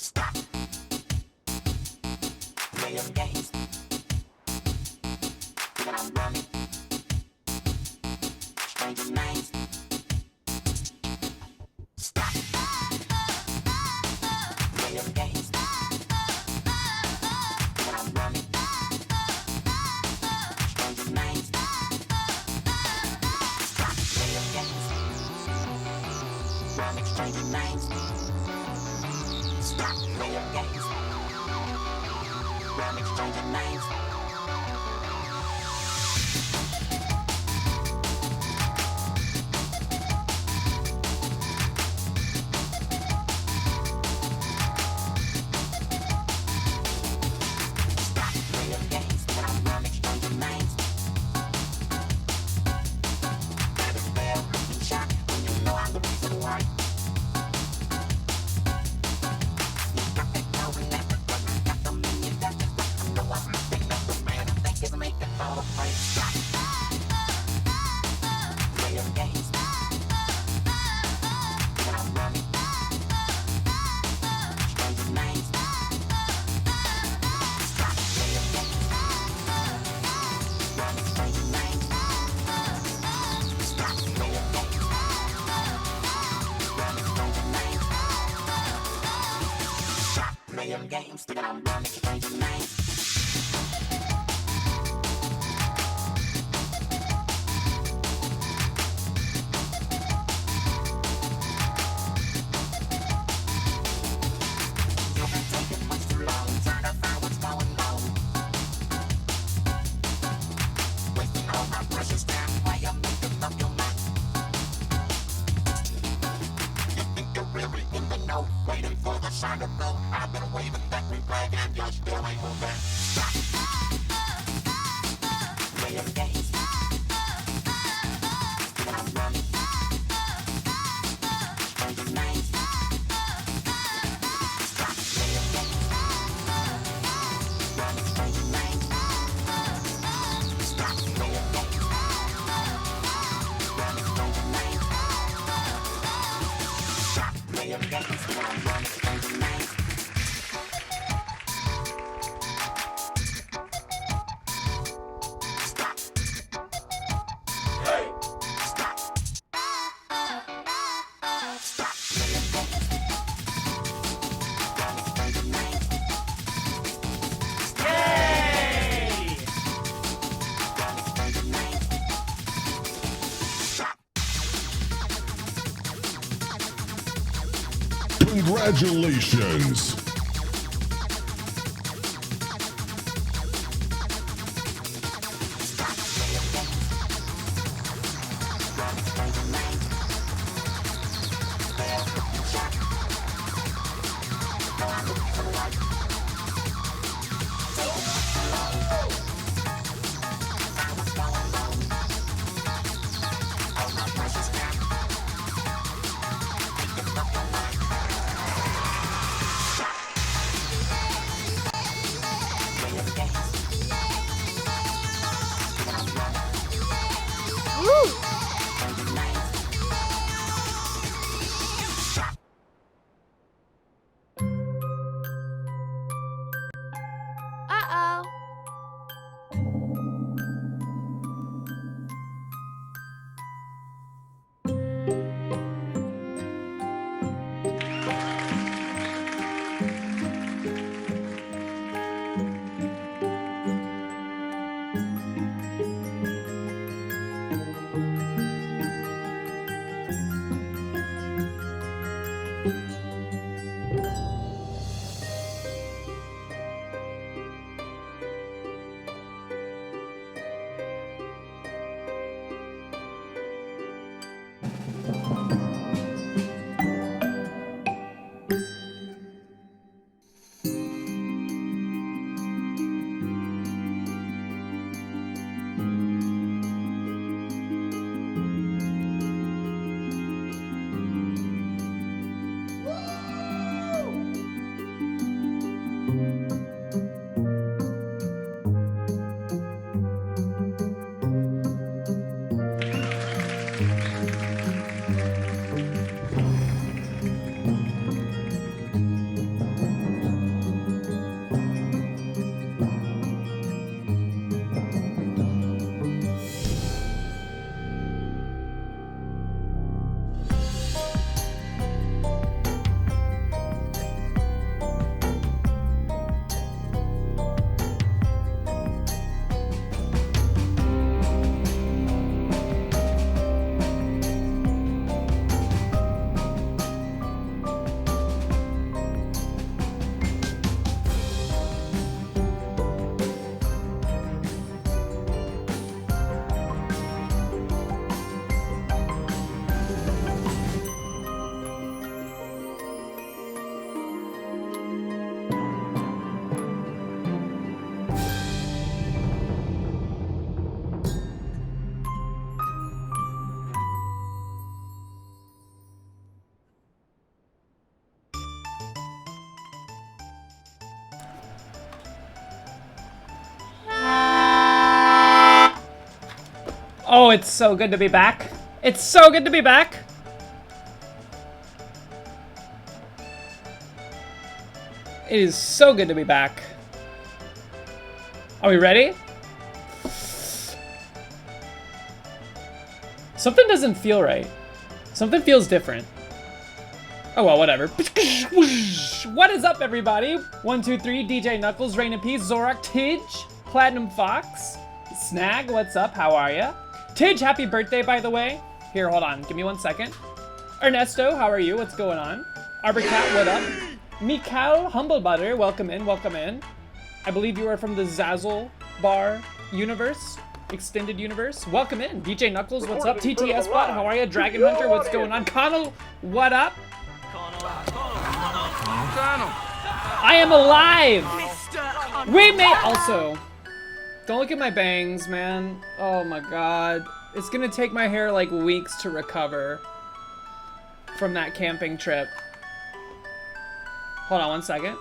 Stop playing games. When I'm running, stranger names. Stop playing games. When I'm running, stranger names. Stop playing games. Running, stranger names. Stop playing games. Running, stranger names. Stop playing games when I'm running, stranger names. Baby, fail, looking shot when you know I'm the reason why. You got that going at the gun, got the million that just like I know I'm looking at the man I think is making all the fight. Stop playing games when I'm running, stranger names. Stop playing games, running, stranger names. Stop playing games, running, stranger names. Stop playing games, thinking I'm running, stranger names. You've been taking much too long, trying to find what's going on. Wasting all my precious time while you're making up your mind. You think you're really in the know, waiting for the sign to blow. I've been waving that green flag and you still ain't moving. Stop playing games when I'm running, stranger names. Stop playing games, running, stranger names. Stop playing games, running, stranger names. Stop playing games when I'm running, stranger names. Stop. Hey. Stop. Stop playing games, running, stranger names. Running, stranger names. Stop. Congratulations! Stop playing games, running, stranger names. Fail, looking shot. Know I'm looking for the light. Taking much too long. Find what's going on. All my precious time. Making up your mind. Stop Oh, it's so good to be back. It's so good to be back. It is so good to be back. Are we ready? Something doesn't feel right. Something feels different. Oh well, whatever. What is up, everybody? 1, 2, 3, DJ Knuckles, Rain and Peace, Zorak, Tidge, Platinum Fox, Snag, what's up? How are ya? Tidge, happy birthday, by the way. Here, hold on. Give me 1 second. Ernesto, how are you? What's going on? Arborcat, what up? Mikal, Humble Butter, welcome in, welcome in. I believe you are from the Zazzle Bar universe, extended universe. Welcome in. DJ Knuckles, what's up? TTS Bot, how are you? Dragon Hunter, what's going on? Connell, what up? I am alive! We may also. Don't look at my bangs, man. Oh my god. It's gonna take my hair like weeks to recover from that camping trip. Hold on 1 second.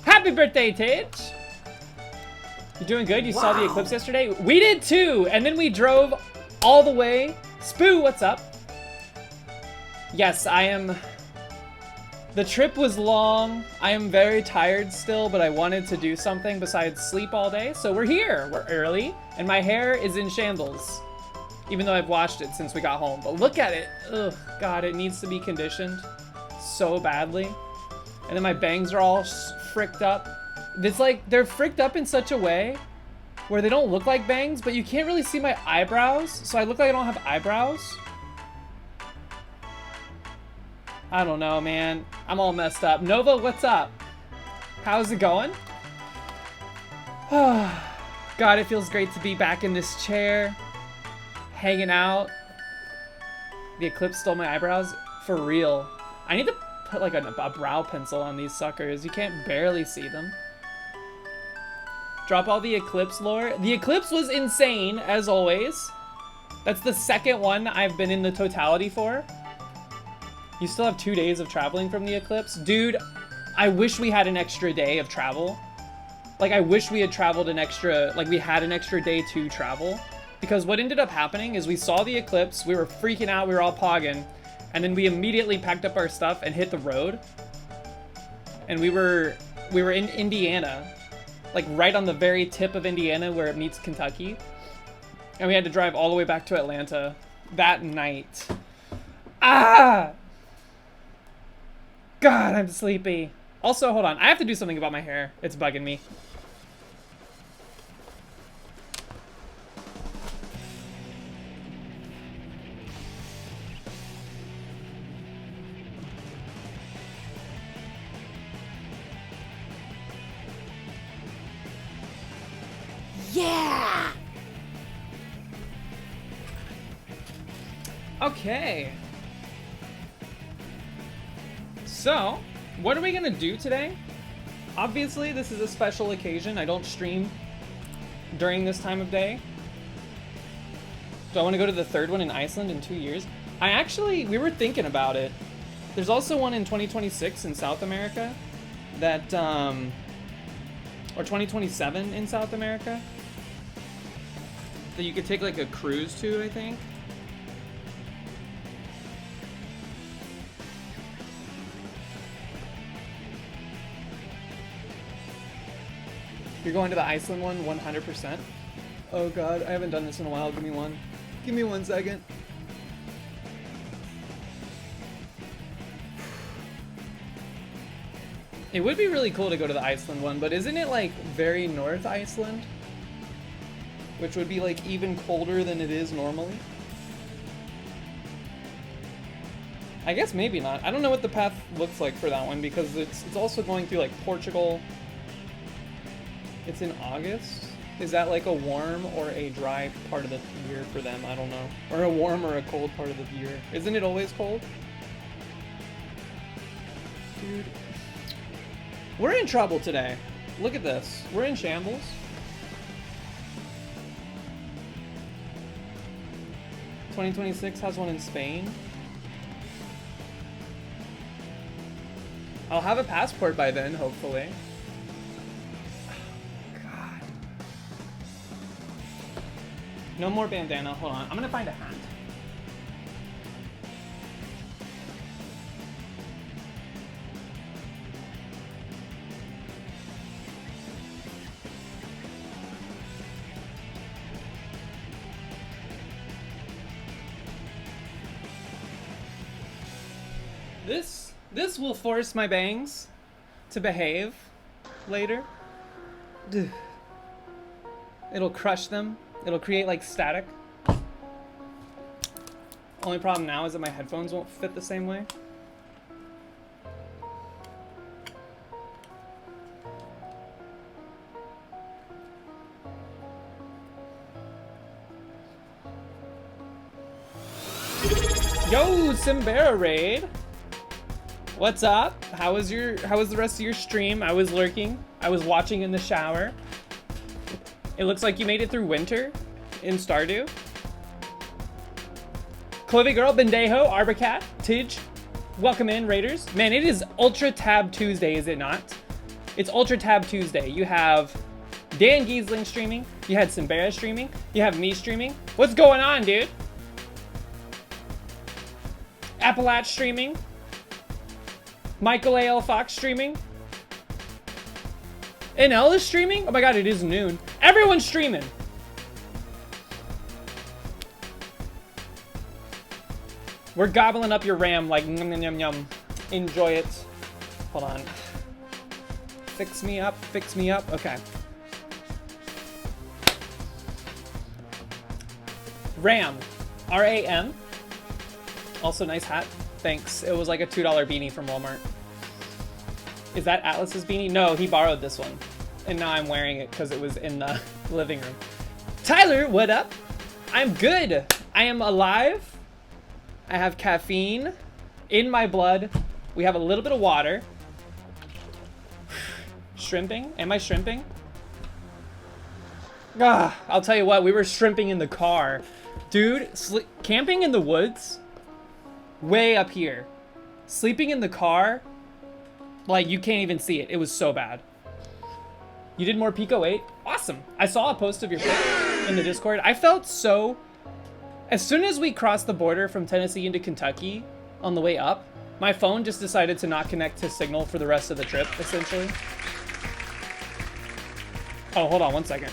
Happy birthday, Tidge! You doing good? You saw the eclipse yesterday? We did too! And then we drove all the way. Spoo, what's up? Yes, I am... The trip was long. I am very tired still, but I wanted to do something besides sleep all day. So we're here. We're early. And my hair is in shambles. Even though I've washed it since we got home. But look at it. Ugh, God, it needs to be conditioned so badly. And then my bangs are all fricked up. It's like, they're fricked up in such a way where they don't look like bangs, but you can't really see my eyebrows, so I look like I don't have eyebrows. I don't know, man. I'm all messed up. Nova, what's up? How's it going? God, it feels great to be back in this chair, hanging out. The eclipse stole my eyebrows? For real. I need to put like a brow pencil on these suckers. You can't barely see them. Drop all the eclipse lore. The eclipse was insane, as always. That's the second one I've been in the totality for. You still have 2 days of traveling from the eclipse? Dude, I wish we had an extra day of travel. Like, I wish we had traveled an extra, like we had an extra day to travel. Because what ended up happening is we saw the eclipse, we were freaking out, we were all pogging, and then we immediately packed up our stuff and hit the road. And we were in Indiana. Like right on the very tip of Indiana where it meets Kentucky. And we had to drive all the way back to Atlanta that night. Ah! God, I'm sleepy. Also, hold on. I have to do something about my hair. It's bugging me. Yeah! Okay. So, what are we gonna do today? Obviously, this is a special occasion. I don't stream during this time of day. Do I want to go to the third one in Iceland in 2 years? We were thinking about it. There's also one in 2026 in South America that, or 2027 in South America that you could take like a cruise to, I think. You're going to the Iceland one 100%? Oh god, I haven't done this in a while. Give me one. Give me 1 second. It would be really cool to go to the Iceland one, but isn't it like very North Iceland? Which would be like even colder than it is normally? I guess maybe not. I don't know what the path looks like for that one because it's also going through like Portugal. It's in August. Is that like a warm or a dry part of the year for them? I don't know. Or a warm or a cold part of the year. Isn't it always cold? Dude. We're in trouble today. Look at this. We're in shambles. "2026 has one in Spain." I'll have a passport by then, hopefully. God. No more bandana. Hold on. I'm gonna find a hat. This will force my bangs to behave later. It'll crush them. It'll create like static. Only problem now is that my headphones won't fit the same way. Yo, Simbera raid. What's up? How was the rest of your stream? I was lurking. I was watching in the shower. It looks like you made it through winter in Stardew. Clovey Girl, Bendejo, Arborcat, Tidge. Welcome in, Raiders. Man, it is Ultra Tab Tuesday, is it not? It's Ultra Tab Tuesday. You have Dan Giesling streaming. You had Simbera streaming. You have me streaming. What's going on, dude? Appalach streaming. Michael A.L. Fox streaming. NL is streaming? Oh my god, it is noon. Everyone's streaming. We're gobbling up your RAM like yum yum yum yum. Enjoy it. Hold on. Fix me up, fix me up. Okay. RAM. R-A-M. Also, nice hat. Thanks. It was like a $2 beanie from Walmart. Is that Atlas's beanie? No, he borrowed this one. And now I'm wearing it because it was in the living room. Tyler, what up? I'm good. I am alive. I have caffeine in my blood. We have a little bit of water. Shrimping? Am I shrimping? Ah, I'll tell you what, we were shrimping in the car. Dude, camping in the woods? Way up here. Sleeping in the car, like you can't even see it. It was so bad. You did more Pico 8? Awesome. I saw a post of your pic in the Discord. I felt so... As soon as we crossed the border from Tennessee into Kentucky on the way up, my phone just decided to not connect to Signal for the rest of the trip, essentially. Oh, hold on one second.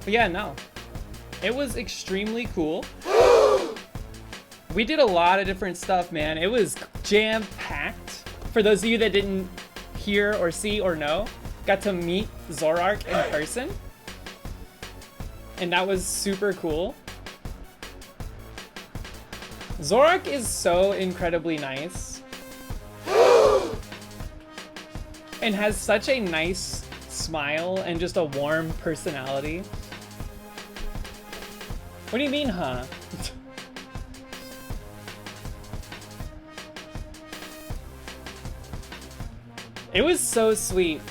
But yeah, no. It was extremely cool. We did a lot of different stuff, man. It was jam-packed. For those of you that didn't hear or see or know, got to meet Zorark in person. And that was super cool. Zorark is so incredibly nice. And has such a nice smile and just a warm personality. What do you mean, huh? It was so sweet.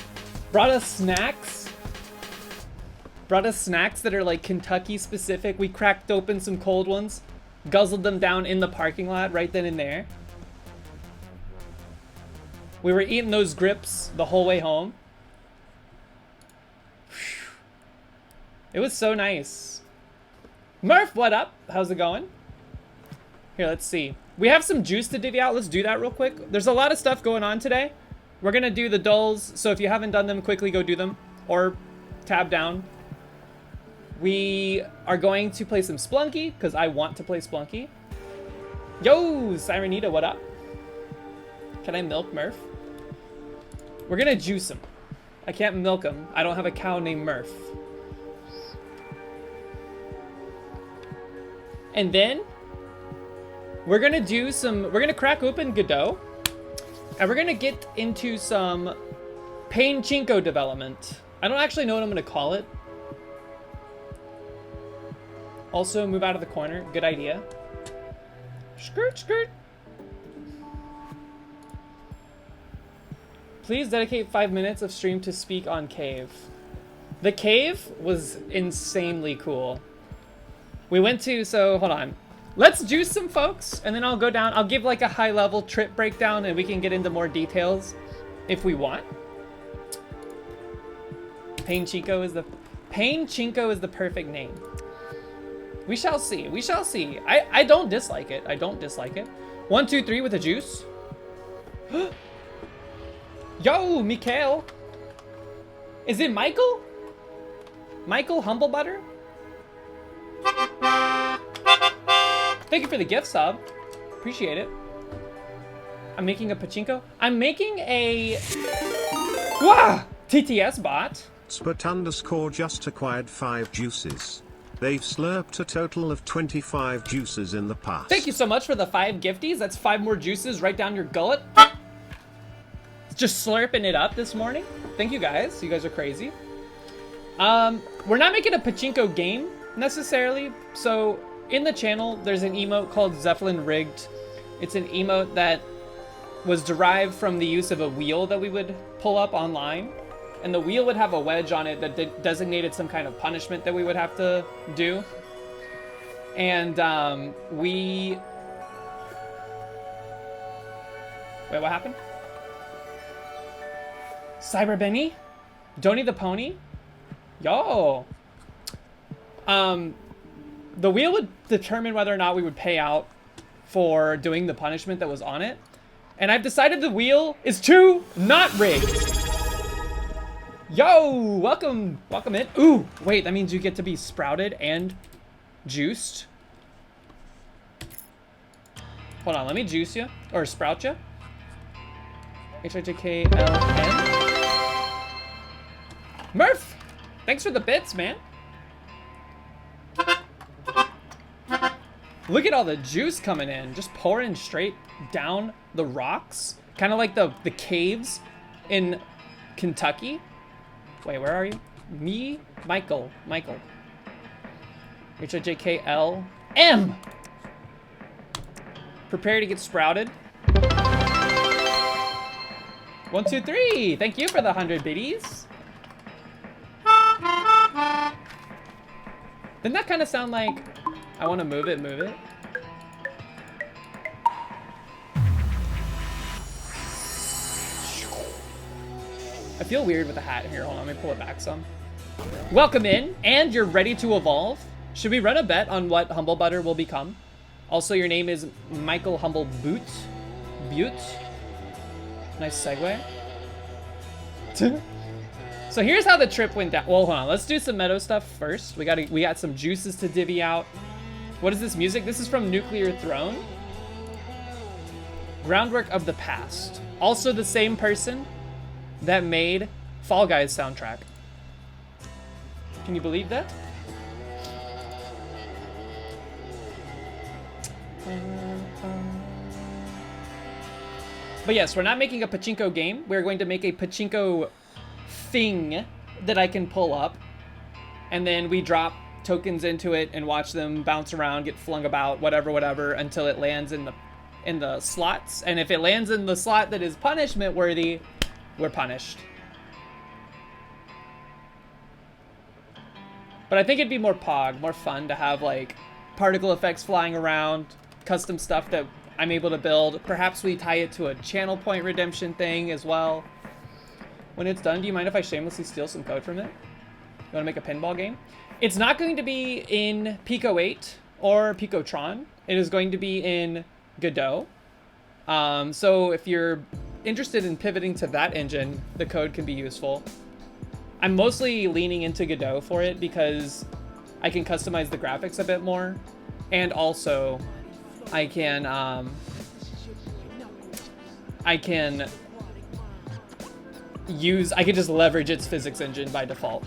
Brought us snacks. Brought us snacks that are like Kentucky specific. We cracked open some cold ones. Guzzled them down in the parking lot right then and there. We were eating those grips the whole way home. It was so nice. Murph, what up? How's it going? Here, let's see. We have some juice to divvy out. Let's do that real quick. There's a lot of stuff going on today. We're gonna do the dulls, so if you haven't done them, quickly go do them. Or tab down. We are going to play some Splunky, because I want to play Splunky. Yo, Sirenita, what up? Can I milk Murph? We're gonna juice him. I can't milk him. I don't have a cow named Murph. And then we're gonna do we're gonna crack open Godot, and we're gonna get into some Pachinko development. I don't actually know what I'm gonna call it. Also, move out of the corner. Good idea. Skirt, skirt. Please dedicate 5 minutes of stream to speak on Cave. The Cave was insanely cool. We went to, so hold on. Let's juice some folks, and then I'll go down. I'll give like a high-level trip breakdown, and we can get into more details if we want. Pachinko is the perfect name. We shall see. We shall see. I don't dislike it. I don't dislike it. 1, 2, 3 with a juice. Yo, Mikael. Is it Michael? Michael Humble Butter? Thank you for the gift sub. Appreciate it. I'm making a pachinko. I'm making a TTS bot. Spurt_ just acquired 5 juices. They've slurped a total of 25 juices in the past. Thank you so much for the 5 gifties. That's 5 more juices right down your gullet. Just slurping it up this morning. Thank you guys. You guys are crazy. We're not making a pachinko game necessarily. So in the channel, there's an emote called Zeppelin Rigged. It's an emote that was derived from the use of a wheel that we would pull up online. And the wheel would have a wedge on it that designated some kind of punishment that we would have to do. And wait, what happened? Cyber Benny? Donny the Pony? Yo! The wheel would determine whether or not we would pay out for doing the punishment that was on it. And I've decided the wheel is not rigged. Yo! Welcome in. Ooh, wait, that means you get to be sprouted and juiced. Hold on, let me juice you. Or sprout you. HIJKLN. Murph! Thanks for the bits, man. Look at all the juice coming in. Just pouring straight down the rocks. Kind of like the caves in Kentucky. Wait, where are you? Me? Michael. HIJKLM. Prepare to get sprouted. 1, 2, 3. Thank you for the 100 biddies. Didn't that kind of sound like I want to move it, move it? I feel weird with the hat here. Hold on, let me pull it back some. Welcome in, and you're ready to evolve. Should we run a bet on what Humble Butter will become? Also, your name is Michael Humble Boot. Nice segue. So here's how the trip went down. Well, hold on. Let's do some Meadow stuff first. We got some juices to divvy out. What is this music? This is from Nuclear Throne. Groundwork of the Past. Also the same person that made Fall Guys soundtrack. Can you believe that? But yes, we're not making a pachinko game. We're going to make a pachinko thing that I can pull up, and then we drop tokens into it and watch them bounce around, get flung about, whatever, until it lands in the slots. And if it lands in the slot that is punishment worthy, we're punished. But I think it'd be more fun to have like particle effects flying around, custom stuff that I'm able to build. Perhaps we tie it to a channel point redemption thing as well. When it's done, do you mind if I shamelessly steal some code from it? You want to make a pinball game? It's not going to be in Pico 8 or Picotron. It is going to be in Godot. So if you're interested in pivoting to that engine, the code can be useful. I'm mostly leaning into Godot for it because I can customize the graphics a bit more, and also I can just leverage its physics engine by default.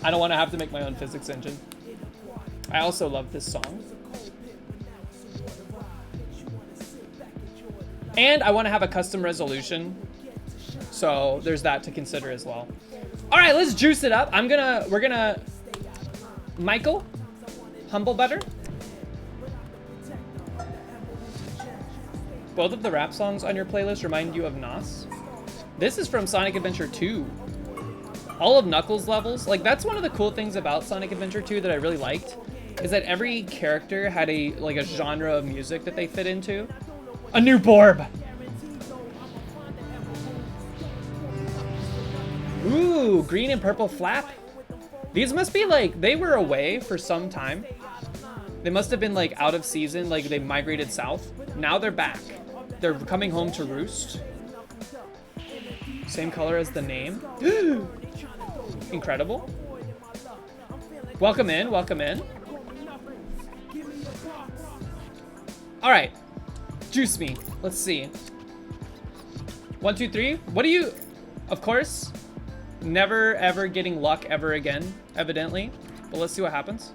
I don't want to have to make my own physics engine. I also love this song. And I want to have a custom resolution. So there's that to consider as well. All right, let's juice it up. We're gonna, Michael, Humble Butter. Both of the rap songs on your playlist remind you of Nas. This is from Sonic Adventure 2. All of Knuckles levels, like that's one of the cool things about Sonic Adventure 2 that I really liked, is that every character had a genre of music that they fit into. A new Borb. Ooh, green and purple flap. These must be like, they were away for some time. They must have been like out of season, like they migrated south. Now they're back. They're coming home to roost. Same color as the name. Incredible. Welcome in, welcome in. All right, juice me. Let's see. 1, 2, 3. What do you? Of course, never ever getting luck ever again, evidently. But let's see what happens.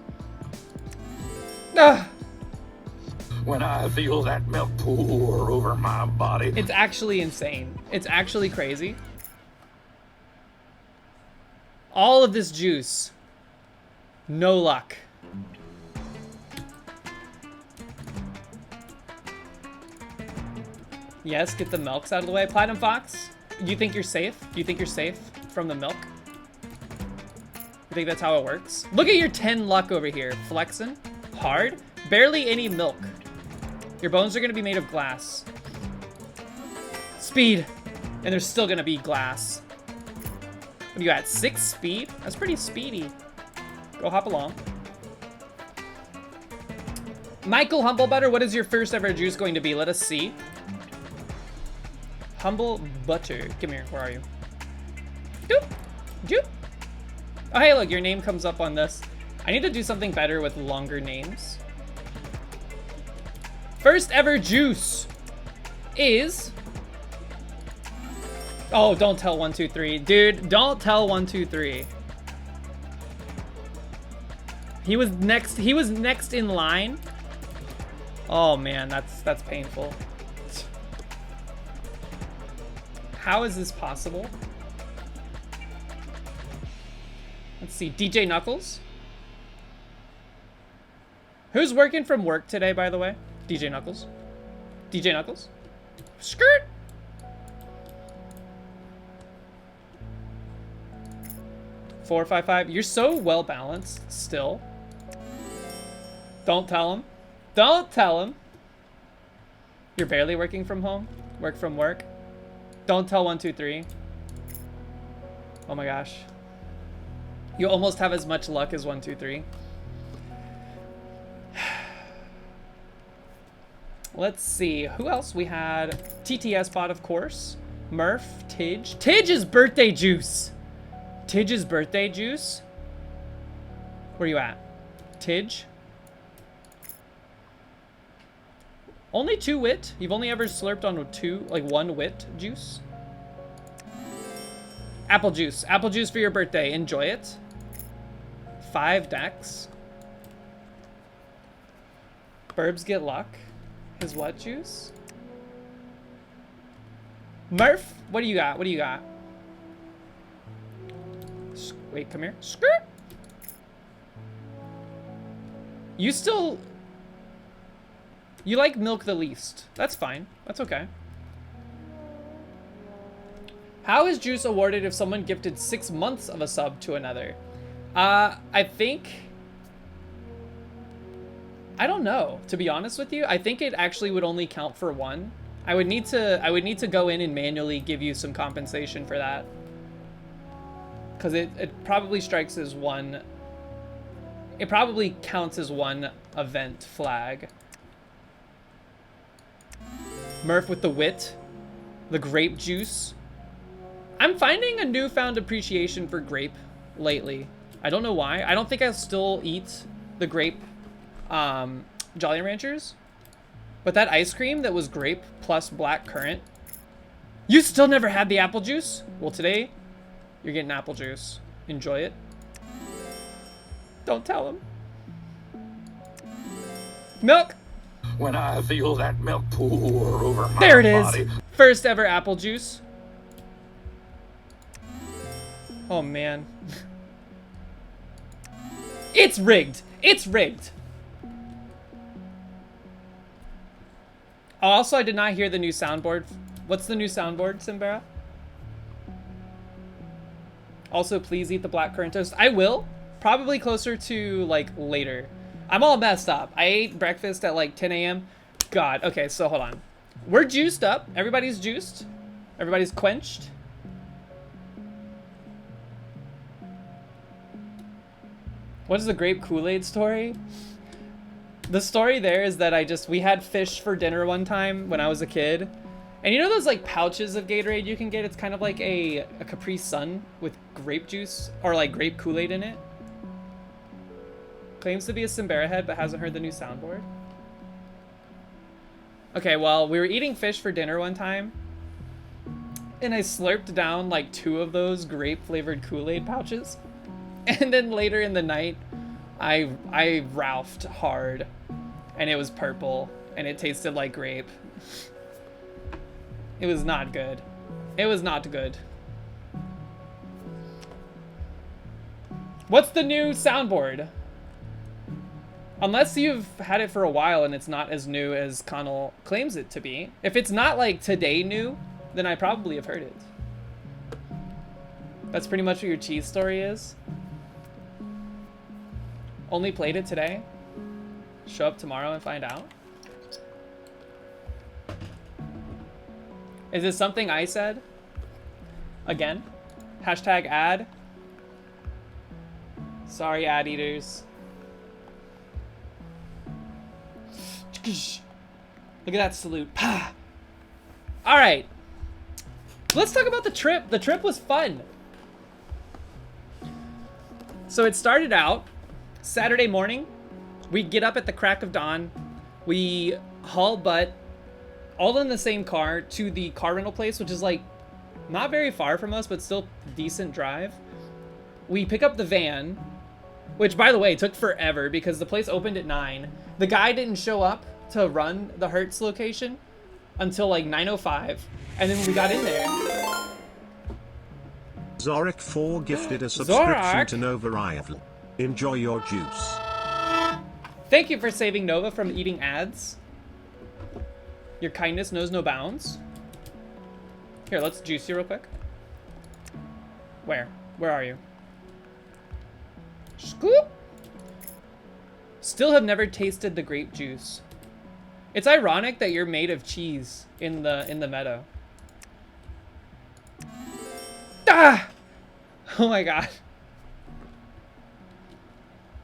Ah. When I feel that milk pour over my body. It's actually insane. It's actually crazy. All of this juice. No luck. Yes, get the milks out of the way. Platinum Fox, do you think you're safe? Do you think you're safe from the milk? You think that's how it works? Look at your 10 luck over here. Flexing. Hard. Barely any milk. Your bones are going to be made of glass. Speed. And there's still going to be glass. What do you got? 6 speed? That's pretty speedy. Go hop along. Michael Humble Butter, what is your first ever juice going to be? Let us see. Humble Butter. Come here. Where are you? Doop. Doop. Oh, hey, look. Your name comes up on this. I need to do something better with longer names. First ever juice is... Oh, don't tell 1, 2, 3. Dude, don't tell 1, 2, 3. He was next in line. Oh man, that's painful. How is this possible? Let's see, DJ Knuckles. Who's working from work today, by the way? DJ Knuckles. DJ Knuckles. Skirt. Four, 5, 5. You're so well balanced still. Don't tell him. Don't tell him. You're barely working from home. Work from work. Don't tell 1, 2, 3. Oh my gosh. You almost have as much luck as 1, 2, 3. Let's see. Who else? We had TTS bot, of course. Murph, Tidge. Tidge's birthday juice. Tidge's birthday juice. Where you at? Tidge. Only 2 wit? You've only ever slurped on 1 wit juice? Apple juice. Apple juice for your birthday. Enjoy it. 5 decks. Burbs get luck. His what juice? Murph, what do you got? What do you got? Wait, come here. Skirt. You still... You like milk the least. That's fine. That's okay. How is juice awarded if someone gifted 6 months of a sub to another? I think... I don't know, to be honest with you. I think it actually would only count for 1. I would need to go in and manually give you some compensation for that. Because it probably strikes as 1. It probably counts as 1 event flag. Murph with the wit. The grape juice. I'm finding a newfound appreciation for grape lately. I don't know why. I don't think I'll still eat the grape Jolly Ranchers. But that ice cream that was grape plus black currant. You still never had the apple juice? Well, today, you're getting apple juice. Enjoy it. Don't tell him. Milk. when I feel that milk pour over my There it is. body. First ever apple juice. Oh man. It's rigged. It's rigged. Also, I did not hear the new soundboard. What's the new soundboard, Simbera? Also, please eat the blackcurrant toast. I will. Probably closer to, like, later. I'm all messed up. I ate breakfast at, like, 10 a.m. God. Okay, so hold on. We're juiced up. Everybody's juiced. Everybody's quenched. What is the grape Kool-Aid story? The story there is that we had fish for dinner one time when I was a kid. And you know those like pouches of Gatorade you can get? It's kind of like a Capri Sun with grape juice or like grape Kool-Aid in it. Claims to be a Simbera head but hasn't heard the new soundboard. Okay, well, we were eating fish for dinner one time. And I slurped down like 2 of those grape flavored Kool-Aid pouches. And then later in the night, I Ralphed hard, and it was purple, and it tasted like grape. It was not good. It was not good. What's the new soundboard? Unless you've had it for a while and it's not as new as Connell claims it to be. If it's not like today new, then I probably have heard it. That's pretty much what your cheese story is. Only played it today. Show up tomorrow and find out. Is this something I said? Again? Hashtag ad. Sorry, ad eaters. Look at that salute. All right. Let's talk about the trip. The trip was fun. So it started out Saturday morning. We get up at the crack of dawn. We haul butt all in the same car to the car rental place, which is like not very far from us, but still decent drive. We pick up the van, which by the way took forever because the place opened at 9. The guy didn't show up to run the Hertz location until like 9:05, and then we got in there. Zorik4 gifted a subscription Zorak. to Nova Rival. Enjoy your juice. Thank you for saving Nova from eating ads. Your kindness knows no bounds. Here, let's juice you real quick. Where? Where are you? Scoop! Still have never tasted the grape juice. It's ironic that you're made of cheese in the meadow. Ah! Oh my god.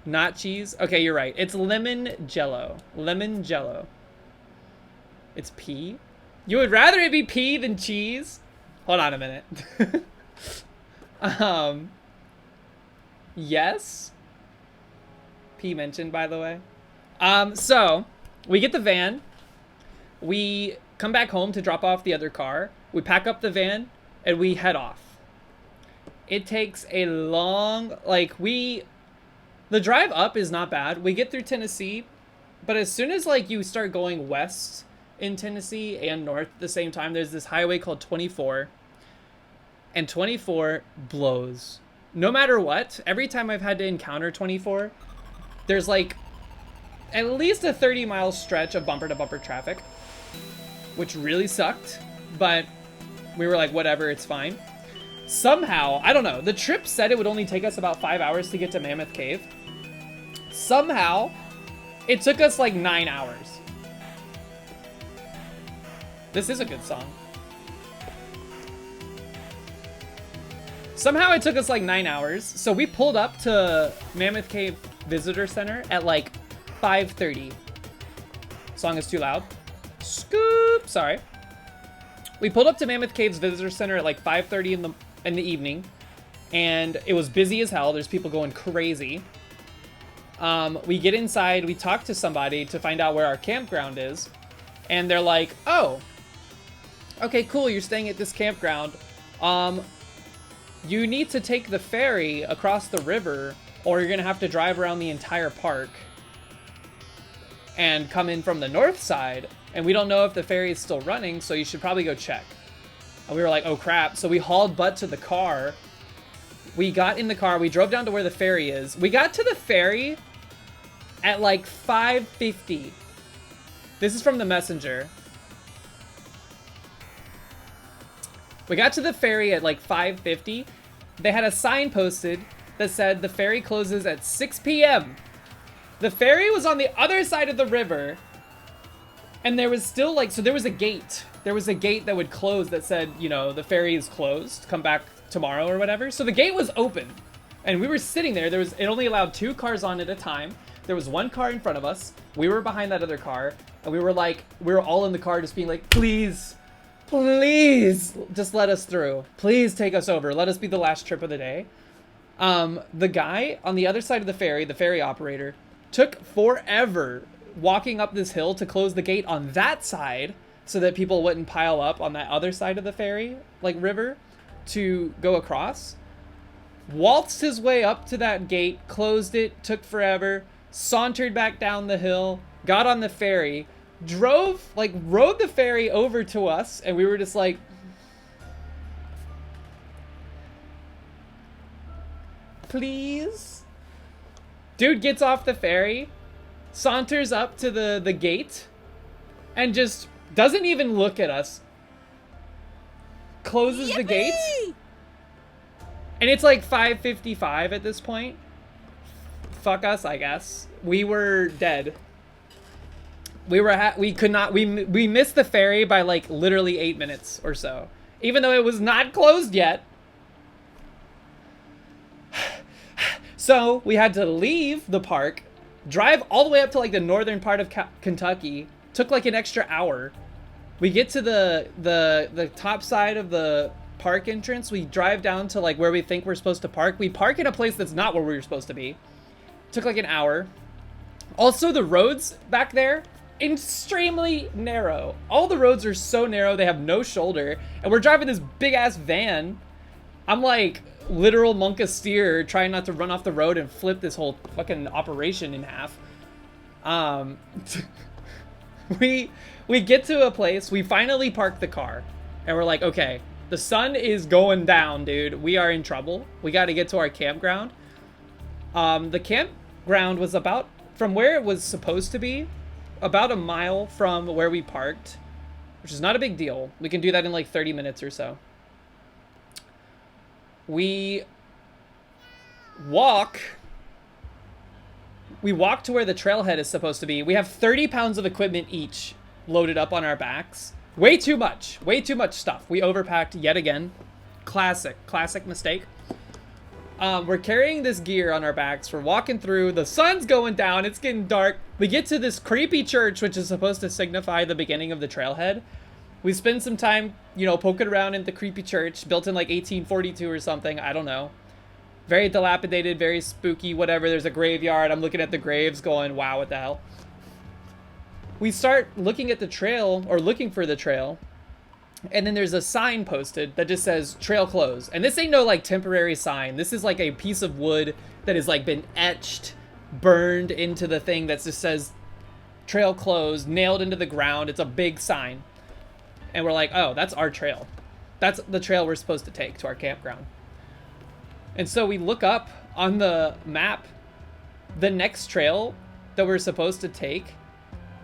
Not cheese? Okay, you're right. It's lemon jello. Lemon jello. It's pea? You would rather it be pea than cheese? Hold on a minute. Yes. P mentioned, by the way. So we get the van. We come back home to drop off the other car. We pack up the van and we head off. It takes a long, the drive up is not bad. We get through Tennessee, but as soon as you start going west in Tennessee and north at the same time, there's this highway called 24, and 24 blows. No matter what, every time I've had to encounter 24, there's at least a 30-mile stretch of bumper-to-bumper traffic, which really sucked, but we were like, whatever, it's fine. Somehow, I don't know, the trip said it would only take us about 5 hours to get to Mammoth Cave. Somehow, it took us 9 hours. This is a good song. Somehow it took us 9 hours. So we pulled up to Mammoth Cave Visitor Center at 5:30. Song is too loud. Scoop, sorry. We pulled up to Mammoth Cave's Visitor Center at 5:30 in the evening, and it was busy as hell. There's people going crazy. We get inside, we talk to somebody to find out where our campground is, and they're like, oh, okay, cool, you're staying at this campground. You need to take the ferry across the river, or you're gonna have to drive around the entire park. and come in from the north side, and we don't know if the ferry is still running, so you should probably go check. And we were like, oh crap. So we hauled butt to the car. We got in the car, we drove down to where the ferry is. We got to the ferry at like 5:50. This is from the messenger. We got to the ferry at like 5:50. They had a sign posted that said the ferry closes at 6 p.m. The ferry was on the other side of the river, and there was still like, so there was a gate. There was a gate that would close that said, you know, the ferry is closed, come back tomorrow or whatever. So the gate was open, and we were sitting there. It only allowed 2 cars on at a time. There was 1 car in front of us. We were behind that other car, and we were all in the car just being like, please, please, just let us through. Please take us over. Let us be the last trip of the day. The guy on the other side of the ferry operator, took forever walking up this hill to close the gate on that side so that people wouldn't pile up on that other side of the ferry, like river, to go across. Waltzed his way up to that gate, closed it, took forever, sauntered back down the hill, got on the ferry, rode the ferry over to us, and we were just like, please? Dude gets off the ferry, saunters up to the gate, and just doesn't even look at us. Closes the gate. And it's like 5:55 at this point. Fuck us, I guess. We were dead. We missed the ferry by like literally 8 minutes or so. Even though it was not closed yet. So we had to leave the park, drive all the way up to like the northern part of Kentucky. Took like an extra hour. We get to the top side of the park entrance. We drive down to like where we think we're supposed to park. We park in a place that's not where we were supposed to be. Took like an hour. Also, the roads back there, extremely narrow. All the roads are so narrow, they have no shoulder. And we're driving this big ass van. I'm like literal monk steer trying not to run off the road and flip this whole fucking operation in half. We get to a place, we finally park the car, and we're like, okay, the sun is going down, dude. We are in trouble. We got to get to our campground. The campground was about, from where it was supposed to be, about a mile from where we parked, which is not a big deal. We can do that in like 30 minutes or so. We walk to where the trailhead is supposed to be. We have 30 pounds of equipment each loaded up on our backs. Way too much stuff. We overpacked yet again. Classic mistake. We're carrying this gear on our backs. We're walking through. The sun's going down. It's getting dark. We get to this creepy church, which is supposed to signify the beginning of the trailhead. We spend some time, you know, poking around in the creepy church, built in like 1842 or something. I don't know. Very dilapidated, very spooky, whatever. There's a graveyard. I'm looking at the graves going, wow, what the hell? We start looking at the trail, or looking for the trail, and then there's a sign posted that just says trail closed. And this ain't no like temporary sign. This is like a piece of wood that has like been etched, burned into the thing that just says trail closed, nailed into the ground. It's a big sign. And we're like, oh, that's our trail. That's the trail we're supposed to take to our campground. And so we look up on the map the next trail that we're supposed to take.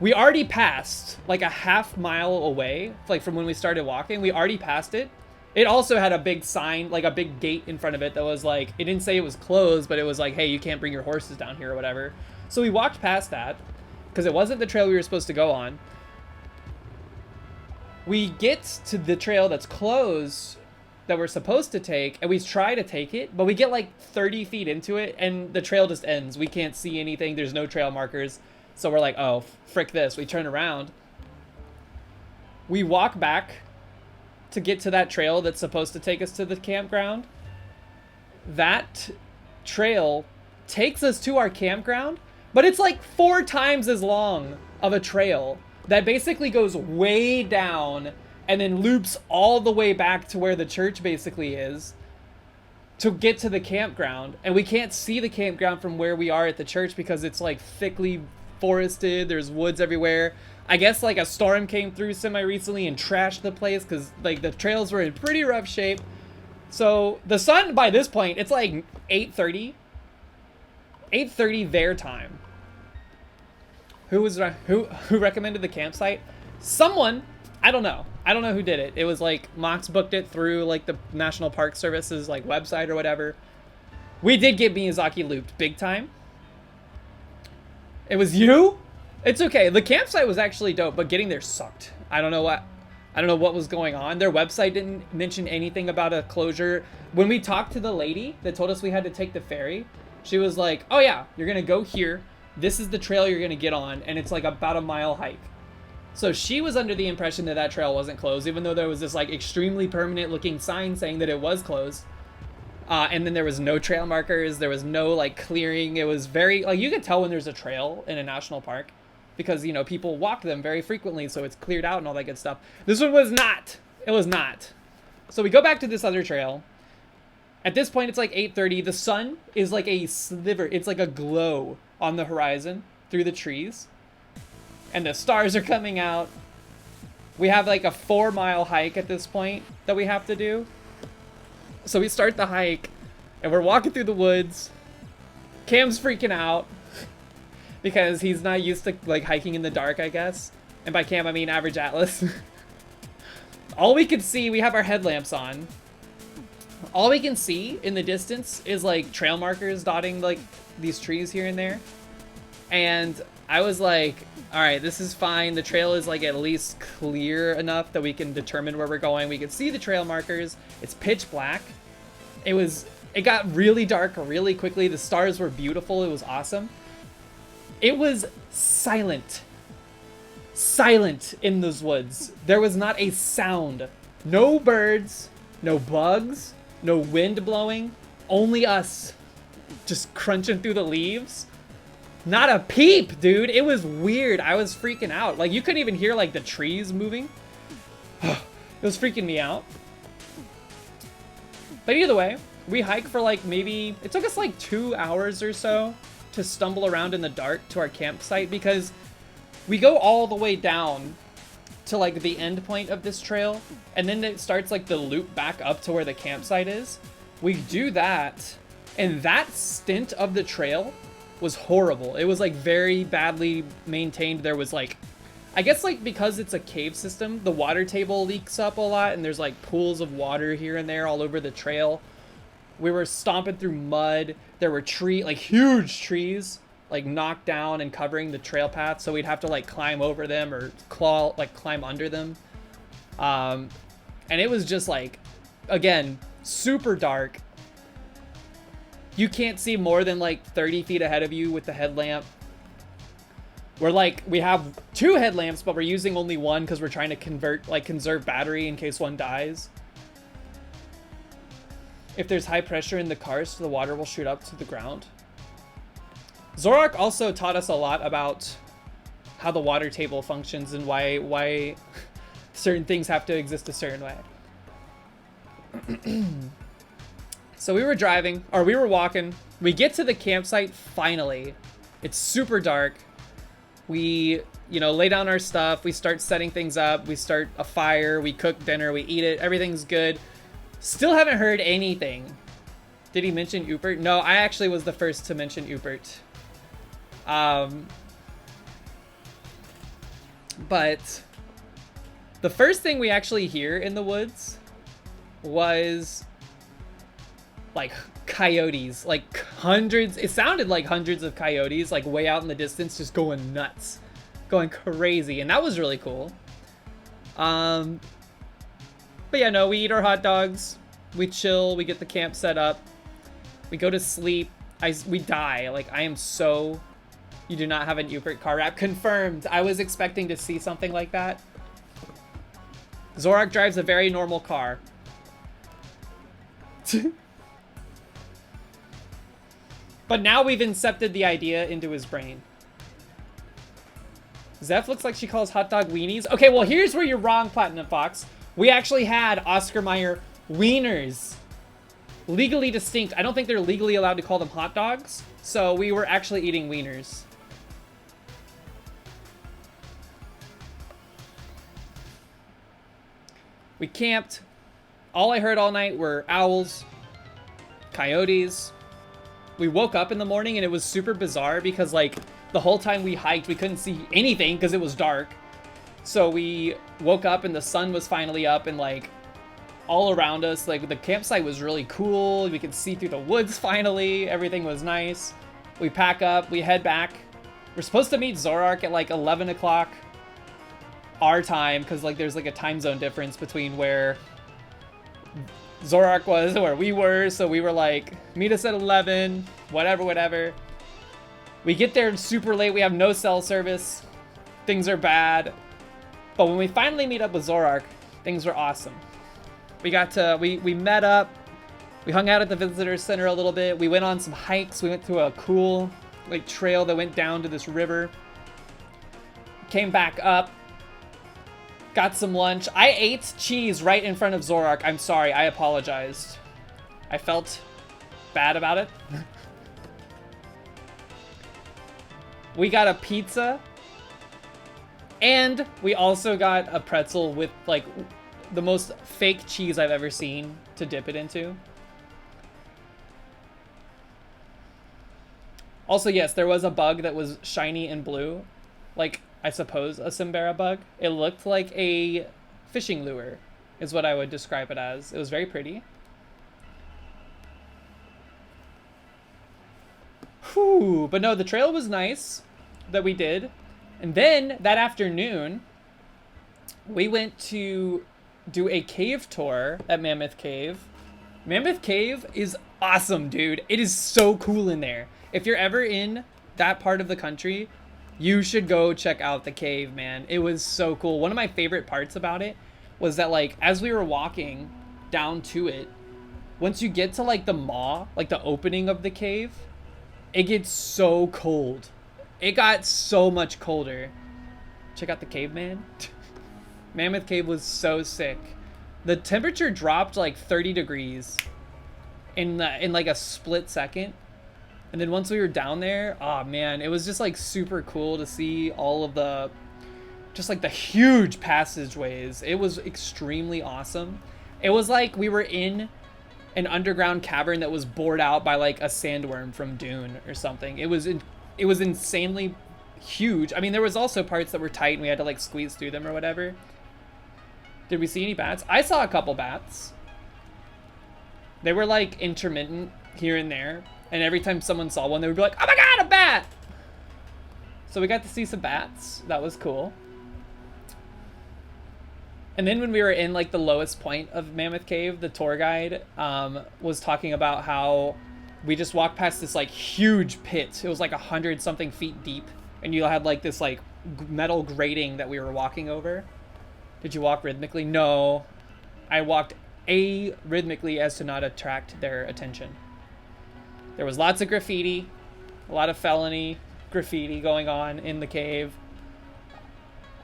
We already passed like a half mile away, like from when we started walking. We already passed it. It also had a big sign, like a big gate in front of it that was like, it didn't say it was closed, but it was like, hey, you can't bring your horses down here or whatever. So we walked past that because it wasn't the trail we were supposed to go on. We get to the trail that's closed that we're supposed to take, and we try to take it, but we get like 30 feet into it, and the trail just ends. We can't see anything. There's no trail markers. So we're like, oh, frick this. We turn around. We walk back to get to that trail that's supposed to take us to the campground. That trail takes us to our campground, but it's like 4 times as long of a trail that basically goes way down and then loops all the way back to where the church basically is to get to the campground. And we can't see the campground from where we are at the church because it's like thickly forested. There's woods everywhere. I guess like a storm came through semi-recently and trashed the place because like the trails were in pretty rough shape. So the sun, by this point, it's like 8:30. 8:30 their time. Who recommended the campsite? Someone. I don't know. I don't know who did it. It was like Mox booked it through like the National Park Service's like website or whatever. We did get Miyazaki looped big time. It was you? It's okay. The campsite was actually dope, but getting there sucked. I don't know what was going on. Their website didn't mention anything about a closure. When we talked to the lady that told us we had to take the ferry, she was like, "Oh yeah, you're going to go here. This is the trail you're going to get on, and it's like about a mile hike." So she was under the impression that that trail wasn't closed, even though there was this like extremely permanent looking sign saying that it was closed. And then there was no trail markers. There was no like clearing. It was very like, you could tell when there's a trail in a national park because, you know, people walk them very frequently. So it's cleared out and all that good stuff. This one was not. It was not. So we go back to this other trail. At this point, it's like 8:30. The sun is like a sliver. It's like a glow on the horizon through the trees. And the stars are coming out. We have like a 4-mile hike at this point that we have to do. So we start the hike and we're walking through the woods. Cam's freaking out because he's not used to like hiking in the dark, I guess. And by Cam, I mean average Atlas. All we can see, we have our headlamps on. All we can see in the distance is like trail markers dotting like these trees here and there. And I was like, all right, this is fine. The trail is like at least clear enough that we can determine where we're going. We can see the trail markers. It's pitch black. It got really dark really quickly. The stars were beautiful. It was awesome. It was silent. Silent in those woods. There was not a sound. No birds, no bugs, no wind blowing. Only us just crunching through the leaves. Not a peep, dude. It was weird. I was freaking out. Like, you couldn't even hear, like, the trees moving. It was freaking me out. But either way, we hiked for, like, maybe... It took us, like, 2 hours or so to stumble around in the dark to our campsite because we go all the way down to, like, the end point of this trail. And then it starts, like, the loop back up to where the campsite is. We do that. And that stint of the trail was horrible. It was like very badly maintained. There was like, I guess like because it's a cave system, the water table leaks up a lot and there's like pools of water here and there all over the trail. We were stomping through mud. There were like huge trees like knocked down and covering the trail path. So we'd have to like climb over them or climb under them. And it was just like, again, super dark. You can't see more than like 30 feet ahead of you with the headlamp. We have 2 headlamps, but we're using only one because we're trying to conserve battery in case one dies. If there's high pressure in the cars, the water will shoot up to the ground. Zorak also taught us a lot about how the water table functions and why certain things have to exist a certain way. So we were walking. We get to the campsite finally. It's super dark. We, lay down our stuff. We start setting things up. We start a fire. We cook dinner. We eat it. Everything's good. Still haven't heard anything. Did he mention Upert? No, I actually was the first to mention Upert. But the first thing we actually hear in the woods was like coyotes, like hundreds. It sounded like hundreds of coyotes, like way out in the distance, just going nuts, going crazy. And that was really cool. But yeah, no, we eat our hot dogs. We chill. We get the camp set up. We go to sleep. We die. Like, I am so... You do not have an Upert car wrap. Confirmed. I was expecting to see something like that. Zorak drives a very normal car. But now we've incepted the idea into his brain. Zeph looks like she calls hot dog weenies. Okay, well, here's where you're wrong, Platinum Fox. We actually had Oscar Mayer wieners. Legally distinct. I don't think they're legally allowed to call them hot dogs. So we were actually eating wieners. We camped. All I heard all night were owls, coyotes. We woke up in the morning and it was super bizarre because like the whole time we hiked, we couldn't see anything because it was dark. So we woke up and the sun was finally up and like all around us, like the campsite was really cool. We could see through the woods finally. Everything was nice. We pack up, we head back. We're supposed to meet Zorak at like 11 o'clock our time because like there's like a time zone difference between where Zorak was and where we were. So we were like, meet us at 11, whatever. We get there super late. We have no cell service. Things are bad. But when we finally meet up with Zorak, things were awesome. We got to, we met up. We hung out at the visitor center a little bit. We went on some hikes. We went through a cool like trail that went down to this river. Came back up. Got some lunch. I ate cheese right in front of Zorak. I'm sorry. I apologized. I felt bad about it. We got a pizza. And we also got a pretzel with like the most fake cheese I've ever seen to dip it into. Also, yes, there was a bug that was shiny and blue. Like, I suppose a Simbera bug. It looked like a fishing lure, is what I would describe it as. It was very pretty. Whew, but no, the trail was nice that we did. And then, that afternoon, we went to do a cave tour at Mammoth Cave. Mammoth Cave is awesome, dude. It is so cool in there. If you're ever in that part of the country, you should go check out the cave, man. It was so cool. One of my favorite parts about it was that, like, as we were walking down to it, once you get to, like, the maw, like, the opening of the cave, it gets so cold. It got so much colder. Check out the cave, man. Mammoth Cave was so sick. The temperature dropped, like, 30 degrees in like, a split second. And then once we were down there, oh man, it was just like super cool to see all of the, just like the huge passageways. It was extremely awesome. It was like we were in an underground cavern that was bored out by like a sandworm from Dune or something. It was insanely huge. I mean, there was also parts that were tight and we had to like squeeze through them or whatever. Did we see any bats? I saw a couple bats. They were like intermittent here and there. And every time someone saw one, they would be like, oh my god, a bat! So we got to see some bats. That was cool. And then when we were in like the lowest point of Mammoth Cave, the tour guide was talking about how we just walked past this like huge pit. It was like 100 something feet deep. And you had like this like metal grating that we were walking over. Did you walk rhythmically? No. I walked rhythmically as to not attract their attention. There was lots of graffiti, a lot of felony graffiti going on in the cave.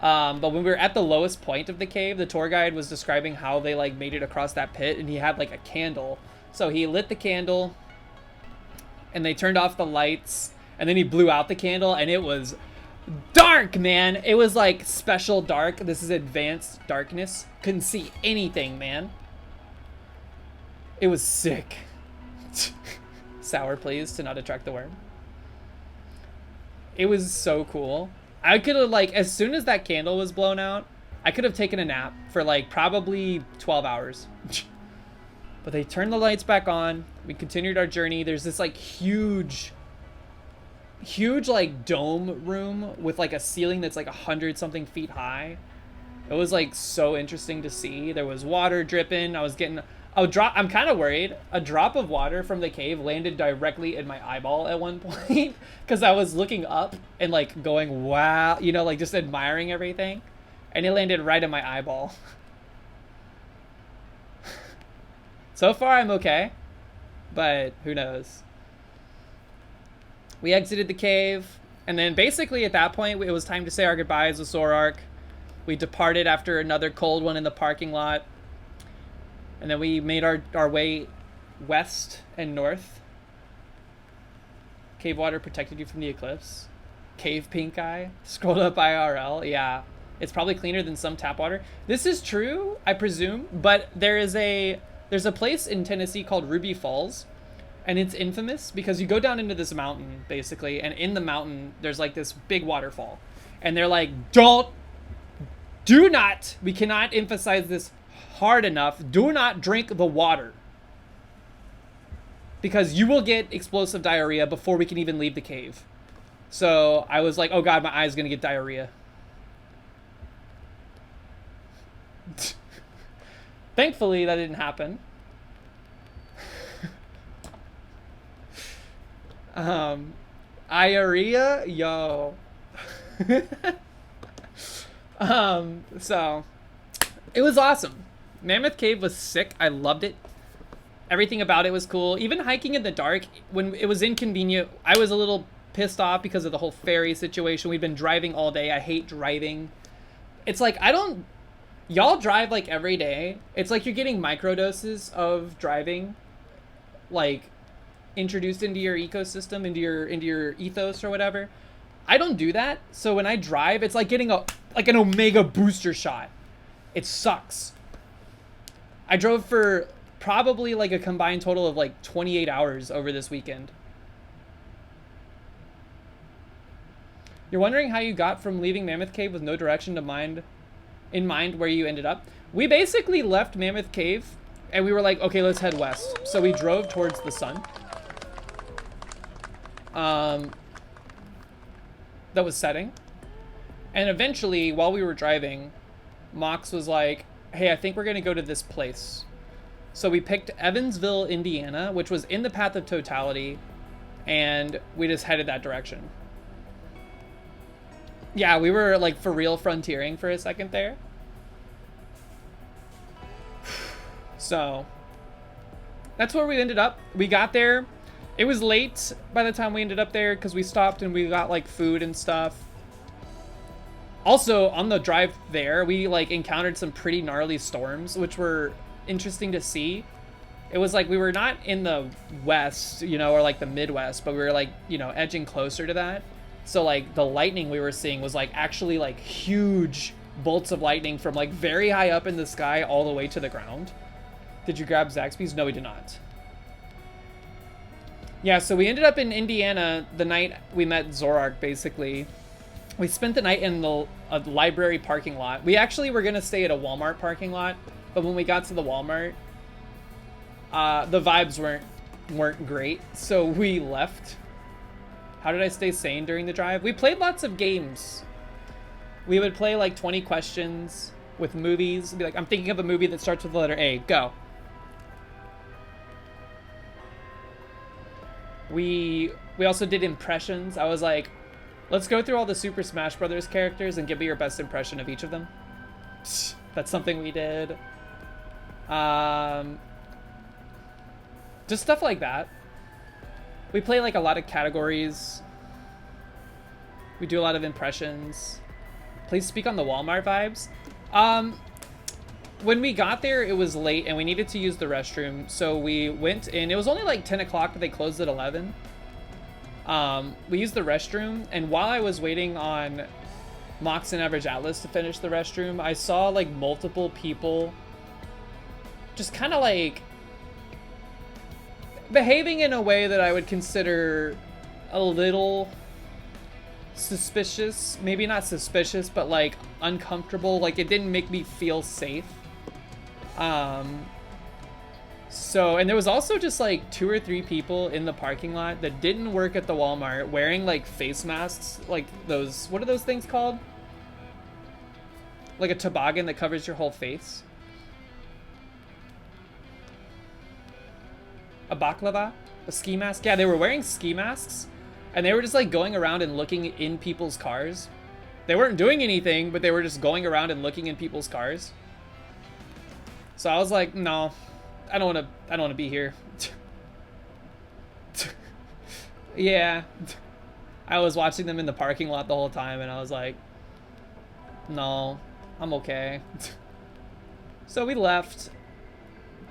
But when we were at the lowest point of the cave, the tour guide was describing how they like made it across that pit, and he had like a candle. So he lit the candle and they turned off the lights, and then he blew out the candle, and it was dark, man. It was like special dark. This is advanced darkness. Couldn't see anything, man. It was sick. Sour, please, to not attract the worm. It was so cool. I could have, like, as soon as that candle was blown out, I could have taken a nap for, like, probably 12 hours. But they turned the lights back on. We continued our journey. There's this, like, huge, like, dome room with, like, a ceiling that's, like, 100 something feet high. It was, like, so interesting to see. There was water dripping. I was getting... I'm kind of worried. A drop of water from the cave landed directly in my eyeball at one point because I was looking up and like going, wow, you know, like just admiring everything, and it landed right in my eyeball. So far, I'm okay, but who knows? We exited the cave, and then basically at that point, it was time to say our goodbyes with Zorak. We departed after another cold one in the parking lot. And then we made our way west and north. Cave water protected you from the eclipse. Cave pink eye. Scrolled up IRL. Yeah. It's probably cleaner than some tap water. This is true, I presume, but there's a place in Tennessee called Ruby Falls, and it's infamous because you go down into this mountain, basically, and in the mountain, there's like this big waterfall. And they're like, do not, we cannot emphasize this hard enough, do not drink the water. Because you will get explosive diarrhea before we can even leave the cave. So I was like, oh god, my eye's gonna get diarrhea. Thankfully, that didn't happen. Diarrhea? Yo. So it was awesome. Mammoth Cave was sick. I loved it. Everything about it was cool. Even hiking in the dark, when it was inconvenient, I was a little pissed off because of the whole ferry situation. We've been driving all day. I hate driving. It's like, y'all drive like every day. It's like you're getting microdoses of driving, like introduced into your ecosystem, into your ethos or whatever. I don't do that. So when I drive, it's like getting an Omega booster shot. It sucks. I drove for probably like a combined total of like 28 hours over this weekend. You're wondering how you got from leaving Mammoth Cave with no direction in mind where you ended up? We basically left Mammoth Cave and we were like, okay, let's head west. So we drove towards the sun. That was setting. And eventually, while we were driving, Mox was like, hey, I think we're gonna go to this place. So we picked Evansville, Indiana, which was in the path of totality, and we just headed that direction. Yeah, we were like for real frontiering for a second there. So that's where we ended up. We got there. It was late by the time we ended up there because we stopped and we got like food and stuff. Also, on the drive there, we like encountered some pretty gnarly storms, which were interesting to see. It was like we were not in the west, you know, or like the Midwest, but we were like, you know, edging closer to that. So like the lightning we were seeing was like actually like huge bolts of lightning from like very high up in the sky all the way to the ground. Did you grab Zaxby's? No, we did not. Yeah, so we ended up in Indiana the night we met Zorark, basically. We spent the night in a library parking lot. We actually were going to stay at a Walmart parking lot, but when we got to the Walmart, the vibes weren't great, so we left. How did I stay sane during the drive? We played lots of games. We would play like 20 questions with movies. Be like, I'm thinking of a movie that starts with the letter A. Go. We also did impressions. I was like, let's go through all the Super Smash Brothers characters and give me your best impression of each of them. That's something we did. Just stuff like that. We play like a lot of categories. We do a lot of impressions. Please speak on the Walmart vibes. When we got there, it was late and we needed to use the restroom. So we went in. It was only like 10 o'clock, but they closed at 11. We used the restroom, and while I was waiting on Mox and Average Atlas to finish the restroom, I saw like multiple people just kind of like behaving in a way that I would consider a little suspicious. Maybe not suspicious, but like uncomfortable. Like it didn't make me feel safe. So, and there was also just like 2 or 3 people in the parking lot that didn't work at the Walmart wearing like face masks, like those, what are those things called? Like a toboggan that covers your whole face. A baklava? A ski mask? Yeah, they were wearing ski masks and they were just like going around and looking in people's cars. They weren't doing anything, but they were just going around and looking in people's cars. So I was like, no, I don't want to be here. Yeah. I was watching them in the parking lot the whole time and I was like, no, I'm okay. So we left.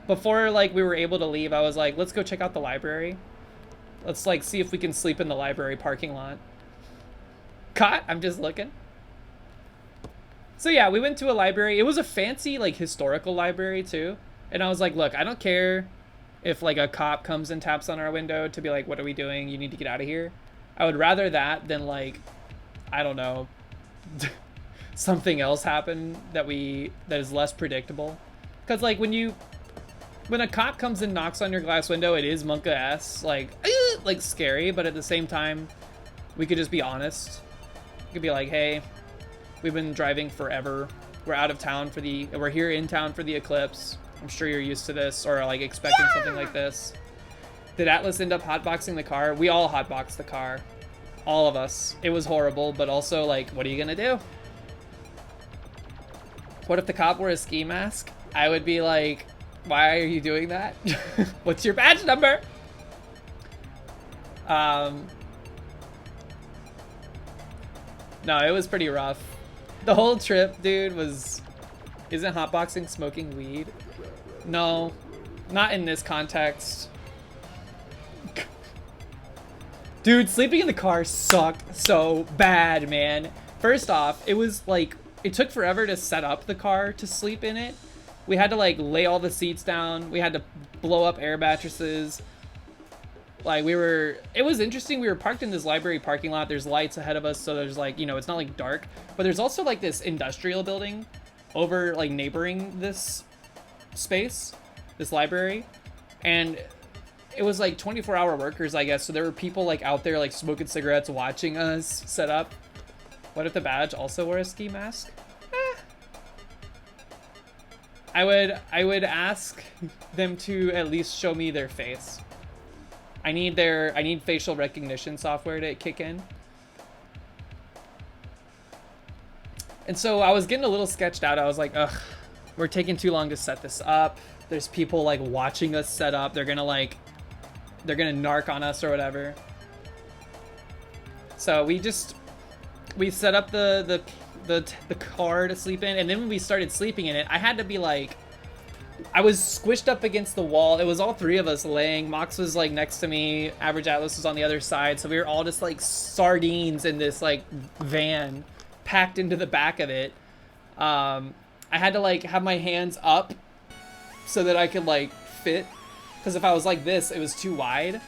Before like we were able to leave, I was like, let's go check out the library. Let's like see if we can sleep in the library parking lot. Caught? I'm just looking. So yeah, we went to a library. It was a fancy, like, historical library too. And I was like, look, I don't care if like a cop comes and taps on our window to be like, what are we doing? You need to get out of here. I would rather that than like, I don't know, something else happen that is less predictable. Cause like when a cop comes and knocks on your glass window, it is Monka-esque, like scary, but at the same time, we could just be honest. We could be like, hey, we've been driving forever. We're out of town we're here in town for the eclipse. I'm sure you're used to this or like expecting something like this. Did Atlas end up hotboxing the car? We all hotboxed the car. All of us. It was horrible, but also like, what are you gonna do? What if the cop wore a ski mask? I would be like, why are you doing that? What's your badge number? No, it was pretty rough. The whole trip, dude, isn't hotboxing smoking weed? No, not in this context. Dude, sleeping in the car sucked so bad, man. First off, it was like, it took forever to set up the car to sleep in it. We had to like lay all the seats down. We had to blow up air mattresses. Like it was interesting. We were parked in this library parking lot. There's lights ahead of us. So there's like, you know, it's not like dark, but there's also like this industrial building over like neighboring this space, this library. And it was like 24-hour workers, I guess. So there were people like out there like smoking cigarettes, watching us set up. What if the badge also wore a ski mask? I would ask them to at least show me their face. I need facial recognition software to kick in. And so I was getting a little sketched out. I was like, ugh, we're taking too long to set this up. There's people like watching us set up. They're gonna narc on us or whatever. So we set up the car to sleep in, and then when we started sleeping in it, I had to be like, I was squished up against the wall. It was all three of us laying. Mox was like next to me. Average Atlas was on the other side. So we were all just like sardines in this like van packed into the back of it. I had to like have my hands up so that I could like fit. Because if I was like this, it was too wide.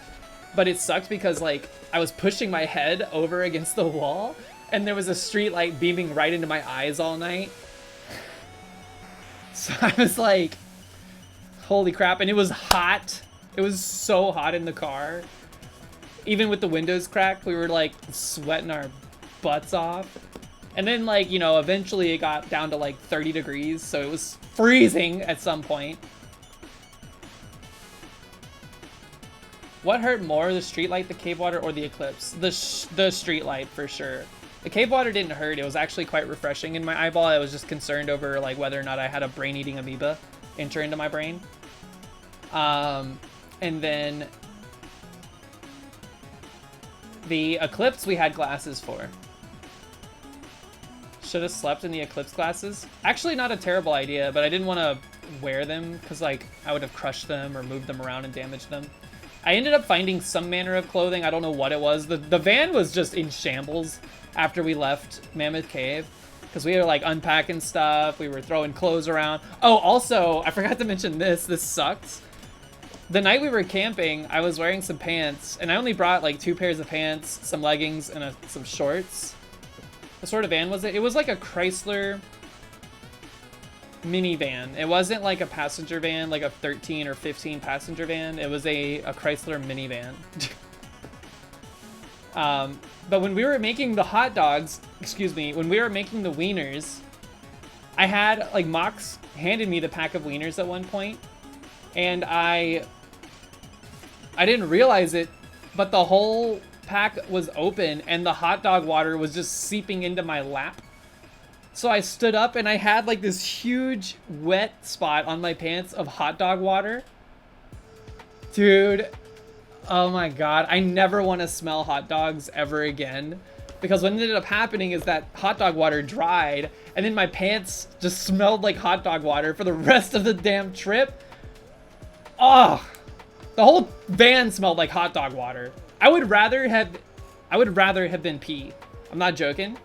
But it sucked because like I was pushing my head over against the wall and there was a street light beaming right into my eyes all night. So I was like, holy crap. And it was hot. It was so hot in the car. Even with the windows cracked, we were like sweating our butts off. And then like, you know, eventually it got down to like 30 degrees. So it was freezing at some point. What hurt more, the street light, the cave water, or the eclipse? The street light for sure. The cave water didn't hurt. It was actually quite refreshing in my eyeball. I was just concerned over like whether or not I had a brain-eating amoeba enter into my brain. And then the eclipse we had glasses for. Should have slept in the eclipse glasses. Actually not a terrible idea, but I didn't want to wear them because like I would have crushed them or moved them around and damaged them. I ended up finding some manner of clothing. I don't know what it was. The van was just in shambles after we left Mammoth Cave because we were like unpacking stuff. We were throwing clothes around. Oh, also, I forgot to mention this. This sucked. The night we were camping, I was wearing some pants and I only brought like 2 pairs of pants, some leggings, and some shorts. What sort of van was it? It was like a Chrysler minivan. It wasn't like a passenger van, like a 13 or 15 passenger van. It was a Chrysler minivan. But when we were making the hot dogs, when we were making the wieners, I had like Mox handed me the pack of wieners at one point, and I didn't realize it, but the whole pack was open and the hot dog water was just seeping into my lap. So I stood up and I had like this huge wet spot on my pants of hot dog water. Dude, oh my god, I never want to smell hot dogs ever again. Because what ended up happening is that hot dog water dried and then my pants just smelled like hot dog water for the rest of the damn trip. Oh, the whole van smelled like hot dog water. I would rather have been pee. I'm not joking.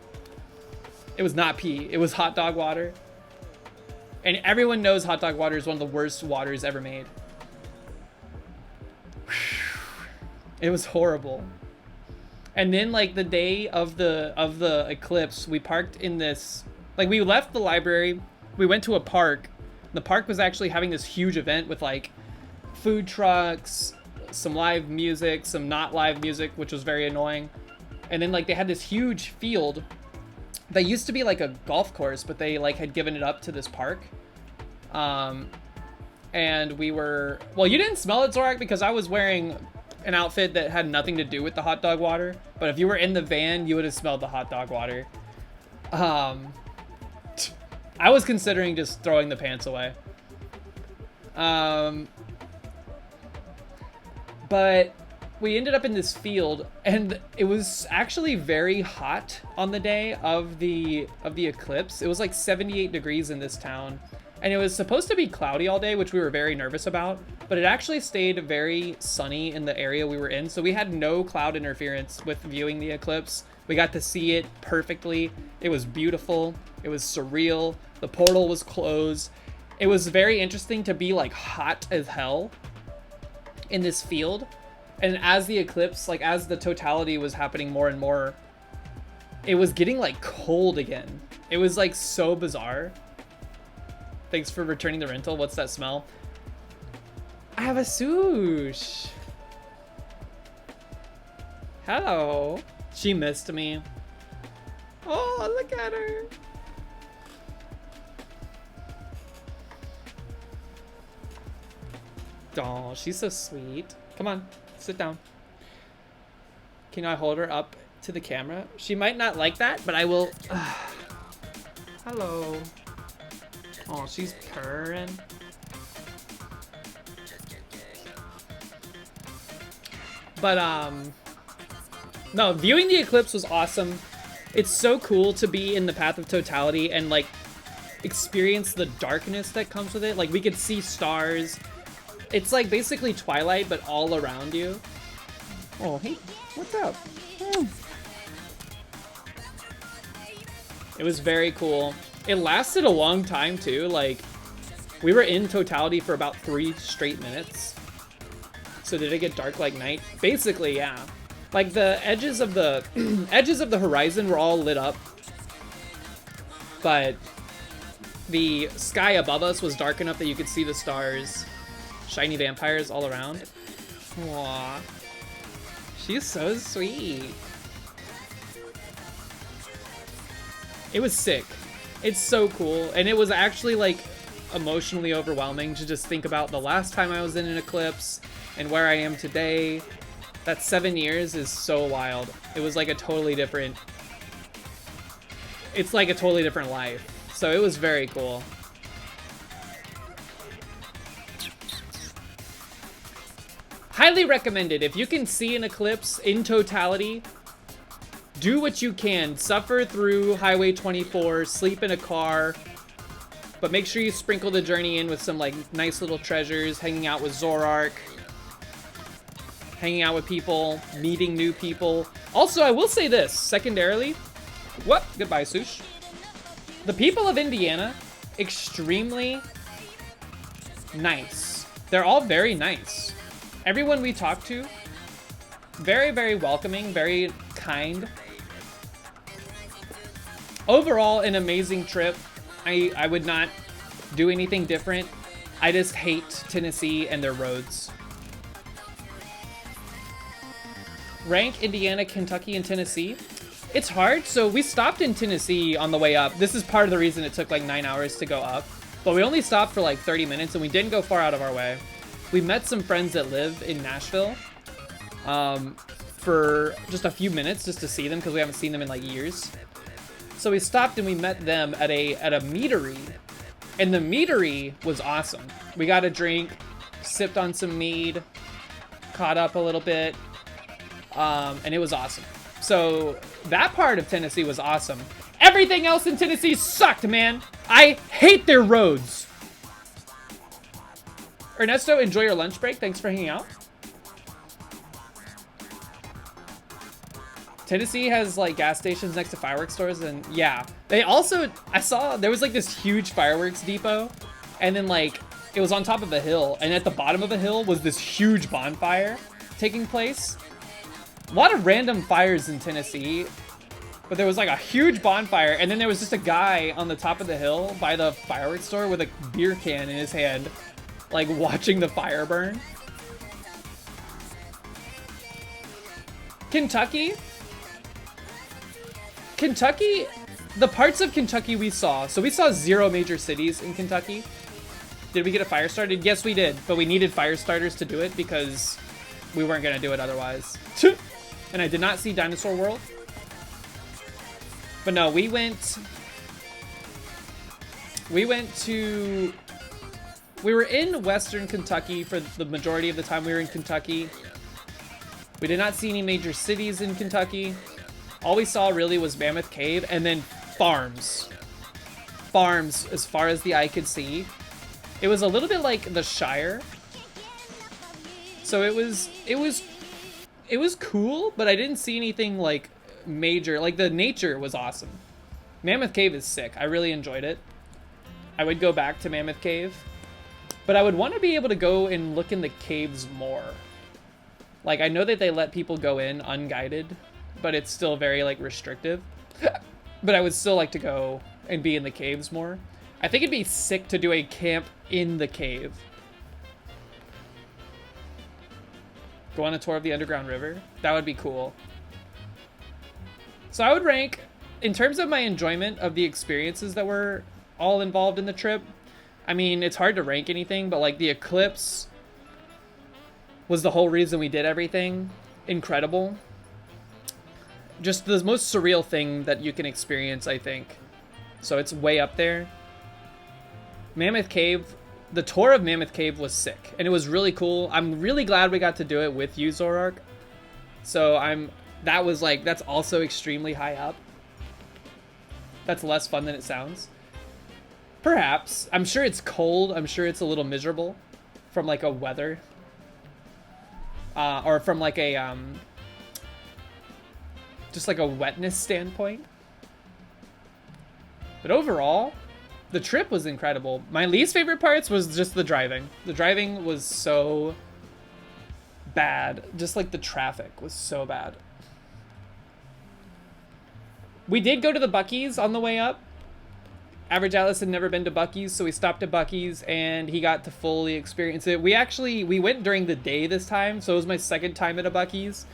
It was not pee. It was hot dog water. And everyone knows hot dog water is one of the worst waters ever made. It was horrible. And then like the day of the eclipse, we parked in this, like we left the library, we went to a park. The park was actually having this huge event with like food trucks, some live music, some not live music, which was very annoying. And then like they had this huge field that used to be like a golf course, but they like had given it up to this park. And we were, well, you didn't smell it, Zorak, because I was wearing an outfit that had nothing to do with the hot dog water. But if you were in the van, you would have smelled the hot dog water. I was considering just throwing the pants away. But we ended up in this field, and it was actually very hot on the day of the eclipse. It was like 78 degrees in this town, and it was supposed to be cloudy all day, which we were very nervous about, but it actually stayed very sunny in the area we were in, so we had no cloud interference with viewing the eclipse. We got to see it perfectly. It was beautiful. It was surreal. The portal was closed. It was very interesting to be like hot as hell in this field. And as the eclipse, like as the totality was happening more and more, it was getting like cold again. It was like so bizarre. Thanks for returning the rental. What's that smell? I have a sush. Hello. She missed me. Oh, look at her. Oh, she's so sweet. Come on, sit down. Can I hold her up to the camera? She might not like that, but I will. Hello. Oh, she's purring. But, no, viewing the eclipse was awesome. It's so cool to be in the path of totality and, like, experience the darkness that comes with it. Like, we could see stars. It's, like, basically Twilight, but all around you. Oh, hey, what's up? It was very cool. It lasted a long time, too. Like, we were in totality for about 3 straight minutes. So did it get dark like night? Basically, yeah. Like, the edges of the edges of the horizon were all lit up. But the sky above us was dark enough that you could see the stars. Shiny vampires all around. Aww. She's so sweet. It was sick. It's so cool. And it was actually, like, emotionally overwhelming to just think about the last time I was in an eclipse and where I am today. That 7 years is so wild. It was like a totally different... It's like a totally different life. So it was very cool. Highly recommended. If you can see an eclipse in totality, do what you can. Suffer through Highway 24, sleep in a car, but make sure you sprinkle the journey in with some like nice little treasures, hanging out with Zorark, hanging out with people, meeting new people. Also, I will say this, secondarily, what? Goodbye, Sush. The people of Indiana, extremely nice. They're all very nice. Everyone we talk to, very, very welcoming, very kind. Overall, an amazing trip. I would not do anything different. I just hate Tennessee and their roads. Rank Indiana, Kentucky, and Tennessee. It's hard. So we stopped in Tennessee on the way up. This is part of the reason it took like 9 hours to go up. But we only stopped for like 30 minutes and we didn't go far out of our way. We met some friends that live in Nashville for just a few minutes just to see them because we haven't seen them in like years. So we stopped and we met them at a meadery, and the meadery was awesome. We got a drink, sipped on some mead, caught up a little bit, and it was awesome. So that part of Tennessee was awesome. Everything else in Tennessee sucked, man. I hate their roads. Ernesto, enjoy your lunch break. Thanks for hanging out. Tennessee has like gas stations next to fireworks stores, and yeah. They also, I saw there was like this huge fireworks depot, and then like it was on top of a hill, and at the bottom of a hill was this huge bonfire taking place. A lot of random fires in Tennessee, but there was like a huge bonfire, and then there was just a guy on the top of the hill by the fireworks store with a beer can in his hand, like watching the fire burn. Kentucky, the parts of Kentucky we saw, so we saw 0 major cities in Kentucky. Did we get a fire started? Yes, we did, but we needed fire starters to do it because we weren't gonna do it otherwise. And I did not see Dinosaur World. But no, we were in Western Kentucky for the majority of the time we were in Kentucky. We did not see any major cities in Kentucky. All we saw really was Mammoth Cave and then farms. Farms as far as the eye could see. It was a little bit like the Shire. So it was cool, but I didn't see anything like major. Like the nature was awesome. Mammoth Cave is sick. I really enjoyed it. I would go back to Mammoth Cave, but I would want to be able to go and look in the caves more. Like, I know that they let people go in unguided, but it's still very, like, restrictive. But I would still like to go and be in the caves more. I think it'd be sick to do a camp in the cave. Go on a tour of the underground river. That would be cool. So I would rank, in terms of my enjoyment of the experiences that were all involved in the trip, I mean, it's hard to rank anything, but, like, the eclipse was the whole reason we did everything. Incredible. Just the most surreal thing that you can experience, I think. So it's way up there. Mammoth Cave, the tour of Mammoth Cave was sick, and it was really cool. I'm really glad we got to do it with you, Zorark. So that's also extremely high up. That's less fun than it sounds. Perhaps. I'm sure it's cold. I'm sure it's a little miserable from like a weather. Or from like a, just like a wetness standpoint. But overall, the trip was incredible. My least favorite parts was just the driving. The driving was so bad. Just like the traffic was so bad. We did go to the Buc-ee's on the way up. Average Atlas had never been to Buc-ee's, so we stopped at Buc-ee's and he got to fully experience it. We went during the day this time, so it was my second time at a Buc-ee's,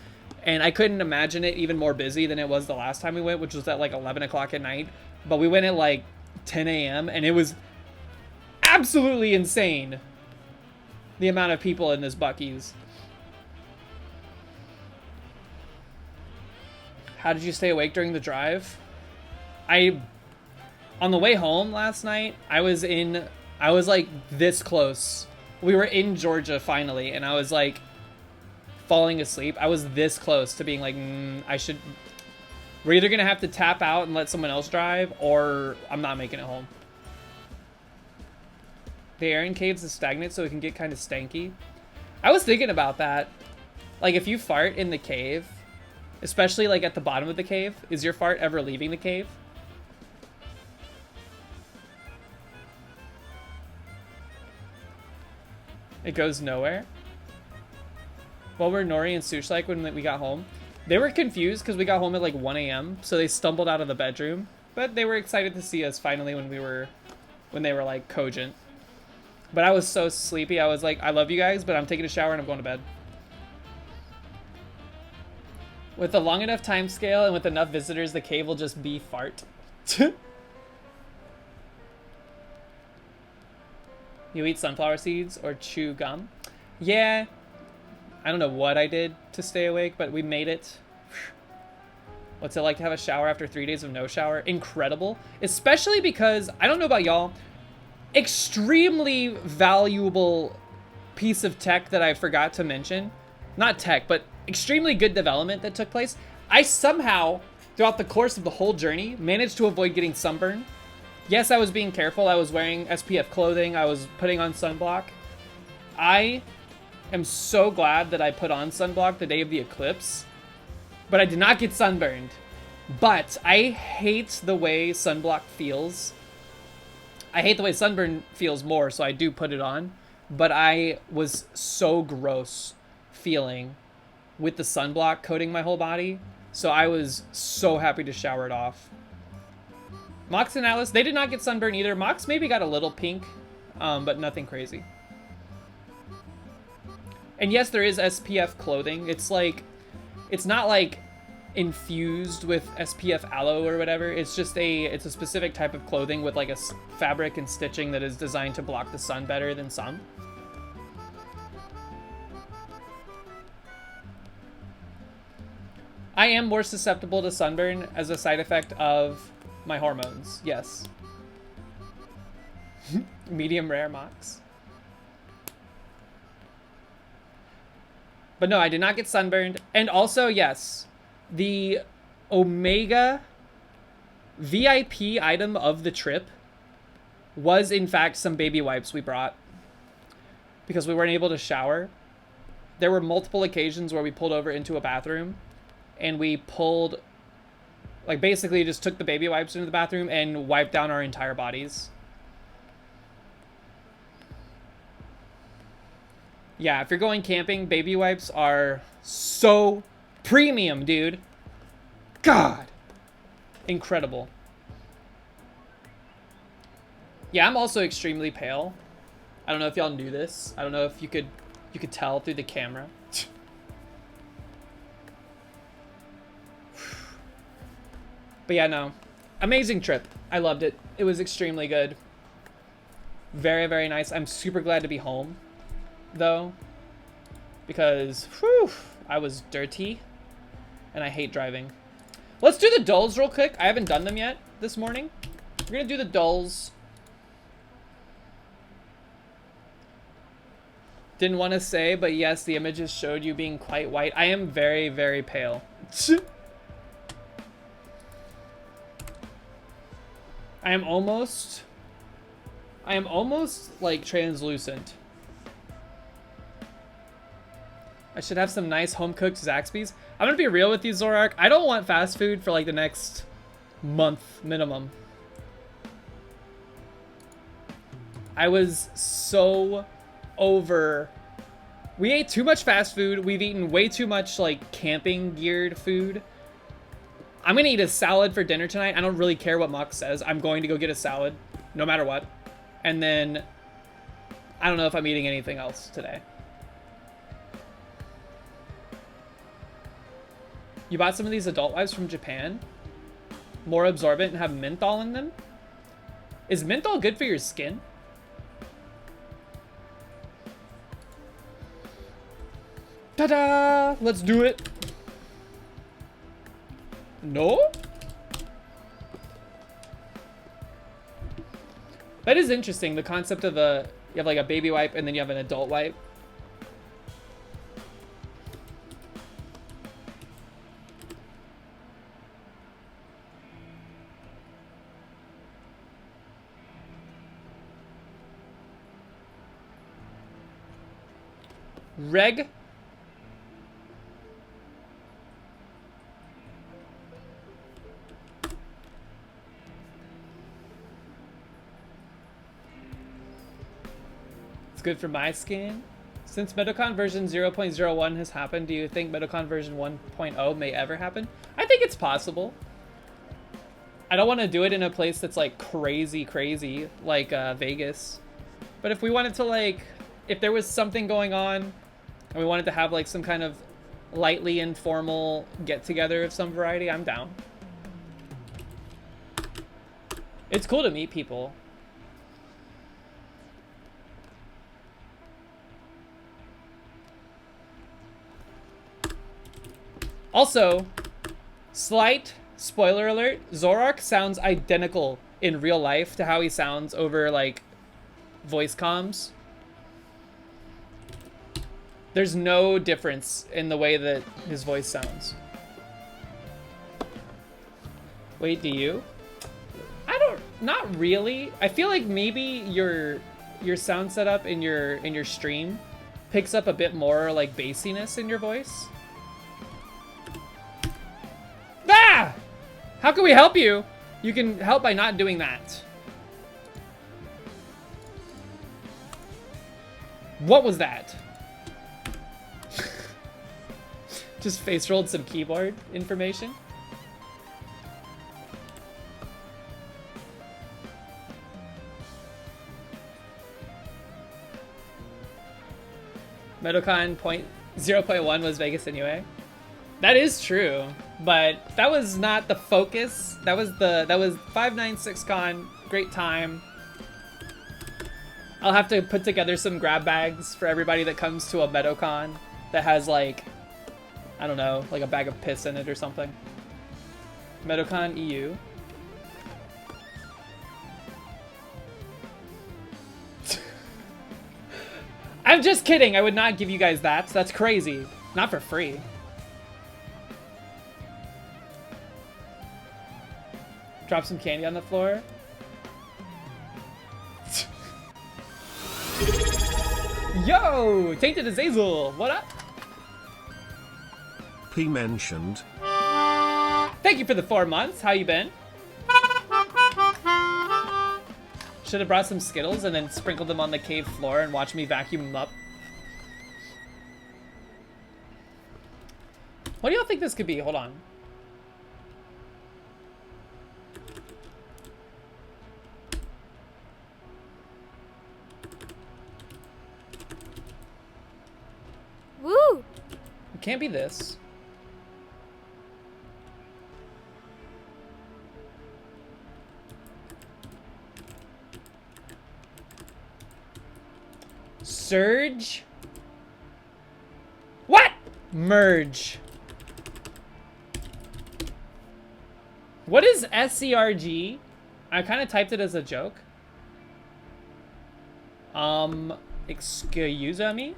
and I couldn't imagine it even more busy than it was the last time we went, which was at like 11 o'clock at night. But we went at like 10 a.m. and it was absolutely insane, the amount of people in this Buc-ee's. How did you stay awake during the drive? On the way home last night, I was like this close. We were in Georgia finally, and I was like falling asleep. I was this close to being like, we're either gonna have to tap out and let someone else drive, or I'm not making it home. The air in caves is stagnant, so it can get kind of stanky. I was thinking about that. Like, if you fart in the cave, especially like at the bottom of the cave, is your fart ever leaving the cave? It goes nowhere. What were Nori and Sush like when we got home? They were confused because we got home at like 1 a.m. So they stumbled out of the bedroom. But they were excited to see us finally when they were like cogent. But I was so sleepy. I was like, I love you guys, but I'm taking a shower and I'm going to bed. With a long enough time scale and with enough visitors, the cave will just be fart. You eat sunflower seeds or chew gum? Yeah. I don't know what I did to stay awake, but we made it. What's it like to have a shower after 3 days of no shower? Incredible. Especially because, I don't know about y'all, extremely valuable piece of tech that I forgot to mention. Not tech, but extremely good development that took place. I somehow, throughout the course of the whole journey, managed to avoid getting sunburn. Yes, I was being careful. I was wearing SPF clothing. I was putting on sunblock. I am so glad that I put on sunblock the day of the eclipse, But I did not get sunburned. But I hate the way sunblock feels. I hate the way sunburn feels more, so I do put it on. But I was so gross feeling with the sunblock coating my whole body. So I was so happy to shower it off. Mox and Alice, they did not get sunburn either. Mox maybe got a little pink, but nothing crazy. And yes, there is SPF clothing. It's like, it's not like infused with SPF aloe or whatever. It's just it's a specific type of clothing with like a fabric and stitching that is designed to block the sun better than some. I am more susceptible to sunburn as a side effect of my hormones. Yes. Medium rare Mox. But no, I did not get sunburned. And also, yes, the Omega VIP item of the trip was in fact some baby wipes we brought because we weren't able to shower. There were multiple occasions where we pulled over into a bathroom and we pulled, like, basically just took the baby wipes into the bathroom and wiped down our entire bodies. Yeah, if you're going camping, baby wipes are so premium, dude. God. Incredible. Yeah, I'm also extremely pale. I don't know if y'all knew this. I don't know if you could tell through the camera. But yeah, no. Amazing trip. I loved it. It was extremely good. Very, very nice. I'm super glad to be home, though, because whew, I was dirty and I hate driving. Let's do the dulls real quick. I haven't done them yet this morning. We're gonna do the dulls. Didn't want to say, but yes, the images showed you being quite white. I am very, very pale. I am almost like translucent. I should have some nice home-cooked Zaxby's. I'm gonna be real with you, Zorak. I don't want fast food for like the next month minimum. I was so over. We ate too much fast food. We've eaten way too much like camping geared food. I'm gonna eat a salad for dinner tonight. I don't really care what Mox says. I'm going to go get a salad no matter what. And then I don't know if I'm eating anything else today. You bought some of these adult wipes from Japan? More absorbent and have menthol in them? Is menthol good for your skin? Ta-da! Let's do it. No? That is interesting, the concept of you have like a baby wipe and then you have an adult wipe. Reg. It's good for my skin. Since Metacon version 0.01 has happened, do you think Metacon version 1.0 may ever happen? I think it's possible. I don't want to do it in a place that's like crazy, like Vegas. But if we wanted to like, if there was something going on and we wanted to have like some kind of lightly informal get-together of some variety, I'm down. It's cool to meet people. Also, slight spoiler alert, Zorak sounds identical in real life to how he sounds over like voice comms. There's no difference in the way that his voice sounds. Wait, do you? Not really. I feel like maybe your sound setup in your stream picks up a bit more like bassiness in your voice. Yeah! How can we help you? You can help by not doing that. What was that? Just face rolled some keyboard information. MeadowCon 0.1 was Vegas anyway. That is true, but that was not the focus. That was 596Con, great time. I'll have to put together some grab bags for everybody that comes to a MeadowCon that has like, I don't know, like a bag of piss in it or something. MeadowCon EU. I'm just kidding. I would not give you guys that. That's crazy. Not for free. Drop some candy on the floor. Yo! Tainted Azazel, what up? P mentioned. Thank you for the 4 months. How you been? Should have brought some Skittles and then sprinkled them on the cave floor and watched me vacuum them up. What do y'all think this could be? Hold on. Woo! It can't be this. Surge? What? Merge. What is SCRG? I kind of typed it as a joke. Excuse me?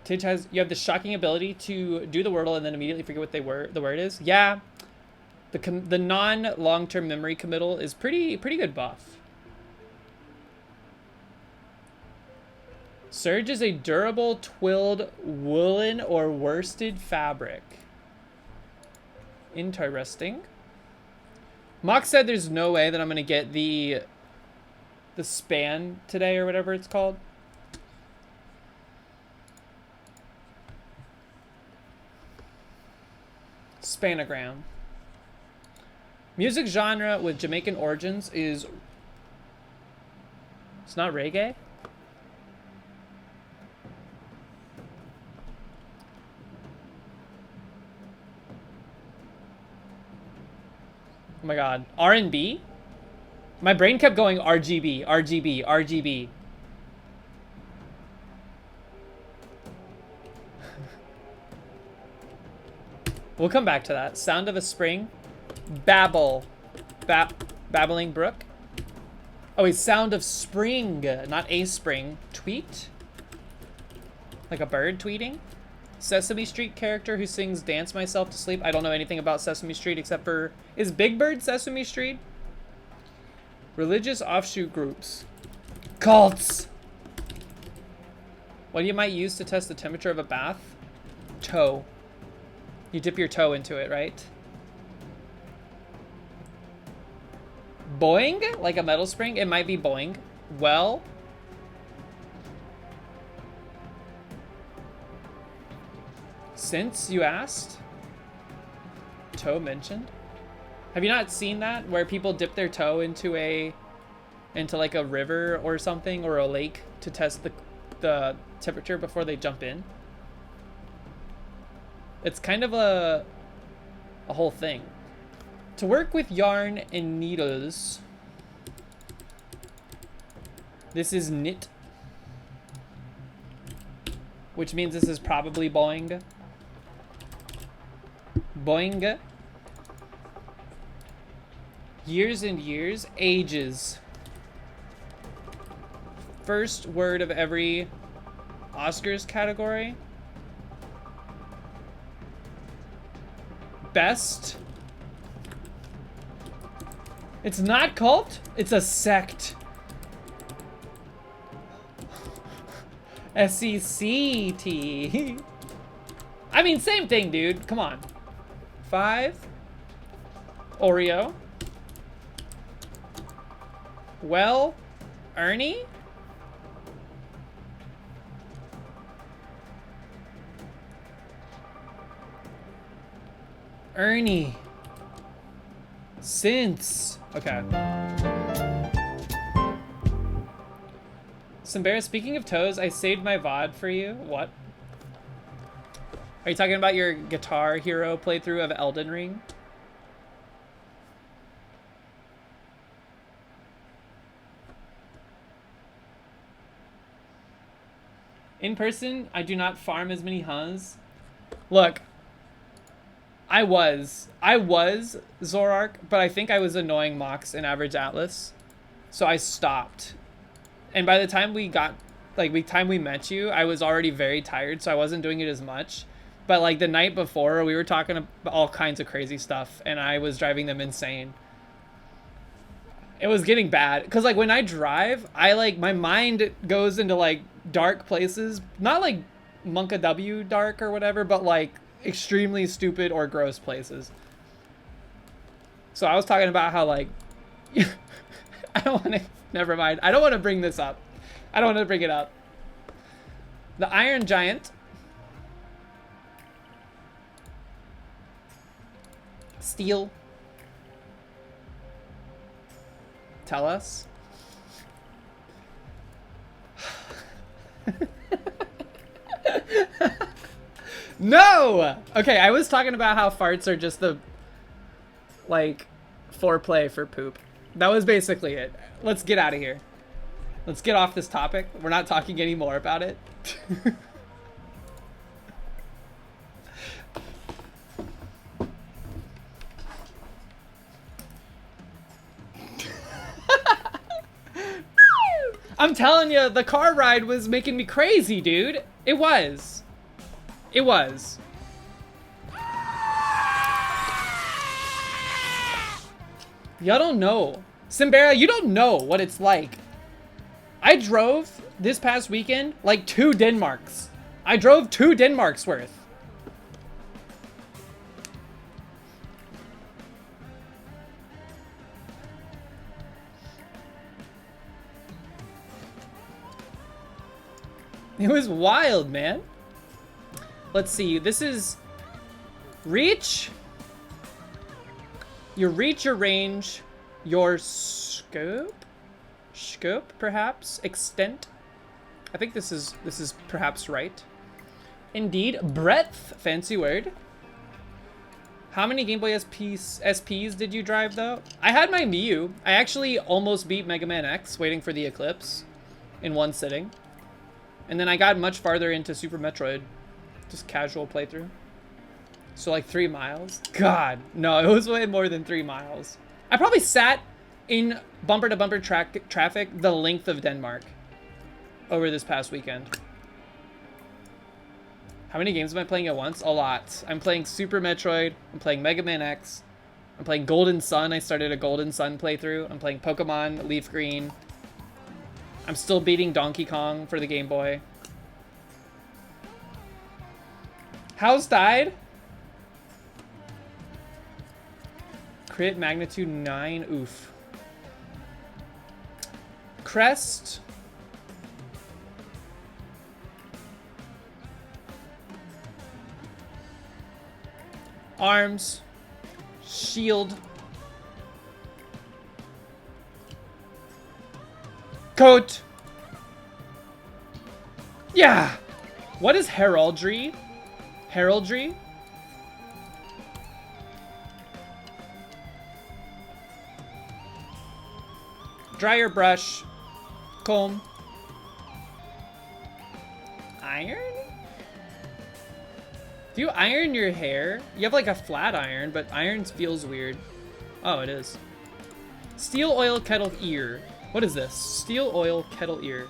Tidge has, you have the shocking ability to do the Wordle and then immediately forget what the word is. Yeah. The non-long-term memory committal is pretty good buff. Surge is a durable twilled woolen or worsted fabric. Interesting. Mock said there's no way that I'm gonna get the span today or whatever it's called. Spanogram. Music genre with Jamaican origins is... It's not reggae? Oh my god. R&B? My brain kept going RGB, RGB, RGB. We'll come back to that. Sound of a spring. Babble. Babbling brook. Oh, wait, sound of spring, not a spring. Tweet? Like a bird tweeting? Sesame Street character who sings Dance Myself to Sleep. I don't know anything about Sesame Street except for... Is Big Bird Sesame Street? Religious offshoot groups. Cults! What you might use to test the temperature of a bath? Toe. You dip your toe into it, right? Boing? Like a metal spring? It might be boing. Well... Since you asked? Toe mentioned? Have you not seen that? Where people dip their toe into like a river or something, or a lake to test the temperature before they jump in? It's kind of a whole thing. To work with yarn and needles, this is knit, which means this is probably boing. Boing. Years and years, ages. First word of every Oscars category. Best. It's not cult, it's a sect. S-E-C-T. I mean, same thing, dude. Come on. 5. Oreo. Well, Ernie? Ernie. Since. Okay. Simbera, speaking of toes, I saved my VOD for you. What? Are you talking about your Guitar Hero playthrough of Elden Ring? In person, I do not farm as many Huns. Look, I was Zorark, but I think I was annoying Mox in Average Atlas, so I stopped. And by the time we got, like, time we met you, I was already very tired, so I wasn't doing it as much. But like the night before, we were talking about all kinds of crazy stuff, and I was driving them insane. It was getting bad, cause like when I drive, my mind goes into like dark places, not like Monka W dark or whatever, but like extremely stupid or gross places. So I was talking about how like, I don't want to, never mind. I don't want to bring this up. I don't want to bring it up. The Iron Giant. Steel. Tell us. No! Okay, I was talking about how farts are just the, like, foreplay for poop. That was basically it. Let's get out of here. Let's get off this topic. We're not talking anymore about it. I'm telling you, the car ride was making me crazy, dude. It was. It was. Y'all don't know. Simbera, you don't know what it's like. I drove this past weekend like 2 Denmarks. I drove 2 Denmarks worth. It was wild, man. Let's see. This is reach. Your reach, your range, your scope, perhaps perhaps I think this is perhaps right. Indeed, breadth, fancy word. How many Game Boy SPs did you drive though? I had my Miu. I actually almost beat Mega Man X waiting for the Eclipse in one sitting. And then I got much farther into Super Metroid. Just casual playthrough. So like 3 miles. God, no, it was way more than 3 miles. I probably sat in bumper-to-bumper traffic the length of Denmark over this past weekend. How many games am I playing at once? A lot. I'm playing Super Metroid. I'm playing Mega Man X. I'm playing Golden Sun. I started a Golden Sun playthrough. I'm playing Pokemon Leaf Green. I'm still beating Donkey Kong for the Game Boy. House died? Crit magnitude 9. Oof. Crest. Arms. Shield. Coat. Yeah. What is heraldry? Heraldry? Dryer brush. Comb. Iron? Do you iron your hair? You have like a flat iron, but iron feels weird. Oh, it is. Steel oil kettle ear. What is this? Steel oil kettle ear.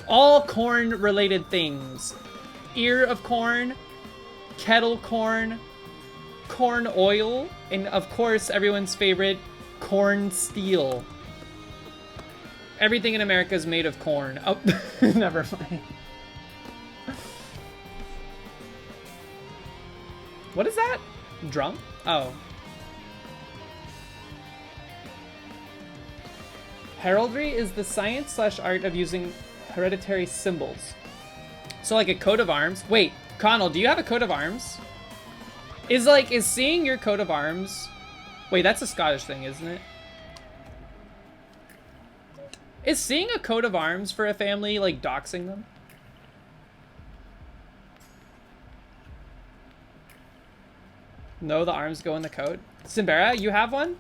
All corn related things. Ear of corn, kettle corn, corn oil, and of course everyone's favorite, corn steel. Everything in America is made of corn. Oh, never mind. What is that? Drum? Oh. Heraldry is the science/art of using hereditary symbols. So like a coat of arms. Wait, Connell, do you have a coat of arms? Is seeing your coat of arms... Wait, that's a Scottish thing, isn't it? Is seeing a coat of arms for a family like doxing them? No, the arms go in the coat. Simbera, you have one?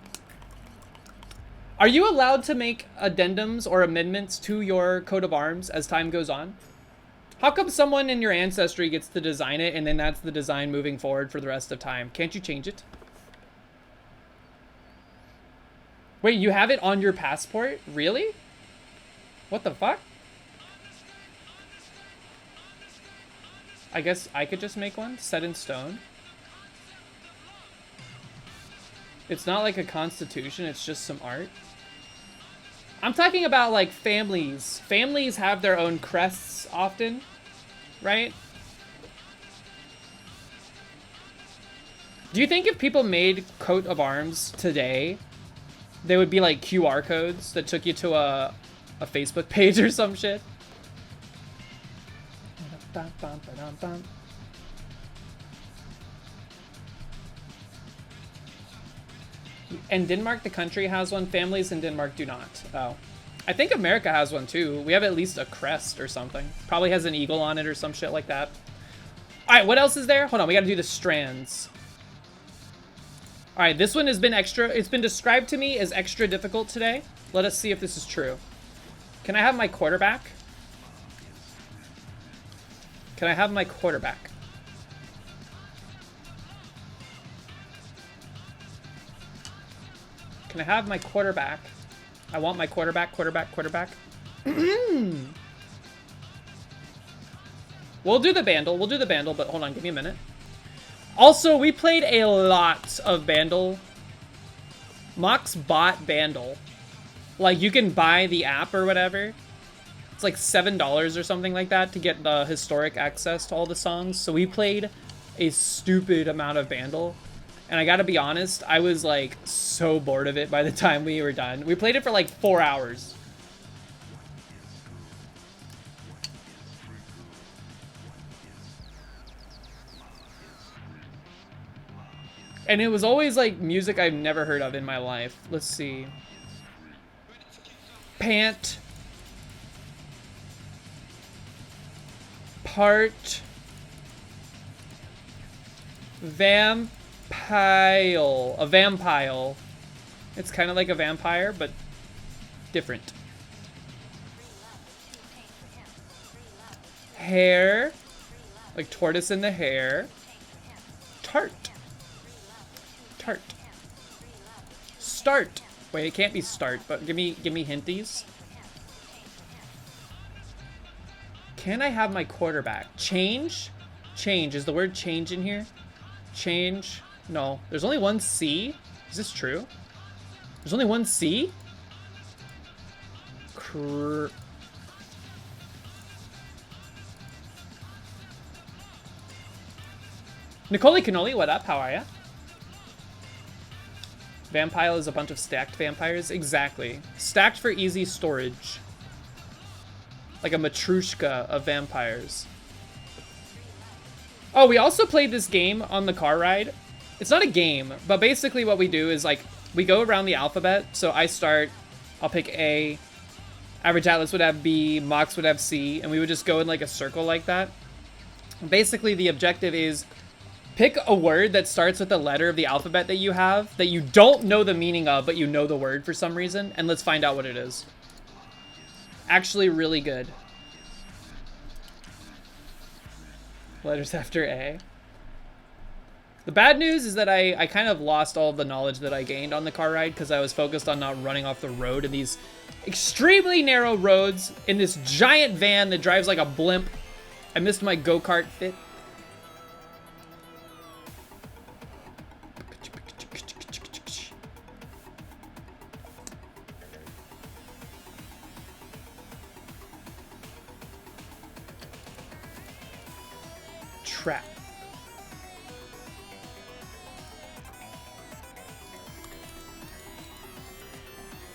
Are you allowed to make addendums or amendments to your coat of arms as time goes on? How come someone in your ancestry gets to design it and then that's the design moving forward for the rest of time? Can't you change it? Wait, you have it on your passport? Really? What the fuck? I guess I could just make one set in stone. It's not like a constitution, it's just some art. I'm talking about like families. Families have their own crests often, right? Do you think if people made coat of arms today, they would be like QR codes that took you to a Facebook page or some shit? And Denmark, the country, has one. Families in Denmark do not. Oh. I think America has one too. We have at least a crest or something. Probably has an eagle on it or some shit like that. Alright, what else is there? Hold on, we gotta do the strands. Alright, this one has been extra. It's been described to me as extra difficult today. Let us see if this is true. Can I have my quarterback? Can I have my quarterback? Can I have my quarterback? I want my quarterback. We'll do the bandle, but hold on, give me a minute. Also, we played a lot of bandle. Mox bought bandle. Like, you can buy the app or whatever. It's like $7 or something like that to get the historic access to all the songs. So we played a stupid amount of bandle. And I gotta be honest, I was like so bored of it by the time we were done. We played it for like 4 hours. And it was always like music I've never heard of in my life. Let's see. Pant. Part. Vampile. A vampile. It's kind of like a vampire, but different. Hair. Like tortoise in the hair. Tart. Tart. Start. Wait, it can't be start, but give me hinties. Can I have my quarterback? Change? Change. Is the word change in here? Change. No. There's only one C. Is this true? There's only one C? Nicole Cannoli, what up? How are ya? Vampire is a bunch of stacked vampires. Exactly. Stacked for easy storage. Like a Matryoshka of vampires. Oh, we also played this game on the car ride. It's not a game, but basically what we do is like, we go around the alphabet. So I start, I'll pick A. Average Atlas would have B, Mox would have C, and we would just go in like a circle like that. Basically the objective is pick a word that starts with the letter of the alphabet that you have, that you don't know the meaning of, but you know the word for some reason, and let's find out what it is. Actually really good. Letters after A. The bad news is that I kind of lost all of the knowledge that I gained on the car ride because I was focused on not running off the road in these extremely narrow roads in this giant van that drives like a blimp. I missed my go-kart fit. Crap.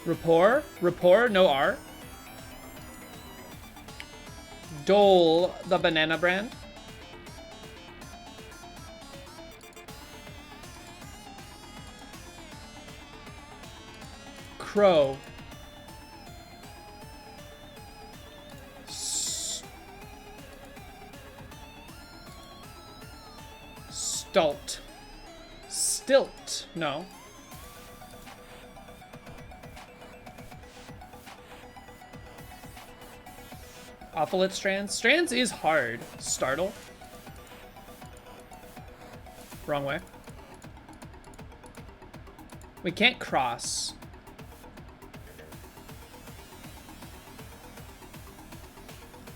Rapport? Rapport, no R. Dole, the banana brand. Crow. Stult. Stilt. No. Awful Strands. Strands is hard. Startle. Wrong way. We can't cross.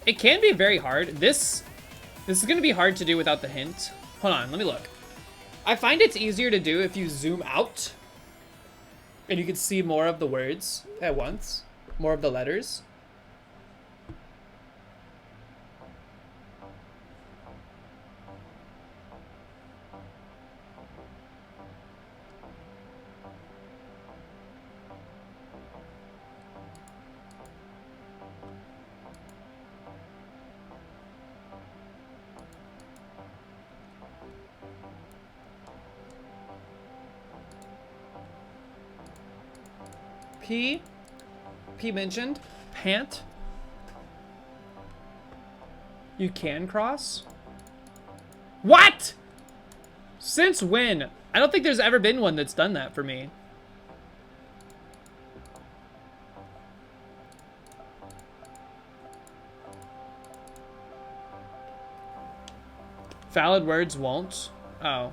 It can be very hard. This is gonna be hard to do without the hint. Hold on, let me look. I find it's easier to do if you zoom out and you can see more of the words at once, more of the letters. P mentioned. Pant. You can cross? What? Since when? I don't think there's ever been one that's done that for me. Valid words won't. Oh.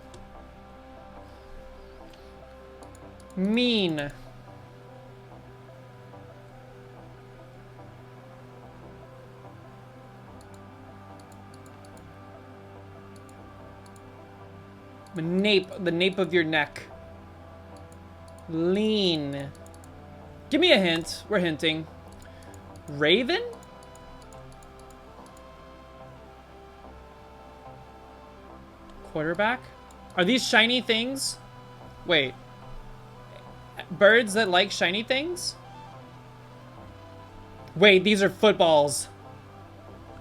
Mean. Nape, the nape of your neck. Lean. Give me a hint. We're hinting. Raven? Quarterback? Are these shiny things? Wait. Birds that like shiny things? Wait, these are footballs.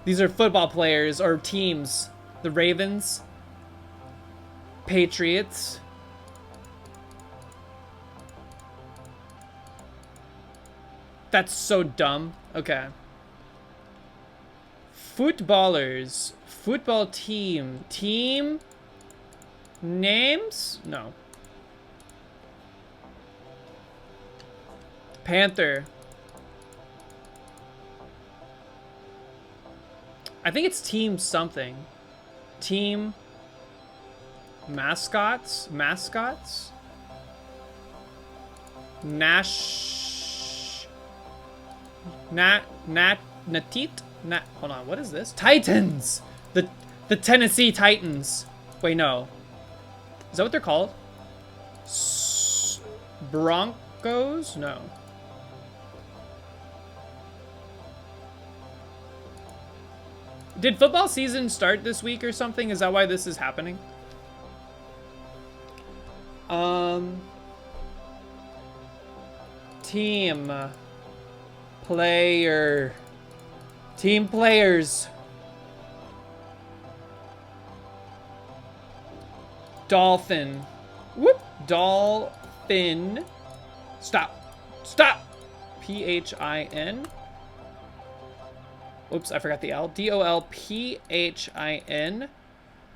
These are football players or teams. The Ravens. Patriots. That's so dumb. Okay. Footballers. Football team. Team names? No. Panther. I think it's team something. Team mascots? Mascots? Nash... Natit? Hold on, what is this? Titans! The Tennessee Titans. Wait, no. Is that what they're called? Broncos? No. Did football season start this week or something? Is that why this is happening? Team. Player. Team players. Dolphin. Whoop. Dolphin. Stop. Stop. P-H-I-N. Oops, I forgot the L. D-O-L-P-H-I-N.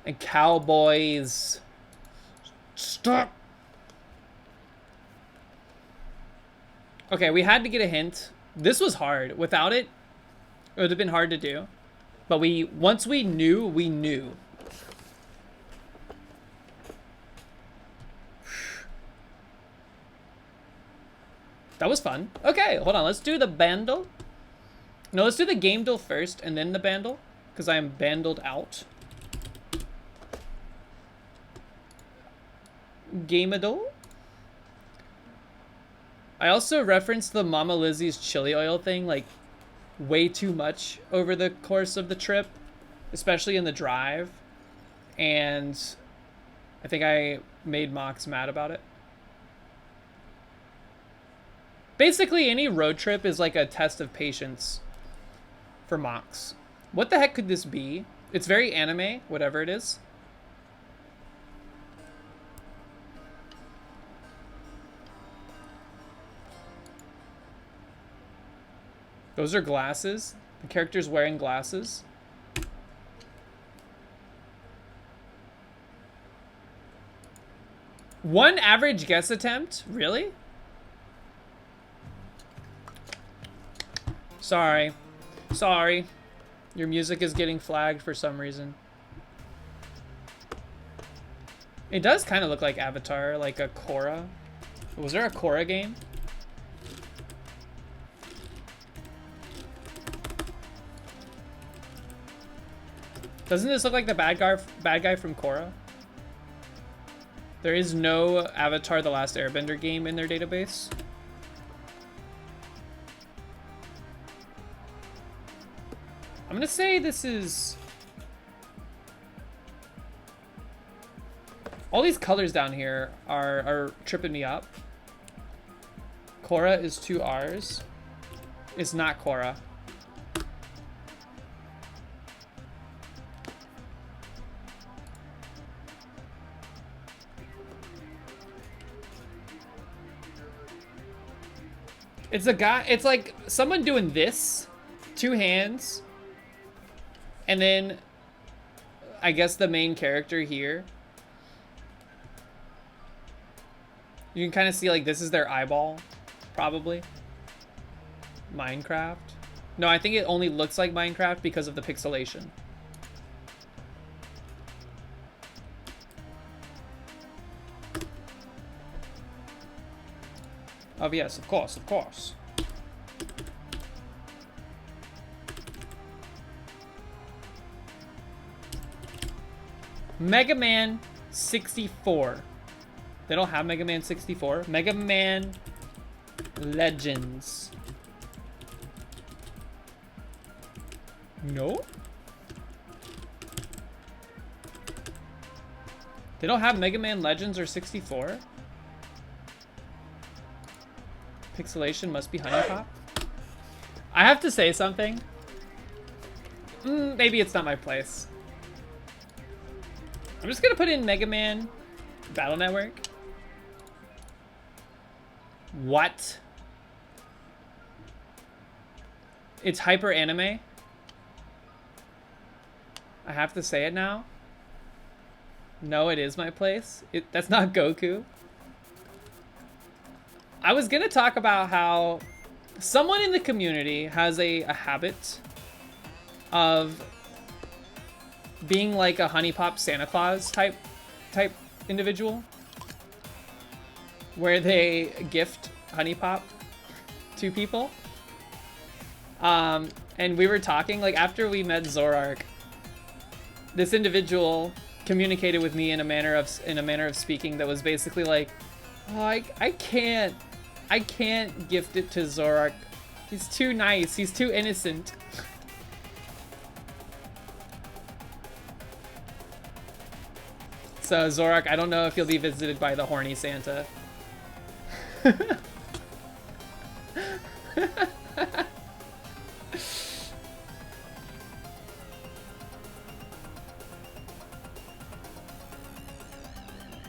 And Cowboys. Stop. Okay, we had to get a hint. This was hard. Without it, it would have been hard to do. But once we knew, we knew. That was fun. Okay, hold on. Let's do the bandle. No, let's do the game deal first and then the bandle. Because I am bandled out. Gameadle. I also referenced the Mama Lizzie's chili oil thing, like, way too much over the course of the trip. Especially in the drive. and I think I made Mox mad about it. Basically, any road trip is like a test of patience for Mox. What the heck could this be? It's very anime, whatever it is. Those are glasses. The character's wearing glasses. One average guess attempt? Really? Sorry. Sorry. Your music is getting flagged for some reason. It does kind of look like Avatar, like a Korra. Was there a Korra game? Doesn't this look like the bad guy from Korra? There is no Avatar: The Last Airbender game in their database. I'm gonna say this is... All these colors down here are tripping me up. Korra is 2 R's. It's not Korra. It's a guy, it's like someone doing this, 2 hands, and then I guess the main character here. You can kind of see like this is their eyeball, probably. Minecraft. No, I think it only looks like Minecraft because of the pixelation. Oh yes, of course, of course. Mega Man 64. They don't have Mega Man 64. Mega Man Legends. No? They don't have Mega Man Legends or 64? Pixelation must be Honey Pop. I have to say something. Maybe it's not my place. I'm just gonna put in Mega Man Battle Network. What? It's hyper anime. I have to say it now. No, it is my place. That's not Goku. I was gonna talk about how someone in the community has a habit of being like a Honey Pop Santa Claus type individual, where they gift Honey Pop to people. And we were talking, like, after we met Zorark, this individual communicated with me in a manner of speaking that was basically like, oh, I can't gift it to Zorark. He's too nice. He's too innocent. So Zorark, I don't know if you'll be visited by the horny Santa.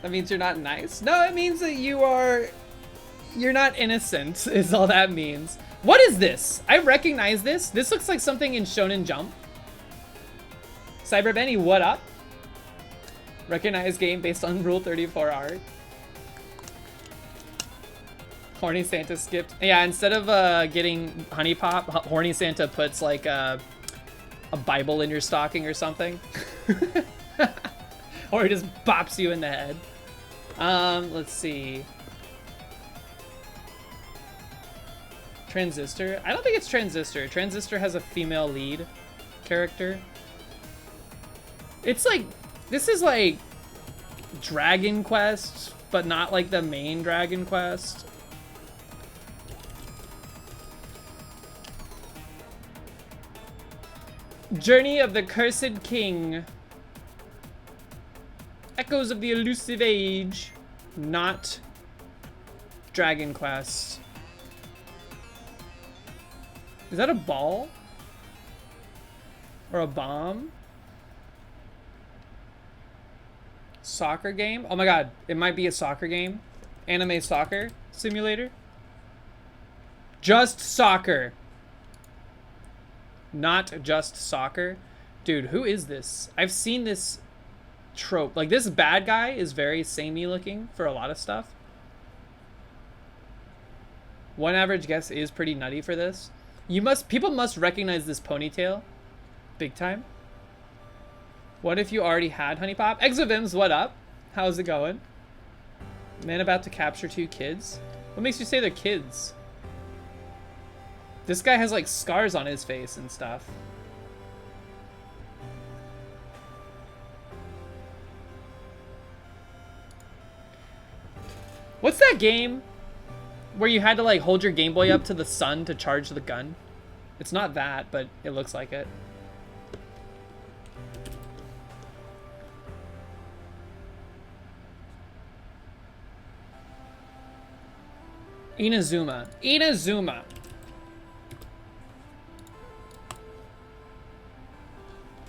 That means you're not nice? No, it means that you're not innocent, is all that means. What is this? I recognize this. This looks like something in Shonen Jump. Cyber Benny, what up? Recognized game based on Rule 34 art. Horny Santa skipped. Yeah, instead of getting Honey Pop, Horny Santa puts like a Bible in your stocking or something. Or he just bops you in the head. Let's see. Transistor? I don't think it's Transistor. Transistor has a female lead character. It's like, this is like Dragon Quest, but not like the main Dragon Quest. Journey of the Cursed King. Echoes of the Elusive Age. Not Dragon Quest. Is that a ball? Or a bomb? Soccer game? Oh my god, it might be a soccer game. Anime soccer simulator. Just soccer. Not just soccer. Dude, who is this? I've seen this trope. Like, this bad guy is very samey looking for a lot of stuff. One average guess is pretty nutty for this. People must recognize this ponytail. Big time. What if you already had Honey Pop? Exovims, what up? How's it going? Man about to capture 2 kids? What makes you say they're kids? This guy has like scars on his face and stuff. What's that game where you had to like hold your Game Boy up to the sun to charge the gun? It's not that, but it looks like it. Inazuma. Inazuma.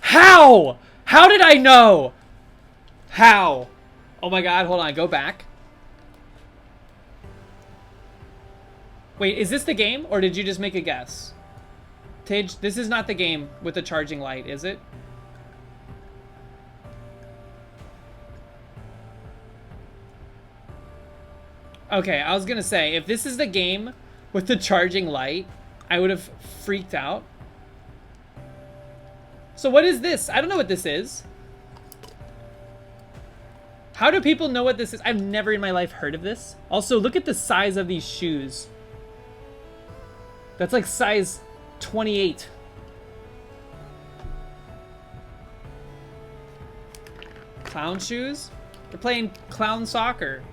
How? How did I know? How? Oh my god, hold on, go back. Wait, is this the game, or did you just make a guess? Tage, this is not the game with the charging light, is it? Okay, I was gonna say, if this is the game with the charging light, I would have freaked out. So what is this? I don't know what this is. How do people know what this is? I've never in my life heard of this. Also, look at the size of these shoes. That's like size 28. Clown shoes? They're playing clown soccer.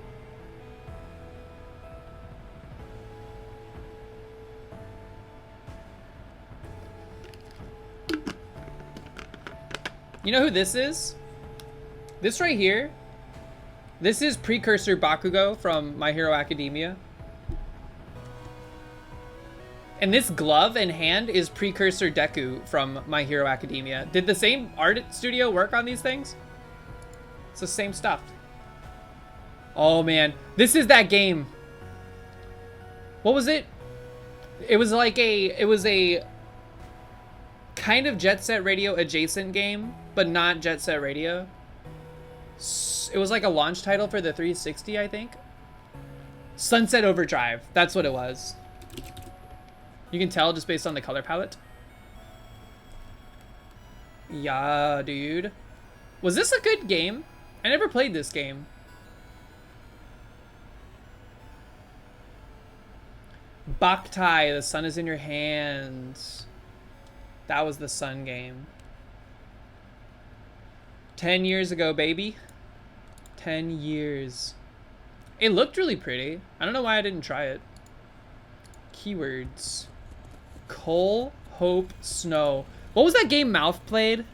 You know who this is? This right here. This is precursor Bakugo from My Hero Academia. And this glove and hand is precursor Deku from My Hero Academia. Did the same art studio work on these things? It's the same stuff. Oh man, this is that game. What was it? It was like a kind of Jet Set Radio adjacent game, but not Jet Set Radio. It was like a launch title for the 360, I think. Sunset Overdrive, that's what it was. You can tell just based on the color palette. Yeah, dude. Was this a good game? I never played this game. Boktai, the sun is in your hands. That was the sun game. 10 years ago, baby. 10 years. It looked really pretty. I don't know why I didn't try it. Keywords. Coal, Hope, Snow. What was that game Mouth played?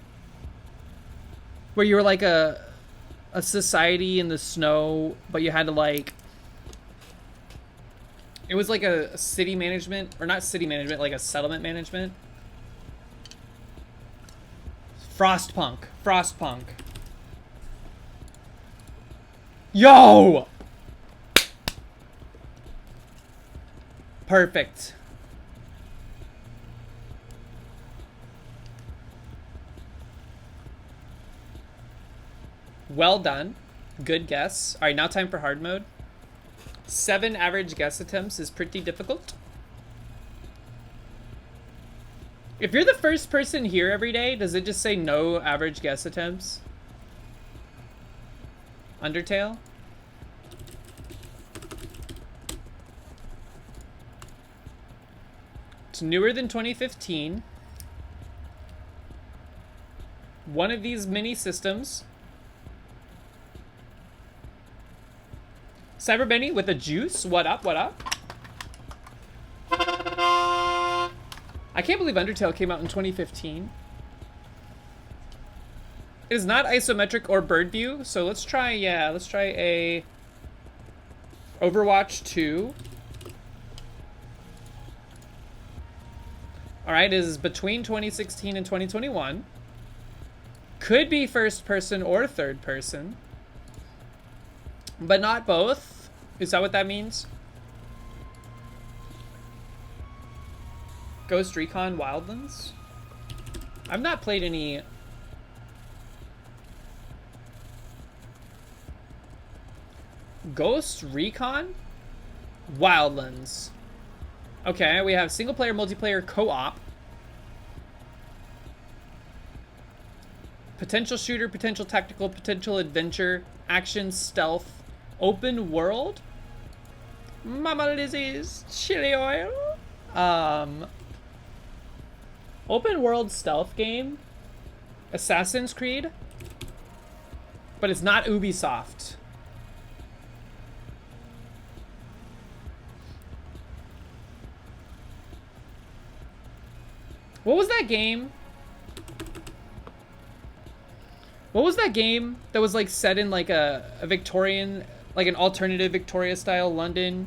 Where you were like a society in the snow, but you had to like... It was like a city management, or not city management, like a settlement management. Frostpunk. Frostpunk. Yo! Perfect. Well done. Good guess. All right, now time for hard mode. 7 average guess attempts is pretty difficult. If you're the first person here every day, does it just say no average guess attempts? Undertale? It's newer than 2015. One of these mini systems. Cyber Benny with a juice. What up? What up? I can't believe Undertale came out in 2015. It is not isometric or bird view, so let's try, yeah, let's try a Overwatch 2. Alright, it is between 2016 and 2021. Could be first person or third person, but not both. Is that what that means? Ghost Recon Wildlands? I've not played any... Ghost Recon Wildlands. Okay, we have single player, multiplayer, co-op. Potential shooter, potential tactical, potential adventure, action, stealth, open world. Mama Lizzie's chili oil. Open world stealth game. Assassin's Creed. But it's not Ubisoft. What was that game? What was that game that was like set in like a Victorian, like an alternative Victoria style London?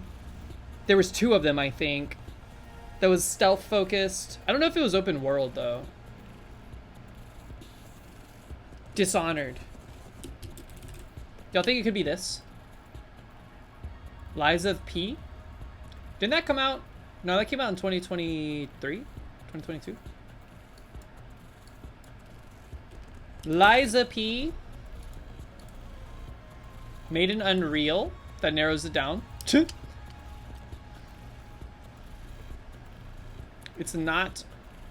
There was 2 of them, I think. That was stealth focused. I don't know if it was open world though. Dishonored. Y'all think it could be this? Lies of P? Didn't that come out? No, that came out in 2023? 2022? Liza P. Made in Unreal. That narrows it down. It's not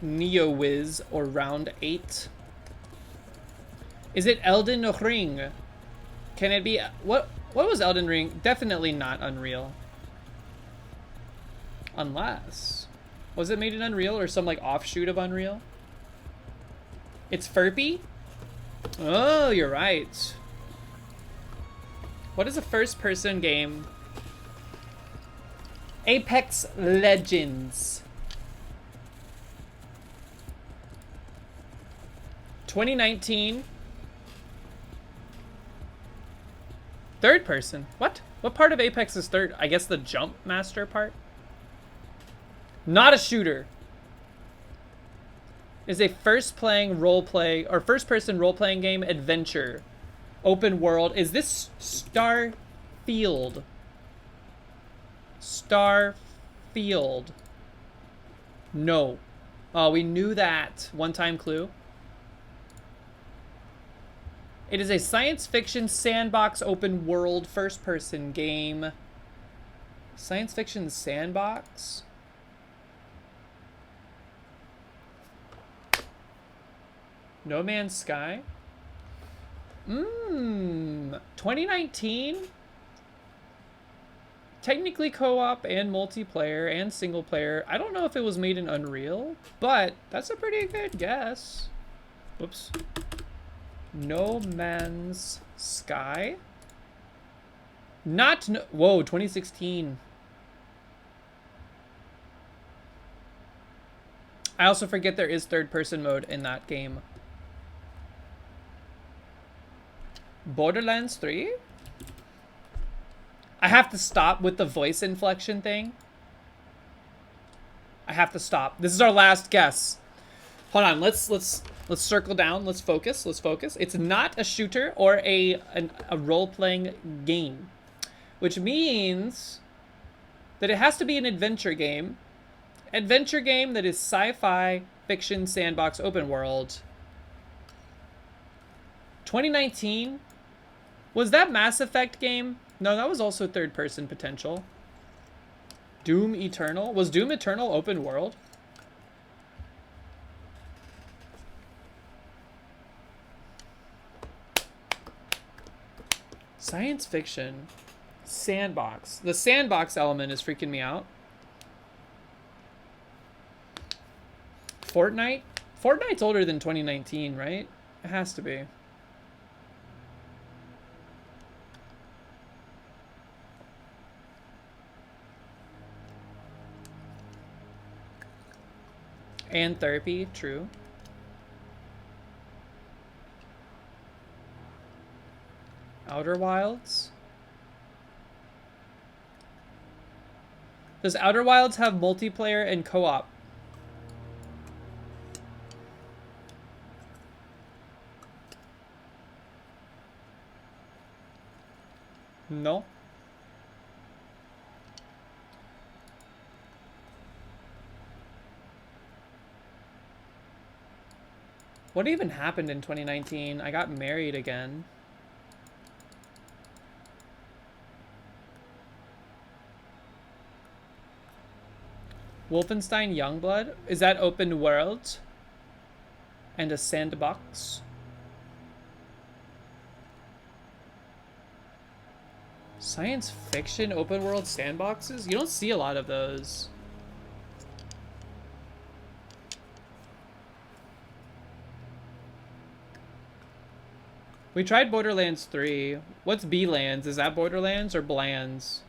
NeoWiz or Round 8. Is it Elden Ring? Can it be... What was Elden Ring? Definitely not Unreal. Unless... Was it made in Unreal or some like offshoot of Unreal? It's Furpy? Oh, you're right. What is a first-person game? Apex Legends. 2019. Third person. What? What part of Apex is third? I guess the jump master part? Not a shooter. Is a first-playing role-play or first-person role-playing game adventure. Open world. Is this Starfield? Starfield. No. Oh, we knew that. One-time clue. It is a science fiction sandbox open world first-person game. Science fiction sandbox? No Man's Sky? 2019? Technically co-op and multiplayer and single player. I don't know if it was made in Unreal, but that's a pretty good guess. Whoops. No Man's Sky? Not no... Whoa, 2016. I also forget there is third-person mode in that game. Borderlands 3? I have to stop with the voice inflection thing. I have to stop. This is our last guess. Hold on, let's circle down. Let's focus. Let's focus. It's not a shooter or a role-playing game, which means that it has to be an adventure game. Adventure game that is sci-fi, fiction, sandbox, open world. 2019? Was that Mass Effect game? No, that was also third-person potential. Doom Eternal? Was Doom Eternal open world? Science fiction. Sandbox. The sandbox element is freaking me out. Fortnite? Fortnite's older than 2019, right? It has to be. And therapy, true. Outer Wilds? Does Outer Wilds have multiplayer and co-op? No. What even happened in 2019? I got married again. Wolfenstein Youngblood? Is that open world? And a sandbox? Science fiction open world sandboxes? You don't see a lot of those. We tried Borderlands 3. What's B-Lands? Is that Borderlands or Blands?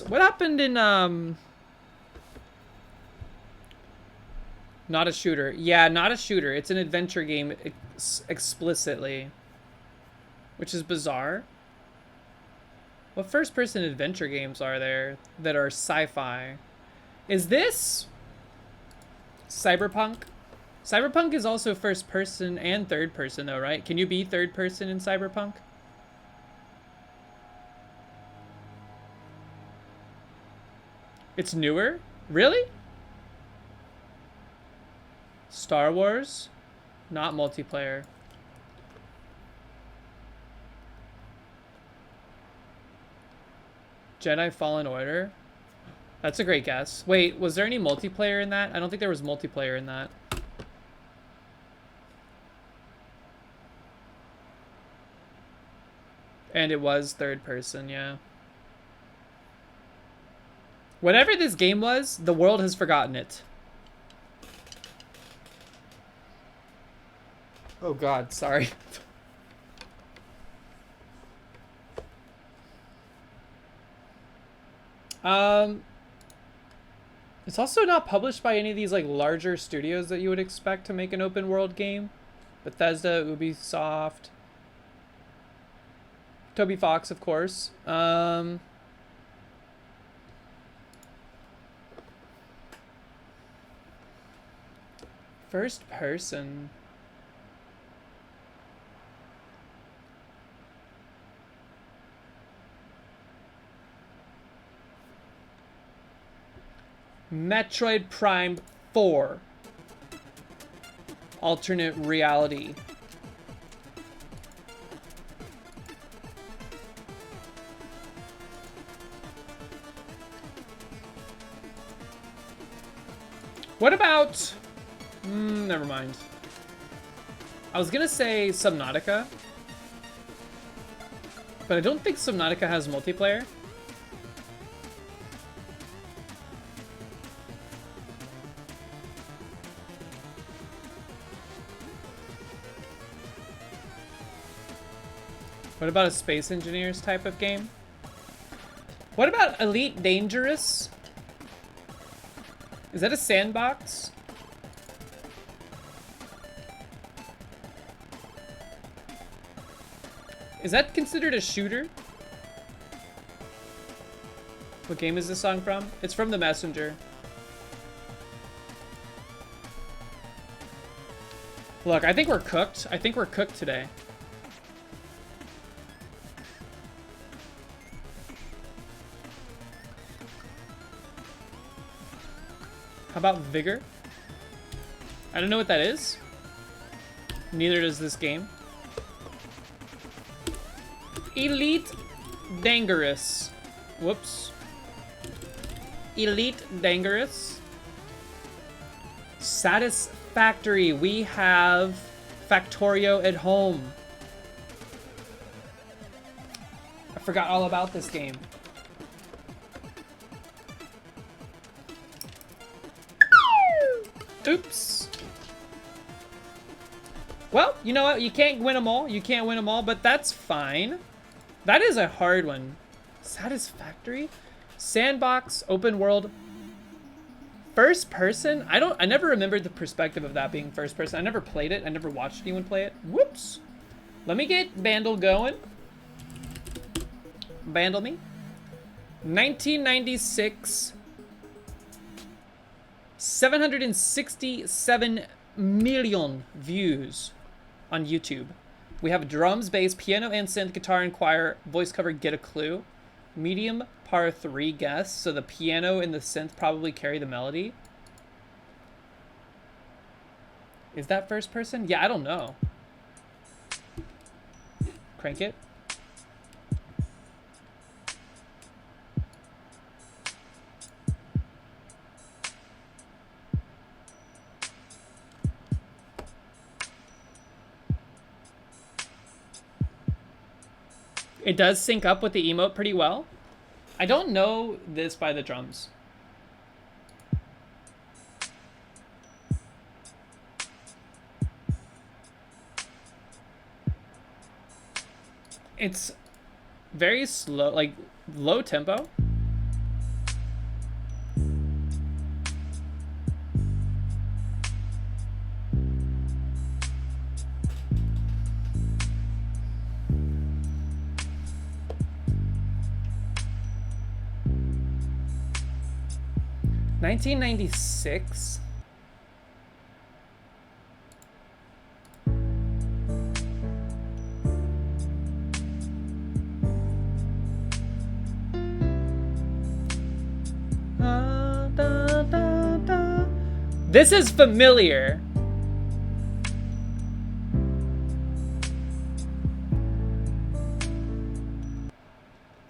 What happened in, not a shooter. Yeah, not a shooter. It's an adventure game explicitly. Which is bizarre. What first-person adventure games are there that are sci-fi? Is this Cyberpunk? Cyberpunk is also first-person and third-person though, right? Can you be third-person in Cyberpunk? It's newer? Really? Star Wars? Not multiplayer. Jedi Fallen Order? That's a great guess. Wait, was there any multiplayer in that? I don't think there was multiplayer in that. And it was third person, yeah. Whatever this game was, the world has forgotten it. Oh god, sorry. It's also not published by any of these like larger studios that you would expect to make an open world game. Bethesda, Ubisoft, Toby Fox, of course. First person. Metroid Prime 4. Alternate reality. What about... never mind. I was gonna say Subnautica. But I don't think Subnautica has multiplayer. What about a Space Engineers type of game? What about Elite Dangerous? Is that a sandbox? Is that considered a shooter? What game is this song from? It's from The Messenger. Look, I think we're cooked. I think we're cooked today. How about Vigor? I don't know what that is. Neither does this game. Elite Dangerous. Whoops. Elite Dangerous. Satisfactory. We have Factorio at home. I forgot all about this game. Oops. Well, you know what? You can't win them all. You can't win them all, but that's fine. That is a hard one. Satisfactory? Sandbox, open world, first person. I never remembered the perspective of that being first person. I never played it. I never watched anyone play it. Whoops. Let me get Vandal going. Vandal me. 1996. 767 million views on YouTube. We have drums, bass, piano, and synth, guitar, and choir. Voice cover, Get a Clue. Medium par 3 guess. So the piano and the synth probably carry the melody. Is that first person? Yeah, I don't know. Crank it. It does sync up with the emote pretty well. I don't know this by the drums. It's very slow, like low tempo. $1996. This is familiar.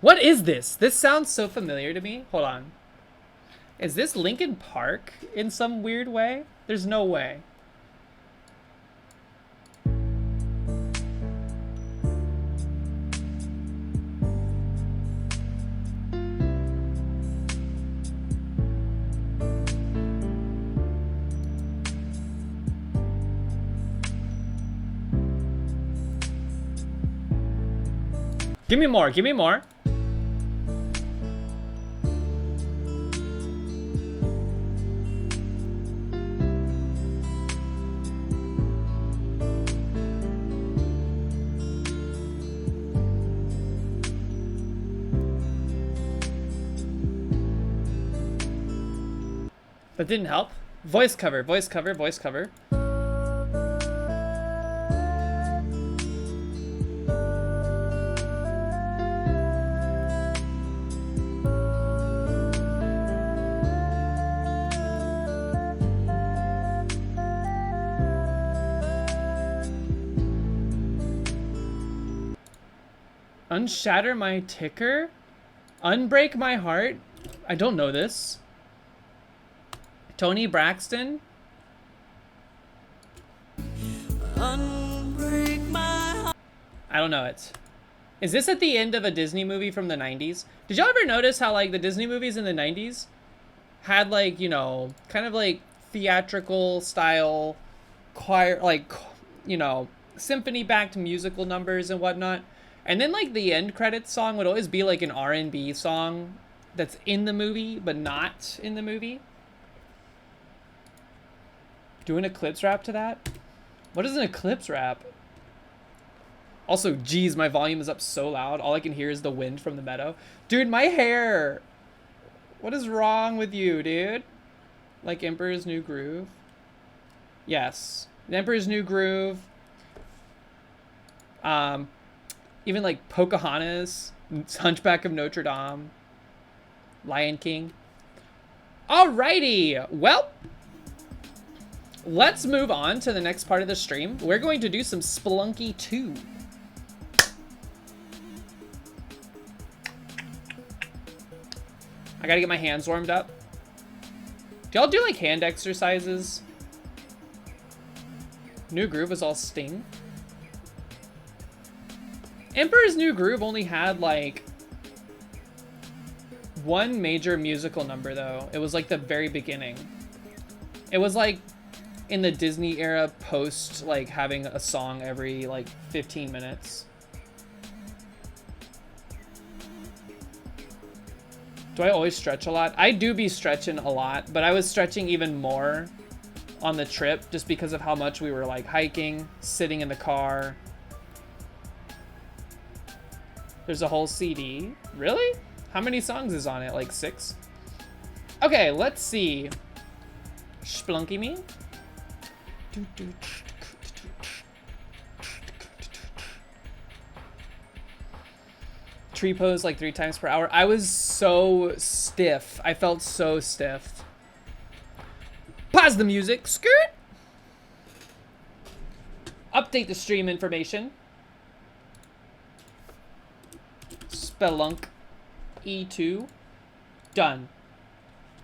What is this? This sounds so familiar to me. Hold on. Is this Linkin Park in some weird way? There's no way. Give me more, give me more. That didn't help. Voice cover, voice cover, voice cover. Unshatter my ticker? Unbreak my heart? I don't know this. Tony Braxton? I don't know it. Is this at the end of a Disney movie from the 90s? Did y'all ever notice how like the Disney movies in the 90s had like, you know, kind of like theatrical style choir, like, you know, symphony backed musical numbers and whatnot? And then like the end credits song would always be like an R&B song that's in the movie but not in the movie. Do an Eclipse rap to that? What is an Eclipse rap? Also, geez, my volume is up so loud. All I can hear is the wind from the meadow. Dude, my hair! What is wrong with you, dude? Like Emperor's New Groove? Yes. Emperor's New Groove. Even like Pocahontas, Hunchback of Notre Dame, Lion King. Alrighty, well, let's move on to the next part of the stream. We're going to do some Spelunky 2. I gotta get my hands warmed up. Do y'all do like hand exercises? New Groove was all Sting. Emperor's New Groove only had like one major musical number though. It was like the very beginning. It was like in the Disney era post like having a song every like 15 minutes. Do I always stretch a lot? I do be stretching a lot, but I was stretching even more on the trip just because of how much we were like hiking, sitting in the car. There's a whole CD. Really? How many songs is on it? Like 6? Okay, let's see. Splunky me. Tree pose like 3 times per hour. I was so stiff. I felt so stiff. Pause the music. Skirt. Update the stream information. Spelunk E2. Done.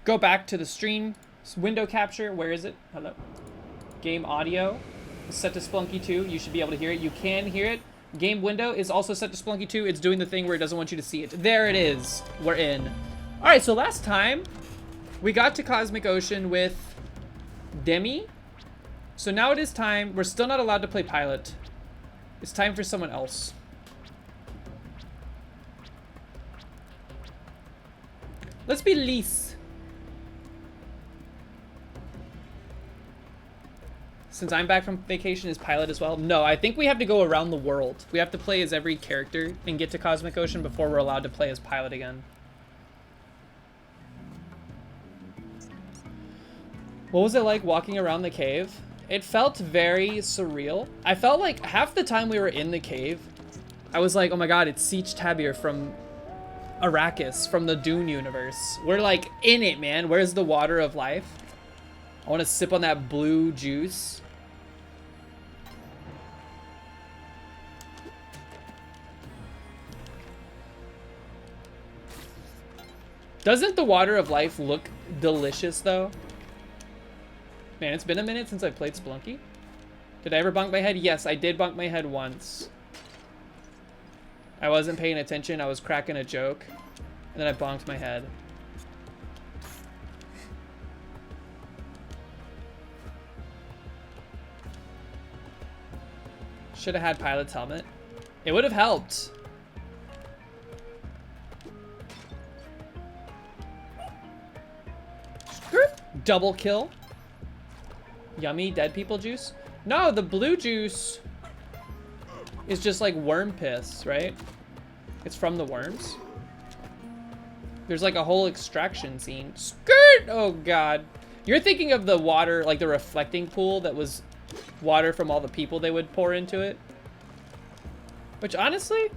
Go back to the stream. Window capture. Where is it? Hello. Game audio is set to Splunky 2. You should be able to hear it. You can hear it. Game window is also set to Splunky 2. It's doing the thing where it doesn't want you to see it. There it is. We're in. All right, so last time we got to Cosmic Ocean with Demi. So now it is time. We're still not allowed to play Pilot. It's time for someone else. Let's be Lise. Since I'm back from vacation, is Pilot as well? No, I think we have to go around the world. We have to play as every character and get to Cosmic Ocean before we're allowed to play as Pilot again. What was it like walking around the cave? It felt very surreal. I felt like half the time we were in the cave, I was like, oh my god, it's Siege Tabir from Arrakis, from the Dune universe. We're like in it, man. Where's the water of life? I want to sip on that blue juice. Doesn't the water of life look delicious, though? Man, it's been a minute since I played Splunky. Did I ever bonk my head? Yes, I did bonk my head once. I wasn't paying attention. I was cracking a joke. And then I bonked my head. Should have had Pilot's helmet. It would have helped. Double kill. Yummy dead people juice. No, the blue juice is just like worm piss, right? It's from the worms. There's like a whole extraction scene. Skirt! Oh god. You're thinking of the water, like the reflecting pool that was water from all the people they would pour into it. Which honestly,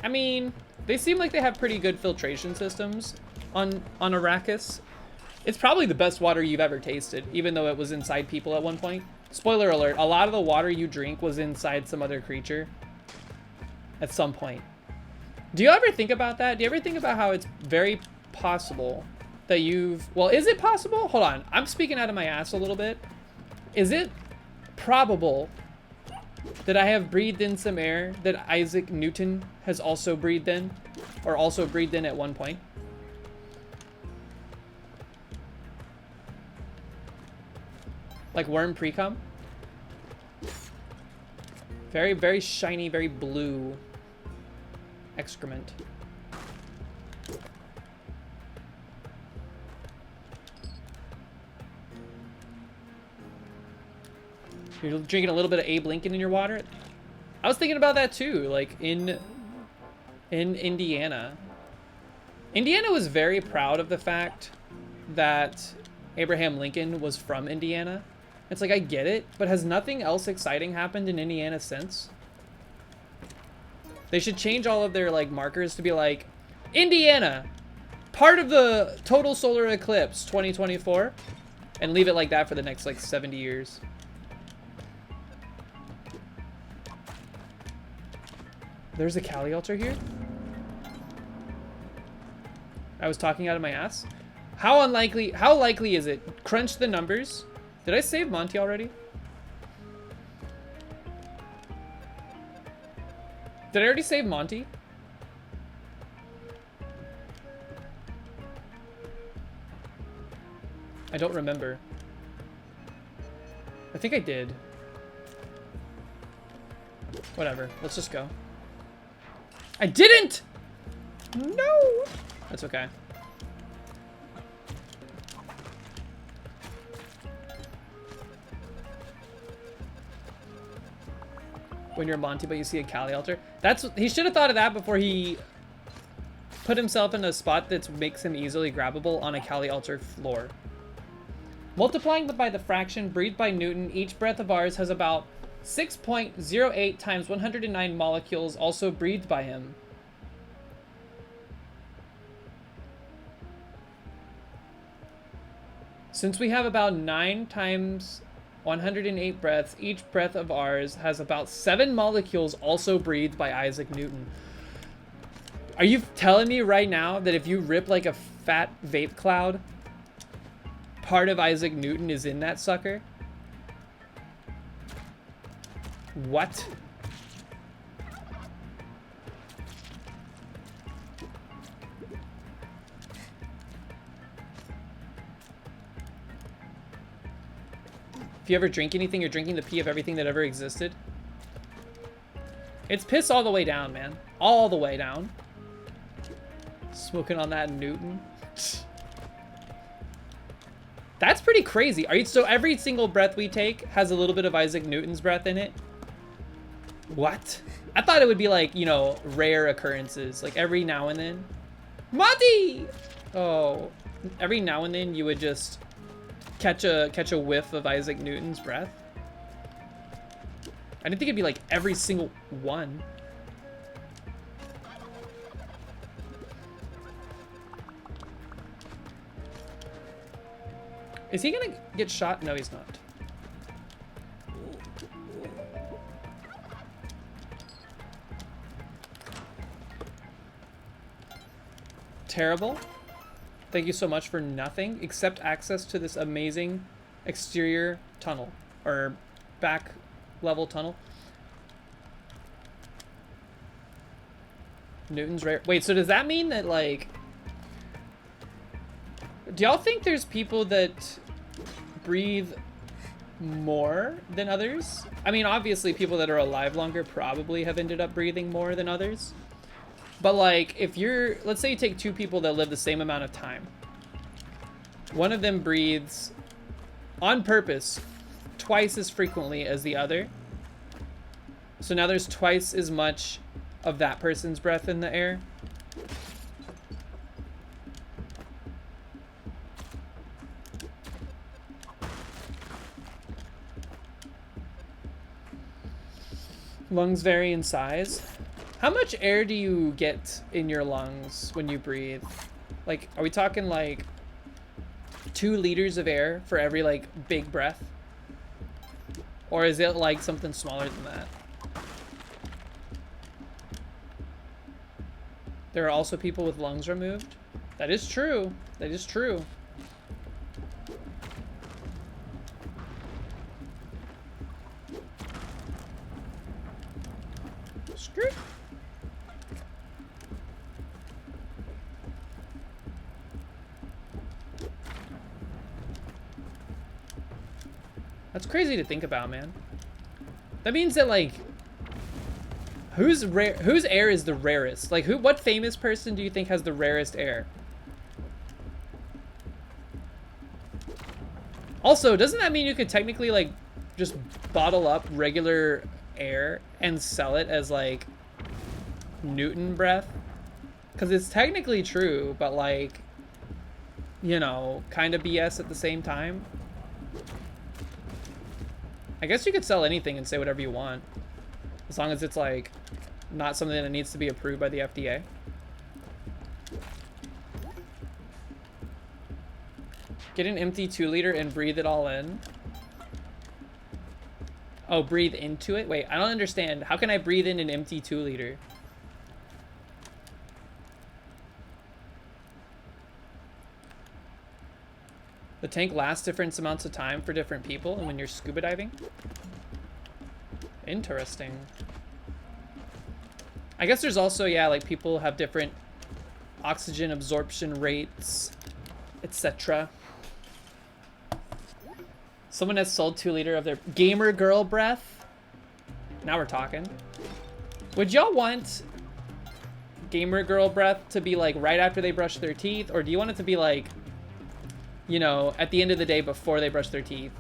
I mean, they seem like they have pretty good filtration systems on Arrakis. It's probably the best water you've ever tasted, even though it was inside people at one point. Spoiler alert, a lot of the water you drink was inside some other creature at some point. Do you ever think about that? Do you ever think about how it's very possible that you've... Well, is it possible? Hold on. I'm speaking out of my ass a little bit. Is it probable that I have breathed in some air that Isaac Newton has also breathed in? Or also breathed in at one point? Like worm pre-cum? Very, very shiny, very blue excrement. You're drinking a little bit of Abe Lincoln in your water? I was thinking about that too, like in Indiana. Indiana was very proud of the fact that Abraham Lincoln was from Indiana. It's like, I get it, but has nothing else exciting happened in Indiana since? They should change all of their like markers to be like, Indiana, part of the total solar eclipse 2024, and leave it like that for the next like 70 years. There's a Kali altar here? I was talking out of my ass? How likely is it? Crunch the numbers. Did I save Monty already? Did I already save Monty? I don't remember. I think I did. Whatever, let's just go. I didn't! No! That's okay. when you're Monty, but you see a Kali altar. He should have thought of that before he put himself in a spot that makes him easily grabbable on a Kali altar floor. Multiplying by the fraction breathed by Newton, each breath of ours has about 6.08 times 109 molecules also breathed by him. Since we have about 9 times 108 breaths, each breath of ours has about 7 molecules also breathed by Isaac Newton. Are you telling me right now that if you rip like a fat vape cloud, part of Isaac Newton is in that sucker? What? If you ever drink anything, you're drinking the pee of everything that ever existed. It's piss all the way down, man. All the way down. Smoking on that Newton. That's pretty crazy. So every single breath we take has a little bit of Isaac Newton's breath in it? What? I thought it would be like, you know, rare occurrences. Like every now and then. Monty! Oh. Every now and then you would just catch a whiff of Isaac Newton's breath. I didn't think it'd be like every single one. Is he gonna get shot? No, he's not. Terrible. Thank you so much for nothing except access to this amazing exterior tunnel or back level tunnel. Newton's rare. Wait, so does that mean that like, do y'all think there's people that breathe more than others? I mean, obviously people that are alive longer probably have ended up breathing more than others. But like, if you're, let's say you take 2 people that live the same amount of time. One of them breathes on purpose twice as frequently as the other. So now there's twice as much of that person's breath in the air. Lungs vary in size. How much air do you get in your lungs when you breathe? Like, are we talking like 2 liters of air for every like big breath? Or is it like something smaller than that? There are also people with lungs removed. That is true. That is true. Skirt. That's crazy to think about, man. That means that like, whose air is the rarest? Like, what famous person do you think has the rarest air? Also, doesn't that mean you could technically like just bottle up regular air and sell it as like Newton breath? Because it's technically true, but like, you know, kind of BS at the same time. I guess you could sell anything and say whatever you want, as long as it's like not something that needs to be approved by the FDA. Get an empty 2-liter and breathe it all in. Oh, breathe into it? Wait, I don't understand. How can I breathe in an empty 2-liter? The tank lasts different amounts of time for different people and when you're scuba diving? Interesting. I guess there's also, yeah, like people have different oxygen absorption rates, etc. Someone has sold 2-liter of their gamer girl breath. Now we're talking. Would y'all want gamer girl breath to be like right after they brush their teeth, or do you want it to be like, you know, at the end of the day before they brush their teeth?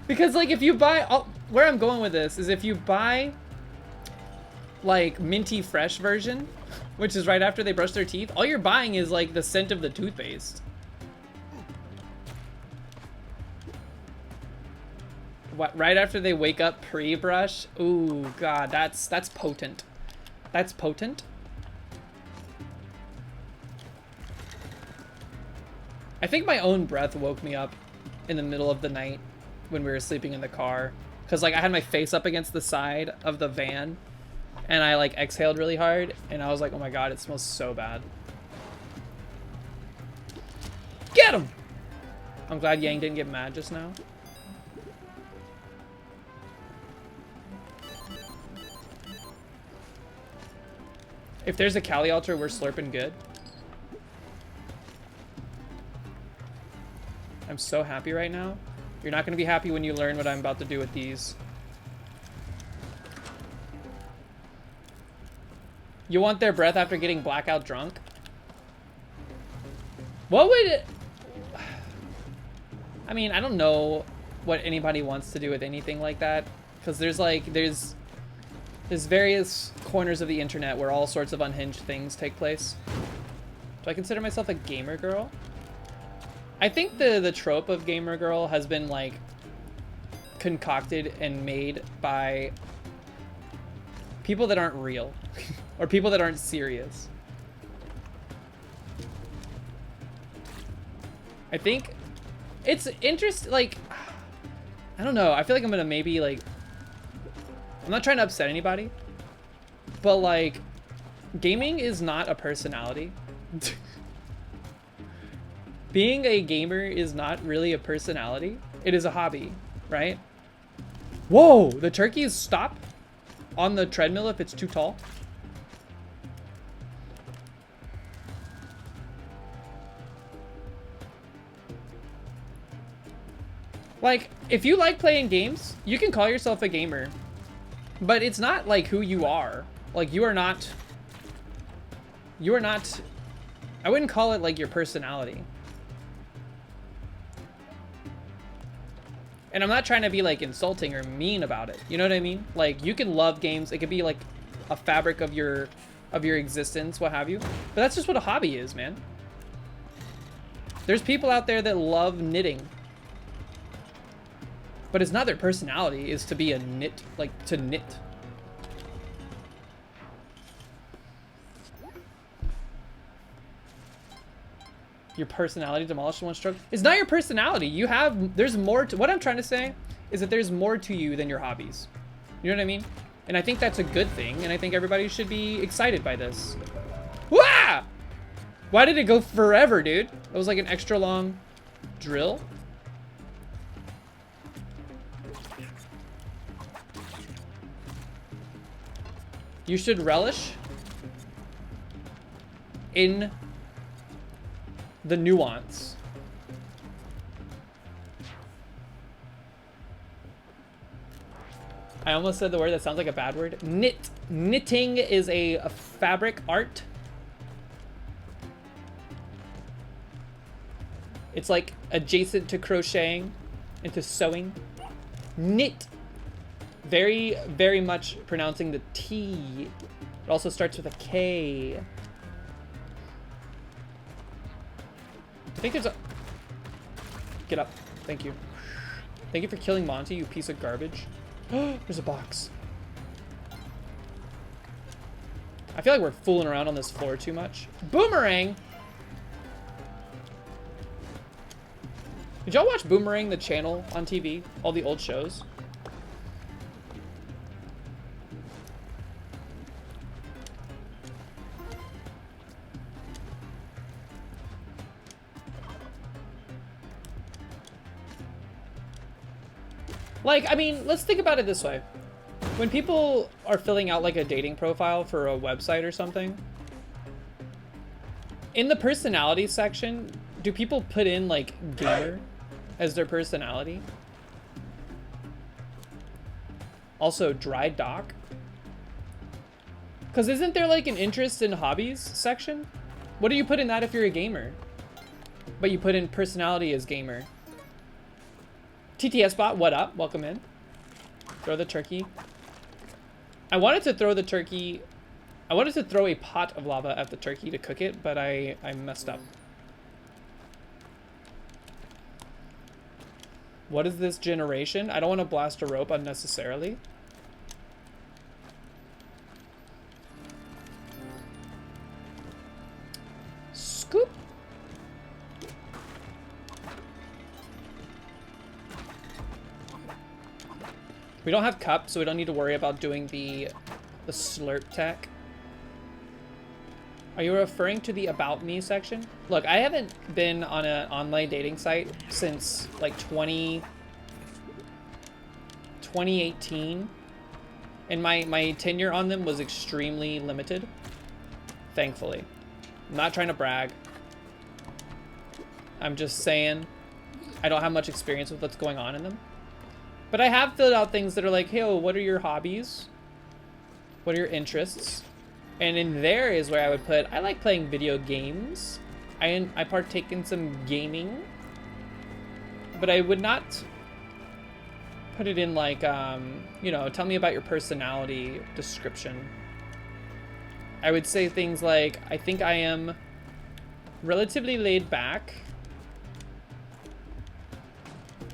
Because like if you buy, where I'm going with this is if you buy like minty fresh version, which is right after they brush their teeth, all you're buying is like the scent of the toothpaste. What, right after they wake up pre-brush? Ooh, God, that's potent. That's potent. I think my own breath woke me up in the middle of the night when we were sleeping in the car. Because like I had my face up against the side of the van and I like exhaled really hard and I was like, oh my God, it smells so bad. Get him! I'm glad Yang didn't get mad just now. If there's a Kali altar, we're slurping good. I'm so happy right now. You're not going to be happy when you learn what I'm about to do with these. You want their breath after getting blackout drunk? What would it... I mean, I don't know what anybody wants to do with anything like that. Because there's like, there's various corners of the internet where all sorts of unhinged things take place. Do I consider myself a gamer girl? I think the trope of gamer girl has been like concocted and made by people that aren't real or people that aren't serious. I think it's interesting, like, I don't know. I feel like I'm gonna maybe like, I'm not trying to upset anybody, but like, gaming is not a personality. Being a gamer is not really a personality. It is a hobby, right? Whoa, the turkeys stop on the treadmill if it's too tall. Like, if you like playing games, you can call yourself a gamer. But it's not like who you are. Like, you are not, I wouldn't call it like your personality. And I'm not trying to be like insulting or mean about it. You know what I mean? Like, you can love games. It could be like a fabric of your existence, what have you. But that's just what a hobby is, man. There's people out there that love knitting. But it's not their personality, is to be a knit, like to knit. Your personality demolished in one stroke. It's not your personality. You have, there's more to, what I'm trying to say is that there's more to you than your hobbies. You know what I mean? And I think that's a good thing. And I think everybody should be excited by this. Wah! Why did it go forever, dude? It was like an extra long drill. You should relish in the nuance. I almost said the word that sounds like a bad word. Knit. Knitting is a fabric art. It's like adjacent to crocheting and to sewing. Knit. Very, very much pronouncing the T. It also starts with a K. I think there's a... Get up. Thank you. Thank you for killing Monty, you piece of garbage. There's a box. I feel like we're fooling around on this floor too much. Boomerang! Did y'all watch Boomerang, the channel on TV? All the old shows? Like, I mean, let's think about it this way. When people are filling out like a dating profile for a website or something, in the personality section, do people put in like gamer as their personality? Also, dry dock? Because isn't there like an interest in hobbies section? What do you put in that if you're a gamer? But you put in personality as gamer. TTS bot, what up? Welcome in. Throw the turkey. I wanted to throw the turkey. I wanted to throw a pot of lava at the turkey to cook it, but I messed up. What is this generation? I don't want to blast a rope unnecessarily. Scoop. We don't have cup, so we don't need to worry about doing the slurp tech. Are you referring to the About Me section? Look, I haven't been on an online dating site since like 2018. And my tenure on them was extremely limited. Thankfully. I'm not trying to brag. I'm just saying I don't have much experience with what's going on in them. But I have filled out things that are like, hey, what are your hobbies? What are your interests? And in there is where I would put, I like playing video games. I partake in some gaming. But I would not put it in like, you know, tell me about your personality description. I would say things like, I think I am relatively laid back.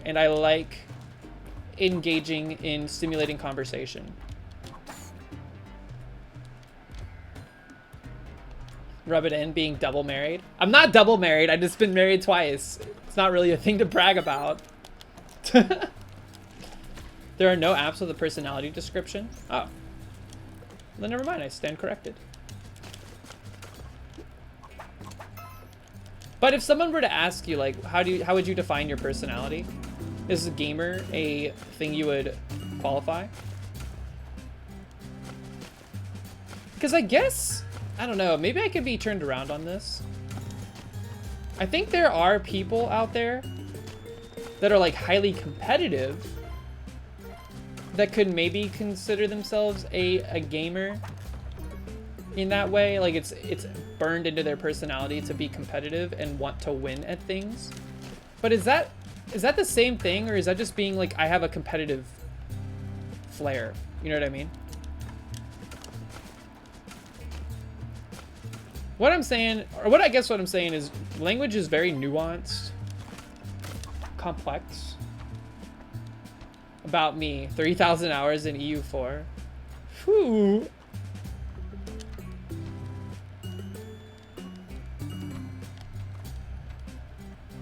And I like engaging in stimulating conversation. Rub it in, being double married. I'm not double married, I've just been married twice. It's not really a thing to brag about. There are no apps with a personality description? Oh. Then never mind, I stand corrected. But if someone were to ask you, like, how would you define your personality? Is a gamer a thing you would qualify? Because I guess, I don't know, maybe I could be turned around on this. I think there are people out there that are like highly competitive that could maybe consider themselves a gamer in that way. Like it's burned into their personality to be competitive and want to win at things. But is that the same thing, or is that just being like, I have a competitive flair? You know what I mean? What I'm saying, or what I guess what I'm saying is, language is very nuanced, complex. About me, 3,000 hours in EU4. Whew.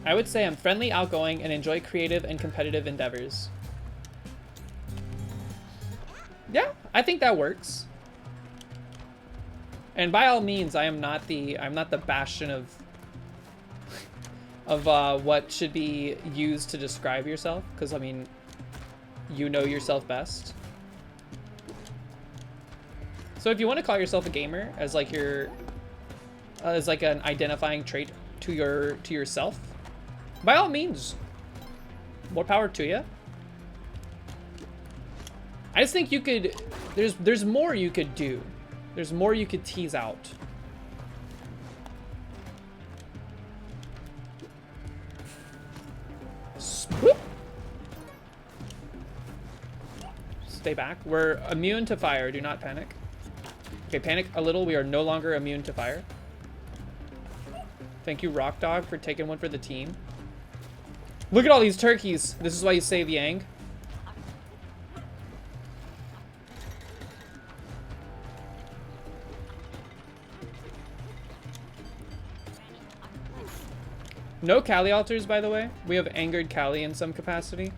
I would say I'm friendly, outgoing, and enjoy creative and competitive endeavors. Yeah, I think that works. And by all means, I'm not the bastion of what should be used to describe yourself, because I mean, you know yourself best. So if you want to call yourself a gamer as like your as like an identifying trait to yourself, by all means, more power to you. I just think you could, there's more you could do. There's more you could tease out. Swoop. Stay back. We're immune to fire. Do not panic. Okay, panic a little. We are no longer immune to fire. Thank you, Rock Dog, for taking one for the team. Look at all these turkeys. This is why you save Yang. No Kali altars, by the way. We have angered Kali in some capacity.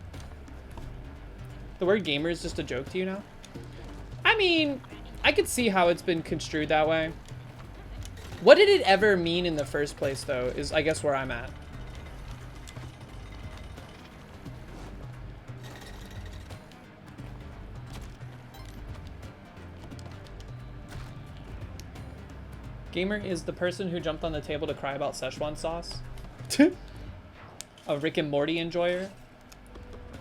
The word gamer is just a joke to you now? I mean, I could see how it's been construed that way. What did it ever mean in the first place, though, is I guess where I'm at. Gamer is the person who jumped on the table to cry about Szechuan sauce. A Rick and Morty enjoyer.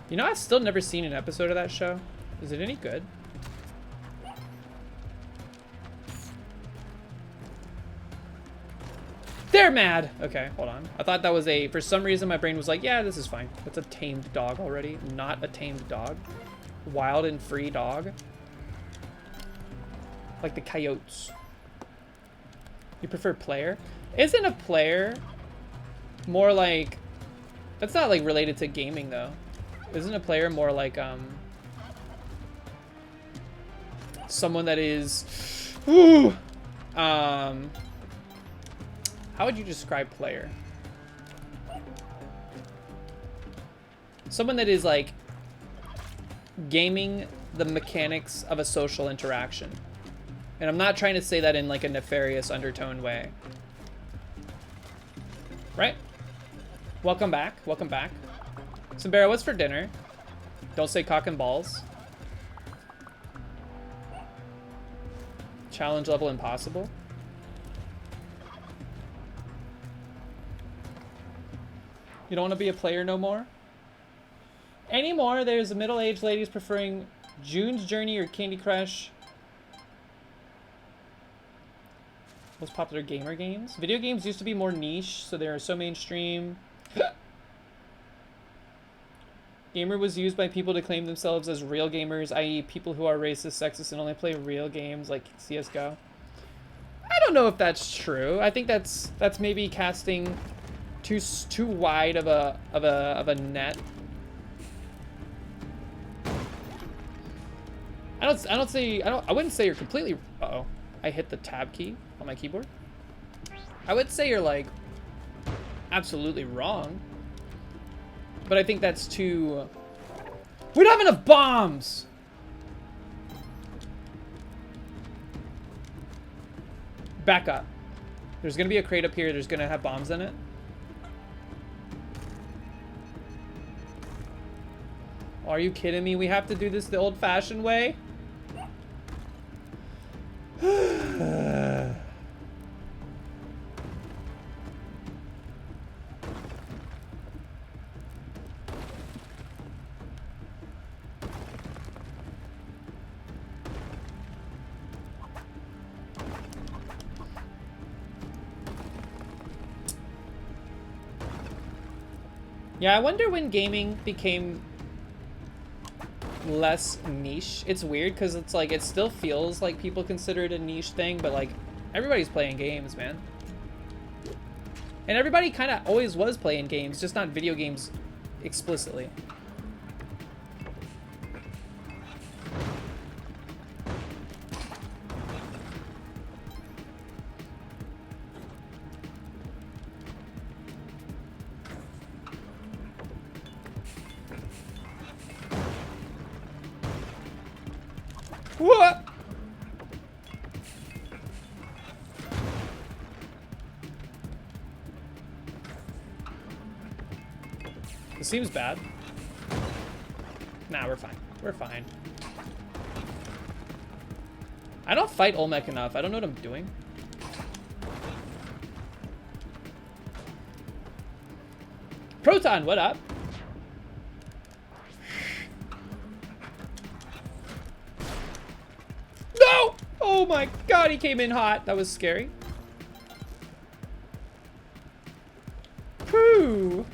You know, I've still never seen an episode of that show. Is it any good? They're mad. Okay, hold on. I thought that was a, for some reason my brain was like, yeah, this is fine. It's a tamed dog already. Not a tamed dog. Wild and free dog. Like the coyotes. You prefer player? Isn't a player more like, that's not like related to gaming though. Isn't a player more like someone that is, ooh, how would you describe player? Someone that is like gaming the mechanics of a social interaction. And I'm not trying to say that in like a nefarious undertone way. Right? Welcome back. Welcome back. Sambera, what's for dinner? Don't say cock and balls. Challenge level impossible. You don't want to be a player no more? Anymore, there's middle-aged ladies preferring June's Journey or Candy Crush. Most popular gamer games. Video games used to be more niche, so they are so mainstream. Gamer was used by people to claim themselves as real gamers, i.e. people who are racist, sexist, and only play real games like CSGO. I don't know if that's true. I think that's maybe casting too wide of a net. I wouldn't say you're completely, uh-oh. I hit the tab key on my keyboard. I would say you're like absolutely wrong. But I think that's too, we don't have enough bombs. Back up. There's gonna be a crate up here. There's gonna have bombs in it. Are you kidding me? We have to do this the old-fashioned way? Yeah, I wonder when gaming became less niche. It's weird because it's like it still feels like people consider it a niche thing, but like everybody's playing games, man. And everybody kind of always was playing games, just not video games explicitly. What? This seems bad. Nah, we're fine. We're fine. I don't fight Olmec enough. I don't know what I'm doing. Proton, what up? No! Oh my god, he came in hot. That was scary. Pooh.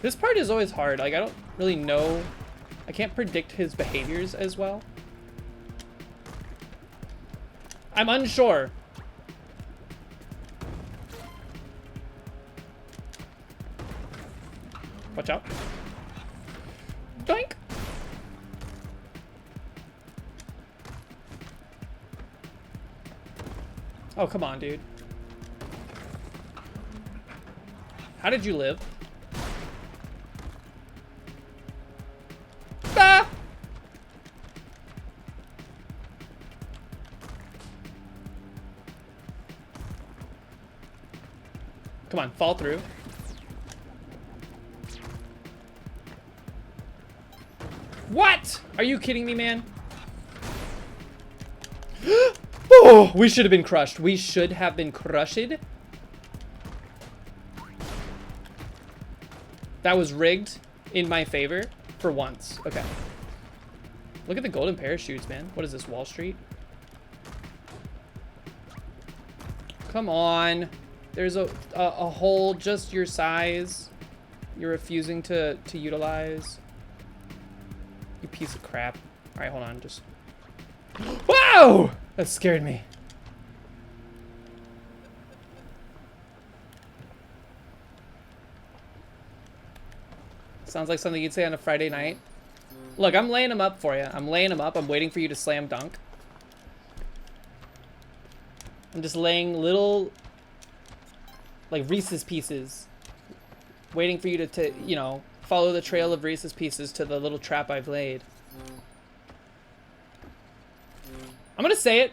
This part is always hard. Like, I don't really know. I can't predict his behaviors as well. I'm unsure. Watch out. Doink. Oh, come on, dude. How did you live? Ah! Come on, fall through. What? Are you kidding me, man? Oh, we should have been crushed. We should have been crushed. That was rigged in my favor. For once. Okay. Look at the golden parachutes, man. What is this, Wall Street? Come on. There's a hole just your size. You're refusing to utilize. You piece of crap. All right, hold on. Just. Whoa! That scared me. Sounds like something you'd say on a Friday night. Look, I'm laying them up for you. I'm laying them up. I'm waiting for you to slam dunk. I'm just laying little, like, Reese's Pieces. Waiting for you to, you know, follow the trail of Reese's Pieces to the little trap I've laid. I'm gonna say it.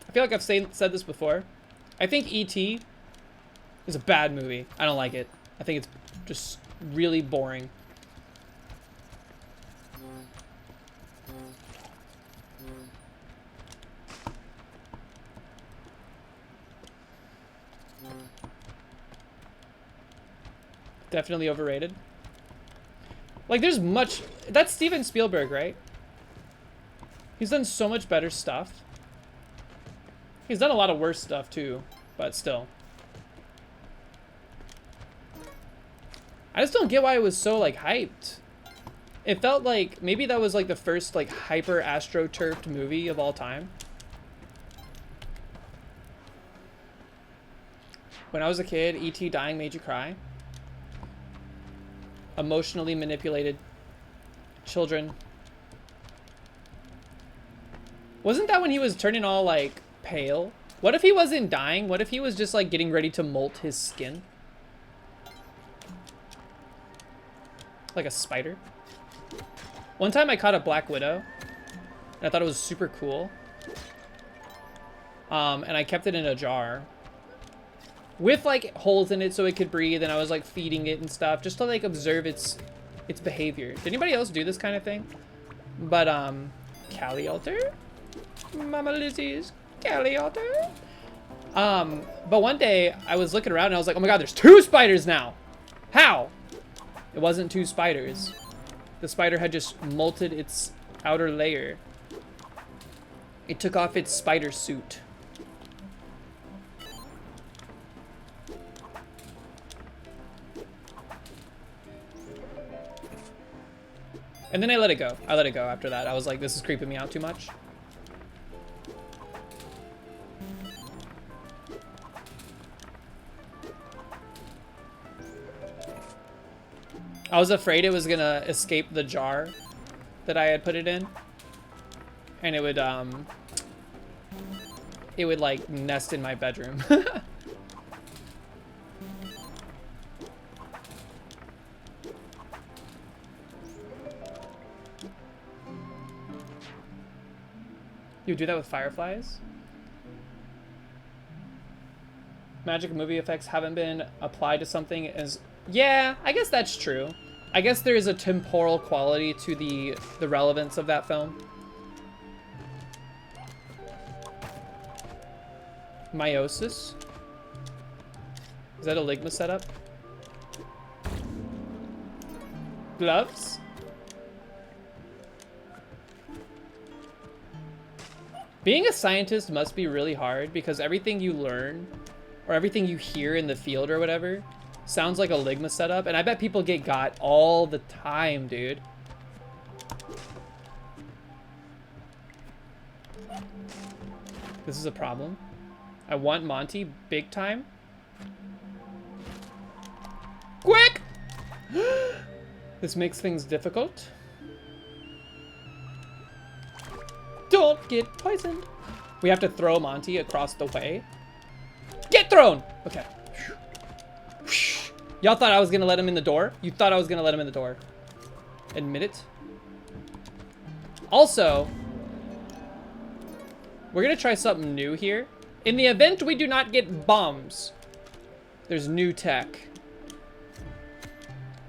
I feel like I've said this before. I think E.T. is a bad movie. I don't like it. I think it's just really boring. Definitely overrated. Like, there's much... That's Steven Spielberg, right? He's done so much better stuff. He's done a lot of worse stuff, too. But still. I just don't get why it was so, like, hyped. It felt like... Maybe that was, like, the first, like, hyper-astroturfed movie of all time. When I was a kid, E.T. dying made you cry. Emotionally manipulated children. Wasn't that when he was turning all, like, pale? What if he wasn't dying? What if he was just, like, getting ready to molt his skin? Like a spider? One time I caught a black widow. And I thought it was super cool. And I kept it in a jar. With, like, holes in it so it could breathe, and I was, like, feeding it and stuff, just to, like, observe its behavior. Did anybody else do this kind of thing? But, Cali Alter? Mama Lizzie's Cali Alter? But one day, I was looking around, and I was like, oh my god, there's 2 spiders now! How? It wasn't 2 spiders. The spider had just molted its outer layer. It took off its spider suit. And then I let it go. I let it go after that. I was like, this is creeping me out too much. I was afraid it was gonna escape the jar that I had put it in. And it would like nest in my bedroom. You do that with fireflies? Magic movie effects haven't been applied to something as... Yeah, I guess that's true. I guess there is a temporal quality to the relevance of that film. Meiosis? Is that a Ligma setup? Gloves? Being a scientist must be really hard because everything you learn or everything you hear in the field or whatever sounds like a Ligma setup, and I bet people get got all the time, dude. This is a problem. I want Monty big time. Quick! This makes things difficult. Don't get poisoned. We have to throw Monty across the way. Get thrown! Okay. Y'all thought I was gonna let him in the door? You thought I was gonna let him in the door. Admit it. Also, we're gonna try something new here. In the event we do not get bombs, there's new tech.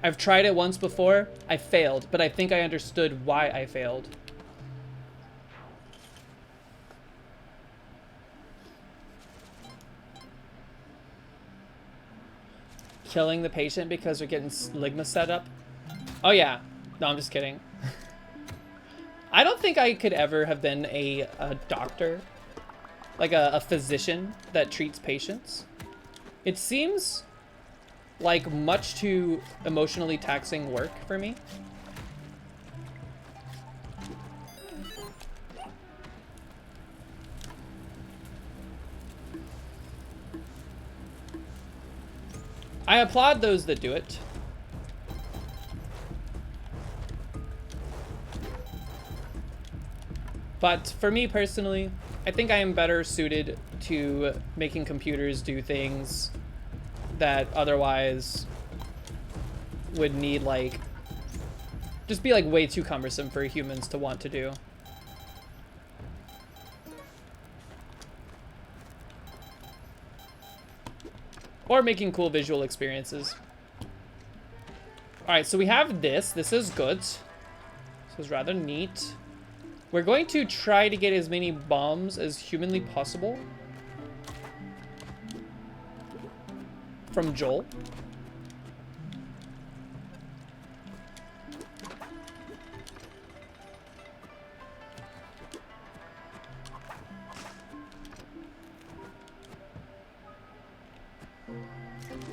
I've tried it once before. I failed, but I think I understood why I failed. Killing the patient because they're getting Ligma set up. Oh yeah, No, I'm just kidding. I don't think I could ever have been a doctor. Like a physician that treats patients. It seems like much too emotionally taxing work for me. I applaud those that do it. But for me personally, I think I am better suited to making computers do things that otherwise would need like, just be like way too cumbersome for humans to want to do. Or making cool visual experiences. All right, so we have this. This is good. This is rather neat. We're going to try to get as many bombs as humanly possible from Joel.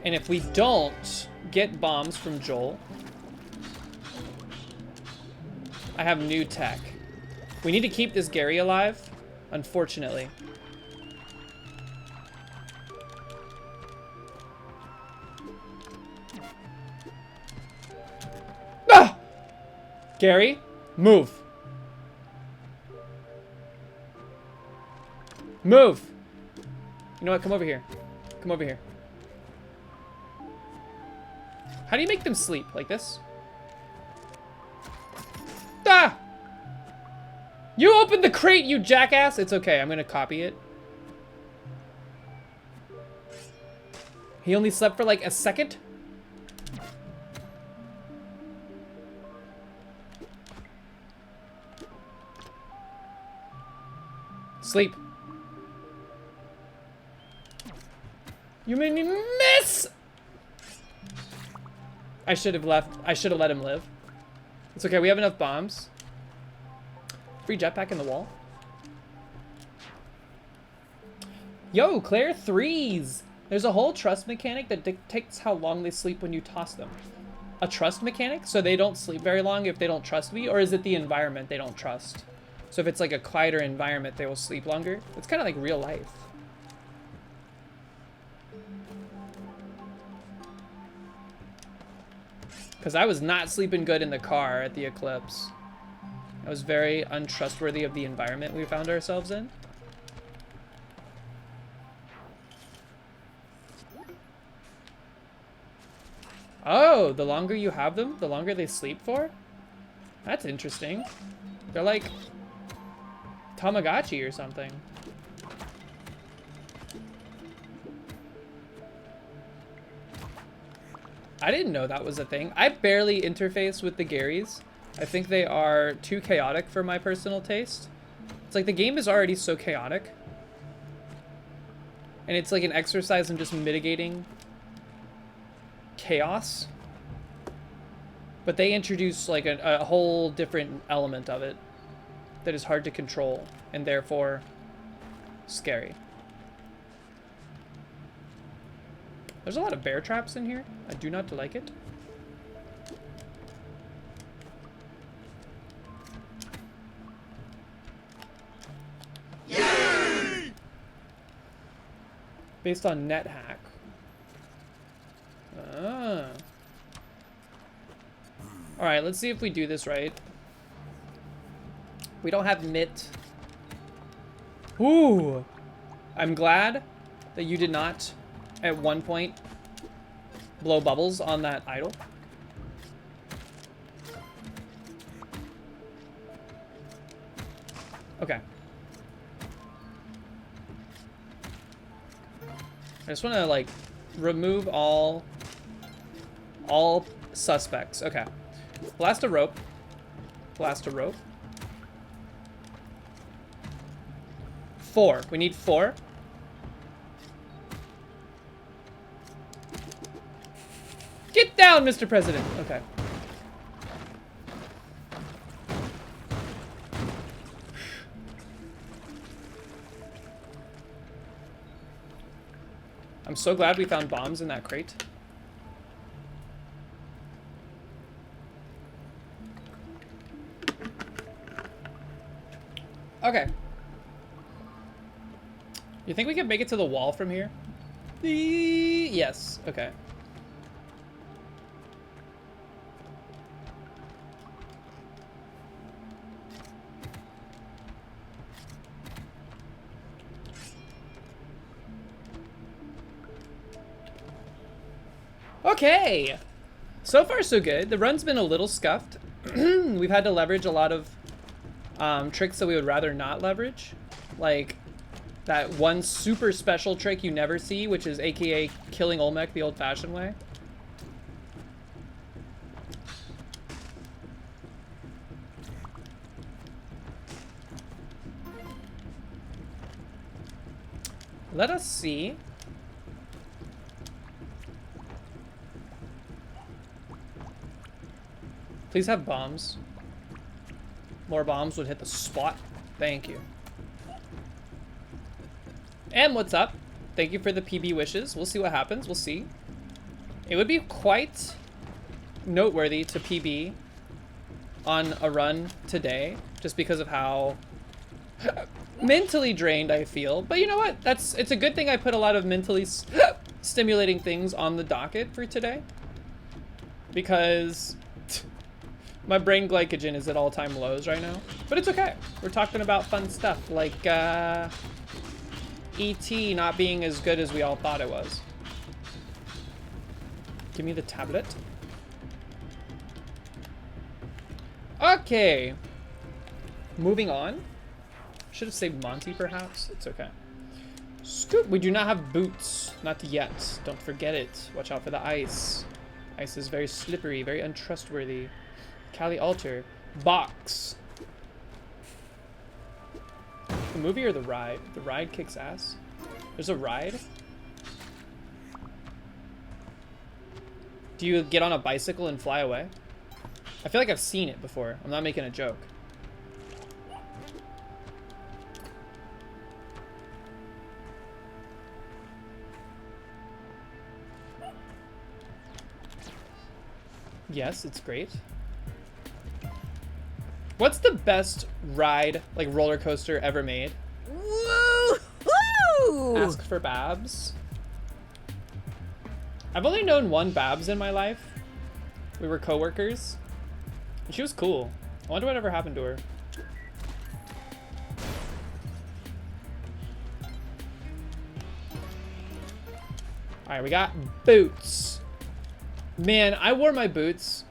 And if we don't get bombs from Joel, I have new tech. We need to keep this Gary alive, unfortunately. Ah! Gary, move. Move. You know what? Come over here. Come over here. How do you make them sleep? Like this? Ah! You opened the crate, you jackass! It's okay, I'm gonna copy it. He only slept for like a second? Sleep. You made me miss! I should have left. I should have let him live. It's okay, we have enough bombs. Free jetpack in the wall. Yo, Claire threes. There's a whole trust mechanic that dictates how long they sleep when you toss them. A trust mechanic? So they don't sleep very long if they don't trust me? Or is it the environment they don't trust? So if it's like a quieter environment, they will sleep longer? It's kind of like real life. Because I was not sleeping good in the car at the eclipse. I was very untrustworthy of the environment we found ourselves in. Oh, the longer you have them, the longer they sleep for? That's interesting. They're like Tamagotchi or something. I didn't know that was a thing. I barely interface with the Garys. I think they are too chaotic for my personal taste. It's like the game is already so chaotic. And it's like an exercise in just mitigating chaos. But they introduce like a whole different element of it that is hard to control and therefore scary. There's a lot of bear traps in here. I do not like it. Yay! Based on NetHack. Ah. All right, let's see if we do this right. We don't have MIT. Ooh. I'm glad that you did not at one point blow bubbles on that idol. Okay. I just want to like remove all suspects. Okay. Blast a rope. Blast a rope. 4. We need 4. Get down, Mr. President. Okay. I'm so glad we found bombs in that crate. Okay. You think we can make it to the wall from here? Yes. Okay. Okay. So far, so good. The run's been a little scuffed. We've had to leverage a lot of tricks that we would rather not leverage. Like that one super special trick you never see, which is AKA killing Olmec the old-fashioned way. Let us see. Please have bombs. More bombs would hit the spot. Thank you. And what's up? Thank you for the PB wishes. We'll see what happens. We'll see. It would be quite noteworthy to PB on a run today, just because of how mentally drained I feel. But you know what? It's a good thing I put a lot of mentally stimulating things on the docket for today, because my brain glycogen is at all-time lows right now. But it's okay. We're talking about fun stuff like E.T. not being as good as we all thought it was. Give me the tablet. Okay. Moving on. Should have saved Monty, perhaps. It's okay. Scoop. We do not have boots. Not yet. Don't forget it. Watch out for the ice. Ice is very slippery, very untrustworthy. Kali Altar. Box. The movie or the ride? The ride kicks ass. There's a ride? Do you get on a bicycle and fly away? I feel like I've seen it before. I'm not making a joke. Yes, it's great. What's the best ride, like roller coaster ever made? Woo! Ask for Babs. I've only known one Babs in my life. We were co-workers. And she was cool. I wonder whatever happened to her. Alright, we got boots. Man, I wore my boots.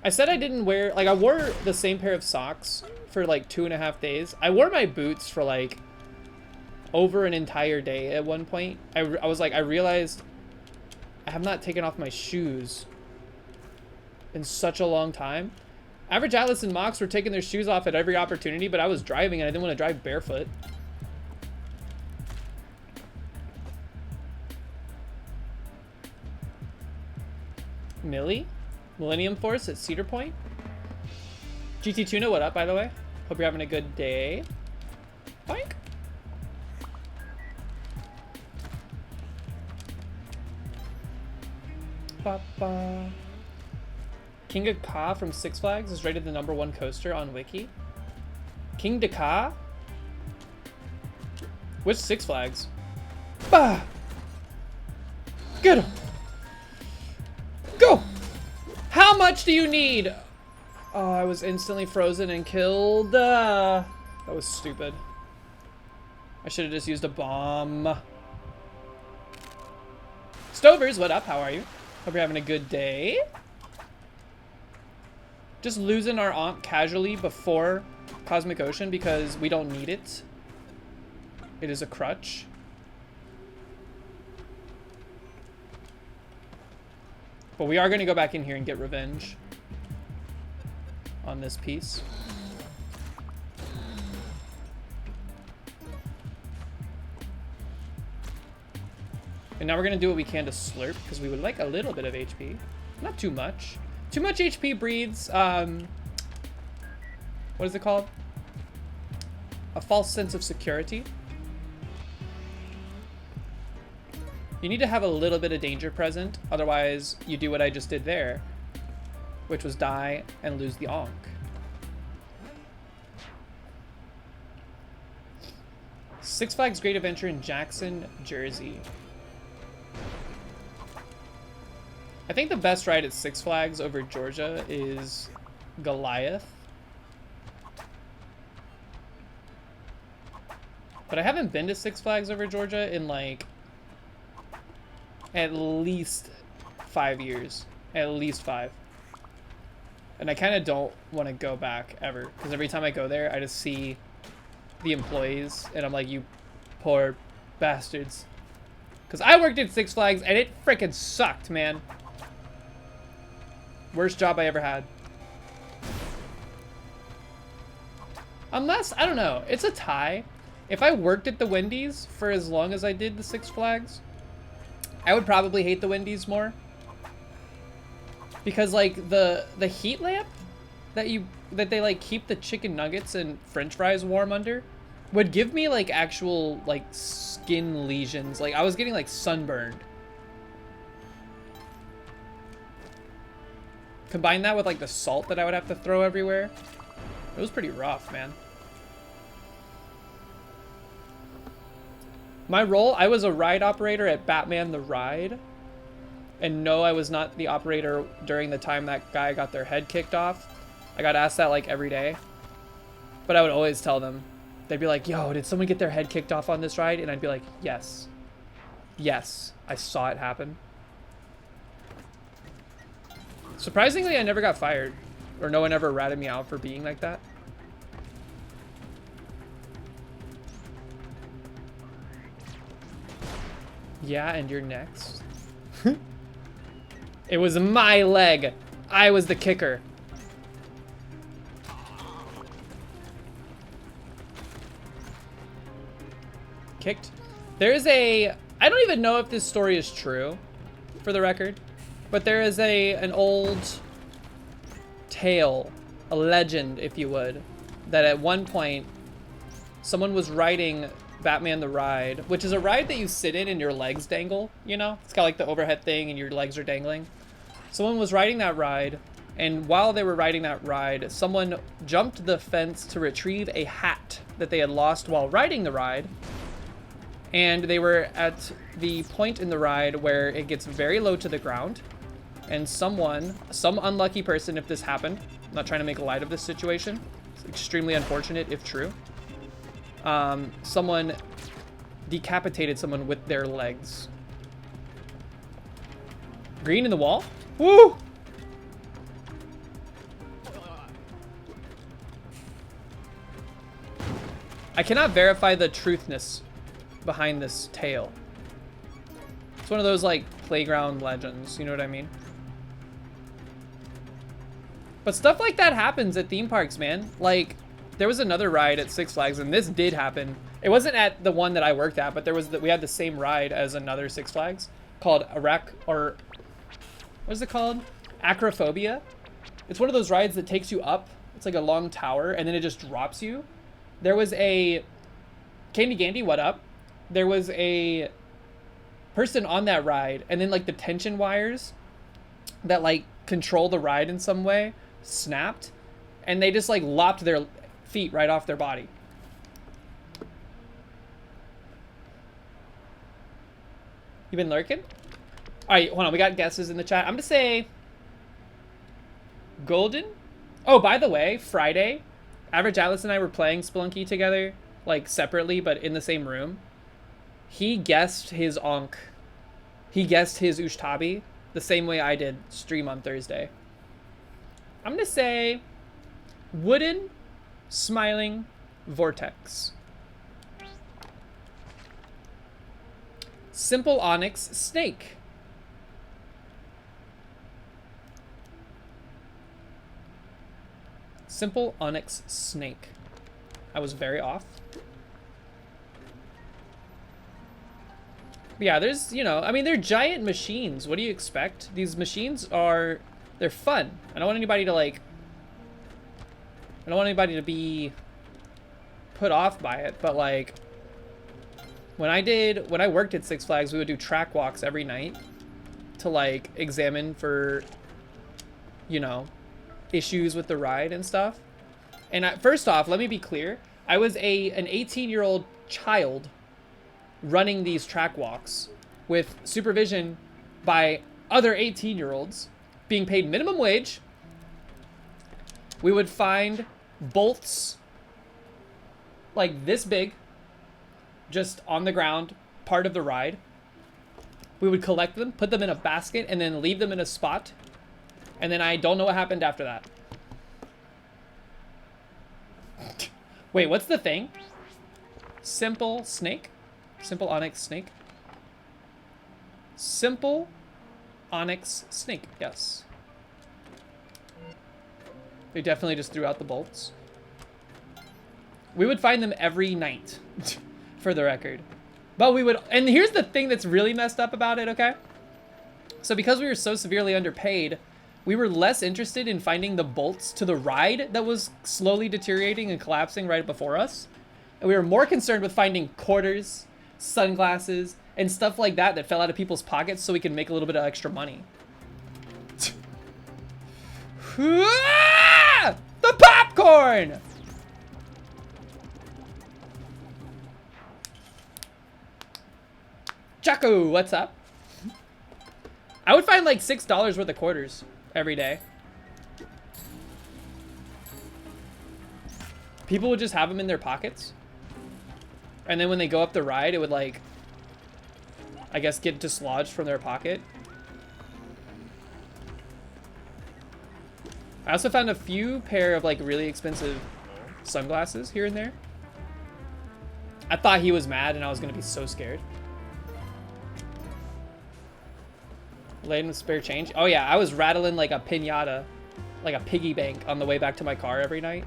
I said I didn't wear, like I wore the same pair of socks for like 2.5 days. I wore my boots for like over an entire day at one point. I was like, I realized I have not taken off my shoes in such a long time. Average Atlas and Mox were taking their shoes off at every opportunity, but I was driving and I didn't want to drive barefoot. Millie? Millennium Force at Cedar Point? GT Tuna, what up, by the way? Hope you're having a good day. Boink. Ba-ba. King of Ka from Six Flags is rated the #1 coaster on Wiki. King de Ka? Which Six Flags? Bah! Get him! Go! How much do you need? Oh, I was instantly frozen and killed. That was stupid. I should have just used a bomb. Stovers, what up? How are you? Hope you're having a good day. Just losing our Ankh casually before Cosmic Ocean because we don't need it. It is a crutch. But we are going to go back in here and get revenge on this piece. And now we're going to do what we can to slurp because we would like a little bit of HP. Not too much. Too much HP breeds, what is it called? A false sense of security. You need to have a little bit of danger present, otherwise you do what I just did there, which was die and lose the Ankh. Six Flags Great Adventure in Jackson, Jersey. I think the best ride at Six Flags over Georgia is Goliath. But I haven't been to Six Flags over Georgia in like at least 5 years. At least 5. And I kind of don't want to go back ever, because every time I go there, I just see the employees, and I'm like, you poor bastards. Because I worked at Six Flags, and it freaking sucked, man. Worst job I ever had. Unless, I don't know, it's a tie. If I worked at the Wendy's for as long as I did the Six Flags, I would probably hate the Wendy's more. Because like the heat lamp that they like keep the chicken nuggets and french fries warm under would give me like actual like skin lesions. Like I was getting like sunburned. Combine that with like the salt that I would have to throw everywhere. It was pretty rough, man. My role, I was a ride operator at Batman the Ride. And no, I was not the operator during the time that guy got their head kicked off. I got asked that like every day. But I would always tell them. They'd be like, yo, did someone get their head kicked off on this ride? And I'd be like, yes. Yes, I saw it happen. Surprisingly, I never got fired. Or no one ever ratted me out for being like that. Yeah, and you're next. It was my leg. I was the kicker. Kicked. There is a... I don't even know if this story is true, for the record. But there is an old tale, a legend, if you would, that at one point, someone was riding Batman the Ride, which is a ride that you sit in and your legs dangle, you know? It's got like the overhead thing and your legs are dangling. Someone was riding that ride, and while they were riding that ride, someone jumped the fence to retrieve a hat that they had lost while riding the ride. And they were at the point in the ride where it gets very low to the ground, and some unlucky person, if this happened, I'm not trying to make light of this situation, it's extremely unfortunate if true, someone decapitated someone with their legs. Green in the wall? Woo! I cannot verify the truthness behind this tale. It's one of those like playground legends, you know what I mean? But stuff like that happens at theme parks, man. Like, there was another ride at Six Flags, and this did happen. It wasn't at the one that I worked at, but there was we had the same ride as another Six Flags called what is it called? Acrophobia. It's one of those rides that takes you up. It's like a long tower, and then it just drops you. There was a Candy Gandy, what up? There was a person on that ride, and then like the tension wires that like control the ride in some way snapped, and they just like lopped their feet right off their body. You been lurking? All right, hold on. We got guesses in the chat. I'm gonna say Golden. Oh, by the way, Friday, Average Atlas and I were playing Spelunky together, like separately, but in the same room. He guessed his Ankh. He guessed his Ushtabi the same way I did stream on Thursday. I'm gonna say Wooden Smiling Vortex. Simple Onyx Snake. Simple Onyx Snake. I was very off. Yeah, there's, you know, I mean, they're giant machines. What do you expect? These machines they're fun. I don't want anybody to be put off by it, but like, When I worked at Six Flags, we would do track walks every night to like examine for, you know, issues with the ride and stuff. And first off, let me be clear. I was an 18-year-old child running these track walks with supervision by other 18-year-olds being paid minimum wage. We would find bolts like this big just on the ground, part of the ride. We would collect them, put them in a basket, and then leave them in a spot. And then I don't know what happened after that. Wait, what's the thing? Simple snake? Simple onyx snake? Simple onyx snake, yes. They definitely just threw out the bolts. We would find them every night, for the record. But we would, and here's the thing that's really messed up about it, okay? So because we were so severely underpaid, we were less interested in finding the bolts to the ride that was slowly deteriorating and collapsing right before us. And we were more concerned with finding quarters, sunglasses, and stuff like that that fell out of people's pockets so we could make a little bit of extra money. The popcorn! Chaco, what's up? I would find like $6 worth of quarters every day. People would just have them in their pockets. And then when they go up the ride, it would like, I guess, get dislodged from their pocket. I also found a few pair of like really expensive sunglasses here and there. I thought he was mad and I was gonna be so scared. Laden with spare change. Oh yeah, I was rattling like a piñata, like a piggy bank on the way back to my car every night.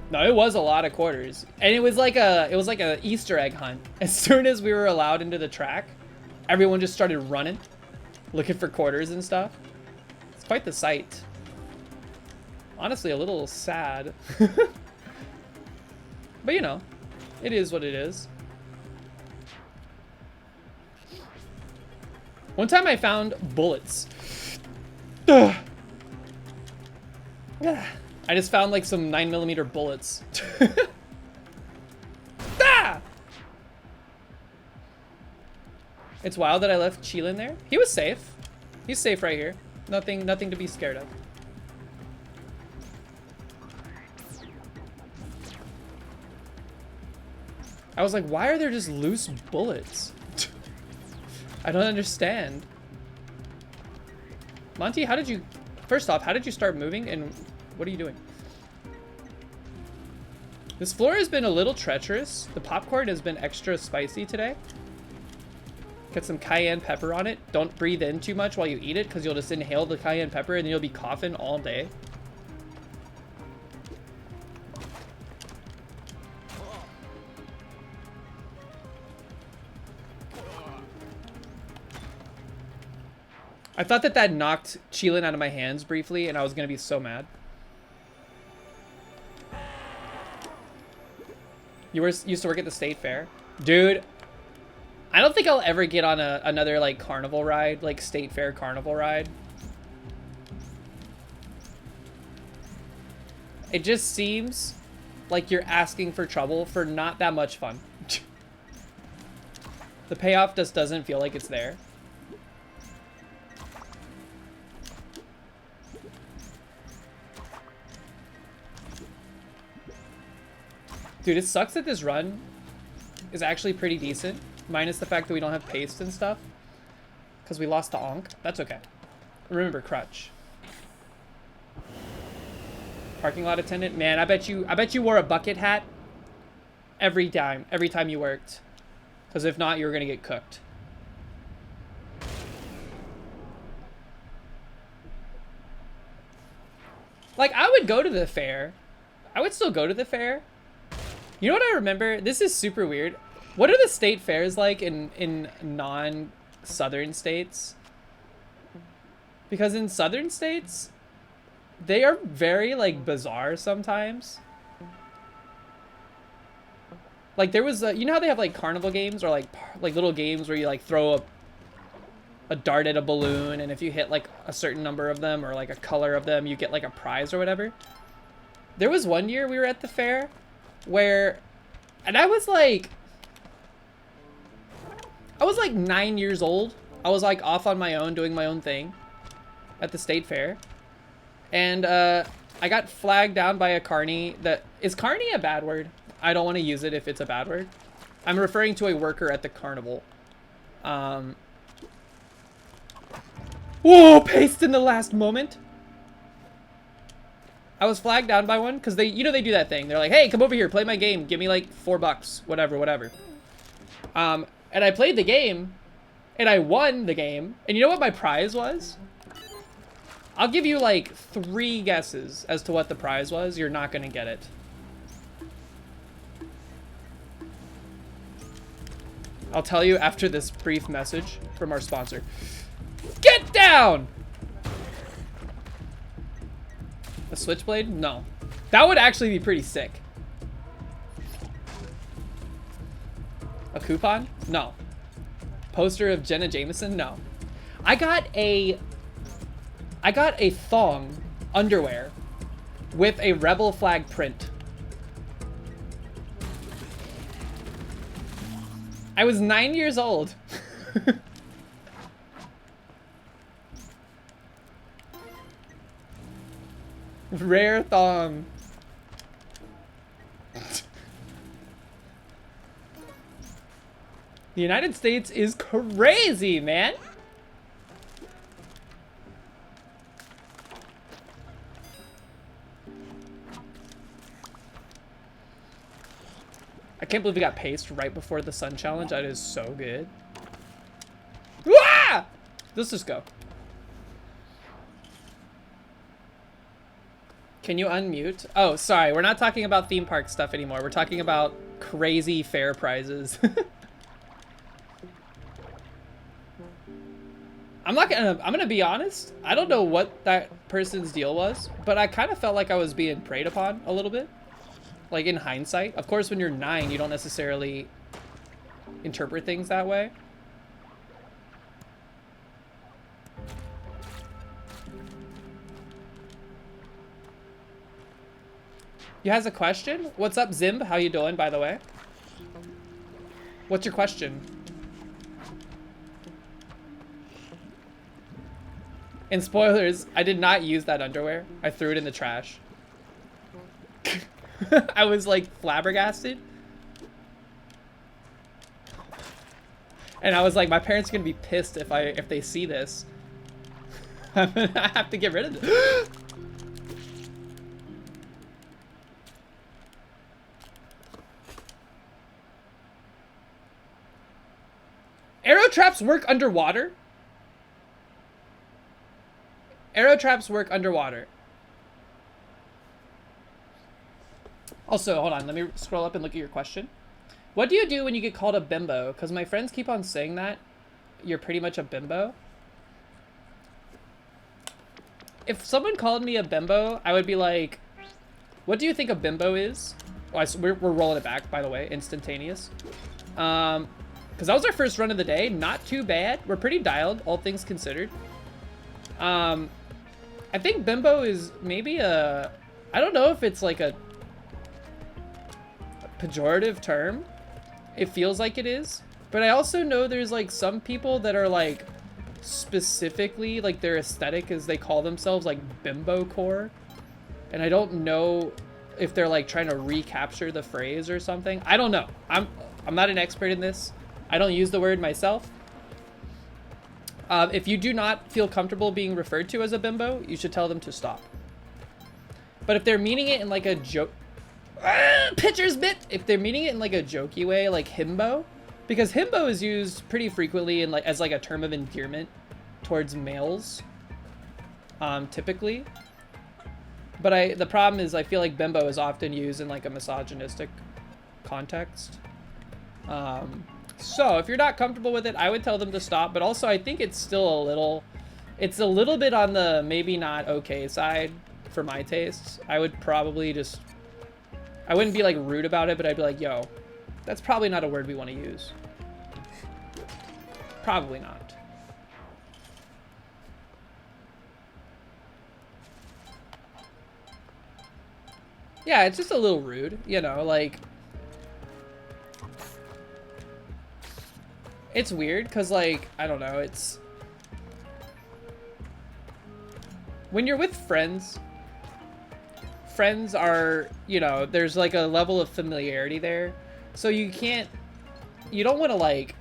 No, it was a lot of quarters. And it was like a Easter egg hunt. As soon as we were allowed into the track, everyone just started running, looking for quarters and stuff. It's quite the sight. Honestly, a little sad. But you know, it is what it is. One time I found bullets. Ugh. I just found like some 9mm bullets. Ah! It's wild that I left Chilin there. He was safe. He's safe right here. Nothing to be scared of. I was like, why are there just loose bullets? I don't understand. Monty, how did you... First off, how did you start moving and what are you doing? This floor has been a little treacherous. The popcorn has been extra spicy today. Get some cayenne pepper on it. Don't breathe in too much while you eat it because you'll just inhale the cayenne pepper and you'll be coughing all day. I thought that knocked Chilin out of my hands briefly, and I was gonna be so mad. You used to work at the state fair? Dude, I don't think I'll ever get on another like carnival ride, like state fair carnival ride. It just seems like you're asking for trouble for not that much fun. The payoff just doesn't feel like it's there. Dude, it sucks that this run is actually pretty decent, minus the fact that we don't have paste and stuff, because we lost the Ankh. That's okay. Remember, crutch. Parking lot attendant, man. I bet you wore a bucket hat every time you worked, because if not, you were gonna get cooked. Like, I would go to the fair. I would still go to the fair. You know what I remember? This is super weird. What are the state fairs like in non-southern states? Because in southern states, they are very like bizarre sometimes. Like there was, you know how they have like carnival games or like little games where you like throw a dart at a balloon, and if you hit like a certain number of them or like a color of them, you get like a prize or whatever. There was one year we were at the fair where, and I was like 9 years old. I was like off on my own doing my own thing at the state fair, and I got flagged down by a carny. Is carny a bad word? I don't want to use it if it's a bad word. I'm referring to a worker at the carnival. Whoa, paced in the last moment. I was flagged down by one because they do that thing. They're like, hey, come over here, play my game. Give me like $4, whatever. And I played the game and I won the game. And you know what my prize was? I'll give you like 3 guesses as to what the prize was. You're not going to get it. I'll tell you after this brief message from our sponsor. Get down! A switchblade? No. That would actually be pretty sick. A coupon? No. Poster of Jenna Jameson? No. I got a thong underwear with a rebel flag print. I was 9 years old. Rare thong. The United States is crazy, man. I can't believe we got paced right before the sun challenge. That is so good. Wah! Let's just go. Can you unmute? Oh, sorry. We're not talking about theme park stuff anymore. We're talking about crazy fair prizes. I'm gonna be honest. I don't know what that person's deal was, but I kind of felt like I was being preyed upon a little bit. Like in hindsight. Of course, when you're 9, you don't necessarily interpret things that way. You has a question? What's up, Zimb? How you doing, by the way? What's your question? And spoilers, I did not use that underwear. I threw it in the trash. I was like flabbergasted. And I was like, my parents are gonna be pissed if they see this. I'm gonna have to get rid of it. Arrow traps work underwater? Arrow traps work underwater. Also, hold on, let me scroll up and look at your question. What do you do when you get called a bimbo? Because my friends keep on saying that you're pretty much a bimbo. If someone called me a bimbo, I would be like, what do you think a bimbo is? Oh, we're rolling it back, by the way, instantaneous. Because that was our first run of the day. Not too bad. We're pretty dialed, all things considered. I think bimbo is maybe a... I don't know if it's like a pejorative term. It feels like it is. But I also know there's like some people that are like specifically like their aesthetic is they call themselves like bimbo core. And I don't know if they're like trying to recapture the phrase or something. I don't know. I'm not an expert in this. I don't use the word myself. If you do not feel comfortable being referred to as a bimbo, you should tell them to stop. But if they're meaning it in like a joke... Pitcher's bit! If they're meaning it in like a jokey way, like himbo, because himbo is used pretty frequently in like as like a term of endearment towards males, typically. But the problem is I feel like bimbo is often used in like a misogynistic context. So if you're not comfortable with it, I would tell them to stop. But also I think it's still it's a little bit on the maybe not okay side for my tastes. I would probably just, I wouldn't be like rude about it, but I'd be like, yo, That's probably not a word we want to use. Probably not. Yeah, it's just a little rude, you know, like... It's weird, because, like, I don't know, it's... When you're with friends, friends are, you know, there's, like, a level of familiarity there. So you can't... You don't want to, like...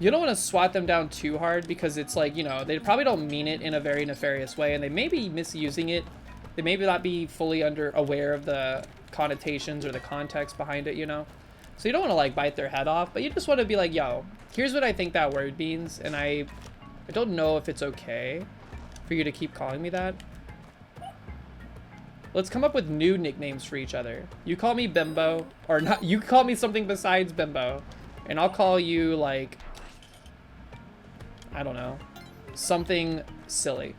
You don't want to swat them down too hard, because it's, like, you know, they probably don't mean it in a very nefarious way, and they may be misusing it. They may not be fully aware of the connotations or the context behind it, you know? So you don't want to, like, bite their head off, but you just want to be like, yo, here's what I think that word means, and I don't know if it's okay for you to keep calling me that. Let's come up with new nicknames for each other. You call me Bimbo, or not, you call me something besides Bimbo, and I'll call you, like, I don't know, something silly.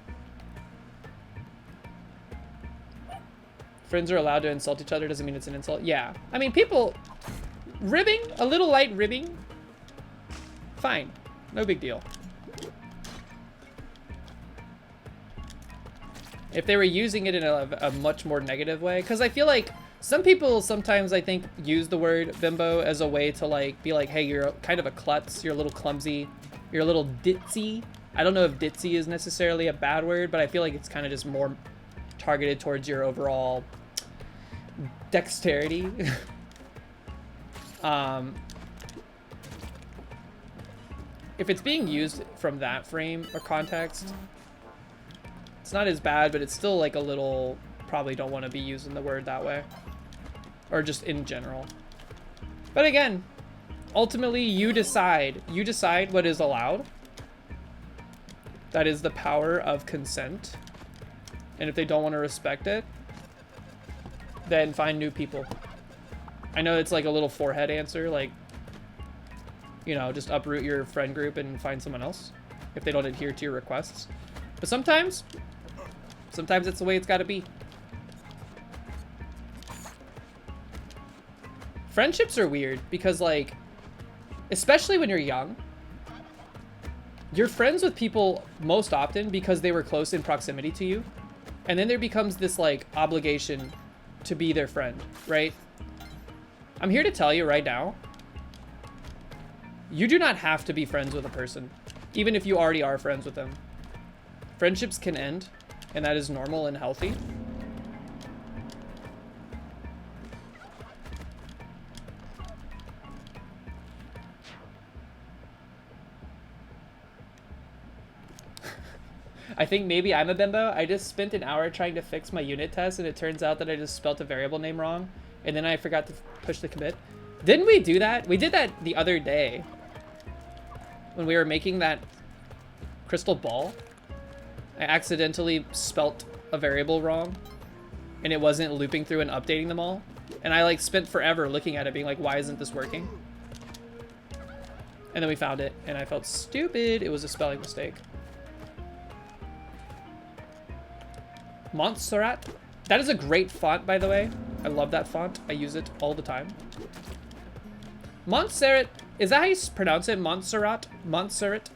Friends are allowed to insult each other, doesn't mean it's an insult. Yeah. I mean, people... Ribbing? A little light ribbing? Fine. No big deal. If they were using it in a much more negative way, because I feel like some people sometimes, I think, use the word bimbo as a way to, like, be like, hey, you're kind of a klutz, you're a little clumsy, you're a little ditzy. I don't know if ditzy is necessarily a bad word, but I feel like it's kind of just more targeted towards your overall dexterity. If it's being used from that frame or context, it's not as bad, but it's still, like, a little, probably don't want to be using the word that way, or just in general. But again, ultimately you decide what is allowed. That is the power of consent. And if they don't want to respect it, then find new people. I know it's like a little forehead answer, like, you know, just uproot your friend group and find someone else if they don't adhere to your requests. But sometimes it's the way it's got to be. Friendships are weird because, like, especially when you're young, you're friends with people most often because they were close in proximity to you. And then there becomes this, like, obligation to be their friend, right? I'm here to tell you right now, you do not have to be friends with a person, even if you already are friends with them. Friendships can end, and that is normal and healthy. I think maybe I'm a bimbo. I just spent an hour trying to fix my unit test, and it turns out that I just spelt a variable name wrong, and then I forgot to push the commit. Didn't we do that? We did that the other day when we were making that crystal ball. I accidentally spelt a variable wrong, and it wasn't looping through and updating them all. And I, like, spent forever looking at it being like, why isn't this working? And then we found it, and I felt stupid. It was a spelling mistake. Montserrat. That is a great font, by the way. I love that font. I use it all the time. Montserrat. Is that how you pronounce it? Montserrat? Montserrat?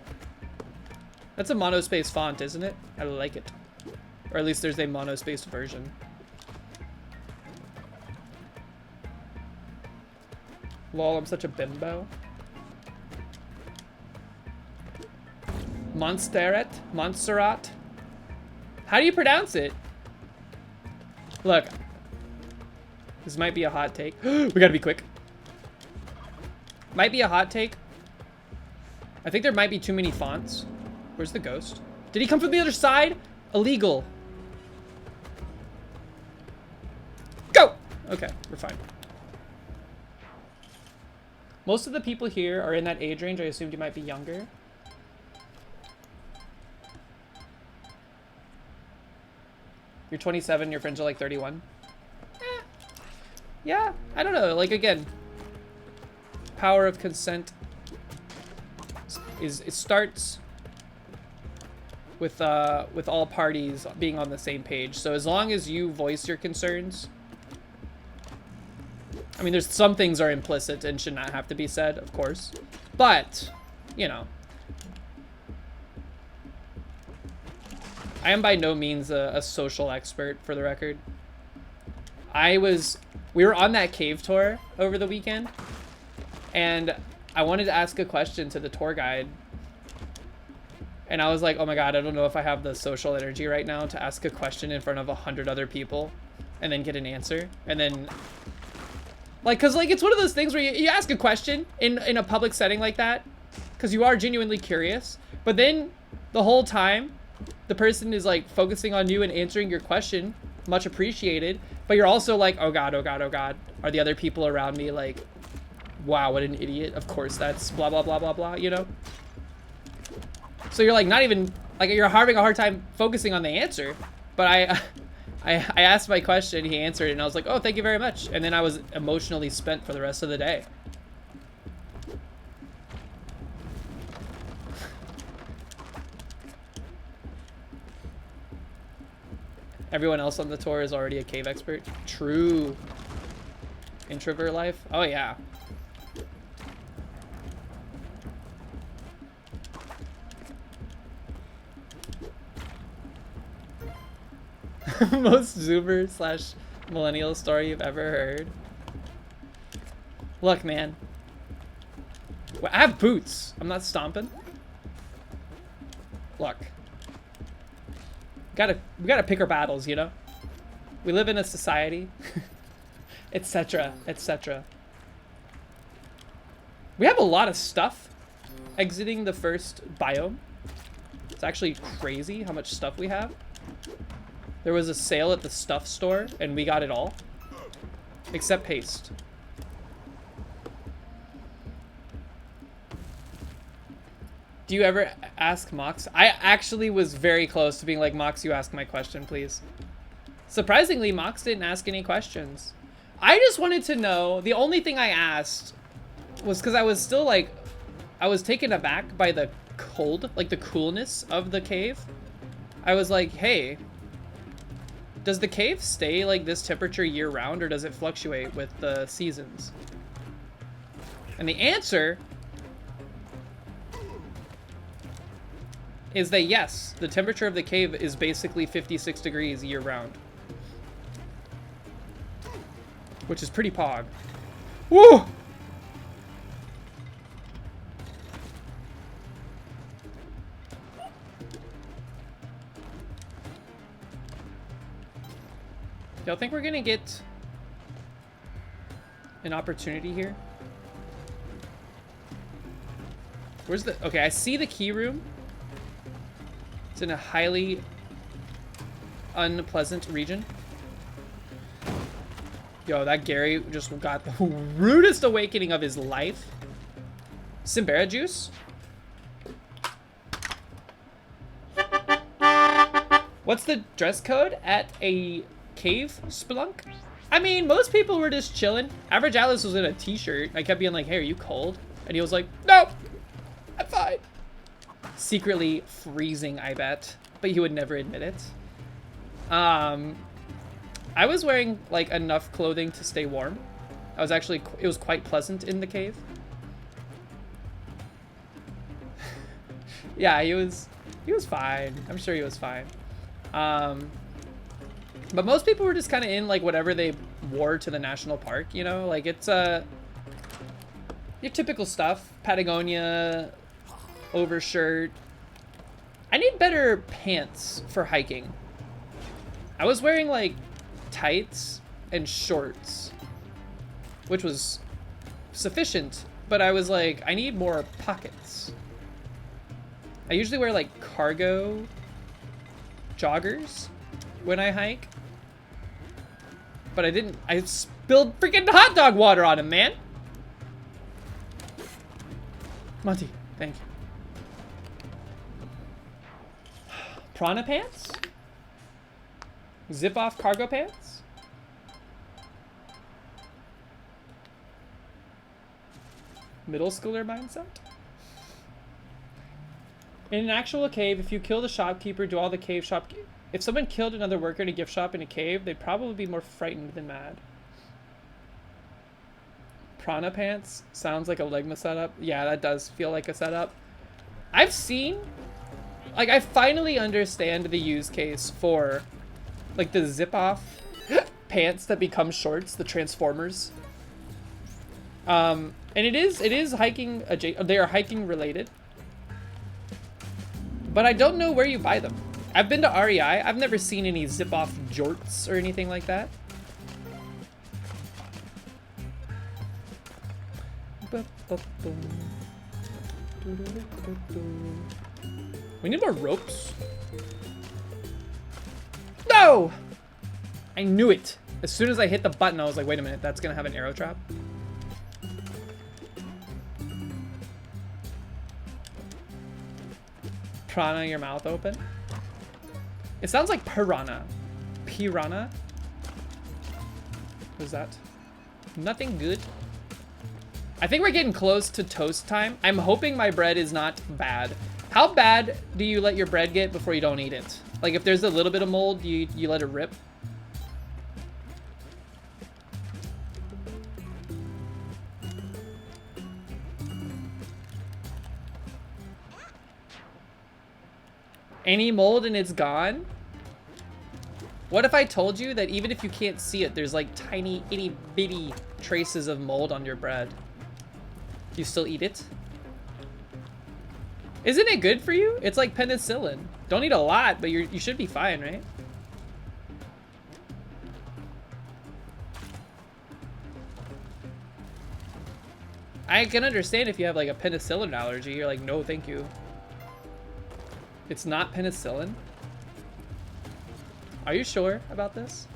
That's a monospaced font, isn't it? I like it. Or at least there's a monospaced version. Lol, I'm such a bimbo. Montserrat? Montserrat? How do you pronounce it? Look. This might be a hot take. We gotta be quick. Might be a hot take. I think there might be too many fonts. Where's the ghost? Did he come from the other side? Illegal. Go! Okay, we're fine. Most of the people here are in that age range. I assumed you might be younger. You're 27, your friends are like 31. Yeah, I don't know. Like, again, power of consent is, it starts with all parties being on the same page. So as long as you voice your concerns I mean, there's some things are implicit and should not have to be said, of course. But, you know. I am by no means a social expert, for the record. We were on that cave tour over the weekend, and I wanted to ask a question to the tour guide. And I was like, oh my god, I don't know if I have the social energy right now to ask a question in front of 100 other people and then get an answer. And then, like, cause like, it's one of those things where you ask a question in a public setting like that, cause you are genuinely curious, but then the whole time, the person is like focusing on you and answering your question, much appreciated, but you're also like, oh god, oh god, oh god, are the other people around me like, wow, what an idiot, of course that's blah, blah, blah, blah, blah, you know? So you're like not even, like you're having a hard time focusing on the answer, but I asked my question, he answered it, and I was like, oh, thank you very much. And then I was emotionally spent for the rest of the day. Everyone else on the tour is already a cave expert. True. Introvert life? Oh yeah. Most Zoomer / millennial story you've ever heard. Look, man. Well, I have boots. I'm not stomping. Look. We gotta pick our battles, you know? We live in a society. Etc. Etc. We have a lot of stuff exiting the first biome. It's actually crazy how much stuff we have. There was a sale at the stuff store, and we got it all. Except paste. Do you ever ask Mox? I actually was very close to being like, Mox, you ask my question, please. Surprisingly, Mox didn't ask any questions. I just wanted to know, the only thing I asked was because I was still like, I was taken aback by the cold, like the coolness of the cave. I was like, hey, does the cave stay like this temperature year round, or does it fluctuate with the seasons? And the answer is that yes, the temperature of the cave is basically 56 degrees year round. Which is pretty pog. Woo! Y'all think we're gonna get an opportunity here? Where's the... Okay, I see the key room. It's in a highly unpleasant region. Yo, that Gary just got the rudest awakening of his life. Simbera juice? What's the dress code at a cave spelunk? I mean, most people were just chilling. Average Alice was in a t-shirt. I kept being like, hey, are you cold? And he was like, no, I'm fine. Secretly freezing, I bet, but he would never admit it. I was wearing like enough clothing to stay warm. I was actually, it was quite pleasant in the cave. Yeah, he was fine. I'm sure he was fine. But most people were just kind of in like whatever they wore to the national park, you know, like it's your typical stuff. Patagonia, overshirt. I need better pants for hiking. I was wearing like tights and shorts, which was sufficient, but I was like, I need more pockets. I usually wear like cargo joggers when I hike, but I spilled freaking hot dog water on him, man. Monty, thank you. Prana pants? Zip off cargo pants? Middle schooler mindset? In an actual cave, if you kill the shopkeeper, do all the cave shop... If someone killed another worker in a gift shop in a cave, they'd probably be more frightened than mad. Prana pants sounds like a Ligma setup. Yeah, that does feel like a setup. I've seen, like, I finally understand the use case for, like, the zip-off pants that become shorts, the Transformers. And it is hiking, they are hiking related. But I don't know where you buy them. I've been to REI. I've never seen any zip-off jorts or anything like that. We need more ropes. No! I knew it. As soon as I hit the button, I was like, wait a minute, that's gonna have an arrow trap. Prana, your mouth open. It sounds like piranha. Piranha? What is that? Nothing good. I think we're getting close to toast time. I'm hoping my bread is not bad. How bad do you let your bread get before you don't eat it? Like if there's a little bit of mold, you let it rip? Any mold and it's gone? What if I told you that even if you can't see it, there's like tiny itty bitty traces of mold on your bread? You still eat it? Isn't it good for you? It's like penicillin. Don't eat a lot, but you should be fine, right? I can understand if you have like a penicillin allergy. You're like, no, thank you. It's not penicillin? Are you sure about this?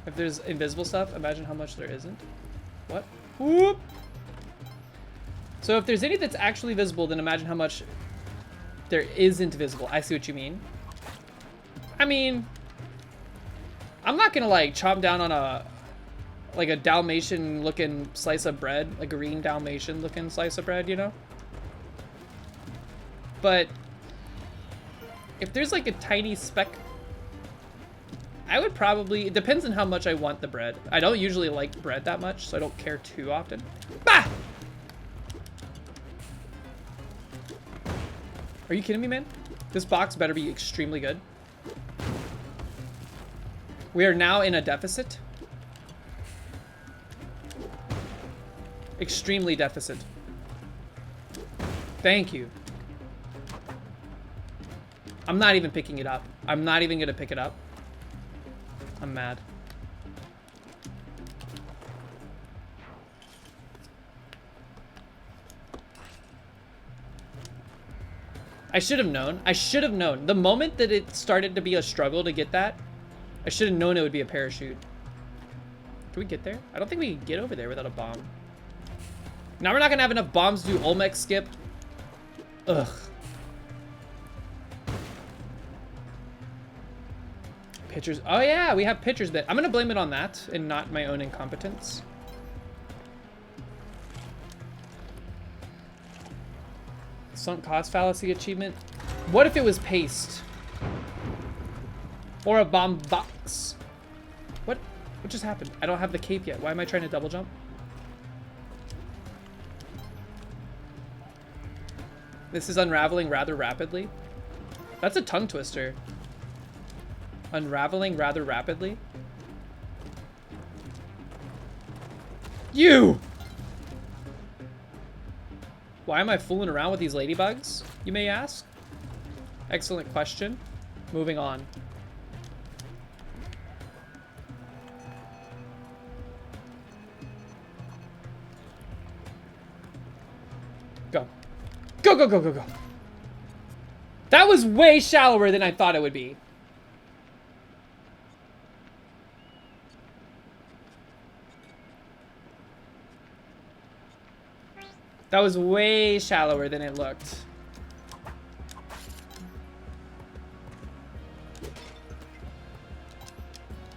If there's invisible stuff, imagine how much there isn't. What? Whoop! So if there's any that's actually visible, then imagine how much there isn't visible. I see what you mean. I mean, I'm not gonna like chomp down on a Dalmatian looking slice of bread, a green Dalmatian looking slice of bread, you know? But if there's like a tiny speck, I would probably, it depends on how much I want the bread. I don't usually like bread that much, so I don't care too often. Bah! Are you kidding me, man? This box better be extremely good. We are now in a deficit. Extremely deficit. Thank you. I'm not even picking it up. I'm not even gonna pick it up. I'm mad. I should have known. I should have known. The moment that it started to be a struggle to get that, I should have known it would be a parachute. Can we get there? I don't think we can get over there without a bomb. Now we're not gonna have enough bombs to do Olmec skip. Ugh. Pitchers. Oh yeah, we have pitchers bit. I'm gonna blame it on that and not my own incompetence. Sunk cost fallacy achievement. What if it was paste? Or a bomb box? What just happened? I don't have the cape yet. Why am I trying to double jump? This is unraveling rather rapidly. That's a tongue twister. Unraveling rather rapidly. You! Why am I fooling around with these ladybugs, you may ask? Excellent question. Moving on. Go. Go, go, go, go, go. That was way shallower than I thought it would be. That was way shallower than it looked.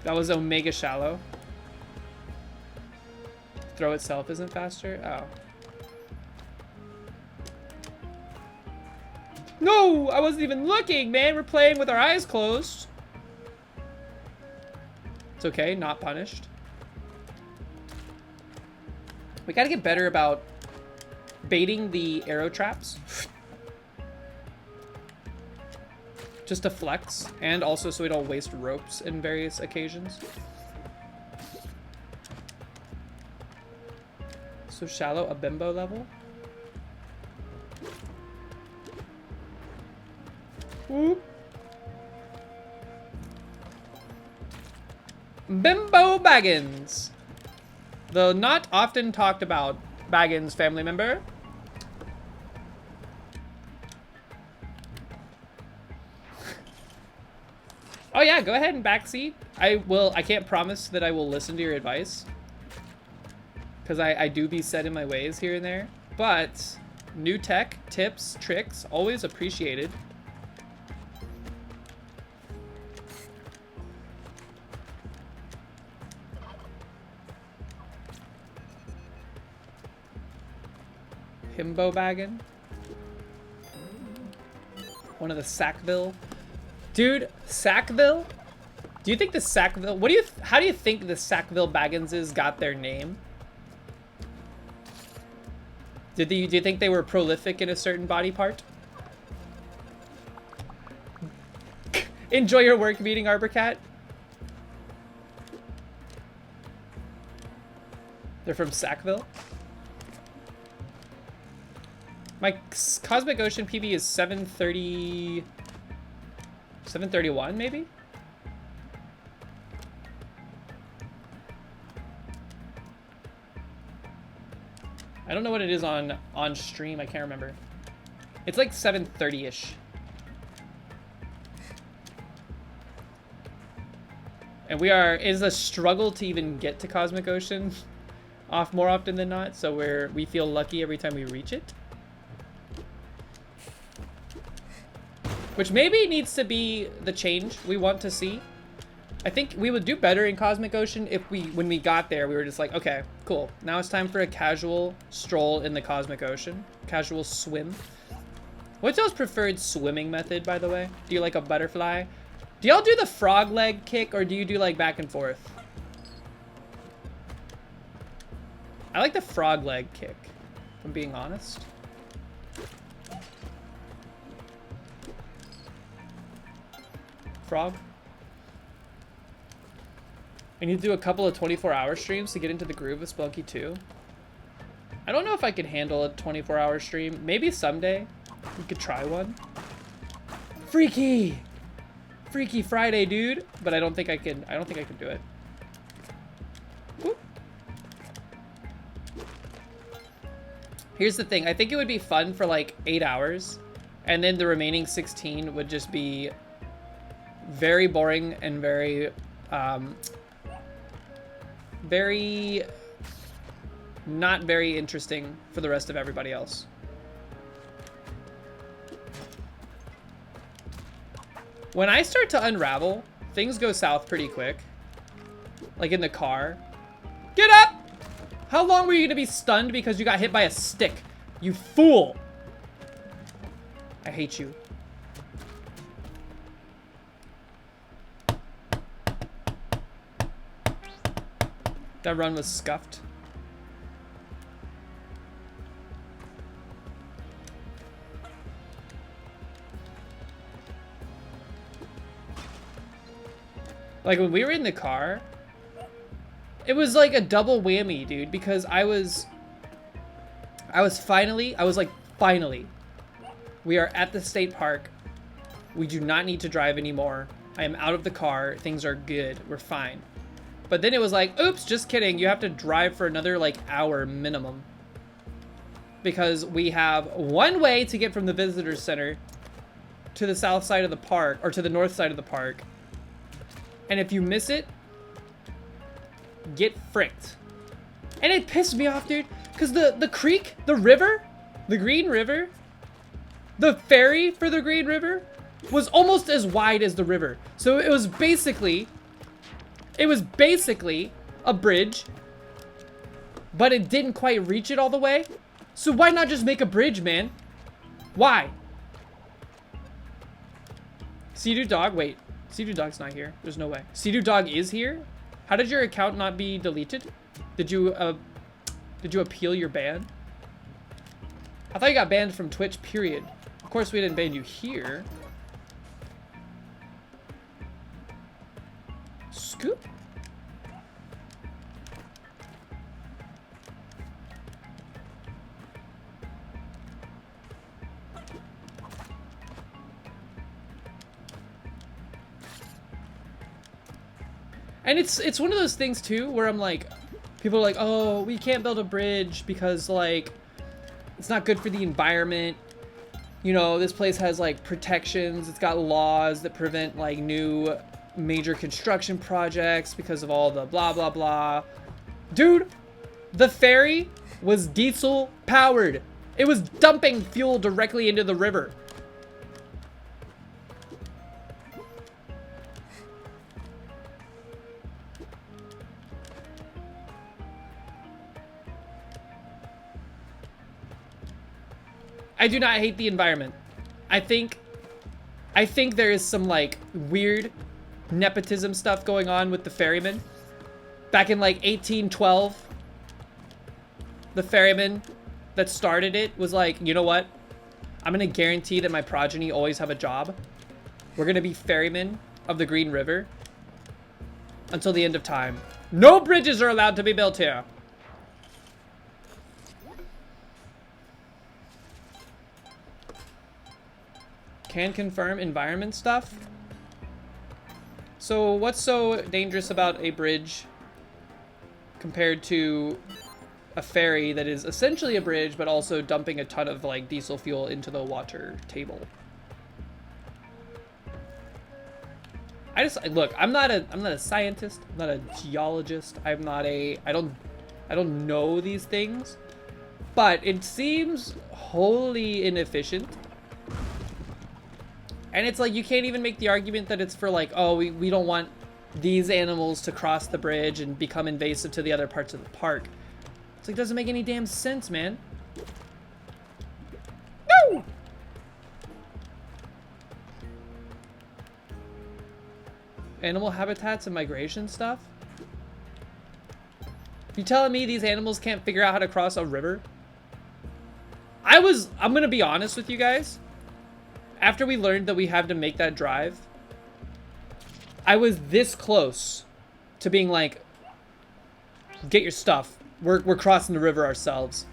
That was omega shallow. Throw itself isn't faster? Oh. No! I wasn't even looking, man! We're playing with our eyes closed. It's okay, not punished. We gotta get better about baiting the arrow traps. Just to flex, and also so we don't waste ropes in various occasions. So shallow, a bimbo level. Whoop. Bimbo Baggins. The not often talked about Baggins family member. Oh yeah, go ahead and backseat. I can't promise that I will listen to your advice, because I do be set in my ways here and there. But new tech, tips, tricks, always appreciated. Himbo baggin. One of the Sackville. Dude, Sackville? Do you think the Sackville... how do you think the Sackville Bagginses got their name? Do you think they were prolific in a certain body part? Enjoy your work meeting, Arborcat. They're from Sackville? My Cosmic Ocean PB is 730... 731, maybe? I don't know what it is on stream. I can't remember. It's like 730-ish. And it is a struggle to even get to Cosmic Ocean more often than not, so we feel lucky every time we reach it. Which maybe needs to be the change we want to see. I think we would do better in Cosmic Ocean if when we got there, we were just like, okay, cool. Now it's time for a casual stroll in the Cosmic Ocean. Casual swim. What's y'all's preferred swimming method, by the way? Do you like a butterfly? Do y'all do the frog leg kick, or do you do like back and forth? I like the frog leg kick, if I'm being honest. Frog. I need to do a couple of 24-hour streams to get into the groove of Spelunky 2. I don't know if I could handle a 24-hour stream. Maybe someday we could try one. Freaky! Freaky Friday, dude. But I don't think I can do it. Whoop. Here's the thing. I think it would be fun for like 8 hours, and then the remaining 16 would just be very boring and very not very interesting for the rest of everybody else. When I start to unravel, things go south pretty quick. Like in the car. Get up! How long were you gonna be stunned because you got hit by a stick? You fool! I hate you. That run was scuffed. Like when we were in the car, it was like a double whammy, dude, because I was finally, we are at the state park. We do not need to drive anymore. I am out of the car. Things are good. We're fine. But then it was like, oops, just kidding. You have to drive for another like hour minimum. Because we have one way to get from the visitor center to the south side of the park, or to the north side of the park. And if you miss it, get fricked. And it pissed me off, dude. Because the creek, the river, the Green River, the ferry for the Green River was almost as wide as the river. So it was basically a bridge, but it didn't quite reach it all the way. So why not just make a bridge, man? Why? Sea-Doo Dog, wait. Sea-Doo Dog's not here. There's no way. Sea-Doo Dog is here? How did your account not be deleted? Did you appeal your ban? I thought you got banned from Twitch, period. Of course we didn't ban you here. Scoop. And it's one of those things too where I'm like, people are like, oh, we can't build a bridge because like it's not good for the environment. You know, this place has like protections, it's got laws that prevent like new major construction projects because of all the blah blah blah. Dude, the ferry was diesel powered. It was dumping fuel directly into the river. I do not hate the environment. I think there is some like weird nepotism stuff going on with the ferryman. Back in like 1812, the ferryman that started it was like, you know what? I'm gonna guarantee that my progeny always have a job. We're gonna be ferrymen of the Green River until the end of time. No bridges are allowed to be built here. Can confirm environment stuff. So what's so dangerous about a bridge compared to a ferry that is essentially a bridge but also dumping a ton of like diesel fuel into the water table? Look, I'm not a scientist, I'm not a geologist, I don't know these things, but it seems wholly inefficient. And it's like, you can't even make the argument that it's for like, oh, we don't want these animals to cross the bridge and become invasive to the other parts of the park. It's like, doesn't make any damn sense, man. No! Animal habitats and migration stuff? You telling me these animals can't figure out how to cross a river? I'm gonna be honest with you guys. After we learned that we have to make that drive, I was this close to being like, get your stuff. We're crossing the river ourselves.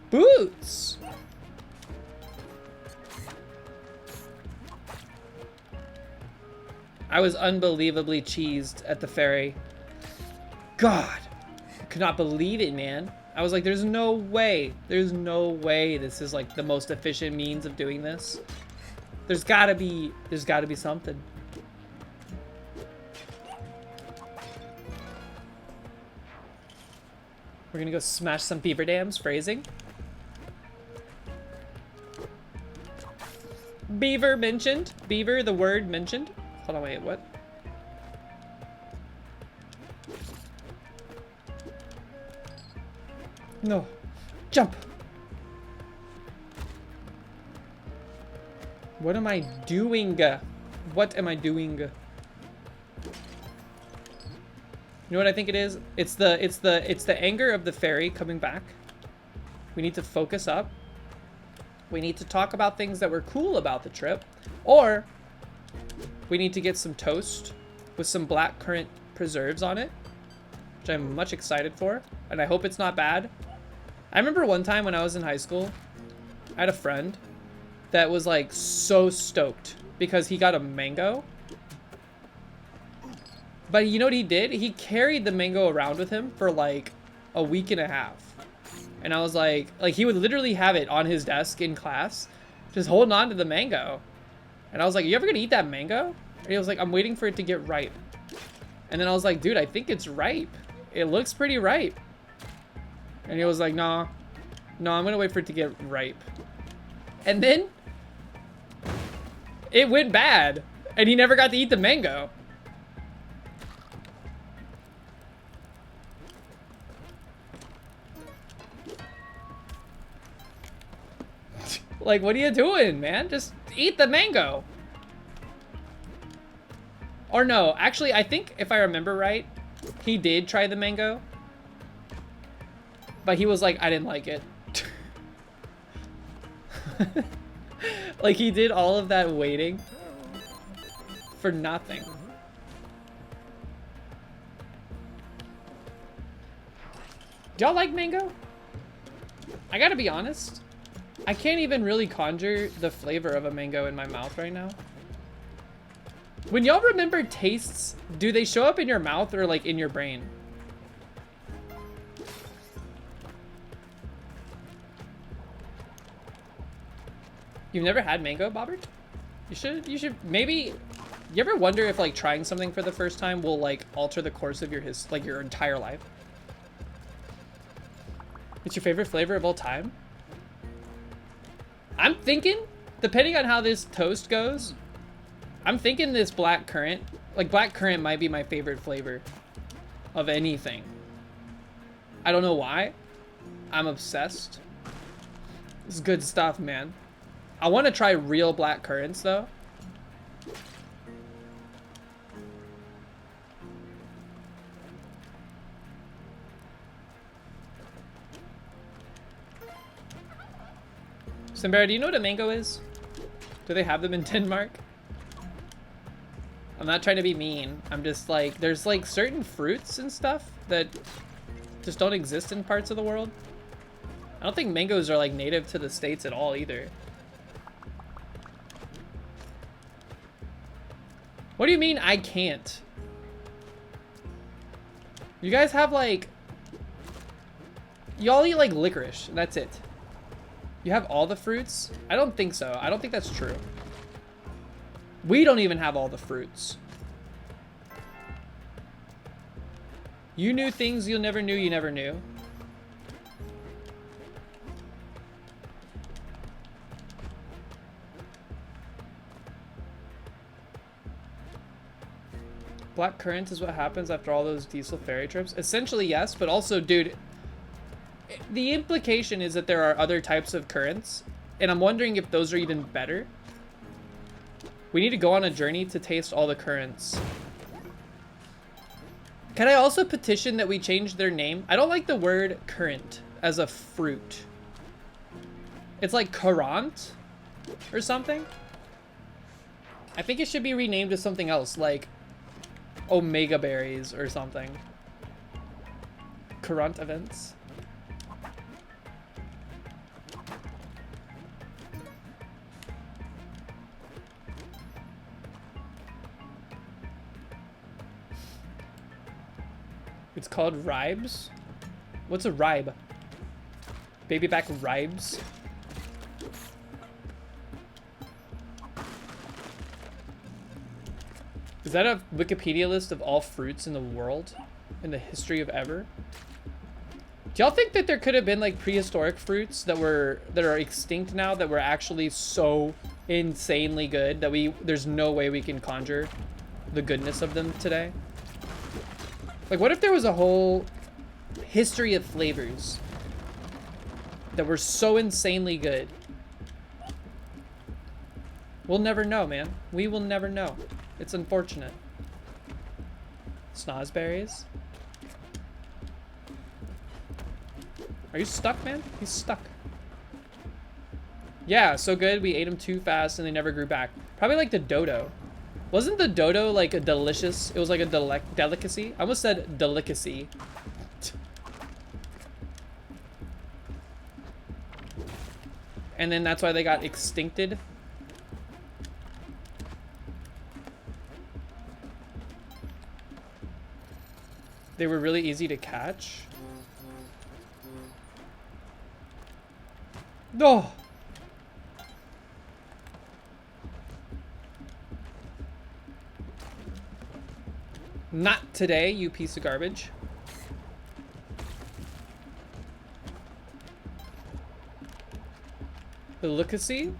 Boots! I was unbelievably cheesed at the ferry. God, I could not believe it, man. I was like, there's no way this is like the most efficient means of doing this. There's gotta be something. We're gonna go smash some beaver dams, phrasing. Beaver mentioned. Beaver, the word mentioned. Hold on, wait, what? No. Jump! What am I doing? What am I doing? You know what I think it is? It's the anger of the ferry coming back. We need to focus up. We need to talk about things that were cool about the trip, or we need to get some toast with some black currant preserves on it, which I'm much excited for, and I hope it's not bad. I remember one time when I was in high school, I had a friend that was like so stoked because he got a mango. But you know what he did? He carried the mango around with him for like a week and a half. And I was like he would literally have it on his desk in class, just holding on to the mango. And I was like, you ever gonna eat that mango? And he was like, I'm waiting for it to get ripe. And then I was like, dude, I think it's ripe. It looks pretty ripe. And he was like, nah, No, I'm gonna wait for it to get ripe. And then it went bad, and he never got to eat the mango. Like, what are you doing, man? Just eat the mango. Or no, actually, I think if I remember right, he did try the mango. But he was like, I didn't like it. Like, he did all of that waiting for nothing. Do y'all like mango? I gotta be honest. I can't even really conjure the flavor of a mango in my mouth right now. When y'all remember tastes, do they show up in your mouth or like in your brain? You've never had mango, Bobbert? You should maybe, you ever wonder if like trying something for the first time will like alter the course of your your entire life? It's your favorite flavor of all time? I'm thinking, depending on how this toast goes, I'm thinking this black currant, like black currant might be my favorite flavor of anything. I don't know why. I'm obsessed. It's good stuff, man. I want to try real black currants though. Simbera, do you know what a mango is? Do they have them in Denmark? I'm not trying to be mean. I'm just like, there's like certain fruits and stuff that just don't exist in parts of the world. I don't think mangoes are like native to the States at all either. What do you mean I can't? You guys have like, y'all eat like licorice, and that's it. You have all the fruits? I don't think so. I don't think that's true. We don't even have all the fruits. You knew things you never knew you never knew. Black currant is what happens after all those diesel ferry trips? Essentially, yes, but also, dude, the implication is that there are other types of currants, and I'm wondering if those are even better. We need to go on a journey to taste all the currants. Can I also petition that we change their name? I don't like the word currant as a fruit. It's like currant or something. I think it should be renamed to something else, like omega berries or something. Currant events. It's called ribes. What's a ribe? Baby back ribes. Is that a Wikipedia list of all fruits in the world? In the history of ever? Do y'all think that there could have been like prehistoric fruits that are extinct now that were actually so insanely good that there's no way we can conjure the goodness of them today? Like, what if there was a whole history of flavors that were so insanely good? We'll never know, man. We will never know. It's unfortunate. Snozberries. Are you stuck, man? He's stuck. Yeah, so good. We ate them too fast and they never grew back. Probably like the dodo. Wasn't the dodo like a delicious? It was like a delicacy. I almost said delicacy. And then that's why they got extincted. They were really easy to catch. No. Not today, you piece of garbage. Illicacy?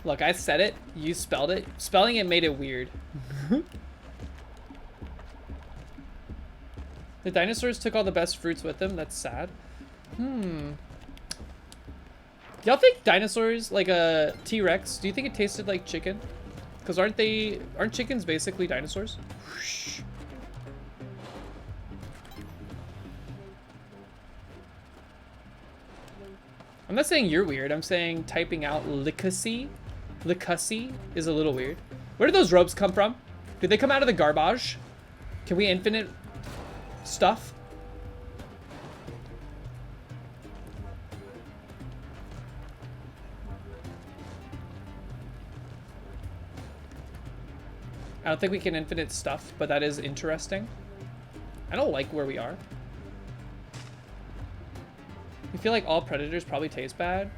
Look, I said it. You spelled it. Spelling it made it weird. The dinosaurs took all the best fruits with them. That's sad. Y'all think dinosaurs, like a T-Rex, do you think it tasted like chicken? Because aren't chickens basically dinosaurs? Whoosh. I'm not saying you're weird. I'm saying typing out Licacy is a little weird. Where did those ropes come from? Did they come out of the garbage? Can we infinite stuff? I don't think we can infinite stuff, but that is interesting. I don't like where we are. I feel like all predators probably taste bad.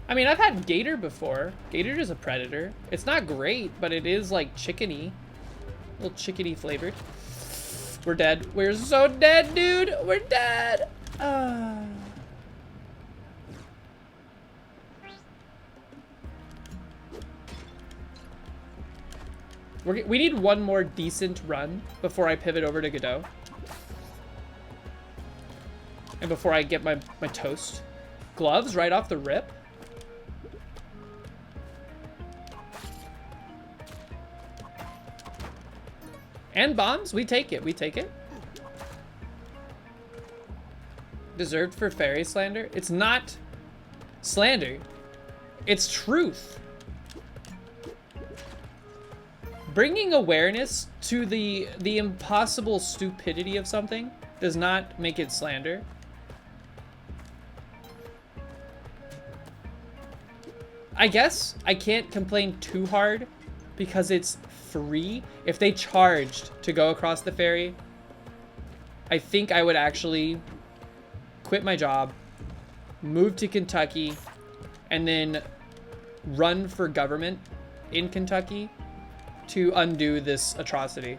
I mean, I've had gator before. Gator is a predator. It's not great, but it is like chickeny. A little chickeny flavored. We're dead. We're so dead, dude. We're dead. We need one more decent run before I pivot over to Godot. And before I get my toast. Gloves right off the rip. And bombs, we take it, we take it. Deserved for fairy slander? It's not slander. It's truth. Bringing awareness to the impossible stupidity of something does not make it slander. I guess I can't complain too hard because it's free. If they charged to go across the ferry, I think I would actually quit my job, move to Kentucky, and then run for government in Kentucky to undo this atrocity.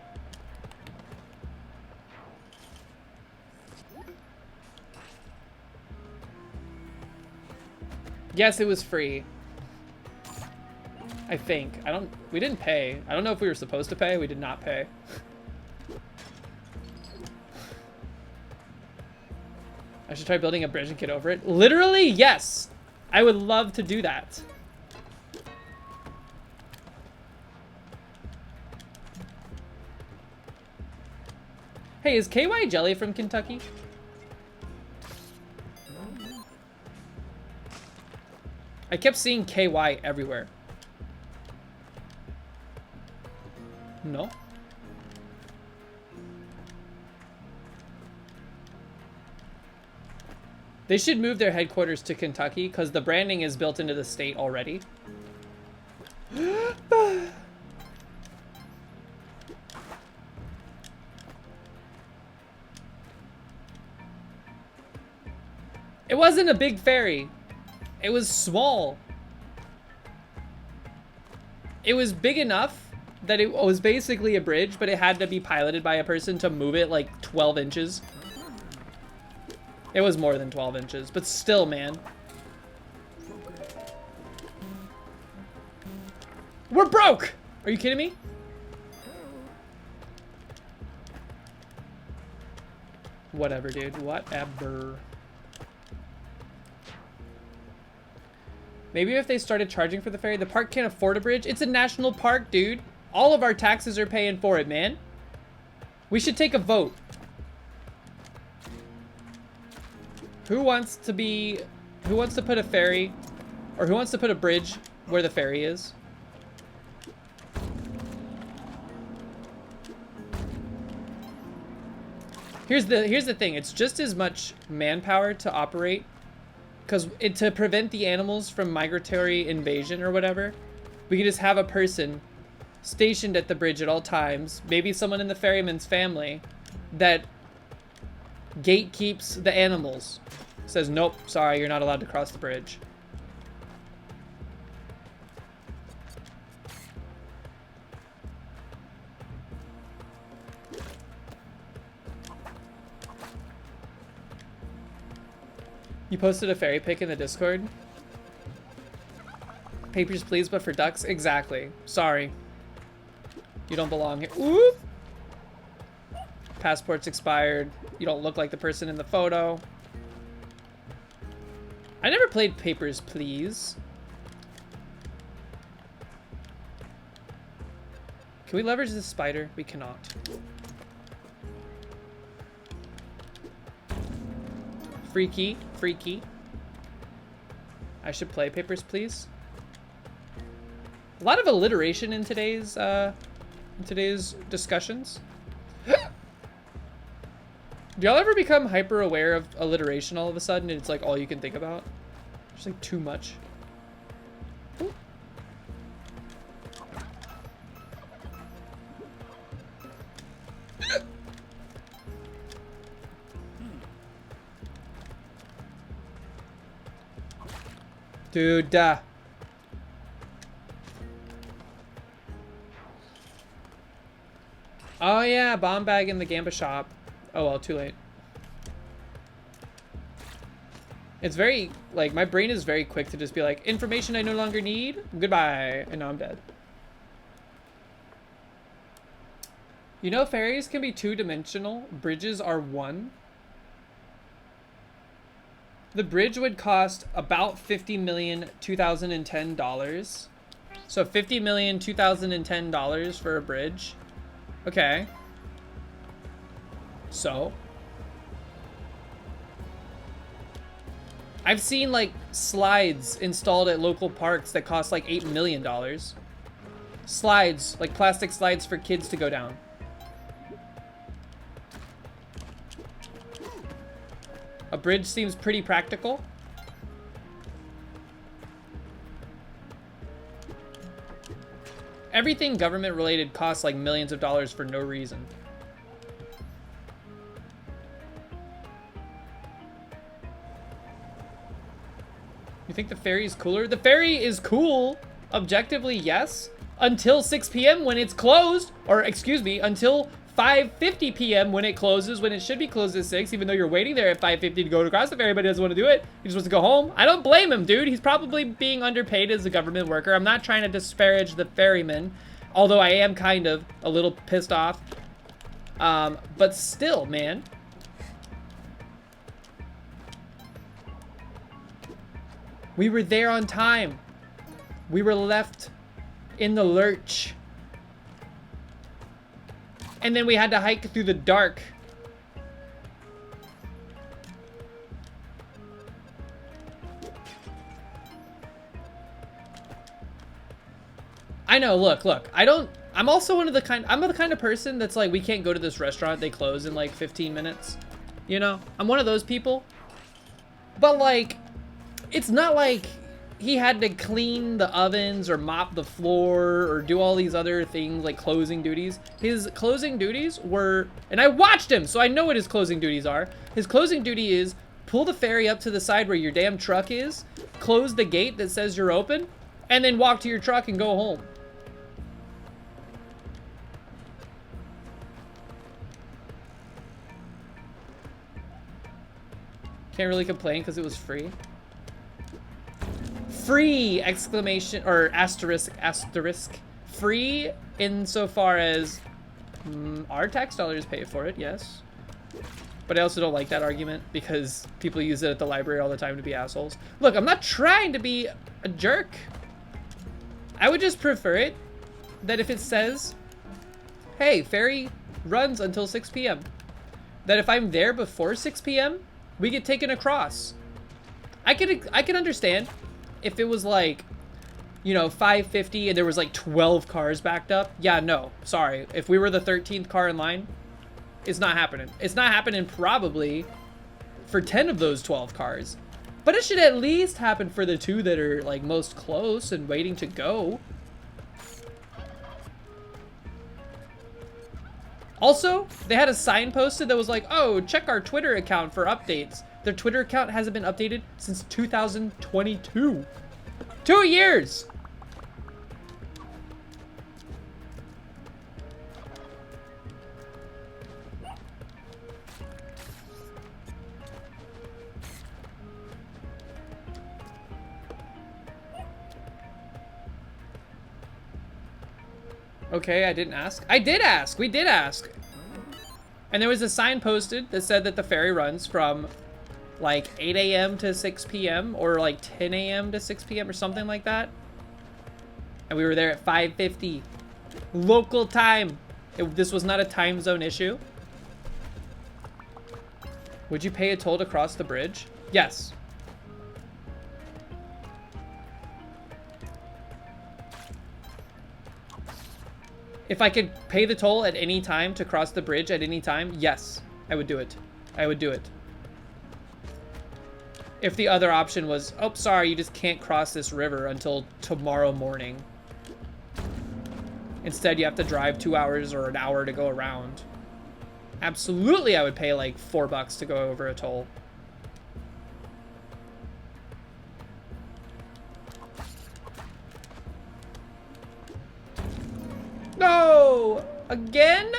Yes, it was free. I think. We didn't pay. I don't know if we were supposed to pay. We did not pay. I should try building a bridge and get over it. Literally, yes. I would love to do that. Hey, is KY Jelly from Kentucky? I kept seeing KY everywhere. No. They should move their headquarters to Kentucky because the branding is built into the state already. It wasn't a big ferry. It was small. It was big enough that it was basically a bridge, but it had to be piloted by a person to move it like 12 inches. It was more than 12 inches, but still, man. We're broke! Are you kidding me? Whatever, dude. Whatever. Maybe if they started charging for the ferry, the park can't afford a bridge. It's a national park, dude. All of our taxes are paying for it, man. We should take a vote. Who wants to put a ferry, or who wants to put a bridge where the ferry is? Here's the thing. It's just as much manpower to operate, because to prevent the animals from migratory invasion or whatever, we could just have a person stationed at the bridge at all times, maybe someone in the ferryman's family, that gatekeeps the animals. Says, nope, sorry, you're not allowed to cross the bridge. You posted a fairy pic in the Discord. Papers, please, but for ducks? Exactly. Sorry. You don't belong here. Ooh! Passport's expired. You don't look like the person in the photo. I never played Papers, Please. Can we leverage this spider? We cannot. Freaky, freaky. I should play Papers, Please. A lot of alliteration in today's discussions. Do y'all ever become hyper aware of alliteration all of a sudden and it's like all you can think about? Just like too much. Dude, oh yeah, bomb bag in the Gamba shop. Oh well, too late. It's very, like, my brain is very quick to just be like, information I no longer need, goodbye, and now I'm dead. You know, fairies can be two-dimensional. Bridges are one. The bridge would cost about $50 million 2010 dollars. So $50 million 2010 dollars for a bridge. Okay. So I've seen like slides installed at local parks that cost like $8 million. Slides, like plastic slides for kids to go down. A bridge seems pretty practical. Everything government related costs like millions of dollars for no reason. You think the ferry is cooler? The ferry is cool, objectively, yes, until 6 p.m. when it's closed, or excuse me, until 5:50 p.m. when it closes, when it should be closed at 6, even though you're waiting there at 5:50 to go across the ferry, but he doesn't want to do it. He just wants to go home. I don't blame him, dude. He's probably being underpaid as a government worker. I'm not trying to disparage the ferryman, although I am kind of a little pissed off. But still, man. We were there on time. We were left in the lurch. And then we had to hike through the dark. I know, look. I'm also I'm the kind of person that's like, we can't go to this restaurant, they close in like 15 minutes. You know? I'm one of those people. But like, it's not like he had to clean the ovens or mop the floor or do all these other things like closing duties. His closing duties were, and I watched him, so I know what his closing duties are. His closing duty is pull the ferry up to the side where your damn truck is, close the gate that says you're open, and then walk to your truck and go home. Can't really complain because it was free. Free! Exclamation, or asterisk. Free insofar as our tax dollars pay for it, yes. But I also don't like that argument because people use it at the library all the time to be assholes. Look, I'm not trying to be a jerk. I would just prefer it that if it says, hey, ferry runs until 6 p.m. that if I'm there before 6 p.m., we get taken across. I could understand if it was like, you know, 5:50 and there was like 12 cars backed up. Yeah, no, sorry. If we were the 13th car in line, it's not happening. It's not happening probably for 10 of those 12 cars. But it should at least happen for the 2 that are like most close and waiting to go. Also, they had a sign posted that was like, oh, check our Twitter account for updates. Their Twitter account hasn't been updated since 2022. 2 years! Okay, I didn't ask. I did ask. We did ask. And there was a sign posted that said that the ferry runs from like 8 a.m. to 6 p.m. or like 10 a.m. to 6 p.m. or something like that. And we were there at 5:50 local time. This was not a time zone issue. Would you pay a toll to cross the bridge? Yes. If I could pay the toll at any time to cross the bridge at any time, yes, I would do it. I would do it. If the other option was, oh, sorry, you just can't cross this river until tomorrow morning. Instead, you have to drive 2 hours or an hour to go around. Absolutely, I would pay like $4 to go over a toll. No! Again?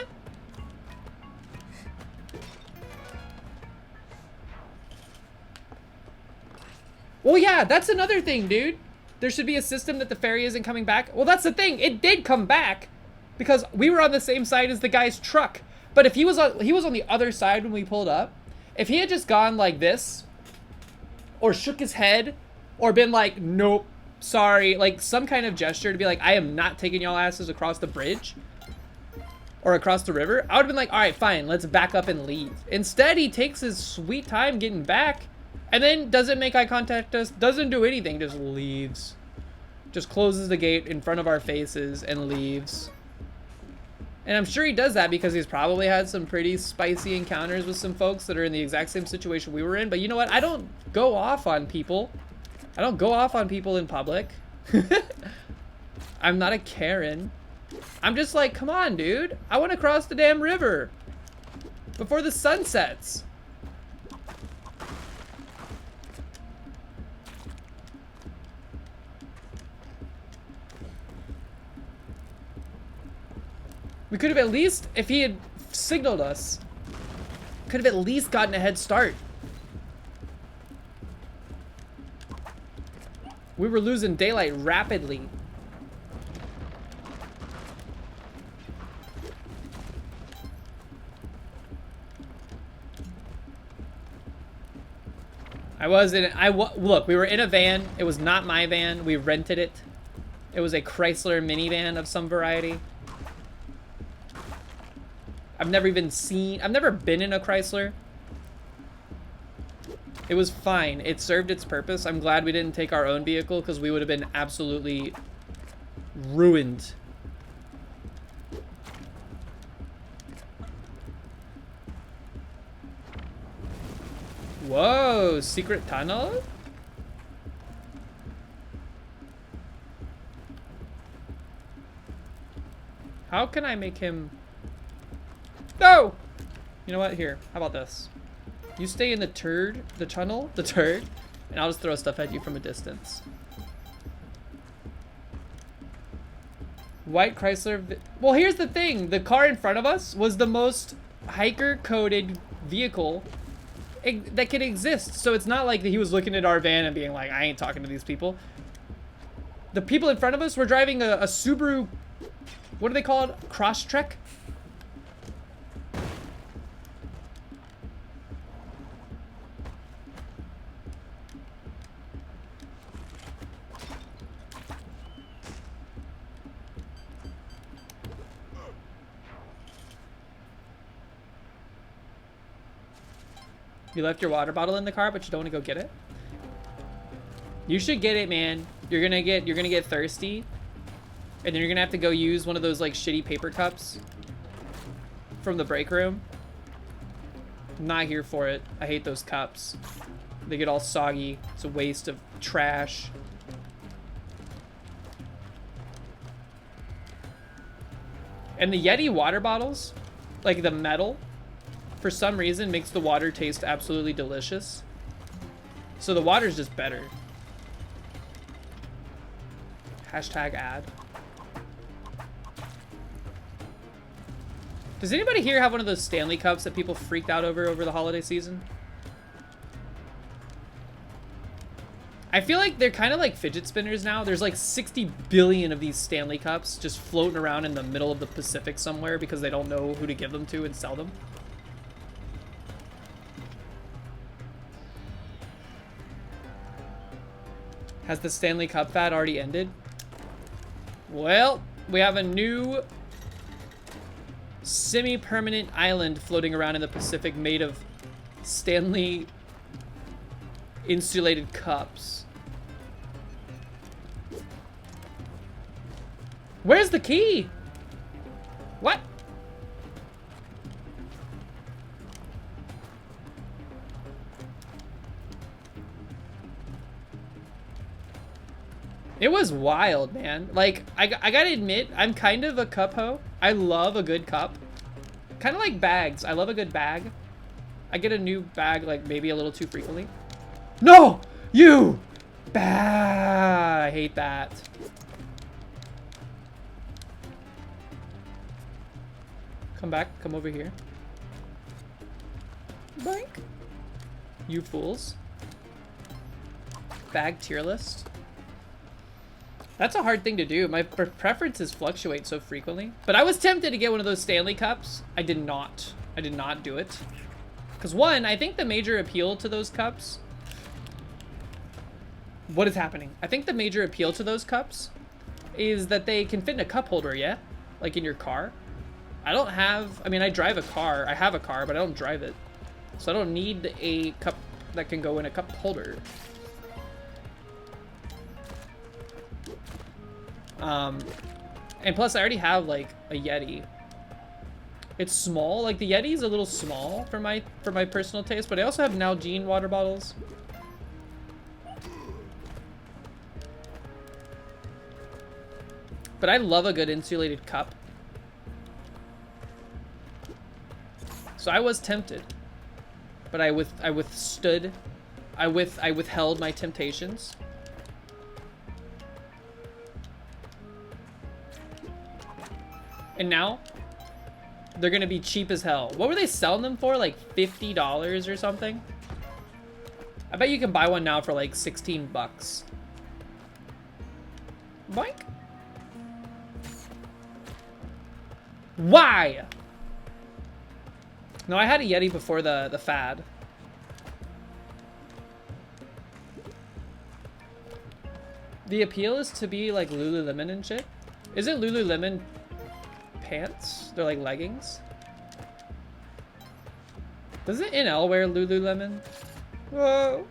Well, yeah, that's another thing, dude. There should be a system that the ferry isn't coming back. Well, that's the thing. It did come back because we were on the same side as the guy's truck. But if he was on the other side when we pulled up, if he had just gone like this or shook his head or been like, nope, sorry, like some kind of gesture to be like, I am not taking y'all asses across the bridge or across the river, I would have been like, all right, fine, let's back up and leave. Instead, he takes his sweet time getting back and then doesn't make eye contact us, doesn't do anything, just leaves. Just closes the gate in front of our faces and leaves. And I'm sure he does that because he's probably had some pretty spicy encounters with some folks that are in the exact same situation we were in. But you know what? I don't go off on people. I don't go off on people in public. I'm not a Karen. I'm just like, come on, dude. I want to cross the damn river before the sun sets. We could have at least, if he had signaled us, could have at least gotten a head start. We were losing daylight rapidly. Look, we were in a van. It was not my van. We rented it. It was a Chrysler minivan of some variety. I've never been in a Chrysler. It was fine. It served its purpose. I'm glad we didn't take our own vehicle because we would have been absolutely ruined. Whoa, secret tunnel? How can I make him... No! You know what? Here, how about this? You stay in the turd, and I'll just throw stuff at you from a distance. White Chrysler... Well, here's the thing. The car in front of us was the most hiker-coded vehicle that could exist. So it's not like that he was looking at our van and being like, I ain't talking to these people. The people in front of us were driving a Subaru... What are they called? Crosstrek? You left your water bottle in the car, but you don't want to go get it? You should get it, man. You're gonna get thirsty. And then you're gonna have to go use one of those like shitty paper cups from the break room. I'm not here for it. I hate those cups. They get all soggy. It's a waste of trash. And the Yeti water bottles, like the metal, for some reason makes the water taste absolutely delicious. So the water's just better. Hashtag ad. Does anybody here have one of those Stanley Cups that people freaked out over the holiday season? I feel like they're kind of like fidget spinners now. There's like 60 billion of these Stanley Cups just floating around in the middle of the Pacific somewhere because they don't know who to give them to and sell them. Has the Stanley Cup fad already ended? Well, we have a new semi-permanent island floating around in the Pacific made of Stanley insulated cups. Where's the key? What? It was wild, man. Like, I gotta admit, I'm kind of a cup hoe. I love a good cup. Kind of like bags. I love a good bag. I get a new bag, like, maybe a little too frequently. No! You! Bah! I hate that. Come back. Come over here. Boink. You fools. Bag tier list. That's a hard thing to do. My preferences fluctuate so frequently. But I was tempted to get one of those Stanley Cups. I did not. I did not do it. Because one, I think the major appeal to those cups... What is happening? I think the major appeal to those cups is that they can fit in a cup holder, yeah? Like in your car. I don't have... I mean, I drive a car. I have a car, but I don't drive it. So I don't need a cup that can go in a cup holder. And plus I already have like a Yeti. It's small, like the Yeti's a little small for my personal taste, but I also have Nalgene water bottles. But I love a good insulated cup. So I was tempted, but I withstood. I withheld my temptations. And now, they're gonna be cheap as hell. What were they selling them for? Like $50 or something? I bet you can buy one now for like 16 bucks. Boink. Why? No, I had a Yeti before the fad. The appeal is to be like Lululemon and shit. Isn't Lululemon pants? They're like leggings. Doesn't NL wear Lululemon? Whoa.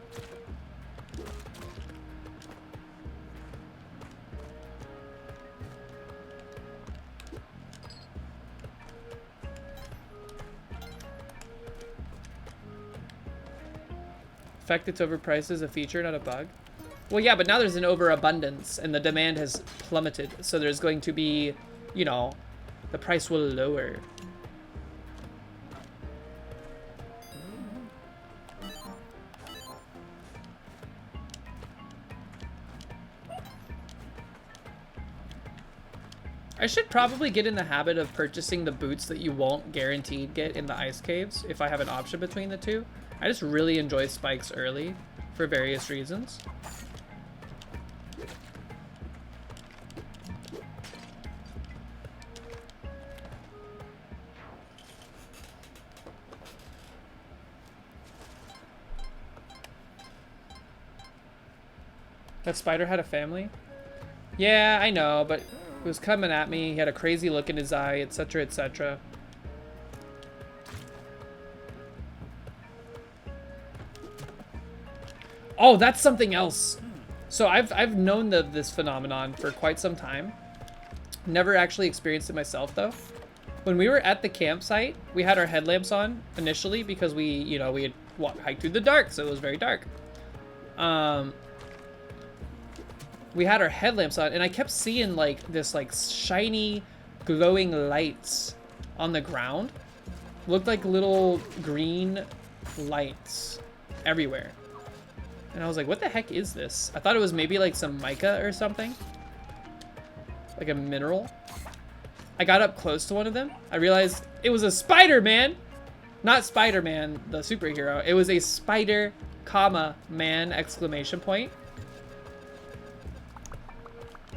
Fact it's overpriced is a feature, not a bug. Well, yeah, but now there's an overabundance and the demand has plummeted. So there's going to be, you know, the price will lower. I should probably get in the habit of purchasing the boots that you won't guaranteed get in the ice caves if I have an option between the two. I just really enjoy spikes early for various reasons. That spider had a family? Yeah, I know, but he was coming at me. He had a crazy look in his eye, etc., etc. Oh, that's something else. So I've known this phenomenon for quite some time. Never actually experienced it myself though. When we were at the campsite, we had our headlamps on initially because we had hiked through the dark, so it was very dark. We had our headlamps on, and I kept seeing like this like shiny, glowing lights on the ground. Looked like little green lights everywhere. And I was like, what the heck is this? I thought it was maybe like some mica or something. Like a mineral. I got up close to one of them. I realized it was a spider, man. Not Spider-Man, the superhero. It was a spider, comma, man, exclamation point.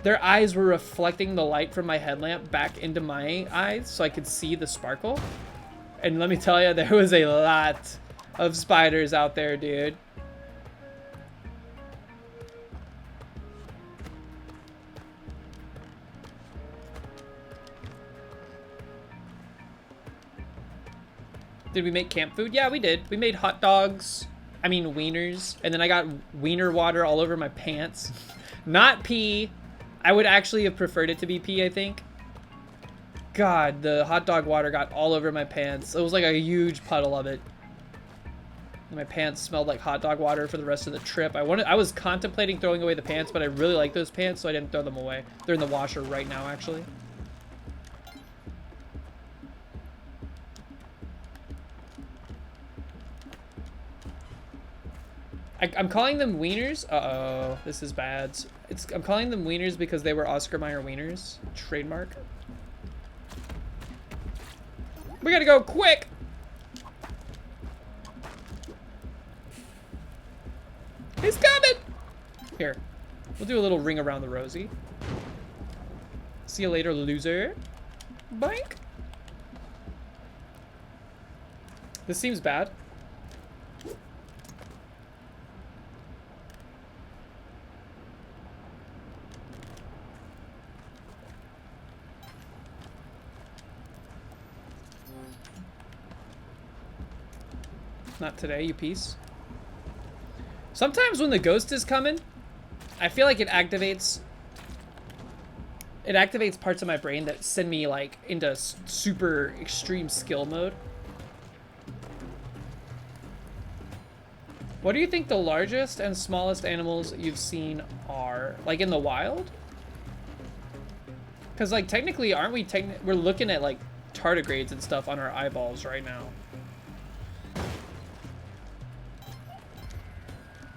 their eyes were reflecting the light from my headlamp back into my eyes so I could see the sparkle. And let me tell you, there was a lot of spiders out there, dude. Did we make camp food? Yeah, we did. We made hot dogs. I mean, wieners. And then I got wiener water all over my pants. Not pee. I would actually have preferred it to be pee, I think. God, the hot dog water got all over my pants. It was like a huge puddle of it. And my pants smelled like hot dog water for the rest of the trip. I was contemplating throwing away the pants, but I really like those pants, so I didn't throw them away. They're in the washer right now, actually. I'm calling them wieners. Uh-oh, this is bad. I'm calling them wieners because they were Oscar Mayer wieners. Trademark. We gotta go quick! He's coming! Here, we'll do a little ring around the rosy. See you later, loser. Boink. This seems bad. Not today, you piece. Sometimes when the ghost is coming, I feel like it activates parts of my brain that send me like into super extreme skill mode. What do you think the largest and smallest animals you've seen are? Like in the wild? Because like technically, aren't we we're looking at like tardigrades and stuff on our eyeballs right now.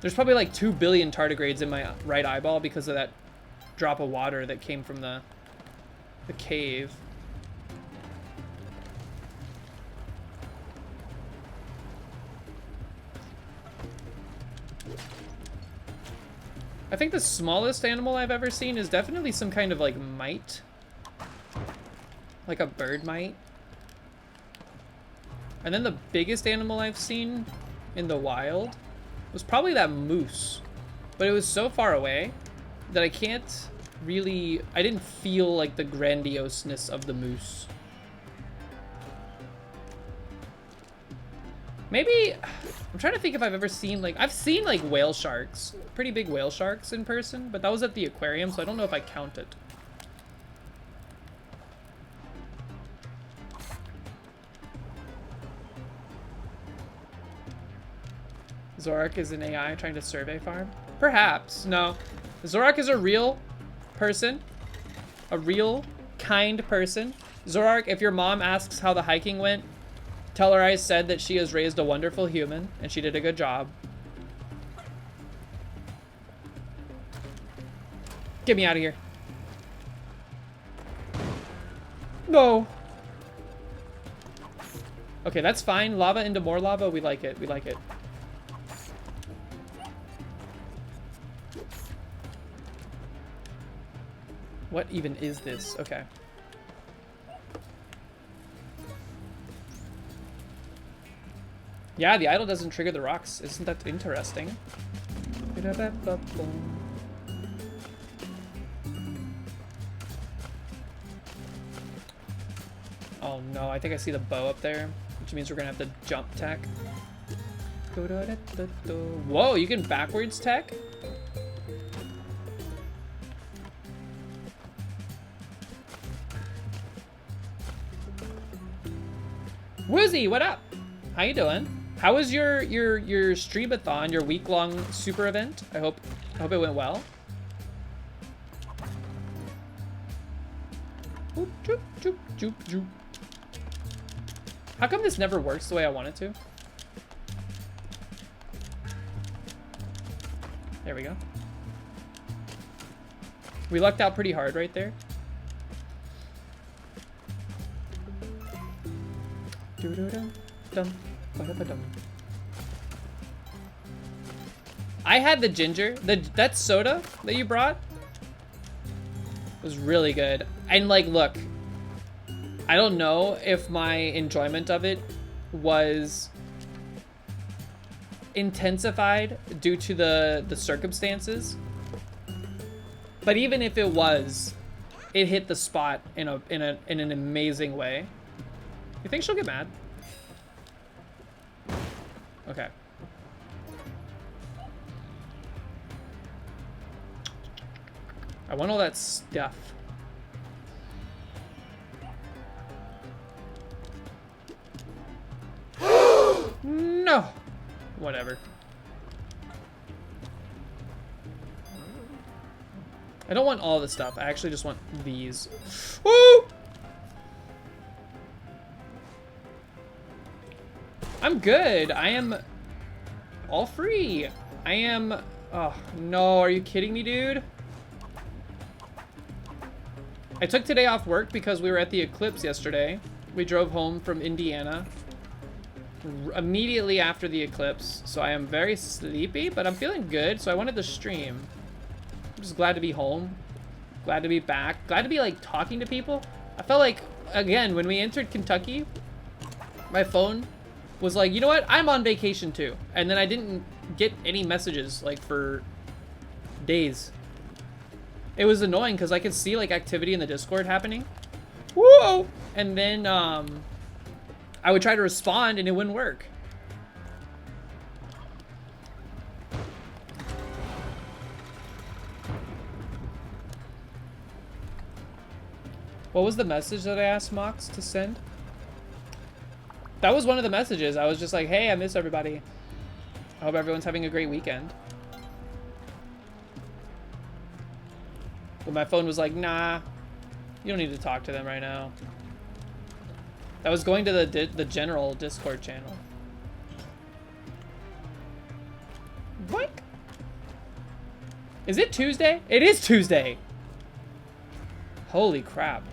There's probably like 2 billion tardigrades in my right eyeball because of that drop of water that came from the cave. I think the smallest animal I've ever seen is definitely some kind of like mite. Like a bird mite. And then the biggest animal I've seen in the wild was probably that moose, but it was so far away that I didn't feel like the grandioseness of the moose. Maybe, I'm trying to think if I've ever seen I've seen like whale sharks, pretty big whale sharks in person, but that was at the aquarium, so I don't know if I count it. Zorak is an AI trying to survey farm? Perhaps. No. Zorak is a real person. A real, kind person. Zorak, if your mom asks how the hiking went, tell her I said that she has raised a wonderful human, and she did a good job. Get me out of here. No. Okay, that's fine. Lava into more lava. We like it. We like it. What even is this? Okay. Yeah, the idol doesn't trigger the rocks. Isn't that interesting? Oh no, I think I see the bow up there, which means we're gonna have to jump tech. Whoa, you can backwards tech? Woozy, what up? How you doing? How was your streamathon, your week-long super event? I hope it went well. How come this never works the way I want it to? There we go. We lucked out pretty hard right there. I had the ginger. That soda that you brought It was really good. And like, look, I don't know if my enjoyment of it was intensified due to the circumstances. But even if it was, it hit the spot in an amazing way. You think she'll get mad? Okay. I want all that stuff. No. Whatever. I don't want all the stuff. I actually just want these. Woo! I'm good. I am all free. I am... Oh, no. Are you kidding me, dude? I took today off work because we were at the eclipse yesterday. We drove home from Indiana immediately after the eclipse. So I am very sleepy, but I'm feeling good. So I wanted to stream. I'm just glad to be home. Glad to be back. Glad to be, like, talking to people. I felt like, again, when we entered Kentucky, my phone was like, you know what? I'm on vacation too. And then I didn't get any messages, like, for days. It was annoying because I could see, like, activity in the Discord happening. Whoa! And then, I would try to respond and it wouldn't work. What was the message that I asked Mox to send? That was one of the messages. I was just like, hey, I miss everybody. I hope everyone's having a great weekend. But my phone was like, nah, you don't need to talk to them right now. I was going to the general Discord channel. What? Is it Tuesday? It is Tuesday. Holy crap.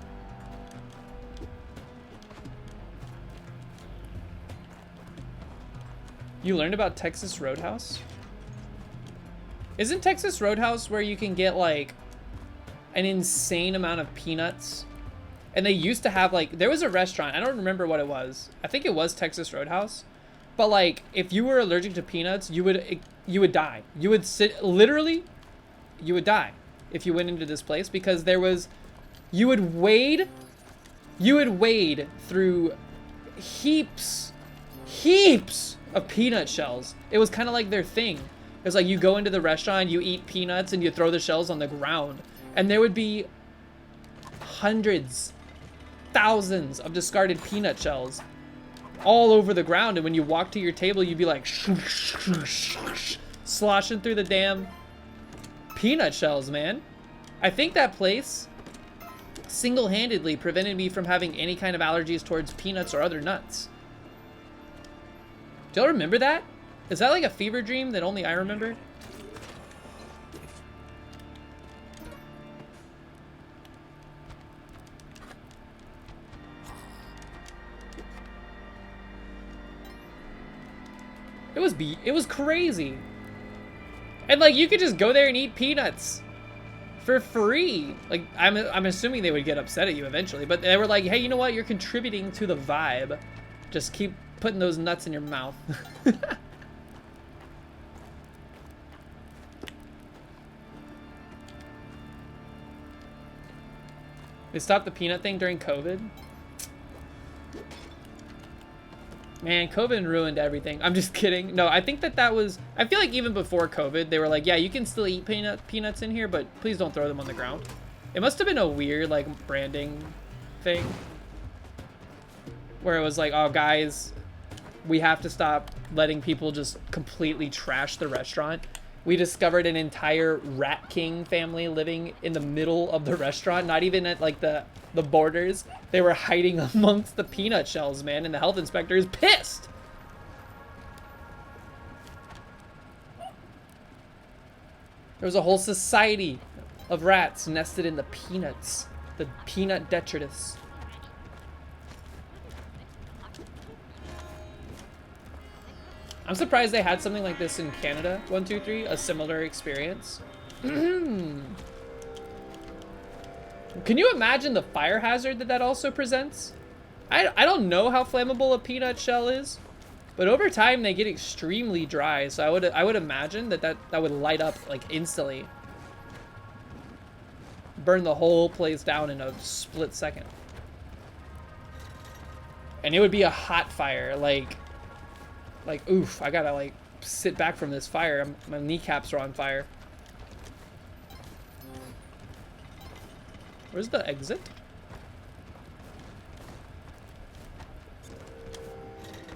You learned about Texas Roadhouse? Isn't Texas Roadhouse where you can get like an insane amount of peanuts? And they used to have like, there was a restaurant, I don't remember what it was. I think it was Texas Roadhouse. But like, if you were allergic to peanuts, you would die. You would literally, you would die if you went into this place because there was, you would wade through heaps of peanut shells. It was kind of like their thing. It was like you go into the restaurant, you eat peanuts, and you throw the shells on the ground. And there would be hundreds, thousands of discarded peanut shells all over the ground. And when you walk to your table, you'd be like sloshing through the damn peanut shells, man. I think that place single-handedly prevented me from having any kind of allergies towards peanuts or other nuts. Do y'all remember that? Is that like a fever dream that only I remember? It was crazy. And like you could just go there and eat peanuts for free. Like I'm assuming they would get upset at you eventually, but they were like, "Hey, you know what? You're contributing to the vibe. Just keep putting those nuts in your mouth." They stopped the peanut thing during COVID. Man, COVID ruined everything. I'm just kidding. No, I think that was... I feel like even before COVID, they were like, yeah, you can still eat peanuts in here, but please don't throw them on the ground. It must have been a weird, like, branding thing. Where it was like, oh, guys, we have to stop letting people just completely trash the restaurant. We discovered an entire Rat King family living in the middle of the restaurant, not even at, like, the borders. They were hiding amongst the peanut shells, man, and the health inspector is pissed. There was a whole society of rats nested in the peanuts, the peanut detritus. I'm surprised they had something like this in Canada, 123, a similar experience. Can you imagine the fire hazard that that also presents? I don't know how flammable a peanut shell is, but over time they get extremely dry. So I would imagine that would light up like instantly, burn the whole place down in a split second, and it would be a hot fire. Like oof! I gotta like sit back from this fire. My kneecaps are on fire. Where's the exit?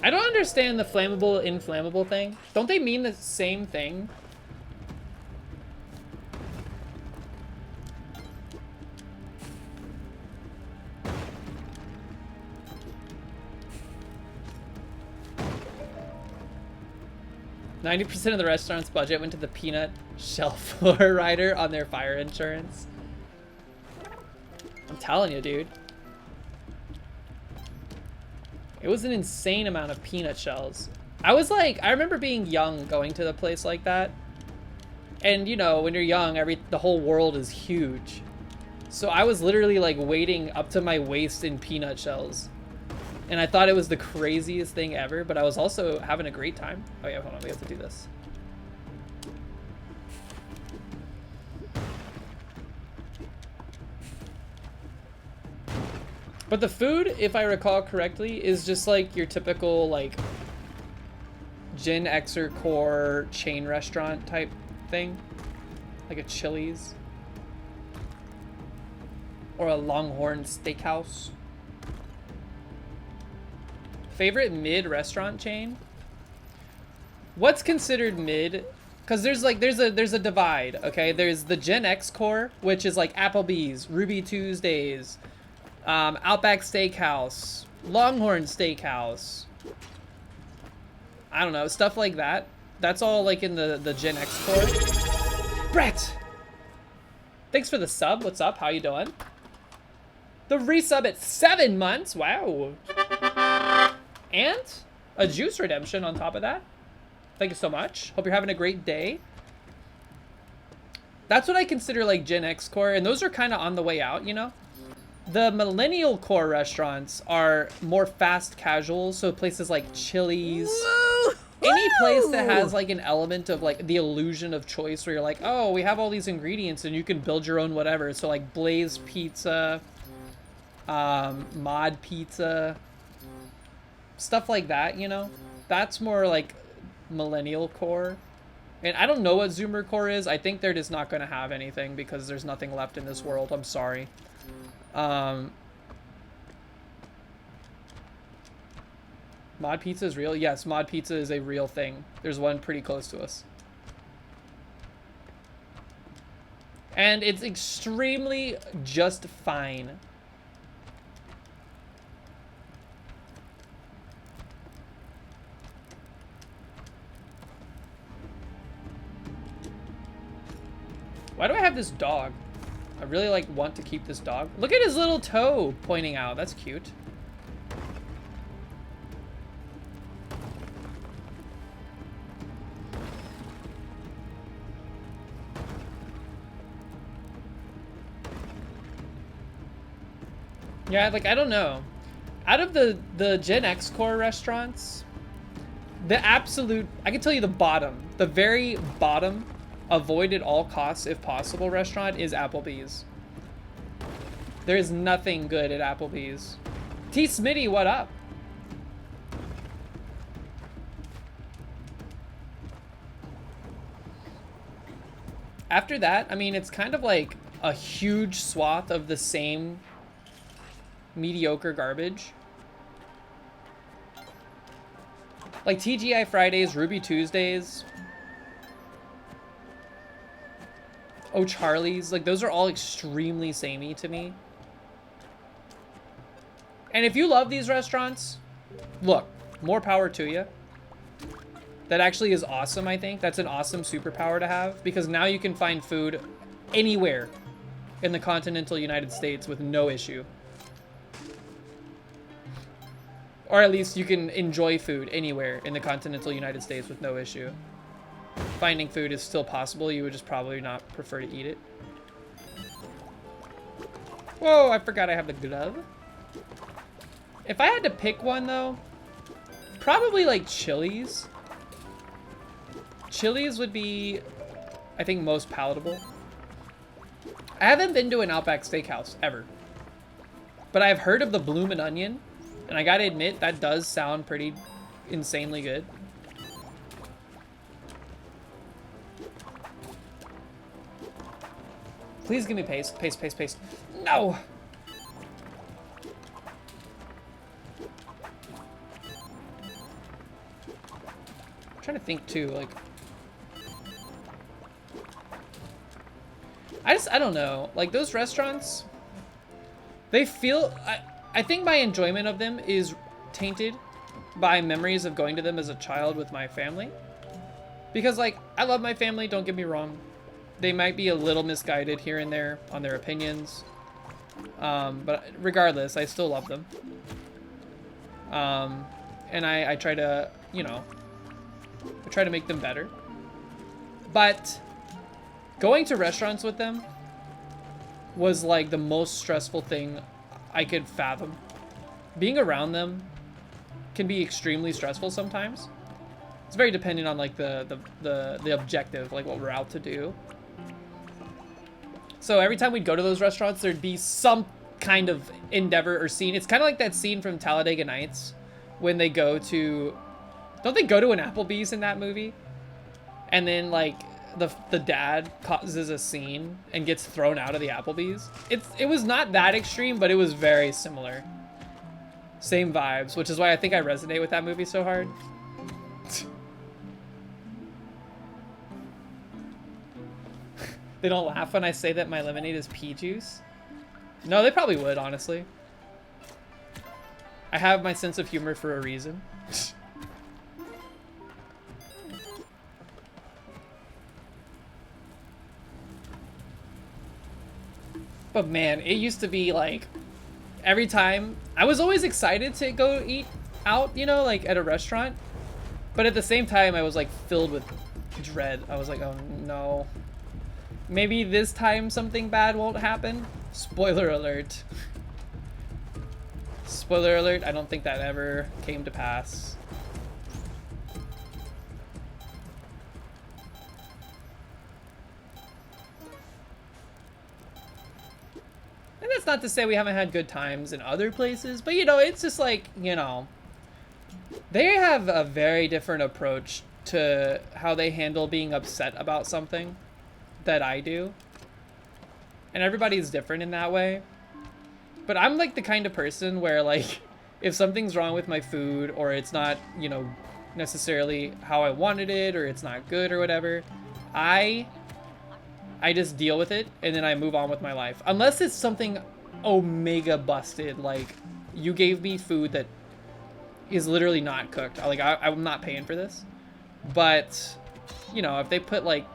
I don't understand the flammable, inflammable thing. Don't they mean the same thing? %of the restaurant's budget went to the peanut shell floor rider on their fire insurance. I'm telling you, dude. It was an insane amount of peanut shells. I remember being young going to the place like that. And you know, when you're young, the whole world is huge. So I was literally like wading up to my waist in peanut shells. And I thought it was the craziest thing ever, but I was also having a great time. Oh yeah, hold on, we have to do this. But the food, if I recall correctly, is just like your typical like Gen Xer core chain restaurant type thing. Like a Chili's. Or a Longhorn Steakhouse. Favorite mid restaurant chain? What's considered mid? Because there's a divide, okay? There's the Gen X core, which is like Applebee's, Ruby Tuesdays, Outback Steakhouse, Longhorn Steakhouse. I don't know, stuff like that. That's all like in the Gen X core. Brett! Thanks for the sub. What's up? How you doing? The resub at 7 months. Wow. And a juice redemption on top of that. Thank you so much. Hope you're having a great day. That's what I consider like Gen X core, and those are kind of on the way out, you know? The millennial core restaurants are more fast casual, so places like Chili's, any place that has like an element of like the illusion of choice where you're like, oh, we have all these ingredients and you can build your own whatever. So like Blaze Pizza, Mod Pizza, stuff like that, you know? That's more like millennial core. And I don't know what Zoomer core is. I think they're just not going to have anything because there's nothing left in this world. I'm sorry. Mod Pizza is real? Yes, Mod Pizza is a real thing. There's one pretty close to us. And it's extremely just fine. Why do I have this dog? I really like want to keep this dog. Look at his little toe pointing out. That's cute. Yeah, like, I don't know. Out of the Gen X core restaurants, the absolute, I can tell you the bottom, the very bottom, avoid at all costs if possible restaurant is Applebee's. There is nothing good at Applebee's. T Smitty, what up? After that, I mean, it's kind of like a huge swath of the same mediocre garbage. Like TGI Fridays, Ruby Tuesdays, O'Charlie's, like those are all extremely samey to me. And if you love these restaurants, look, more power to you. That actually is awesome, I think. That's an awesome superpower to have, because now you can find food anywhere in the continental United States with no issue. Or at least you can enjoy food anywhere in the continental United States with no issue. Finding food is still possible, you would just probably not prefer to eat it. Whoa, I forgot I have the glove. If I had to pick one, though, probably like Chili's. Chili's would be, I think, most palatable. I haven't been to an Outback Steakhouse, ever. But I've heard of the Bloomin' Onion, and I gotta admit, that does sound pretty insanely good. Please give me paste, paste, paste, paste. No! I'm trying to think too, like... I don't know. Like, those restaurants, they feel... I think my enjoyment of them is tainted by memories of going to them as a child with my family. Because, like, I love my family, don't get me wrong. They might be a little misguided here and there on their opinions. But regardless, I still love them. And I try to, you know, I try to make them better. But going to restaurants with them was like the most stressful thing I could fathom. Being around them can be extremely stressful sometimes. It's very dependent on like the objective, like what we're out to do. So every time we'd go to those restaurants, there'd be some kind of endeavor or scene. It's kind of like that scene from Talladega Nights when they go to, don't they go to an Applebee's in that movie? And then like the dad causes a scene and gets thrown out of the Applebee's. It was not that extreme, but it was very similar. Same vibes, which is why I think I resonate with that movie so hard. They don't laugh when I say that my lemonade is pea juice. No, they probably would, honestly. I have my sense of humor for a reason. But man, it used to be like, every time, I was always excited to go eat out, you know, like at a restaurant. But at the same time, I was like filled with dread. I was like, oh no. Maybe this time something bad won't happen. Spoiler alert. Spoiler alert, I don't think that ever came to pass. And that's not to say we haven't had good times in other places, but you know, it's just like, you know, they have a very different approach to how they handle being upset about something that I do. And everybody's different in that way. But I'm like the kind of person where like, if something's wrong with my food or it's not, you know, necessarily how I wanted it or it's not good or whatever, I just deal with it and then I move on with my life. Unless it's something omega busted, like you gave me food that is literally not cooked. I'm not paying for this. But, you know, if they put like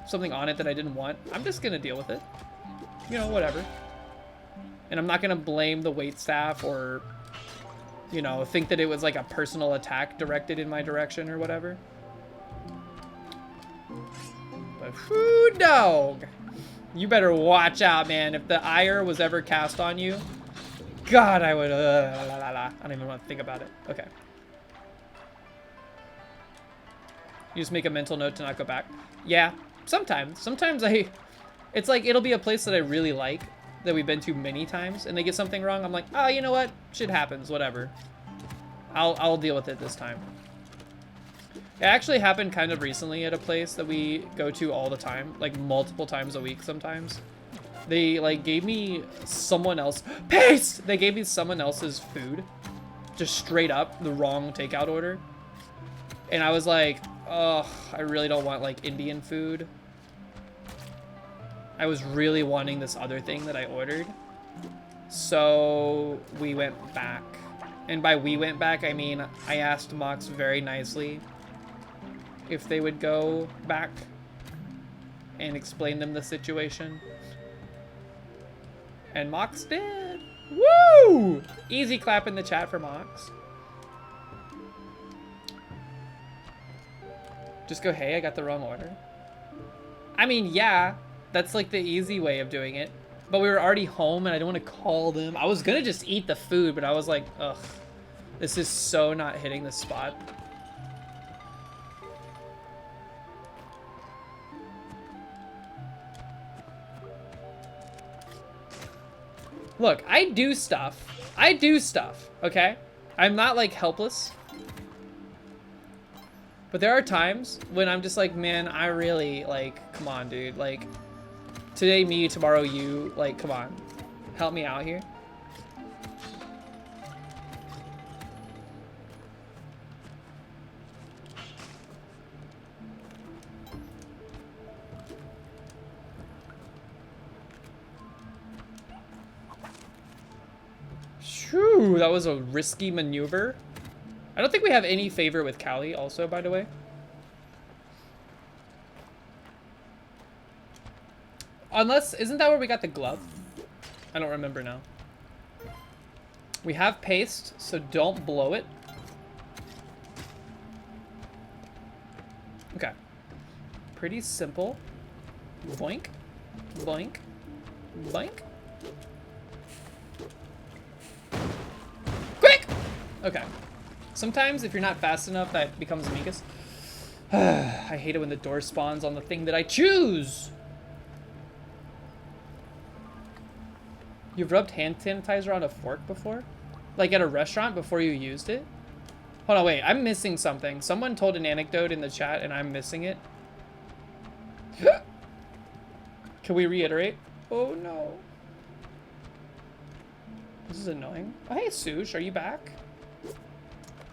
something on it that I didn't want, I'm just gonna deal with it. You know, whatever. And I'm not gonna blame the waitstaff or, you know, think that it was like a personal attack directed in my direction or whatever. But food dog, you better watch out, man. If the ire was ever cast on you, God, I would. I don't even want to think about it. Okay. You just make a mental note to not go back. Yeah, sometimes. Sometimes it's like it'll be a place that I really like, that we've been to many times, and they get something wrong. I'm like, oh, you know what? Shit happens. Whatever. I'll deal with it this time. It actually happened kind of recently at a place that we go to all the time, like multiple times a week sometimes. They like gave me someone else paste. They gave me someone else's food, just straight up the wrong takeout order, and I was like, oh, I really don't want like Indian food. I was really wanting this other thing that I ordered. So we went back. And by we went back, I mean, I asked Mox very nicely if they would go back and explain them the situation. And Mox did. Woo! Easy clap in the chat for Mox. Just go, hey, I got the wrong order. I mean, yeah. That's like the easy way of doing it. But we were already home and I don't want to call them. I was gonna just eat the food, but I was like, ugh, this is so not hitting the spot. Look, I do stuff. I do stuff, okay? I'm not like helpless. But there are times when I'm just like, man, I really, like, come on, dude. Like, today me, tomorrow you. Like, come on. Help me out here. Shoo, that was a risky maneuver. I don't think we have any favor with Callie also, by the way. Unless, isn't that where we got the glove? I don't remember now. We have paste, so don't blow it. Okay. Pretty simple. Boink. Boink. Boink. Quick! Okay. Sometimes, if you're not fast enough, that becomes Amicus. I hate it when the door spawns on the thing that I choose! You've rubbed hand sanitizer on a fork before? Like at a restaurant before you used it? Hold on, wait, I'm missing something. Someone told an anecdote in the chat and I'm missing it. Can we reiterate? Oh no. This is annoying. Oh, hey, Sush, are you back?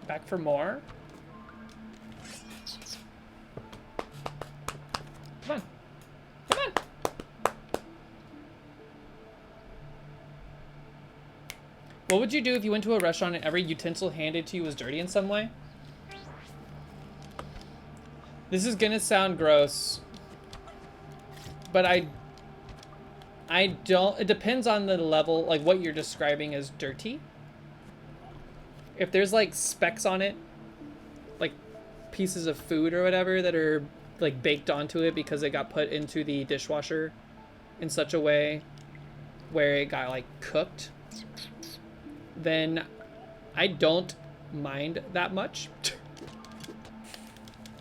Back for more? Come on. Come on. What would you do if you went to a restaurant and every utensil handed to you was dirty in some way? This is gonna sound gross, but I don't, it depends on the level, like what you're describing as dirty. If there's like specks on it, like pieces of food or whatever that are like baked onto it because it got put into the dishwasher in such a way where it got like cooked, then I don't mind that much.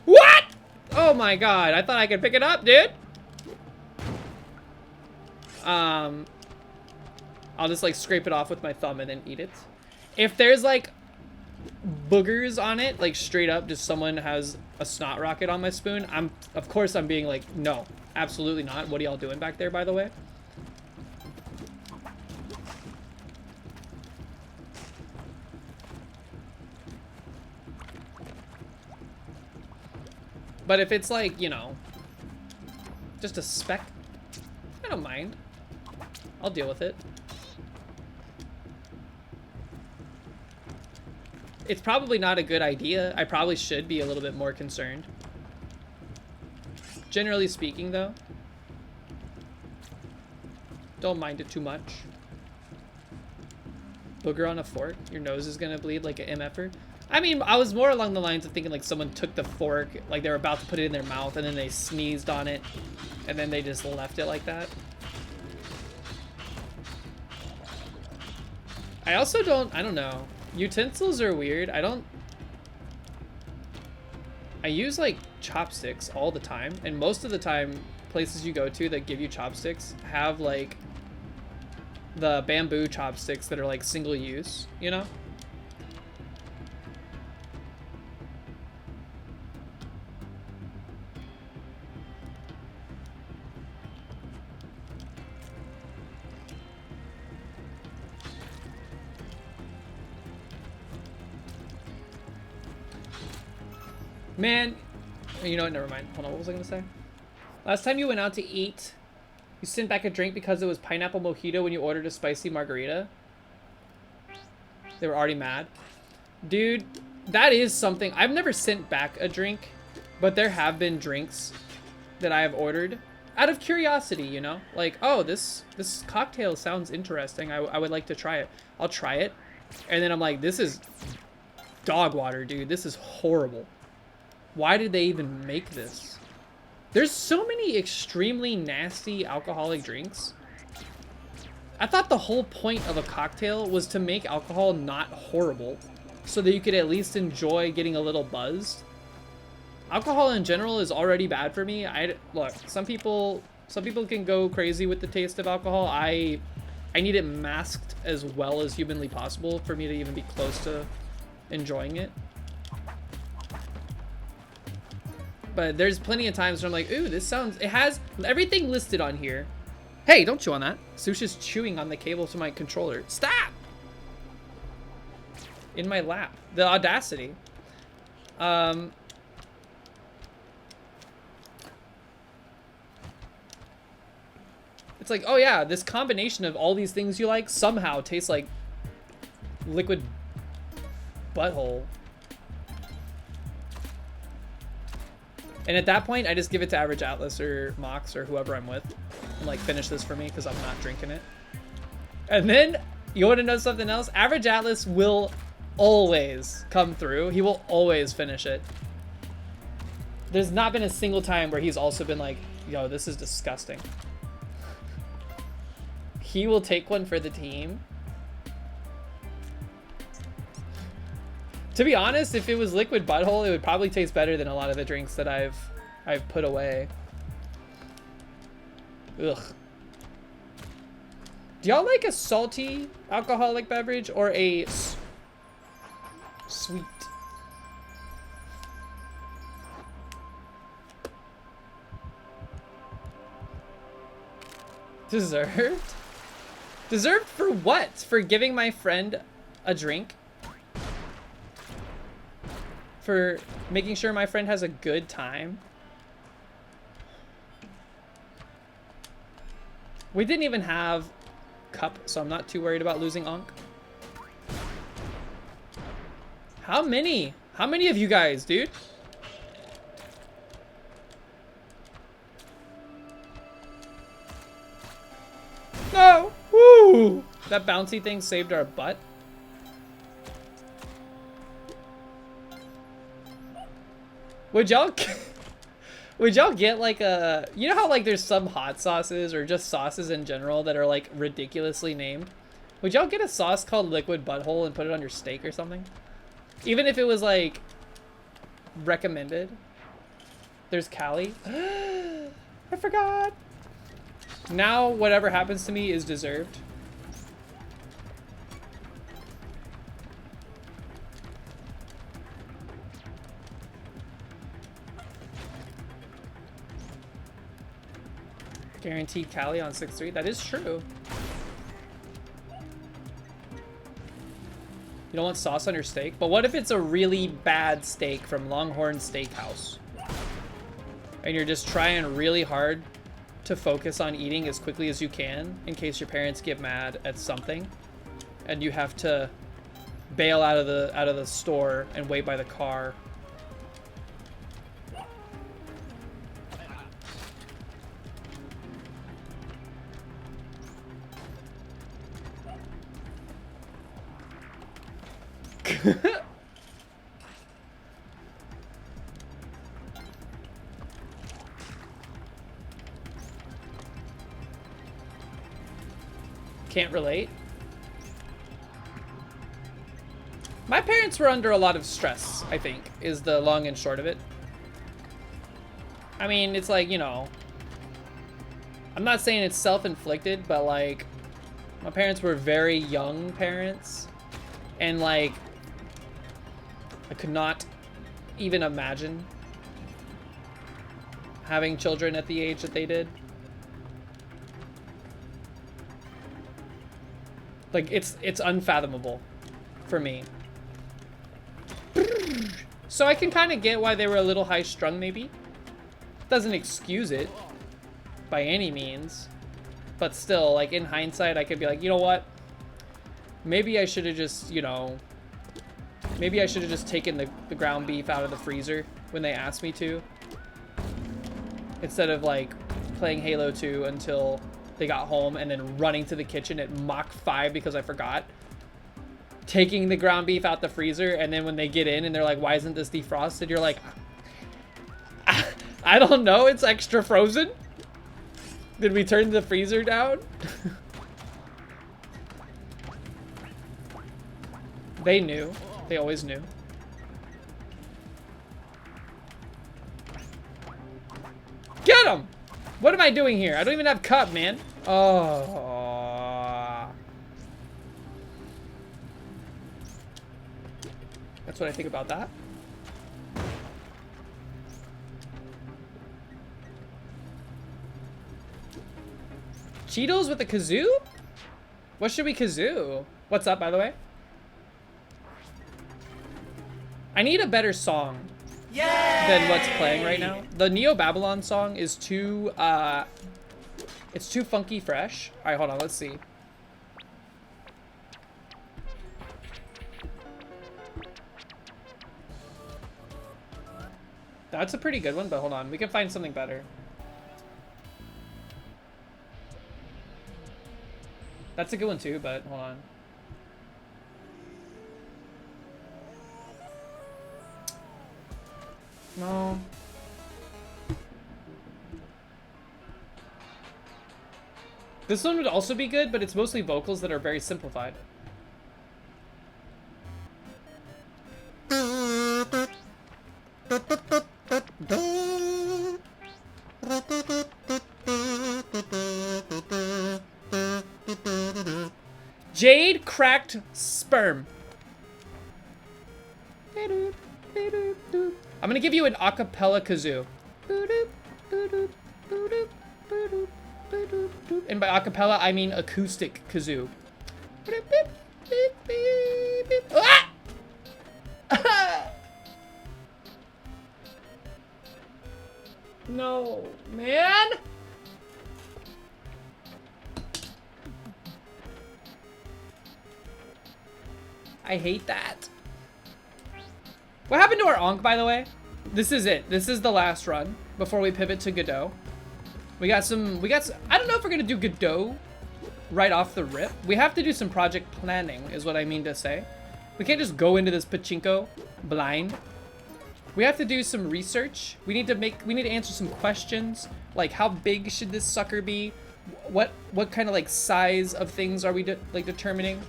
What? Oh my god, I thought I could pick it up, dude. I'll just like scrape it off with my thumb and then eat it. If there's like boogers on it, like straight up, just someone has a snot rocket on my spoon, of course I'm being like, no, absolutely not. What are y'all doing back there, by the way? But if it's like, you know, just a speck, I don't mind. I'll deal with it. It's probably not a good idea. I probably should be a little bit more concerned. Generally speaking, though, don't mind it too much. Booger on a fork? Your nose is gonna bleed like an MFer? I mean, I was more along the lines of thinking like someone took the fork, like they were about to put it in their mouth, and then they sneezed on it, and then they just left it like that. I also I don't know. Utensils are weird. I use like chopsticks all the time, and most of the time places you go to that give you chopsticks have like the bamboo chopsticks that are like single use, you know? Man, you know what? Never mind. Hold on. What was I gonna say? Last time you went out to eat, you sent back a drink because it was pineapple mojito when you ordered a spicy margarita. They were already mad. Dude, that is something. I've never sent back a drink, but there have been drinks that I have ordered out of curiosity, you know? Like, oh, this cocktail sounds interesting. I would like to try it. I'll try it. And then I'm like, this is dog water, dude. This is horrible. Why did they even make this? There's so many extremely nasty alcoholic drinks I thought the whole point of a cocktail was to make alcohol not horrible, so that you could at least enjoy getting a little buzzed. Alcohol in general is already bad for me. Look, some people can go crazy with the taste of alcohol. I need it masked as well as humanly possible for me to even be close to enjoying it. But there's plenty of times where I'm like, ooh, this sounds, it has everything listed on here. Hey, don't chew on that. Susha's chewing on the cable to my controller. Stop! In my lap. The audacity. It's like, oh yeah, this combination of all these things you like somehow tastes like liquid butthole. And at that point, I just give it to Average Atlas or Mox or whoever I'm with. And like, finish this for me because I'm not drinking it. And then, you want to know something else? Average Atlas will always come through. He will always finish it. There's not been a single time where he's also been like, yo, this is disgusting. He will take one for the team. To be honest, if it was liquid butthole, it would probably taste better than a lot of the drinks that I've put away. Ugh. Do y'all like a salty alcoholic beverage or a sweet? Deserved? Deserved for what? For giving my friend a drink? For making sure my friend has a good time? We didn't even have cup, so I'm not too worried about losing Ankh. How many? How many of you guys, dude? No! Woo! That bouncy thing saved our butt. Would y'all get like a, you know how like there's some hot sauces or just sauces in general that are like ridiculously named? Would y'all get a sauce called Liquid Butthole and put it on your steak or something? Even if it was like recommended. There's Cali. I forgot. Now whatever happens to me is deserved. Guaranteed Cali on 6-3. That is true. You don't want sauce on your steak? But what if it's a really bad steak from Longhorn Steakhouse? And you're just trying really hard to focus on eating as quickly as you can in case your parents get mad at something. And you have to bail out of the store and wait by the car. Can't relate. My parents were under a lot of stress, I think, is the long and short of it. I mean, it's like, you know, I'm not saying it's self-inflicted, but like, my parents were very young parents, and like, I could not even imagine having children at the age that they did. Like, it's unfathomable for me. So I can kind of get why they were a little high-strung, maybe. Doesn't excuse it by any means. But still, like, in hindsight, I could be like, you know what? Maybe I should have just, you know, maybe I should have just taken the ground beef out of the freezer when they asked me to. Instead of, like, playing Halo 2 until they got home and then running to the kitchen at Mach 5 because I forgot. Taking the ground beef out the freezer, and then when they get in and they're like, why isn't this defrosted? You're like, I don't know, it's extra frozen? Did we turn the freezer down? They knew. They always knew. Get him! What am I doing here? I don't even have cup, man. Oh. That's what I think about that. Cheetos with a kazoo? What should we kazoo? What's up, by the way? I need a better song than what's playing right now. The Neo Babylon song is too, it's too funky fresh. All right, hold on, let's see. That's a pretty good one, but hold on, we can find something better. That's a good one too, but hold on. No. This one would also be good, but it's mostly vocals that are very simplified. Jade cracked sperm. I'm gonna give you an acapella kazoo. And by acapella, I mean acoustic kazoo. Ah! No, man. I hate that. What happened to our Ankh, by the way? This is it. This is the last run before we pivot to Godot. We got some, I don't know if we're gonna do Godot right off the rip. We have to do some project planning, is what I mean to say. We can't just go into this pachinko blind. We have to do some research. We need to answer some questions, like how big should this sucker be? What kind of like size of things are we determining?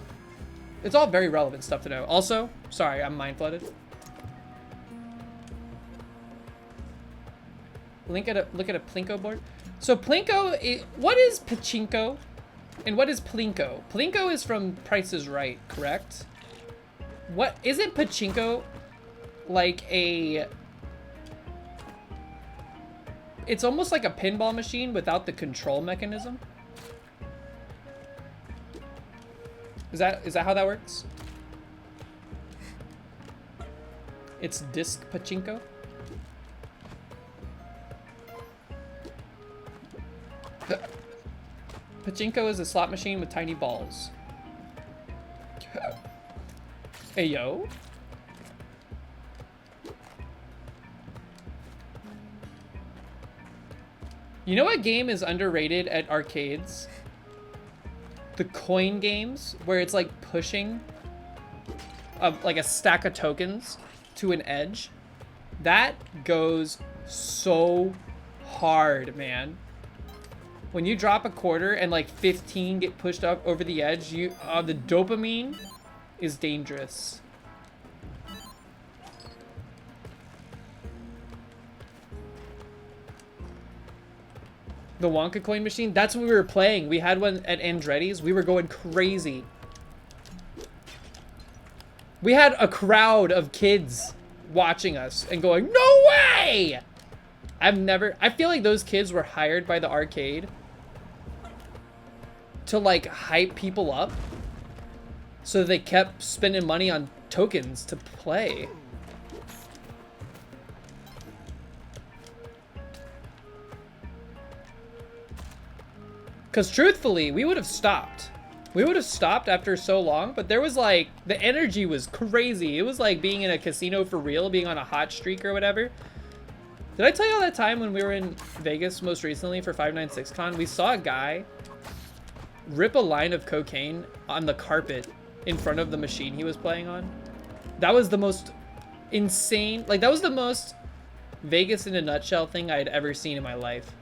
It's all very relevant stuff to know. Also, sorry, I'm mind flooded. Look at a Plinko board. So Plinko, what is pachinko, and what is Plinko? Plinko is from Price is Right, correct? What isn't pachinko like a? It's almost like a pinball machine without the control mechanism. Is that how that works? It's disc pachinko. Pachinko is a slot machine with tiny balls. Hey, yo. You know what game is underrated at arcades? The coin games, where it's like pushing like a stack of tokens to an edge. That goes so hard, man. When you drop a quarter and like 15 get pushed up over the edge, the dopamine is dangerous. The Wonka coin machine, that's what we were playing. We had one at Andretti's. We were going crazy. We had a crowd of kids watching us and going, no way! I feel like those kids were hired by the arcade to like hype people up, so they kept spending money on tokens to play. Because truthfully, we would have stopped. We would have stopped after so long, but there was like, the energy was crazy. It was like being in a casino for real, being on a hot streak or whatever. Did I tell you all that time when we were in Vegas most recently for 596Con? We saw a guy rip a line of cocaine on the carpet in front of the machine he was playing on. That was the most insane, like that was the most Vegas in a nutshell thing I had ever seen in my life.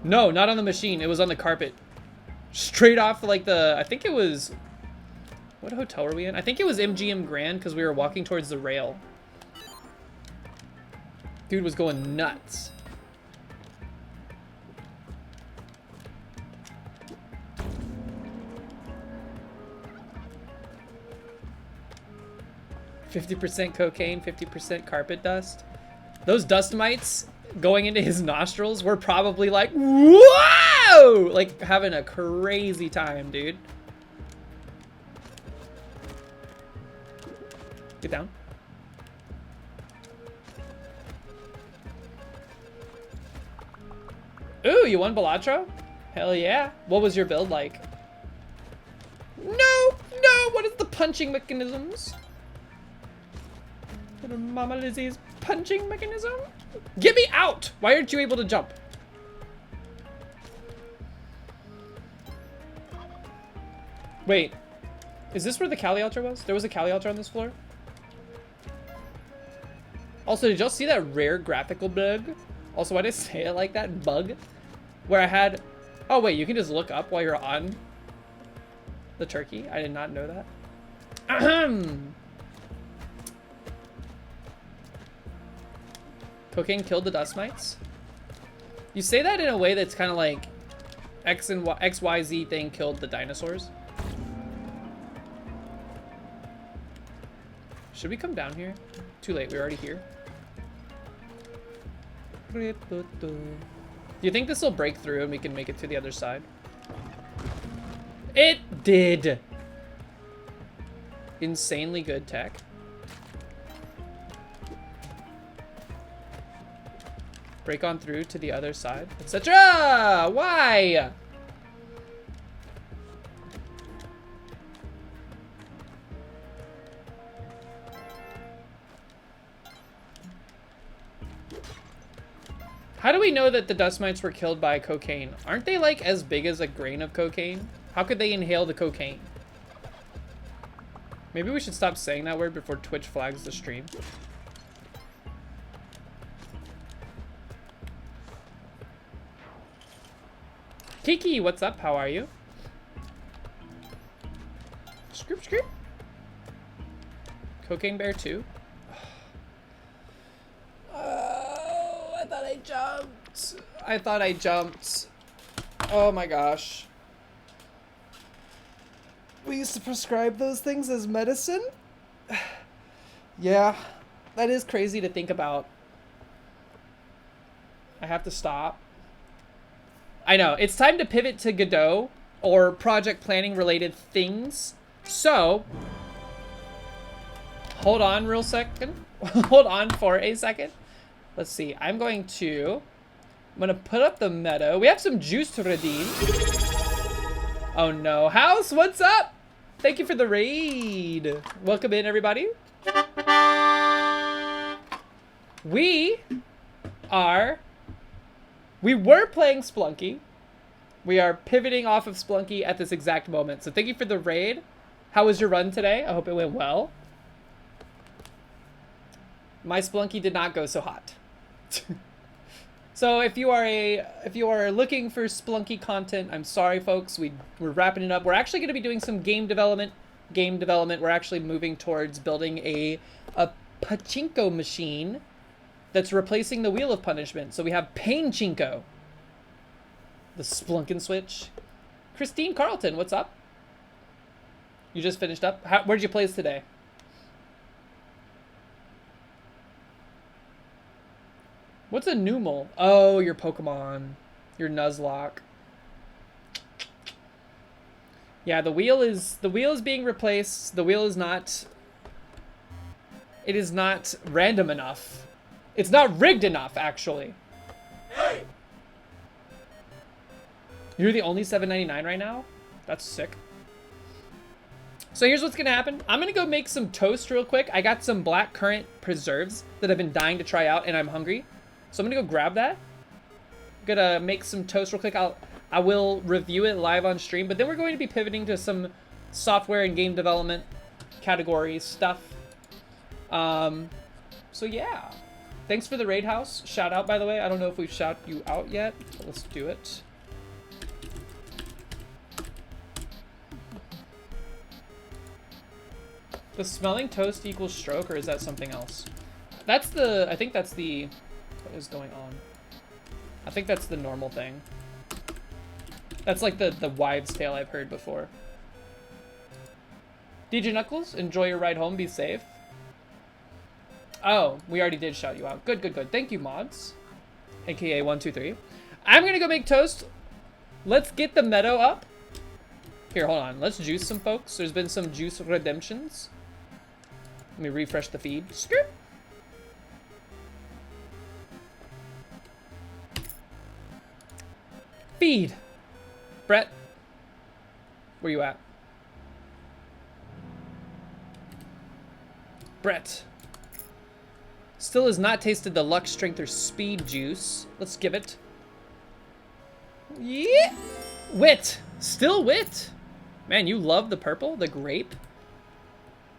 No, not on the machine. It was on the carpet. Straight off like I think it was, what hotel were we in? I think it was MGM Grand because we were walking towards the rail. Dude was going nuts. "50% cocaine, 50% carpet dust." Those dust mites going into his nostrils were probably like, whoa! Like having a crazy time, dude. Get down. Ooh, you won Balatro? Hell yeah. What was your build like? No, what is the punching mechanisms? Mama Lizzie's punching mechanism? Get me out! Why aren't you able to jump? Wait, is this where the Kali altar was? There was a Kali altar on this floor? Also, did y'all see that rare graphical bug? Also, why did I say it like that? Bug? Where I had... Oh, wait, you can just look up while you're on the turkey? I did not know that. Ahem. Cocaine killed the dust mites? You say that in a way that's kind of like XYZ thing killed the dinosaurs. Should we come down here? Too late, we're already here. Do you think this will break through and we can make it to the other side? It did! Insanely good tech. Break on through to the other side, etc. Why? How do we know that the dust mites were killed by cocaine? Aren't they like as big as a grain of cocaine? How could they inhale the cocaine? Maybe we should stop saying that word before Twitch flags the stream. Kiki, what's up? How are you? Scoop, scoop. Cocaine Bear 2. Oh, I thought I jumped. I thought I jumped. Oh my gosh. We used to prescribe those things as medicine? Yeah, that is crazy to think about. I have to stop. I know, it's time to pivot to Godot or project planning related things. So, hold on real second. Hold on for a second. Let's see, I'm gonna put up the meadow. We have some juice to redeem. Oh no, House, what's up? Thank you for the raid. Welcome in, everybody. We were playing Splunky. We are pivoting off of Splunky at this exact moment. So thank you for the raid. How was your run today? I hope it went well. My Splunky did not go so hot. So if you are looking for Splunky content, I'm sorry folks, we're wrapping it up. We're actually going to be doing some game development. We're actually moving towards building a pachinko machine that's replacing the Wheel of Punishment. So we have Painchinko. The Splunkin' Switch. Christine Carlton, what's up? You just finished up? Where'd you place today? What's a Numel? Oh, your Pokemon. Your Nuzlocke. Yeah, the wheel is being replaced. The wheel is not... It is not random enough. It's not rigged enough, actually. Hey! You're the only $7.99 right now? That's sick. So here's what's gonna happen. I'm gonna go make some toast real quick. I got some blackcurrant preserves that I've been dying to try out, and I'm hungry. So I'm gonna go grab that. I'm gonna make some toast real quick. I will review it live on stream, but then we're going to be pivoting to some software and game development category stuff. So yeah. Thanks for the raid house. Shout out, by the way. I don't know if we've shouted you out yet, but let's do it. Does smelling toast equals stroke, or is that something else? That's the, I think that's the, what is going on? I think that's the normal thing. That's like the wives' tale I've heard before. DJ Knuckles, enjoy your ride home, be safe. Oh, we already did shout you out. Good, good, good. Thank you, mods. AKA 123. I'm gonna go make toast. Let's get the meadow up. Here, hold on. Let's juice some folks. There's been some juice redemptions. Let me refresh the feed. Skirt. Feed. Brett. Where you at? Brett. Still has not tasted the luck, strength, or speed juice. Let's give it. Yeah. Wit. Still wit. Man, you love the purple, the grape.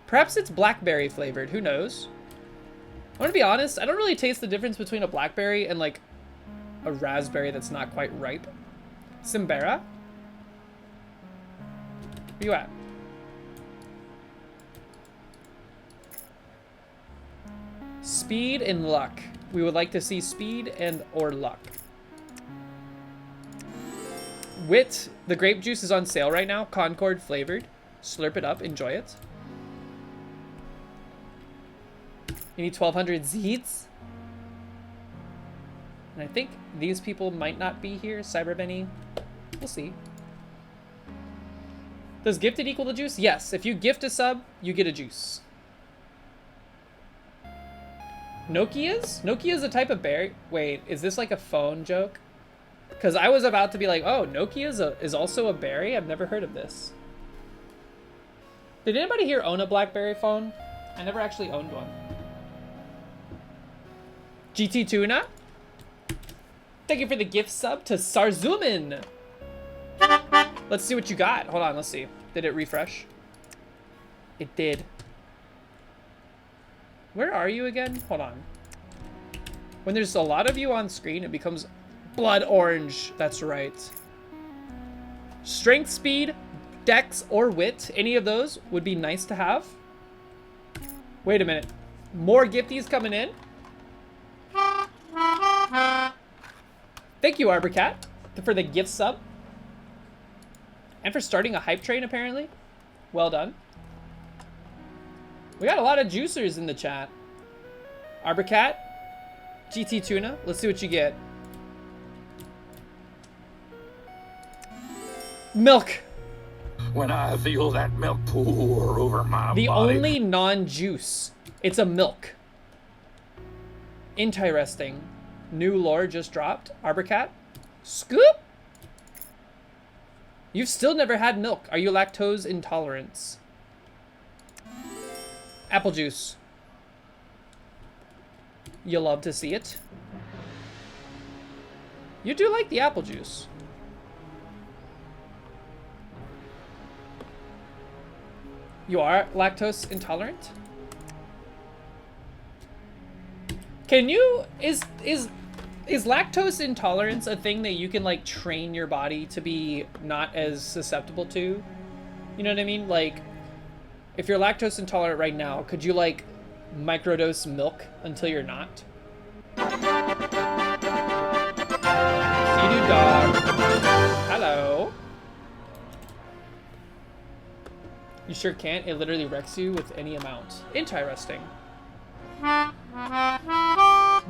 Perhaps it's blackberry flavored. Who knows? I want to be honest. I don't really taste the difference between a blackberry and like a raspberry that's not quite ripe. Simbera. Where you at? Speed and luck. We would like to see speed and or luck. Wit. The grape juice is on sale right now. Concord flavored. Slurp it up. Enjoy it. You need 1,200 Zeets. And I think these people might not be here. Cyber Benny. We'll see. Does gifted equal to juice? Yes. If you gift a sub, you get a juice. Nokia's? Nokia's a type of berry. Wait, is this like a phone joke? Because I was about to be like, oh, Nokia's is also a berry? I've never heard of this. Did anybody here own a BlackBerry phone? I never actually owned one. GT Tuna? Thank you for the gift sub to Sarzumin. Let's see what you got. Hold on, let's see. Did it refresh? It did. Where are you again? Hold on. When there's a lot of you on screen, it becomes blood orange. That's right. Strength, speed, dex, or wit. Any of those would be nice to have. Wait a minute. More gifties coming in. Thank you, Arborcat, for the gift sub. And for starting a hype train, apparently. Well done. We got a lot of juicers in the chat. Arborcat, GT Tuna, let's see what you get. Milk. When I feel that milk pour over my The body. only non-juice. It's a milk. Interesting. New lore just dropped. Arborcat. Scoop. You've still never had milk. Are you lactose intolerant? Apple juice. You love to see it. You do like the apple juice. You are lactose intolerant? Can you, is lactose intolerance a thing that you can like train your body to be not as susceptible to? You know what I mean? Like, if you're lactose intolerant right now, could you like microdose milk until you're not? Sea-Doo dog. Hello. You sure can't. It literally wrecks you with any amount. Interesting.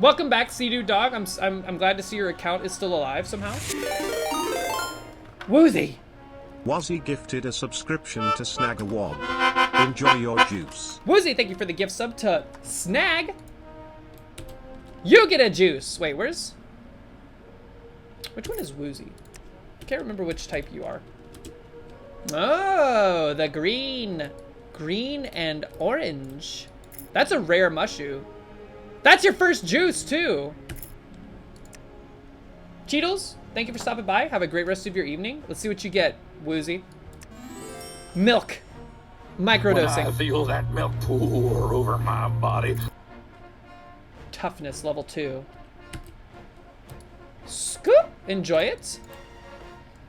Welcome back, Sea-Doo dog. I'm glad to see your account is still alive somehow. Woozy. Wazzy gifted a subscription to Snagawob. Enjoy your juice. Woozy, thank you for the gift sub to Snag. You get a juice. Wait, which one is Woozy? I can't remember which type you are. Oh, the green. Green and orange. That's a rare mushu. That's your first juice, too. Cheetos, thank you for stopping by. Have a great rest of your evening. Let's see what you get, Woozy. Milk. When I Microdosing. feel that milk pour over my body. Toughness, level 2. Scoop! Enjoy it.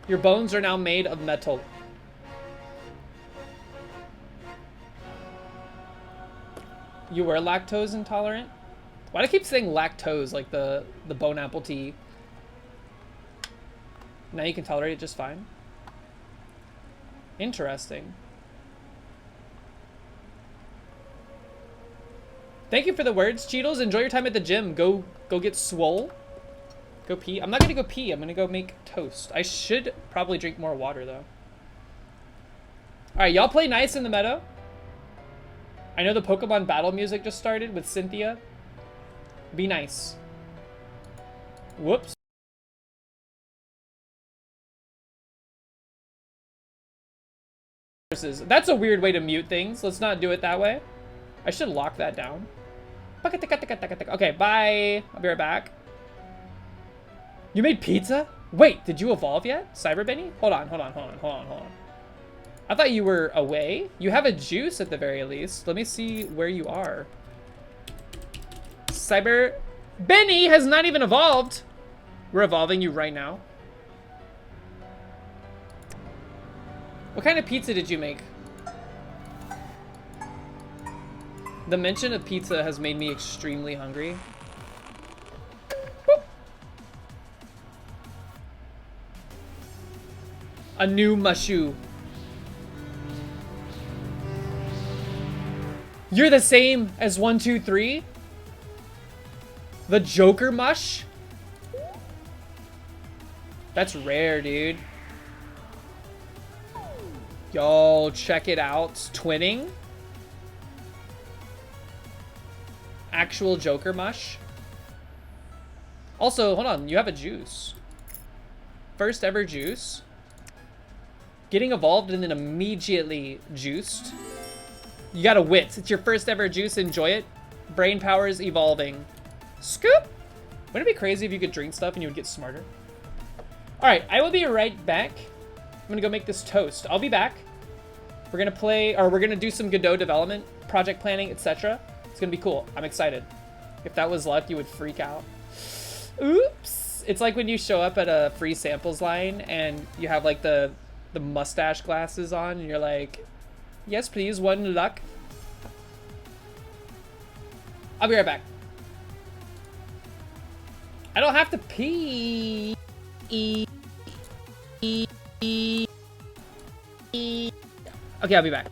Your bones are now made of metal. You were lactose intolerant? Why do I keep saying lactose, like the bone apple tea? Now you can tolerate it just fine. Interesting. Thank you for the words, Cheetos. Enjoy your time at the gym. Go get swole. Go pee. I'm not gonna go pee. I'm gonna go make toast. I should probably drink more water though. All right, y'all play nice in the meadow. I know the Pokemon battle music just started with Cynthia. Be nice. Whoops. That's a weird way to mute things. Let's not do it that way. I should lock that down. Okay, bye. I'll be right back. You made pizza? Wait, did you evolve yet? Cyber Benny? Hold on. I thought you were away. You have a juice at the very least. Let me see where you are. Cyber Benny has not even evolved. We're evolving you right now. What kind of pizza did you make? The mention of pizza has made me extremely hungry. Boop. A new mushu. You're the same as 123? The Joker mush? That's rare, dude. Yo, check it out. Twinning. Actual Joker mush. Also, hold on. You have a juice. First ever juice. Getting evolved and then immediately juiced. You got a wit. It's your first ever juice. Enjoy it. Brain powers evolving. Scoop. Wouldn't it be crazy if you could drink stuff and you would get smarter? All right, I will be right back. I'm gonna go make this toast. I'll be back. We're gonna play, or we're gonna do some Godot development, project planning, etc. It's gonna be cool. I'm excited. If that was luck, you would freak out. Oops. It's like when you show up at a free samples line and you have like the mustache glasses on and you're like, yes, please, one luck. I'll be right back. I don't have to pee. Okay, I'll be back.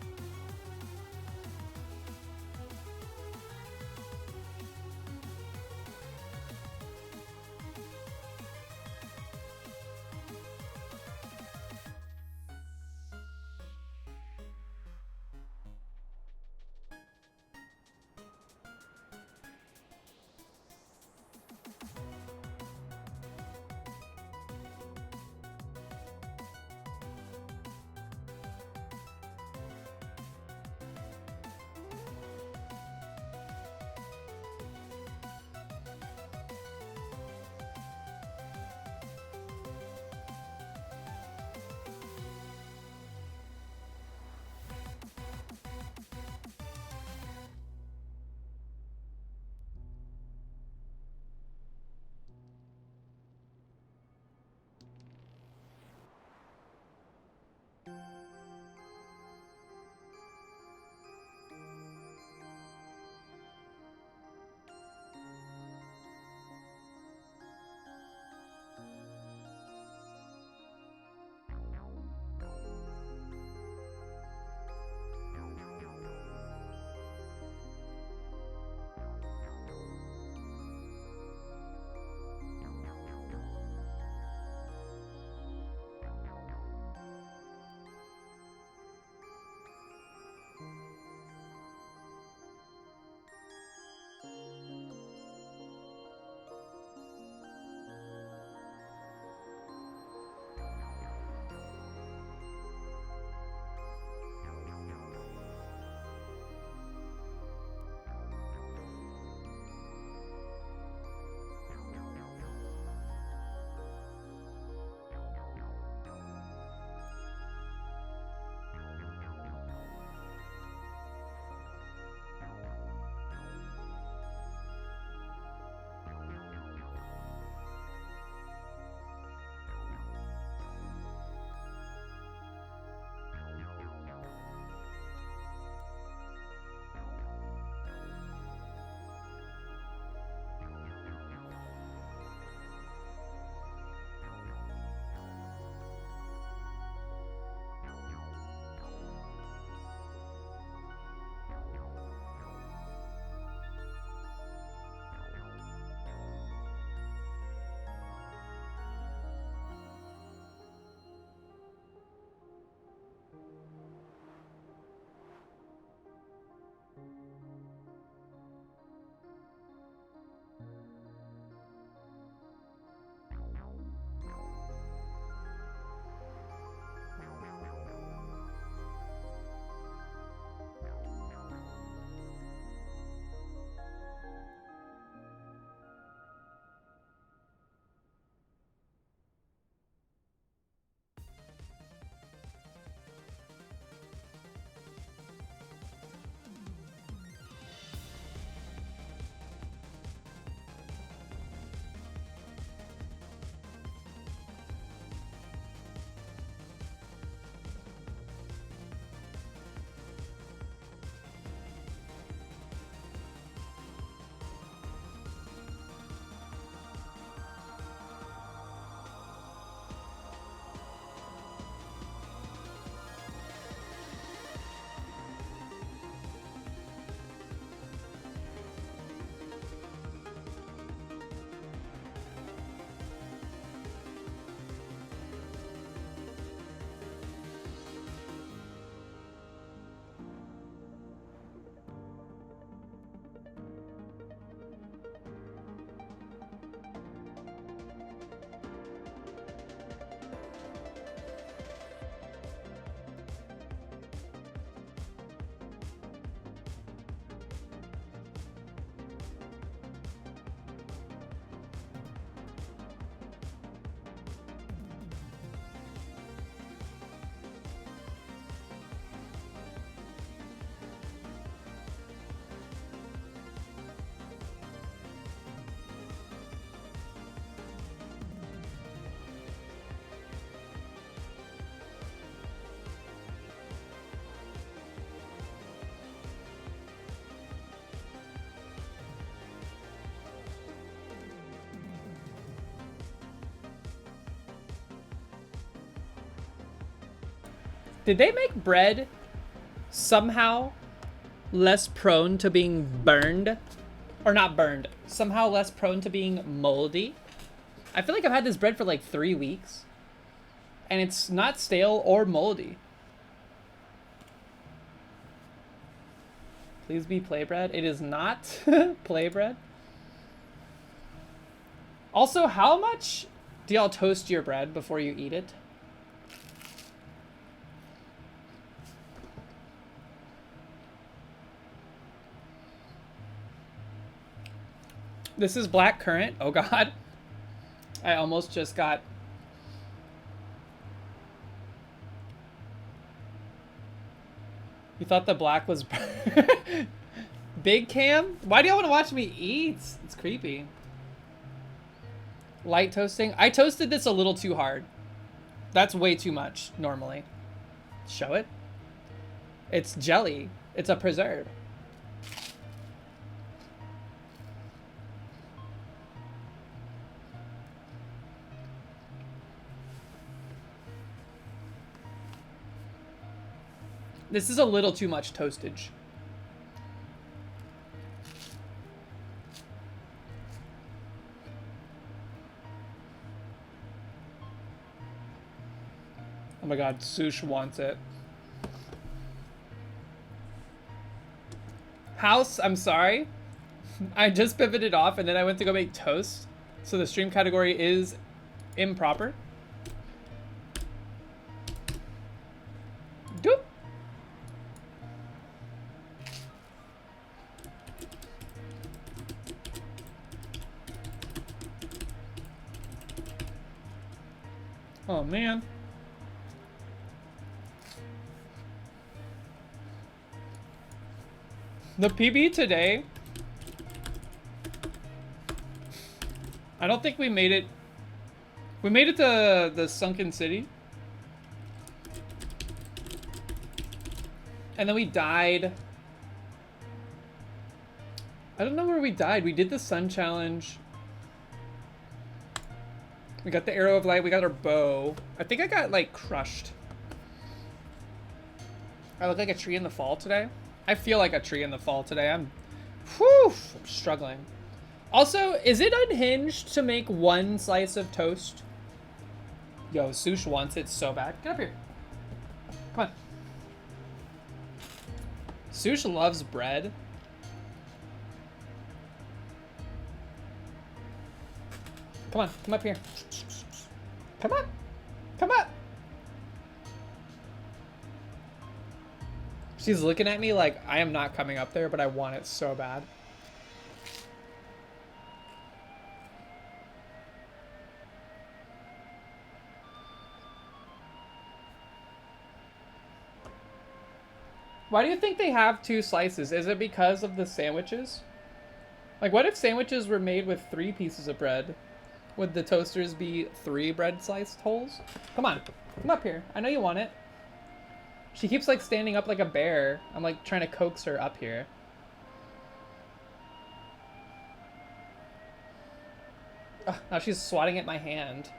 Did they make bread somehow less prone to being burned? Or not burned, somehow less prone to being moldy? I feel like I've had this bread for like 3 weeks. And it's not stale or moldy. Please be play bread. It is not play bread. Also, how much do y'all toast your bread before you eat it? This is black currant. Oh god. I almost just got... You thought the black was... Big Cam? Why do y'all want to watch me eat? It's creepy. Light toasting. I toasted this a little too hard. That's way too much, normally. Show it. It's jelly. It's a preserve. This is a little too much toastage. Oh my god, Sush wants it. House, I'm sorry. I just pivoted off and then I went to go make toast. So the stream category is improper. Doop. Oh man. The PB today, I don't think we made it. We made it to the Sunken City. And then we died. I don't know where we died. We did the sun challenge. We got the arrow of light. We got our bow. I think I got like crushed. I look like a tree in the fall today. I feel like a tree in the fall today. I'm struggling. Also, is it unhinged to make one slice of toast? Yo, Sush wants it so bad. Get up here. Come on. Sush loves bread. Come on, come up here. Come on. Come up. She's looking at me like I am not coming up there, but I want it so bad. Why do you think they have 2 slices? Is it because of the sandwiches? Like, what if sandwiches were made with 3 pieces of bread? Would the toasters be 3 bread sliced holes? Come on, come up here. I know you want it. She keeps like standing up like a bear. I'm like trying to coax her up here. Ugh, now she's swatting at my hand.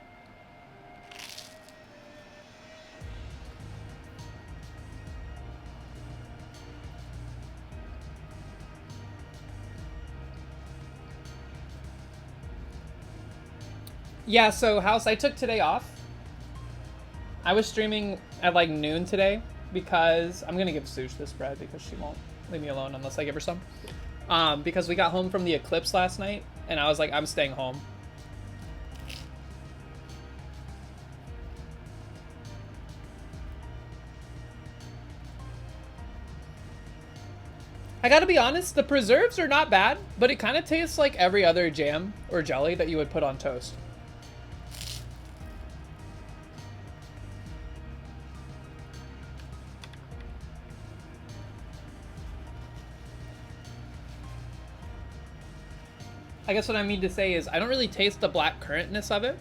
Yeah, so House, I took today off. I was streaming at like noon today because I'm gonna give Sush this bread because she won't leave me alone unless I give her some. Because we got home from the eclipse last night and I was like, I'm staying home. I gotta be honest, the preserves are not bad, but it kind of tastes like every other jam or jelly that you would put on toast. I guess what I mean to say is I don't really taste the black currantness of it.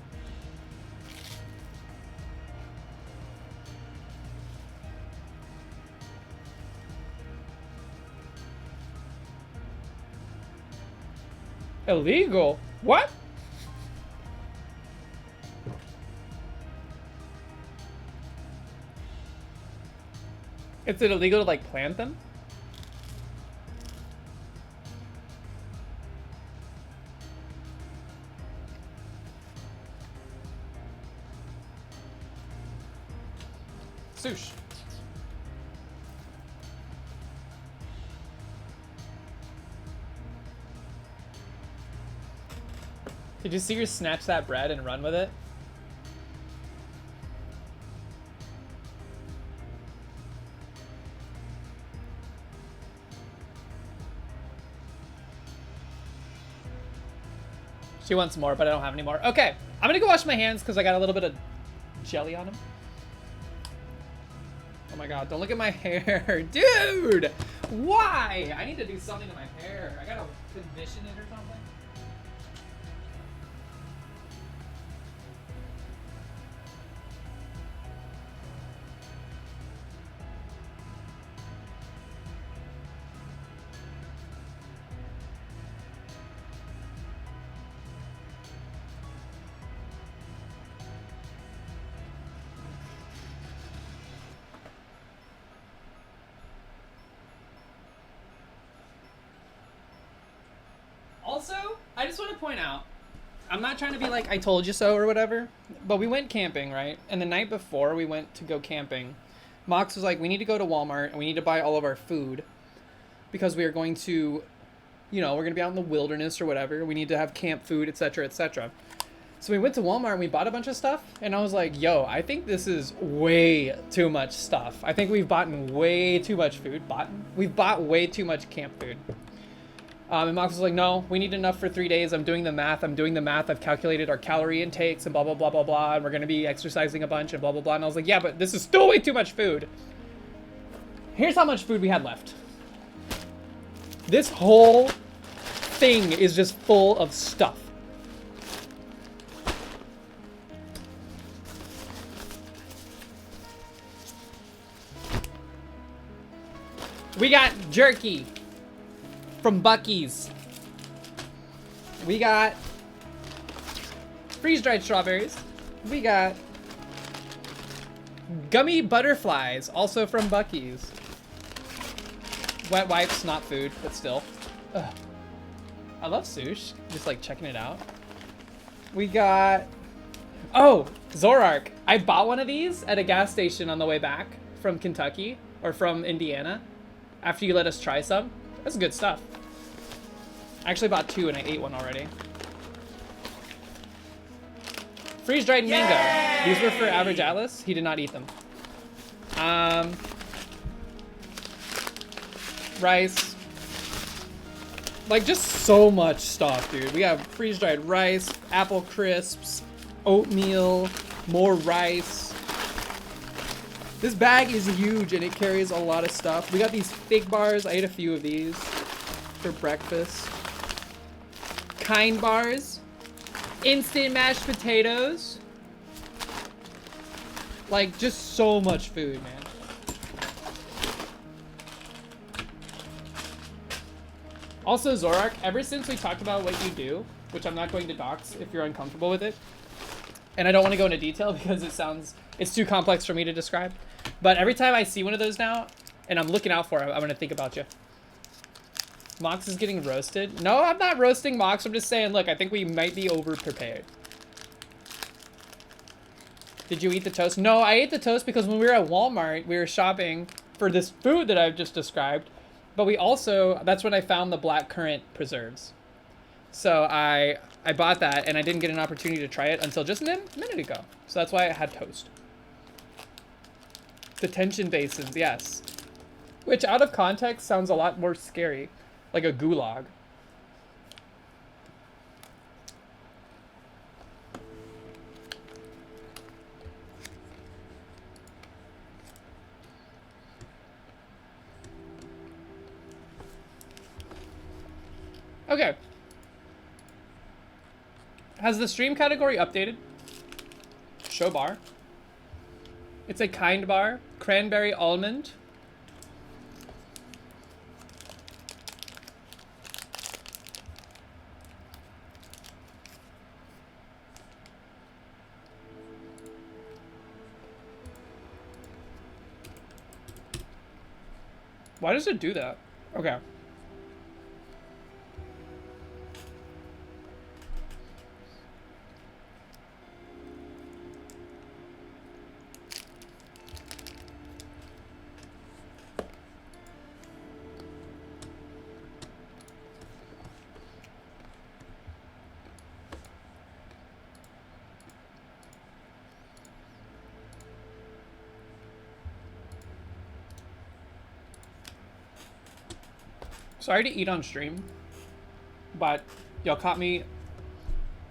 Illegal? What? Is it illegal to like plant them? Sush. Did you see her snatch that bread and run with it? She wants more, but I don't have any more. Okay, I'm gonna go wash my hands because I got a little bit of jelly on them. Oh my god, don't look at my hair. Dude! Why? I need to do something to my hair. I gotta condition it or something. Also, I just want to point out, I'm not trying to be like, I told you so or whatever, but we went camping, right? And the night before we went to go camping, Mox was like, we need to go to Walmart and we need to buy all of our food because we are going to, you know, we're going to be out in the wilderness or whatever. We need to have camp food, etc., etc. So we went to Walmart and we bought a bunch of stuff. And I was like, yo, I think this is way too much stuff. I think we've bought way too much food. We've bought way too much camp food. And Mox was like, no, we need enough for 3 days. I'm doing the math. I've calculated our calorie intakes and blah, blah, blah, blah, blah. And we're going to be exercising a bunch and blah, blah, blah. And I was like, yeah, but this is still way too much food. Here's how much food we had left. This whole thing is just full of stuff. We got jerky from Buc-ee's. We got freeze-dried strawberries. We got gummy butterflies, also from Buc-ee's. Wet wipes, not food, but still. Ugh. I love sush, just like checking it out. We got, oh, Zorark. I bought one of these at a gas station on the way back from Kentucky, or from Indiana, after you let us try some. That's good stuff. I actually bought 2 and I ate one already. Freeze-dried mango. These were for Average Atlas. He did not eat them. Rice. Like, just so much stuff, dude. We have freeze-dried rice, apple crisps, oatmeal, more rice. This bag is huge and it carries a lot of stuff. We got these fig bars. I ate a few of these for breakfast. Kind bars. Instant mashed potatoes. Like, just so much food, man. Also, Zorak, ever since we talked about what you do, which I'm not going to dox if you're uncomfortable with it, and I don't want to go into detail because it's too complex for me to describe, but every time I see one of those now, and I'm looking out for it, I'm going to think about you. Mox is getting roasted. No, I'm not roasting Mox. I'm just saying, look, I think we might be over-prepared. Did you eat the toast? No, I ate the toast because when we were at Walmart, we were shopping for this food that I've just described. But we also, that's when I found the blackcurrant preserves. So I bought that and I didn't get an opportunity to try it until just a minute ago. So that's why I had toast. Detention basins, yes. Which out of context sounds a lot more scary. Like a gulag. Okay. Has the stream category updated? Show bar. It's a kind bar. Cranberry almond. Why does it do that? Okay. Sorry to eat on stream, but y'all caught me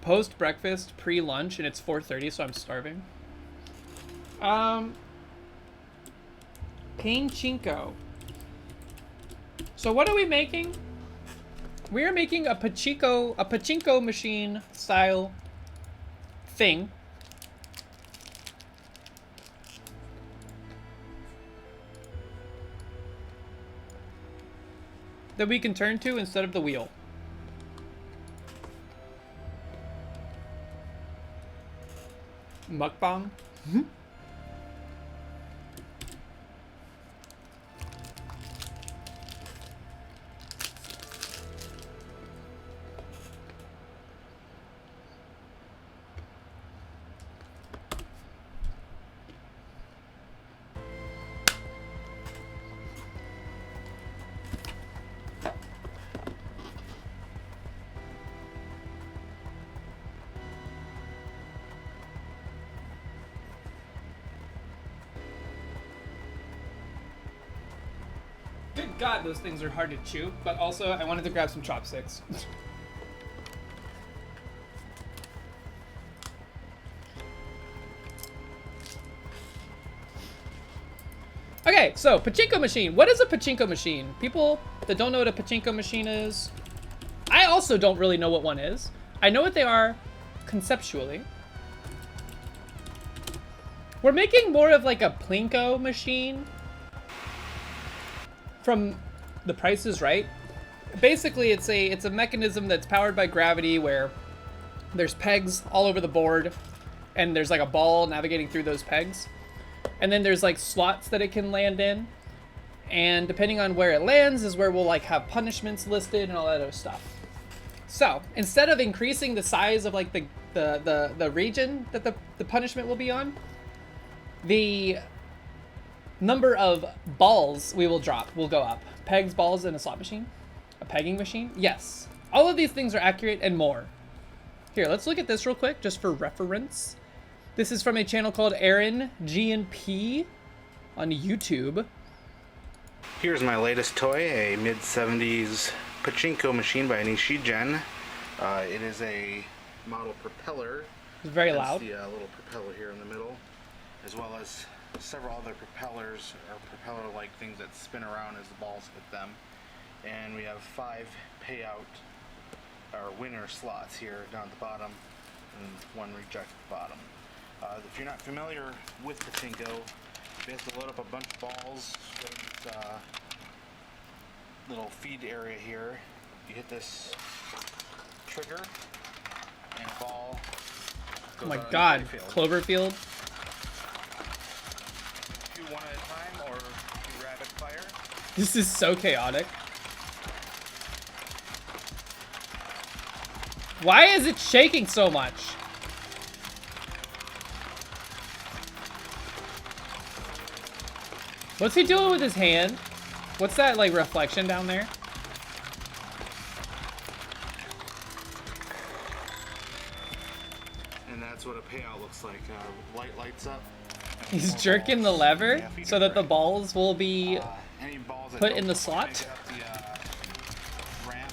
post breakfast, pre lunch, and it's 4:30, so I'm starving. Pachinko. So what are we making? We are making a pachinko machine style thing. That we can turn to instead of the wheel. Mukbang. Good God, those things are hard to chew, but also I wanted to grab some chopsticks. Okay, so pachinko machine. What is a pachinko machine? People that don't know what a pachinko machine is, I also don't really know what one is. I know what they are conceptually. We're making more of like a plinko machine from The Price is Right. Basically, it's a mechanism that's powered by gravity where there's pegs all over the board and there's like a ball navigating through those pegs. And then there's like slots that it can land in. And depending on where it lands is where we'll like have punishments listed and all that other stuff. So instead of increasing the size of like the region that the punishment will be on, the number of balls we will drop will go up. Pegs, balls, and a slot machine? A pegging machine? Yes. All of these things are accurate and more. Here, let's look at this real quick, just for reference. This is from a channel called Aaron G&P on YouTube. Here's my latest toy, a mid-70s pachinko machine by Nishigen. It is a model propeller. It's very loud. The little propeller here in the middle, as well as several other propellers or propeller-like things that spin around as the balls hit them. And we have 5 payout or winner slots here down at the bottom and 1 reject at the bottom. If you're not familiar with pachinko, you have to load up a bunch of balls with little feed area here. You hit this trigger and ball Oh goes my out God, into the field. Cloverfield. Do one at a time or do rapid fire. This is so chaotic. Why is it shaking so much? What's he doing with his hand? What's that like reflection down there? And that's what a payout looks like. Light lights up. He's More jerking the balls. lever Yeah, feed so it that the right. balls will be Any balls that put don't in the quite slot? make it up the ramp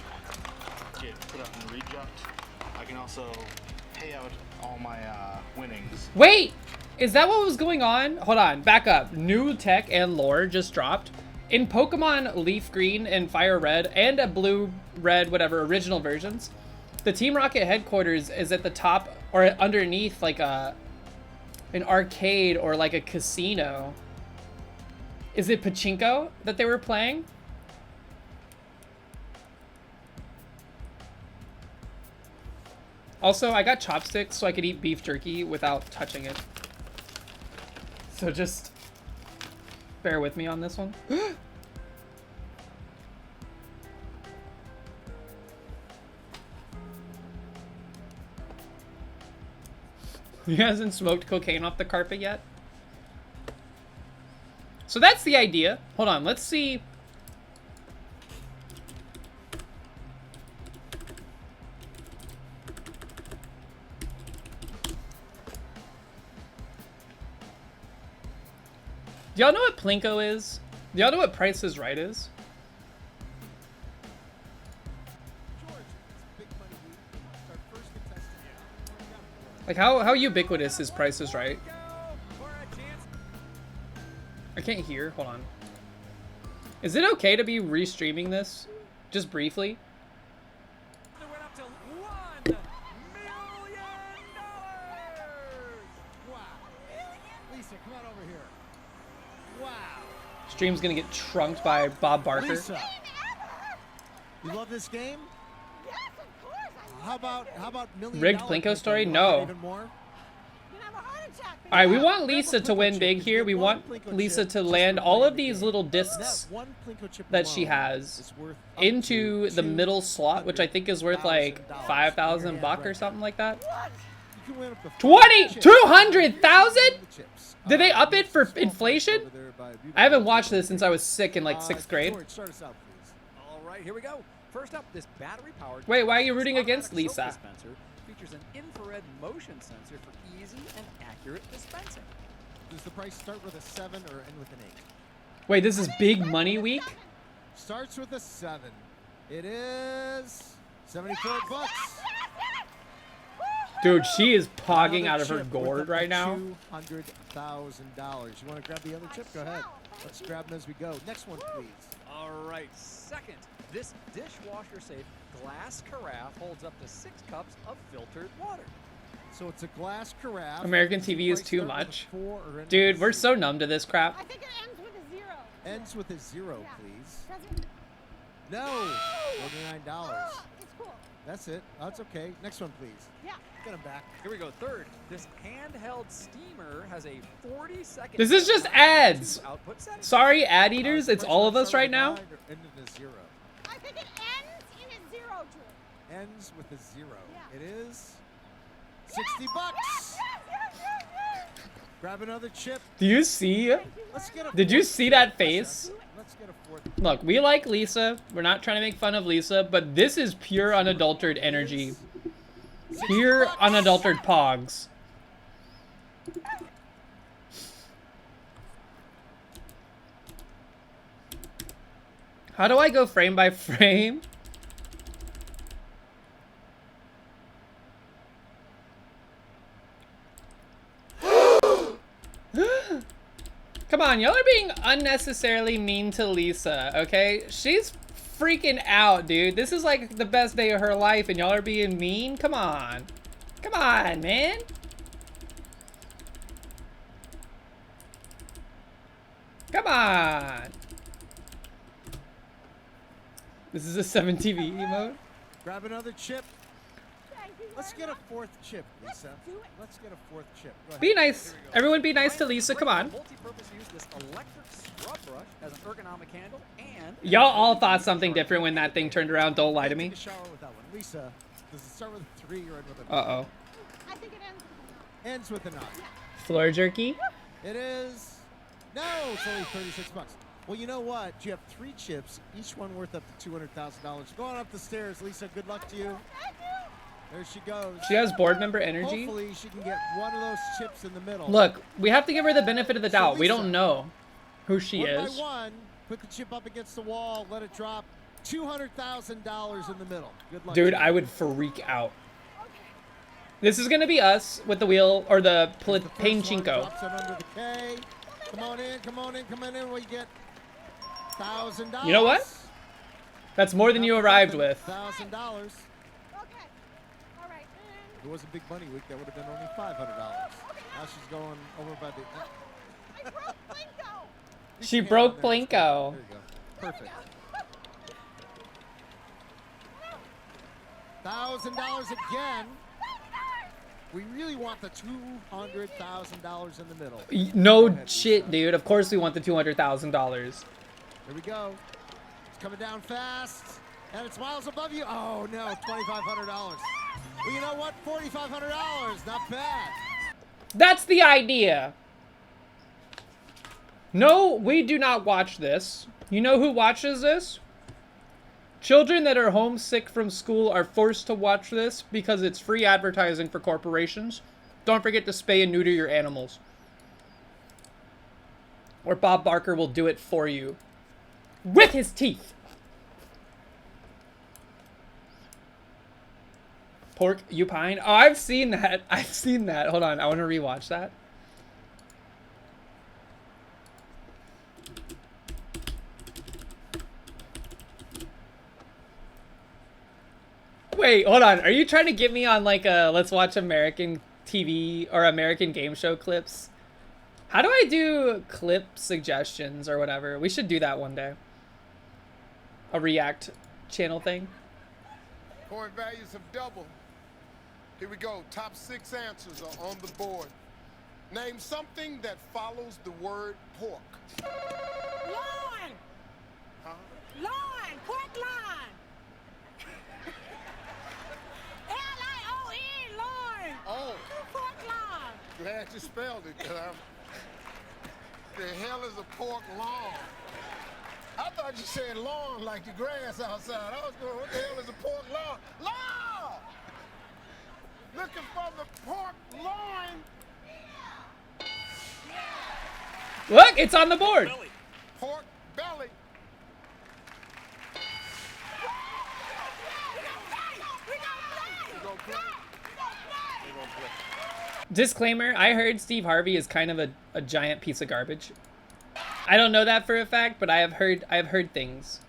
get put up in reject. I can also pay out all my winnings. Wait! Is that what was going on? Hold on, back up. New tech and lore just dropped. In Pokemon Leaf Green and Fire Red and a Blue Red, whatever, original versions, the Team Rocket headquarters is at the top or underneath like an arcade or like a casino. Is it pachinko that they were playing? Also, I got chopsticks so I could eat beef jerky without touching it. So just bear with me on this one. He hasn't smoked cocaine off the carpet yet. So that's the idea. Hold on, let's see. Do y'all know what Plinko is? Do y'all know what Price is Right is? Like how ubiquitous is Price is Right? I can't hear. Hold on. Is it okay to be restreaming this? Just briefly? Lisa, come on over here. Wow. Stream's gonna get trunked by Bob Barker. Lisa, you love this game? Yes, of course. How about million Rigged dollar Plinko Plinko? story? You want No. Even more? You can have a heart attack. All right, we Yeah, want grab a Lisa to Plinko win chip. big Just here. get We one want Plinko Lisa chip to just land for all winning of the these game. little And discs that one Plinko chip that she alone has is worth up into to the middle slot, which I think is worth like $2,000 5,000 in your buck hand or right something like that. You can win up to 20 chips. 200,000? Chips. Did they up it for Small price inflation? over there by Beauty I haven't World. watched this since I was sick in like 6th grade. George, start us out, please. All right, here we go. First up, this battery-powered. Wait, why are you rooting automatic against soap Lisa? dispenser features an infrared motion sensor for easy and accurate dispensing. Does the price start with a 7 or end with an 8? Wait, this is big money week? Starts with a 7. It is 74 bucks. Dude, she is pogging Another out of her chip gourd worth right now. $200,000. You want to grab the other chip? Go ahead. Let's grab them as we go. Next one, please. All right, second, this dishwasher-safe glass carafe holds up to 6 cups of filtered water. So it's a glass carafe. American Does the TV is price too start with a much. 4 or end Dude, with a we're 0? so numb to this crap. I think it ends with a 0. Ends with a 0, Yeah. please. Doesn't. No. $49. It's cool. That's it. That's okay. Next one, please. Yeah. Get them back. Here we go, third, this handheld steamer has a 40-second. This is just ads. Output setting. Sorry, ad eaters, Does the it's price all of start us with right a now. 9 or end in a 0? I think it ends in a 0, Drew. Ends with a 0. Yeah. It is 60 bucks. Grab another chip. Do you see? Let's get a Did you fourth see chip, that Lisa. face? Let's get a fourth. Look, we like Lisa. We're not trying to make fun of Lisa, but this is pure unadulterated energy. 60 Pure bucks. unadulterated pogs. How do I go frame by frame? Come on, y'all are being unnecessarily mean to Lisa, okay? She's freaking out, dude. This is like the best day of her life and y'all are being mean? Come on. Come on, man. Come on. This is a 7 TV emote. Grab another chip. Thank you Let's very get a much. fourth chip, Lisa. do it. Let's get a fourth chip. Go ahead. Be nice. Everyone be nice to Lisa. Come on. Multi-purpose use, this electric scrub brush has an ergonomic handle and Y'all all thought something different when that thing turned around. Don't lie to me. Take a shower with that one. Lisa, does it start with a 3 or end with a Uh-oh. I think it ends with a 9. Ends with a 9. Floor jerky? It is. No, it's only 36 bucks. Well, you know what? You have 3 chips, each one worth up to $200,000. Go on up the stairs, Lisa. Good luck to you. Thank you. There she goes. She has board member energy? Hopefully, she can get one of those chips in the middle. Look, we have to give her the benefit of the So, doubt. We Lisa, don't know who she one is. by one, put the chip up against the wall, let it drop. $200,000 in the middle. Good luck. Dude, to you. I would freak out. This is gonna be us with the wheel or the The first one Painchinko. drops it under the K. Come on in, come on in, come on in. What you get? $1,000. You know what? That's more than you arrived with. $1,000. Okay. All right. If it was a big money week, that would have been only $500. Now she's going over by the. I broke Blinko. She Hand broke on there, it's good. Plinko. There you go. Perfect. $1,000 again. We really want the $200,000 in the middle. No Go ahead, shit, Lisa. dude. Of course we want the $200,000. Here we go. It's coming down fast. And it's miles above you. Oh, no. $2,500. Well, you know what? $4,500. Not bad. That's the idea. No, we do not watch this. You know who watches this? Children that are homesick from school are forced to watch this because it's free advertising for corporations. Don't forget to spay and neuter your animals. Or Bob Barker will do it for you. With his teeth. Pork, you pine. Oh, I've seen that. I've seen that. Hold on. I want to rewatch that. Wait, hold on. Are you trying to get me on like a let's watch American TV or American game show clips? How do I do clip suggestions or whatever? We should do that one day. A React channel thing. Point values have doubled. Here we go. Top 6 answers are on the board. Name something that follows the word pork. Lawn. Huh? Lawn. Pork lawn. L-I-O-N. Lawn. Oh, Pork lawn. glad you spelled it. 'Cause the hell is a pork lawn? I thought you said lawn like the grass outside. I was going, what the hell is a pork lawn? Lawn! Looking for the pork loin. Look, it's on the board. Pork belly. Disclaimer, I heard Steve Harvey is kind of a giant piece of garbage. I don't know that for a fact, but I have heard things.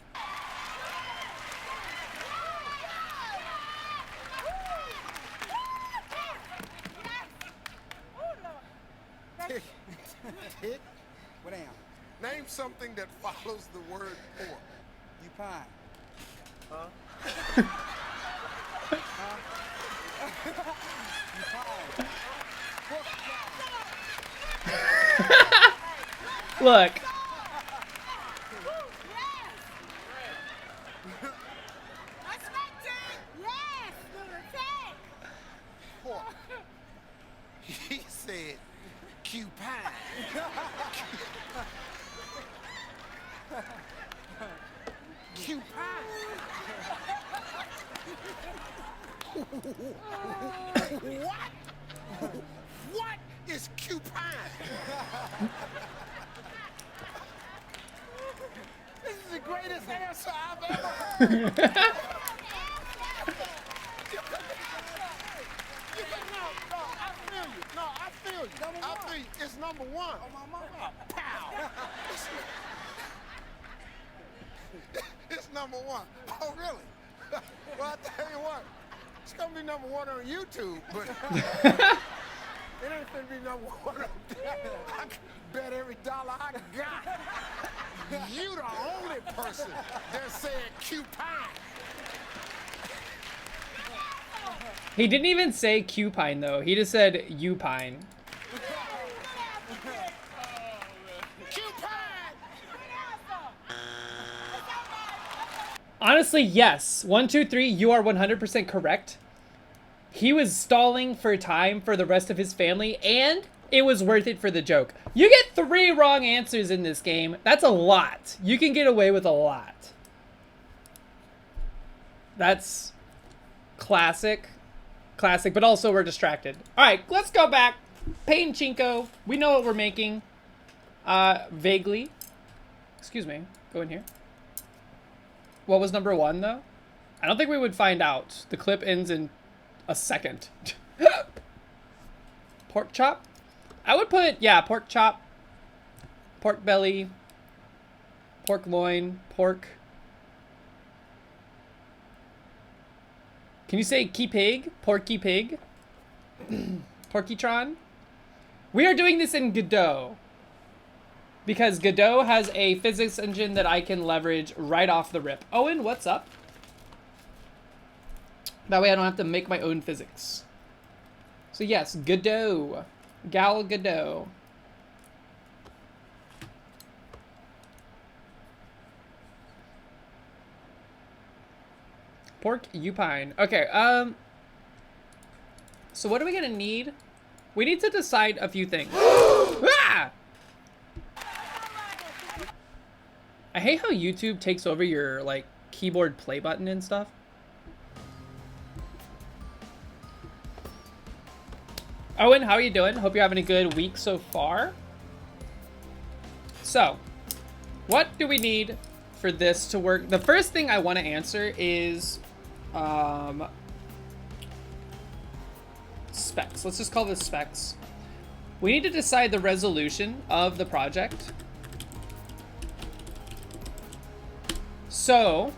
Tick. What am? Name something that follows the word pork. You pine. Huh? You pine. Look. Pork. He said cupine. Cupine. What? What is cupine? This is the greatest answer I've ever heard. No, I feel you. I feel you. It's number one. Oh, my mama. Pow. It's number one. Oh, really? Well, I tell you what. It's going to be number one on YouTube, but it ain't going to be number one on I can bet every dollar I got. You the only person that said cupine. He didn't even say Q-Pine though. He just said U-Pine. Honestly, yes. 1, 2, 3, you are 100% correct. He was stalling for time for the rest of his family, and it was worth it for the joke. You get 3 wrong answers in this game. That's a lot. You can get away with a lot. That's classic. Classic, but also we're distracted. All right, let's go back. Paint Chinko. We know what we're making. Vaguely. Excuse me. Go in here. What was number 1, though? I don't think we would find out. The clip ends in a second. Pork chop? I would put, yeah, pork chop, pork belly, pork loin, pork. Can you say key pig? Porky pig? Porkytron? We are doing this in Godot. Because Godot has a physics engine that I can leverage right off the rip. Owen, what's up? That way I don't have to make my own physics. So yes, Godot. Gal Godot. Pork Upine. Okay, so what are we gonna need? we need to decide a few things. Ah! I hate how YouTube takes over your, like, keyboard play button and stuff. Owen, how are you doing? Hope you're having a good week so far. So, what do we need for this to work? The first thing I want to answer is specs. Let's just call this specs. We need to decide the resolution of the project. So,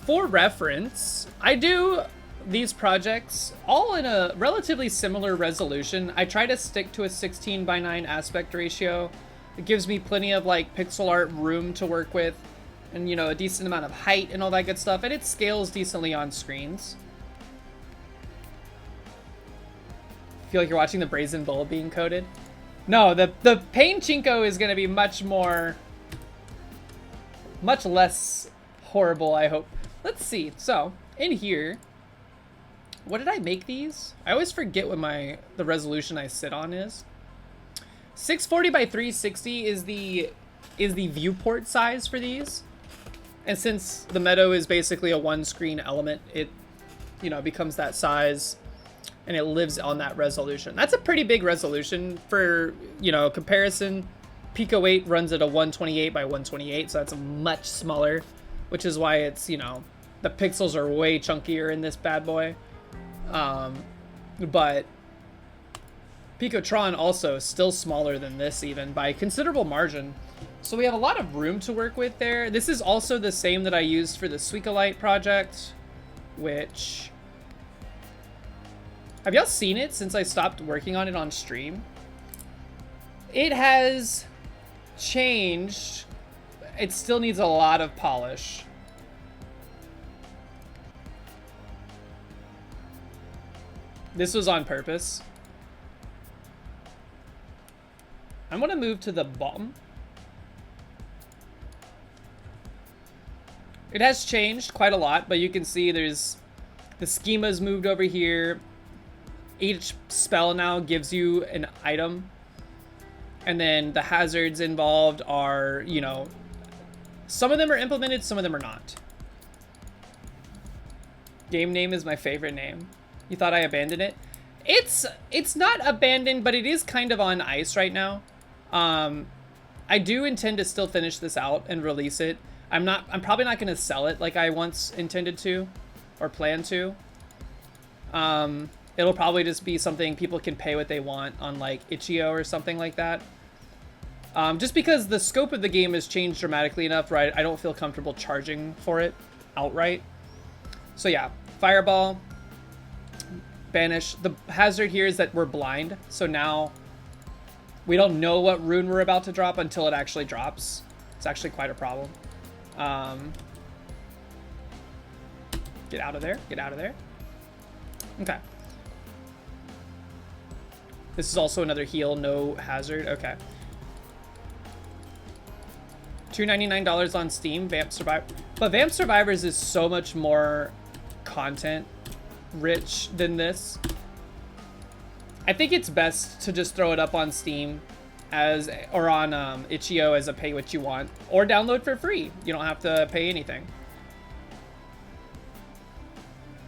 for reference, I do these projects all in a relatively similar resolution. I try to stick to a 16:9 aspect ratio. It gives me plenty of like pixel art room to work with, and you know, a decent amount of height and all that good stuff, and it scales decently on screens. Feel like you're watching the Brazen Bull being coded? No, the Pain Chinko is gonna be much less horrible, I hope. Let's see. So, in here, what did I make these? I always forget what the resolution I sit on is. 640 by 360 is the viewport size for these. And since the Meadow is basically a one screen element, it, you know, becomes that size and it lives on that resolution. That's a pretty big resolution for, you know, comparison. Pico 8 runs at a 128 by 128, so that's much smaller, which is why it's, you know, the pixels are way chunkier in this bad boy. But Picotron also is still smaller than this even by a considerable margin. So we have a lot of room to work with there. This is also the same that I used for the Suicolite project, which... Have y'all seen it since I stopped working on it on stream? It has changed. It still needs a lot of polish. This was on purpose. I'm gonna move to the bottom. It has changed quite a lot, but you can see there's the schema's moved over here. Each spell now gives you an item. And then the hazards involved are, you know, some of them are implemented, some of them are not. Game name is my favorite name. You thought I abandoned it? It's not abandoned, but it is kind of on ice right now. I do intend to still finish this out and release it. I'm probably not going to sell it like I once intended to or plan to. It'll probably just be something people can pay what they want on like itch.io or something like that. Just because the scope of the game has changed dramatically enough, right? I don't feel comfortable charging for it outright. So yeah, Fireball, Banish. The hazard here is that we're blind, so now we don't know what rune we're about to drop until it actually drops. It's actually quite a problem. Get out of there, get out of there. Okay. This is also another heal, no hazard, okay. $299 on Steam, Vamp Survivor. But Vamp Survivors is so much more content rich than this. I think it's best to just throw it up on Steam as, or on itch.io as a pay what you want, or download for free. You don't have to pay anything.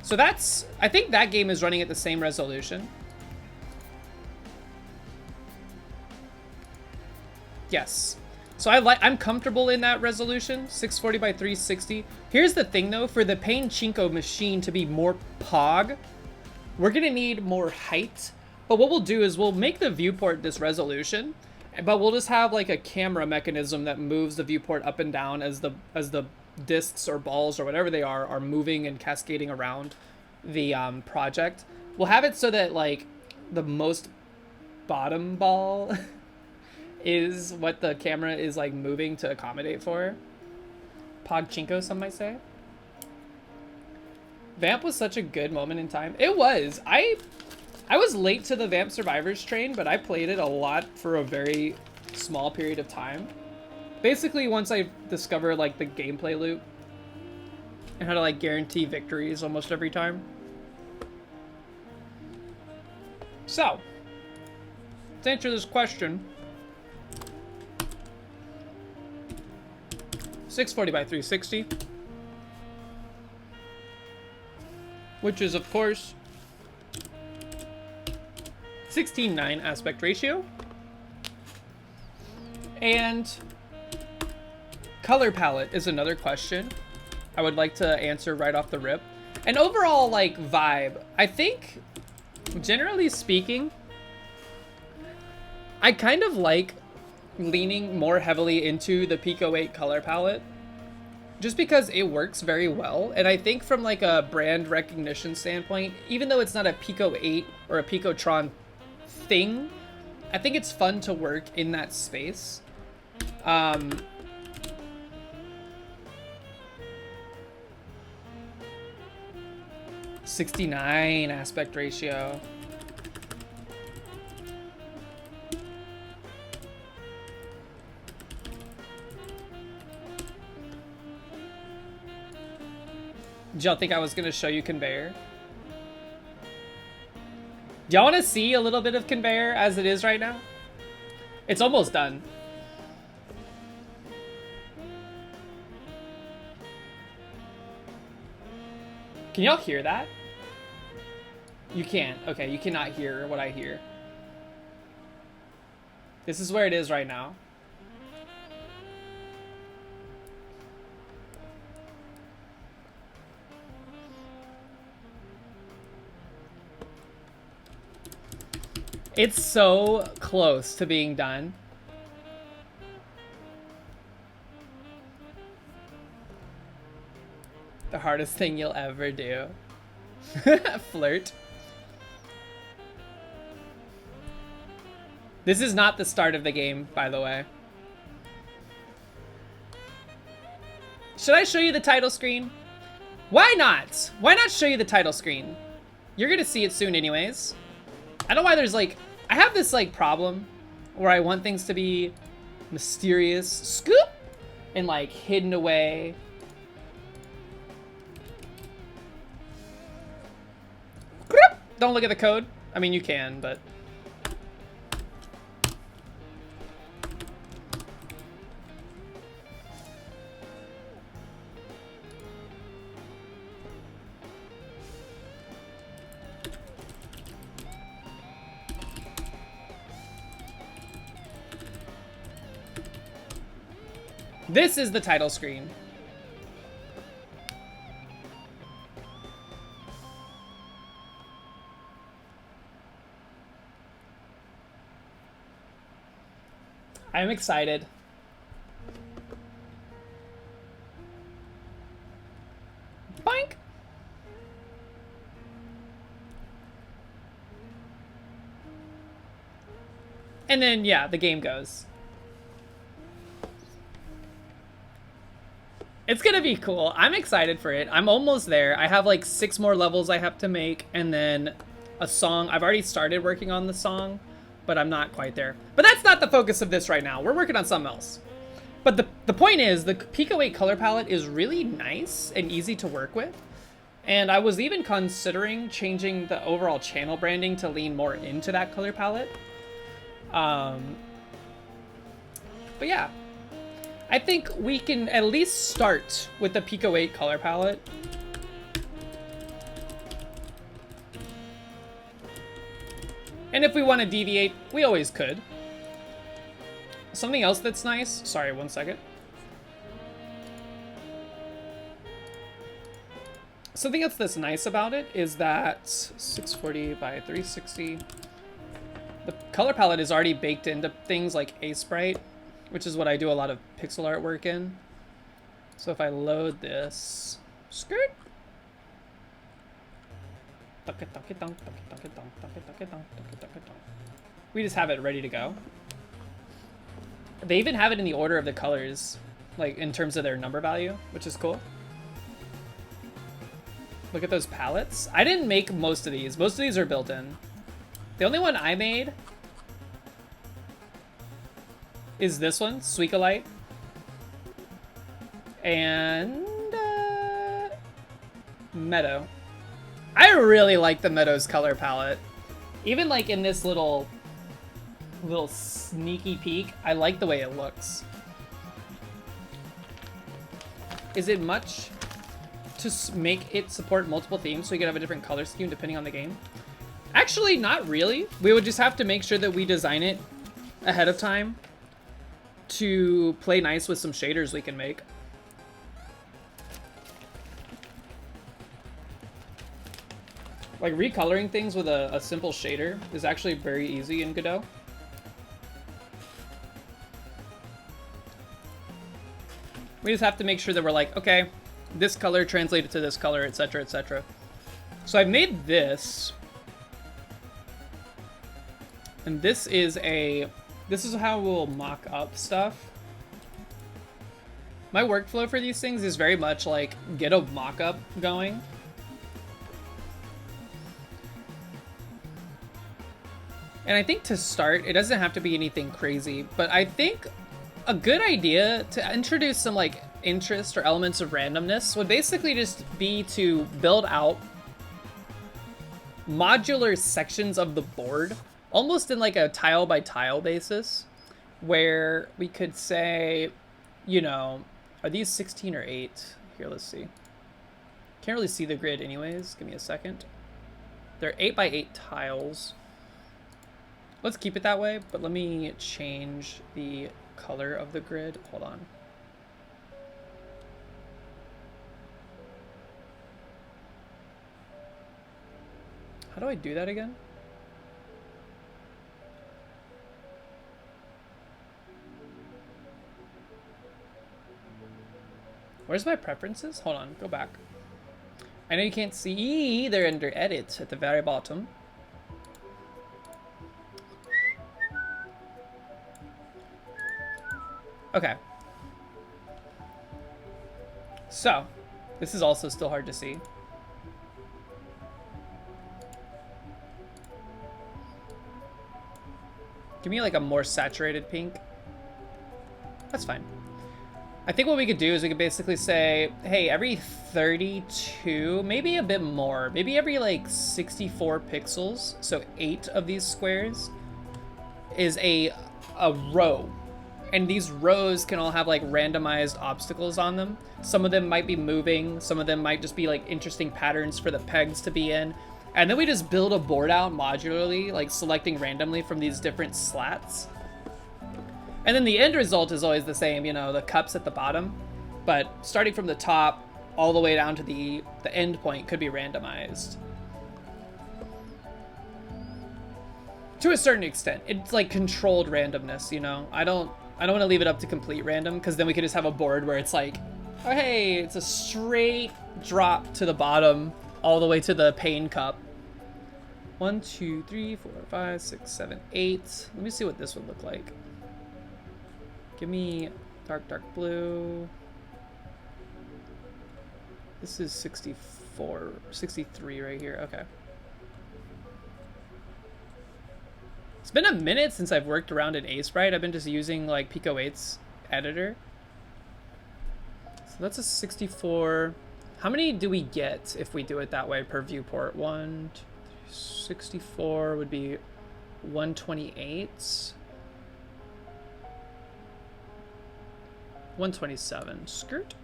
So that's, I think that game is running at the same resolution. Yes. So I'm comfortable in that resolution, 640 by 360. Here's the thing though, for the Pain Chinko machine to be more pog, we're gonna need more height. But what we'll do is we'll make the viewport this resolution, but we'll just have like a camera mechanism that moves the viewport up and down as the discs or balls or whatever they are moving and cascading around the project. We'll have it so that like the most bottom ball is what the camera is like moving to accommodate for. Pogchinko, some might say. Vamp was such a good moment in time. It was. I was late to the Vamp Survivors train, but I played it a lot for a very small period of time. Basically, once I discovered like the gameplay loop and how to like guarantee victories almost every time. So, to answer this question, 640 by 360, which is of course 16:9 aspect ratio, and color palette is another question I would like to answer right off the rip. And overall, like, vibe, I think, generally speaking, I kind of like leaning more heavily into the Pico 8 color palette just because it works very well. And I think from like a brand recognition standpoint, even though it's not a Pico 8 or a Picotron thing, I think it's fun to work in that space. 69 aspect ratio. Did y'all think I was gonna show you Conveyor? Do y'all want to see a little bit of Conveyor as it is right now? It's almost done. Can y'all hear that? You can't. Okay, you cannot hear what I hear. This is where it is right now. It's so close to being done. The hardest thing you'll ever do. Flirt. This is not the start of the game, by the way. Should I show you the title screen? Why not? Why not show you the title screen? You're gonna see it soon anyways. I don't know why there's like, I have this like problem where I want things to be mysterious, scoop, and like hidden away. Don't look at the code. I mean, you can, but. This is the title screen. I'm excited. Boink! And then, yeah, the game goes. It's gonna be cool. I'm excited for it. I'm almost there. I have like 6 more levels I have to make, and then a song. I've already started working on the song, but I'm not quite there. But that's not the focus of this right now. We're working on something else. But the point is, the Pico 8 color palette is really nice and easy to work with. And I was even considering changing the overall channel branding to lean more into that color palette. But yeah. I think we can at least start with the Pico 8 color palette. And if we want to deviate, we always could. Something else that's nice, sorry, one second. Something else that's nice about it is that 640 by 360, the color palette is already baked into things like Aseprite, which is what I do a lot of pixel art work in. So if I load this, skirt, we just have it ready to go. They even have it in the order of the colors, like in terms of their number value, which is cool. Look at those palettes. I didn't make most of these. Most of these are built in. The only one I made is this one, Suicolite. And Meadow. I really like the Meadow's color palette. Even like in this little sneaky peek, I like the way it looks. Is it much to make it support multiple themes so you could have a different color scheme depending on the game? Actually, not really. We would just have to make sure that we design it ahead of time to play nice with some shaders we can make. Like recoloring things with a simple shader is actually very easy in Godot. We just have to make sure that we're like, okay, this color translated to this color, etc., etc. So I've made this. And this is how we'll mock up stuff. My workflow for these things is very much like get a mock-up going. And I think to start, it doesn't have to be anything crazy, but I think a good idea to introduce some like interest or elements of randomness would basically just be to build out modular sections of the board, almost in like a tile by tile basis, where we could say, you know, are these 16 or 8? Here, let's see. Can't really see the grid anyways. Give me a second. They're 8 by 8 tiles. Let's keep it that way, but let me change the color of the grid. Hold on. How do I do that again? Where's my preferences? Hold on, go back. I know you can't see, they're under edit at the very bottom. Okay. So, this is also still hard to see. Give me like a more saturated pink. That's fine. I think what we could do is we could basically say, hey, every 32, maybe a bit more, maybe every like 64 pixels, so 8 of these squares, is a row. And these rows can all have like randomized obstacles on them. Some of them might be moving, some of them might just be like interesting patterns for the pegs to be in. And then we just build a board out modularly, like selecting randomly from these different slats. And then the end result is always the same, you know, the cups at the bottom. But starting from the top all the way down to the end point could be randomized. To a certain extent. It's like controlled randomness, you know? I don't want to leave it up to complete random, because then we could just have a board where it's like, oh hey, it's a straight drop to the bottom all the way to the pain cup. 1, 2, 3, 4, 5, 6, 7, 8. Let me see what this would look like. Give me dark blue. This is 64, 63 right here. Okay. It's been a minute since I've worked around in Aseprite. I've been just using like Pico 8's editor. So that's a 64. How many do we get if we do it that way per viewport? 1, 2, 3, 64 would be 128. 127. Skirt.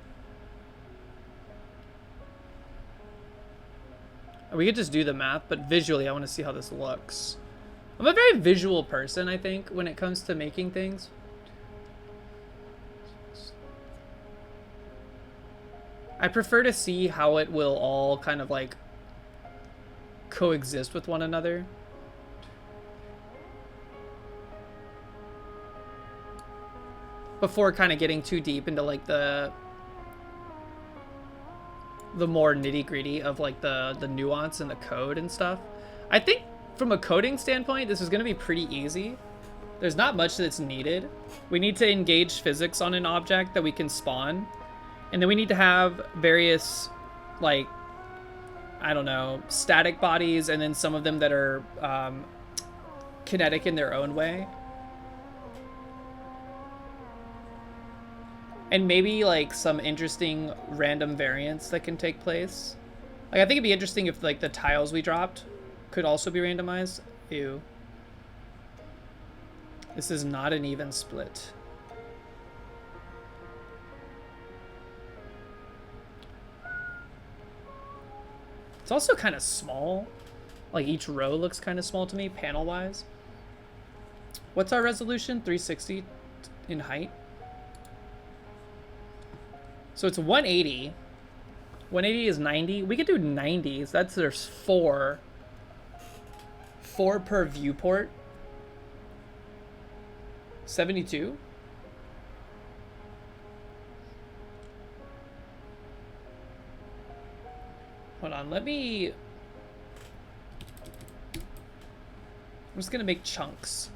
We could just do the math, but visually I want to see how this looks. I'm a very visual person, I think, when it comes to making things. I prefer to see how it will all kind of like coexist with one another. Before kind of getting too deep into like the more nitty-gritty of like the nuance and the code and stuff. I think from a coding standpoint, this is going to be pretty easy. There's not much that's needed. We need to engage physics on an object that we can spawn. And then we need to have various, like, I don't know, static bodies, and then some of them that are kinetic in their own way. And maybe like some interesting random variants that can take place. Like I think it'd be interesting if like the tiles we dropped could also be randomized. Ew. This is not an even split. It's also kind of small. Like each row looks kind of small to me, panel-wise. What's our resolution? 360 in height. So it's 180. 180 is 90. We could do 90s. That's there's 4. 4 per viewport. 72. Hold on, let me... I'm just gonna make chunks.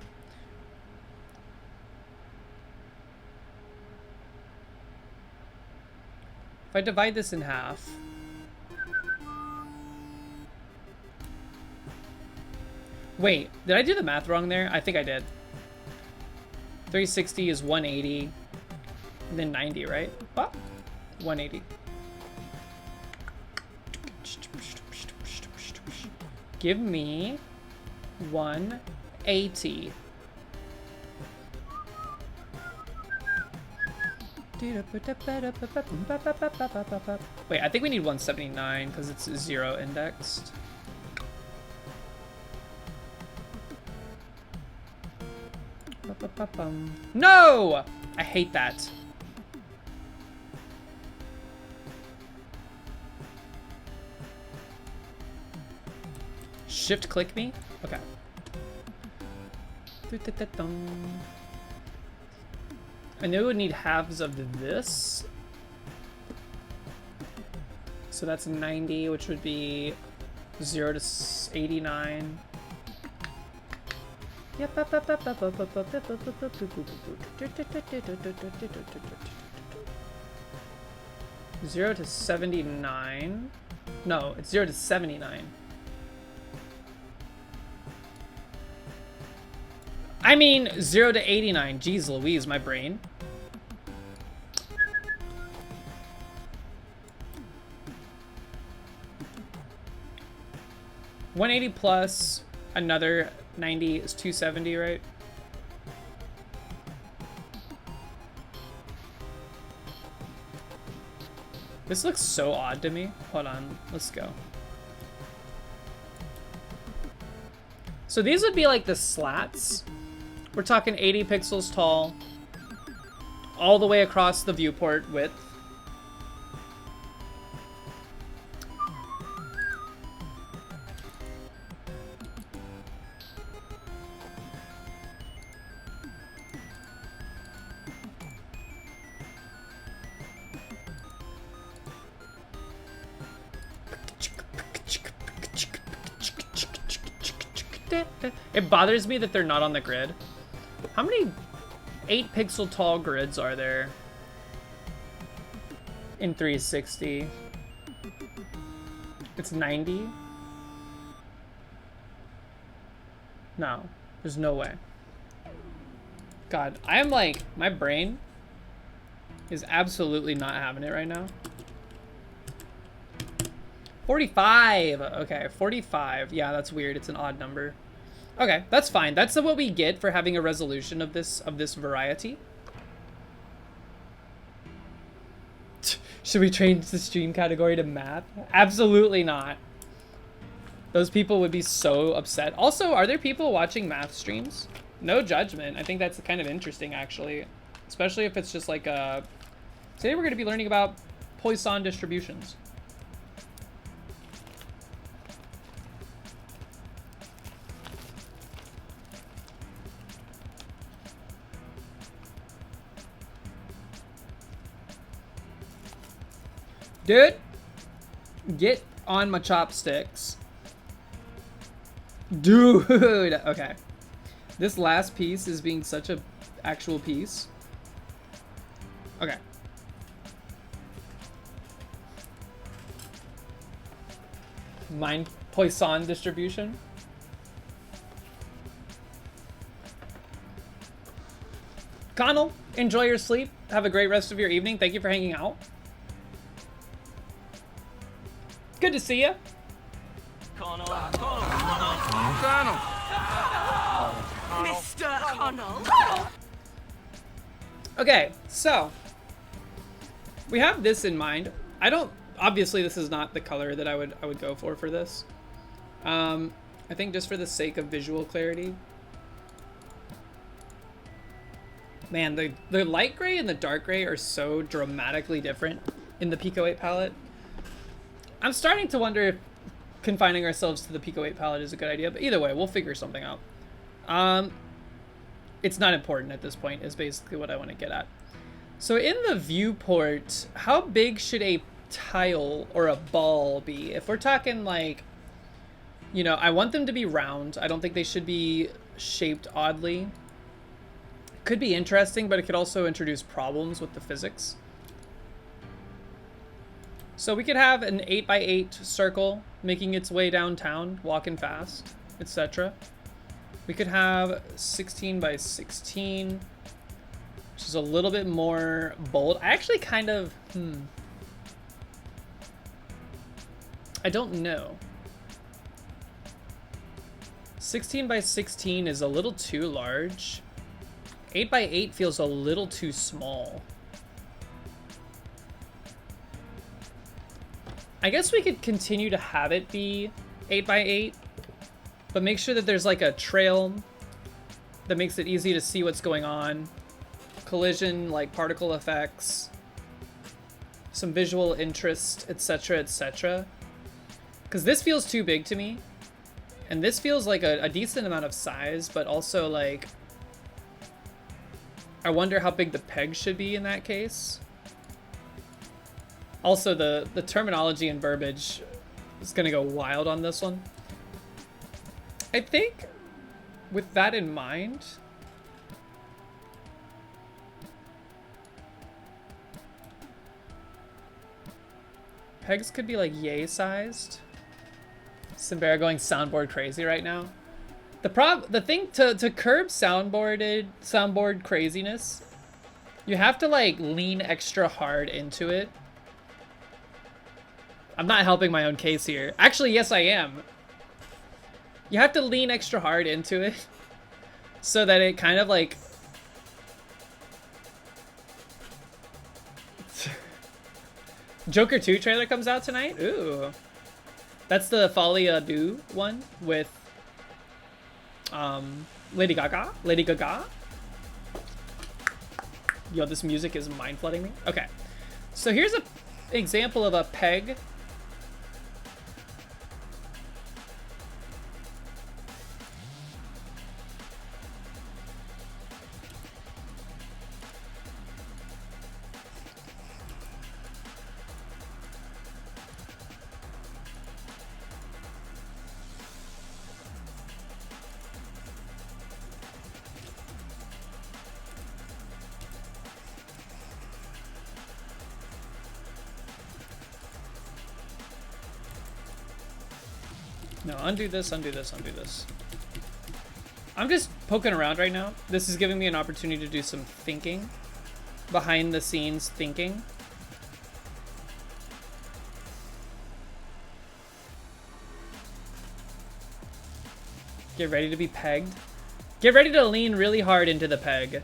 If I divide this in half... Wait, did I do the math wrong there? I think I did. 360 is 180, and then 90, right? Oh, 180. Give me 180. Wait, I think we need 179 because it's 0 indexed. No! I hate that. Shift click me? Okay. I know we would need halves of this. So that's 90, which would be 0 to 89. Yep. 0 to 79. No, it's 0 to 79. I mean 0 to 89. Jeez Louise, my brain. $180 plus another 90 is 270, right? This looks so odd to me. Hold on, let's go. So these would be like the slats. We're talking 80 pixels tall, all the way across the viewport width. It bothers me that they're not on the grid. How many 8 pixel tall grids are there in 360? It's 90? No, there's no way. God, I am like, my brain is absolutely not having it right now. 45, okay, 45. Yeah, that's weird, it's an odd number. Okay, that's fine. That's what we get for having a resolution of this variety. Should we change the stream category to math? Absolutely not. Those people would be so upset. Also, are there people watching math streams? No judgment. I think that's kind of interesting, actually. Especially if it's just like a... Today we're going to be learning about Poisson distributions. Dude, get on my chopsticks. Dude, okay. This last piece is being such a actual piece. Okay. Mine Poisson distribution. Connell, enjoy your sleep. Have a great rest of your evening. Thank you for hanging out. Good to see you. Connell. tunnel. Okay, so we have this in mind. I don't, obviously this is not the color that I would go for this. I think just for the sake of visual clarity. Man, the light gray and the dark gray are so dramatically different in the Pico 8 palette. I'm starting to wonder if confining ourselves to the Pico 8 palette is a good idea, but either way, we'll figure something out. It's not important at this point, is basically what I want to get at. So in the viewport, how big should a tile or a ball be? If we're talking like, you know, I want them to be round. I don't think they should be shaped oddly. Could be interesting, but it could also introduce problems with the physics. So we could have an 8x8 circle making its way downtown, walking fast, etc. We could have 16x16, which is a little bit more bold. I actually kind of, I don't know. 16x16 is a little too large. 8x8 feels a little too small. I guess we could continue to have it be 8x8, but make sure that there's like a trail that makes it easy to see what's going on. Collision, like particle effects, some visual interest, etc., etc. Because this feels too big to me. And this feels like a decent amount of size, but also like, I wonder how big the peg should be in that case. Also, the terminology and verbiage is gonna go wild on this one. I think with that in mind, pegs could be like yay sized. Simbera going soundboard crazy right now. The thing to curb soundboard craziness, you have to like lean extra hard into it. I'm not helping my own case here. Actually, yes, I am. You have to lean extra hard into it so that it kind of like Joker 2 trailer comes out tonight. Ooh. That's the Folia Do one with Lady Gaga. Lady Gaga. Yo, this music is mind flooding me. Okay, so here's an example of a peg. No, undo this, undo this, undo this. I'm just poking around right now. This is giving me an opportunity to do some thinking. Behind the scenes thinking. Get ready to be pegged. Get ready to lean really hard into the peg.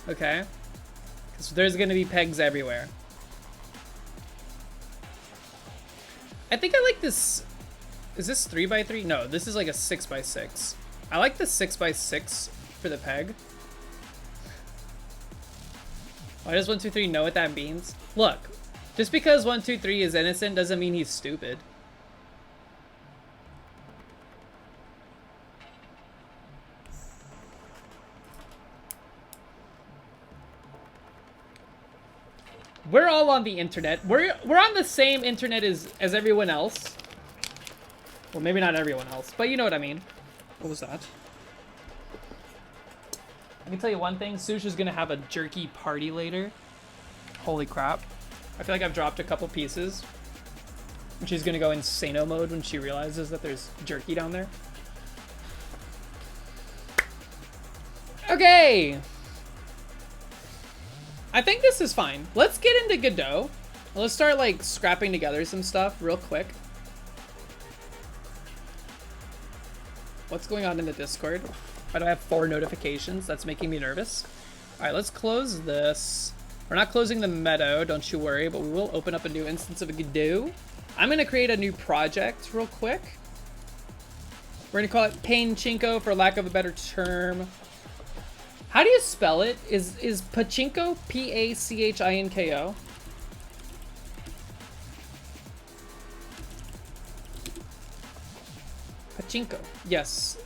Okay? Because there's going to be pegs everywhere. I think I like this. Is this 3x3? No, this is like a 6x6. I like the 6x6 for the peg. Why does 123 know what that means? Look, just because 123 is innocent doesn't mean he's stupid. We're all on the internet. We're on the same internet as everyone else. Well, maybe not everyone else, but you know what I mean. What was that? I can tell you one thing. Sush is gonna have a jerky party later. Holy crap. I feel like I've dropped a couple pieces. And she's gonna go insano mode when she realizes that there's jerky down there. Okay. I think this is fine. Let's get into Godot. Let's start like scrapping together some stuff real quick. What's going on in the Discord? Why do I have 4 notifications? That's making me nervous. All right, let's close this. We're not closing the meadow, don't you worry, but we will open up a new instance of Godot. I'm gonna create a new project real quick. We're gonna call it Pachinko for lack of a better term. How do you spell it? Is Pachinko P-A-C-H-I-N-K-O? Pachinko. Yes,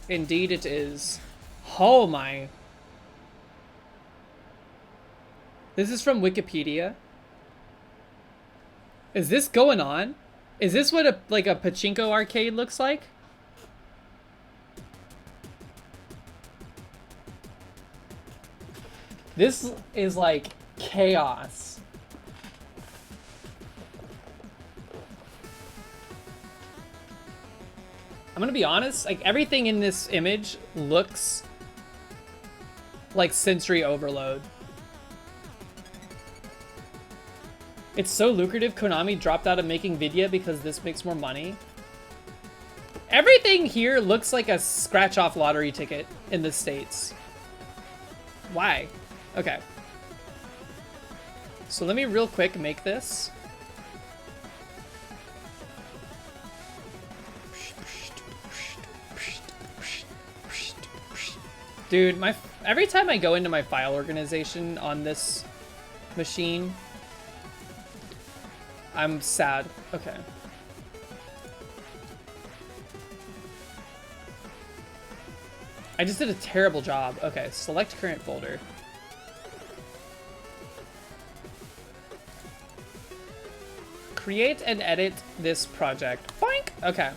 indeed it is. Oh my. This is from Wikipedia. Is this going on? Is this what a pachinko arcade looks like? This is like chaos. I'm gonna be honest, like everything in this image looks like sensory overload. It's so lucrative, Konami dropped out of making Vidya because this makes more money. Everything here looks like a scratch-off lottery ticket in the States. Why? Okay. So let me real quick make this. Dude, every time I go into my file organization on this machine, I'm sad. Okay. I just did a terrible job. Okay, select current folder. Create and edit this project. Boink! Okay.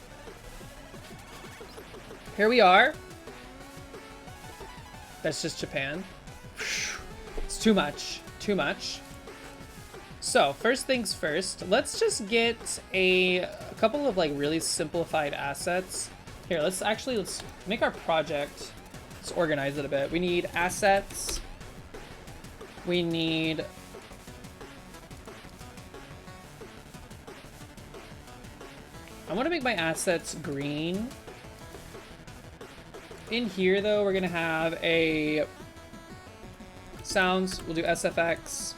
Here we are. That's just Japan. It's too much. Too much. So, first things first, let's just get a couple of like really simplified assets. Here, let's make our project. Let's organize it a bit. We need assets. We need I want to make my assets green. In here though, we're gonna have a sounds, we'll do SFX.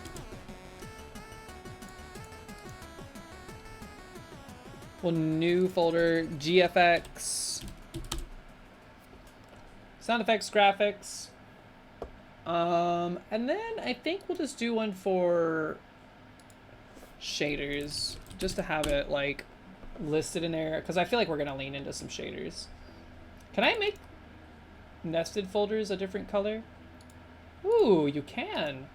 Well, new folder, GFX, sound effects, graphics, and then I think we'll just do one for shaders, just to have it like listed in there, because I feel like we're gonna lean into some shaders. Can I make nested folders a different color? Ooh, you can.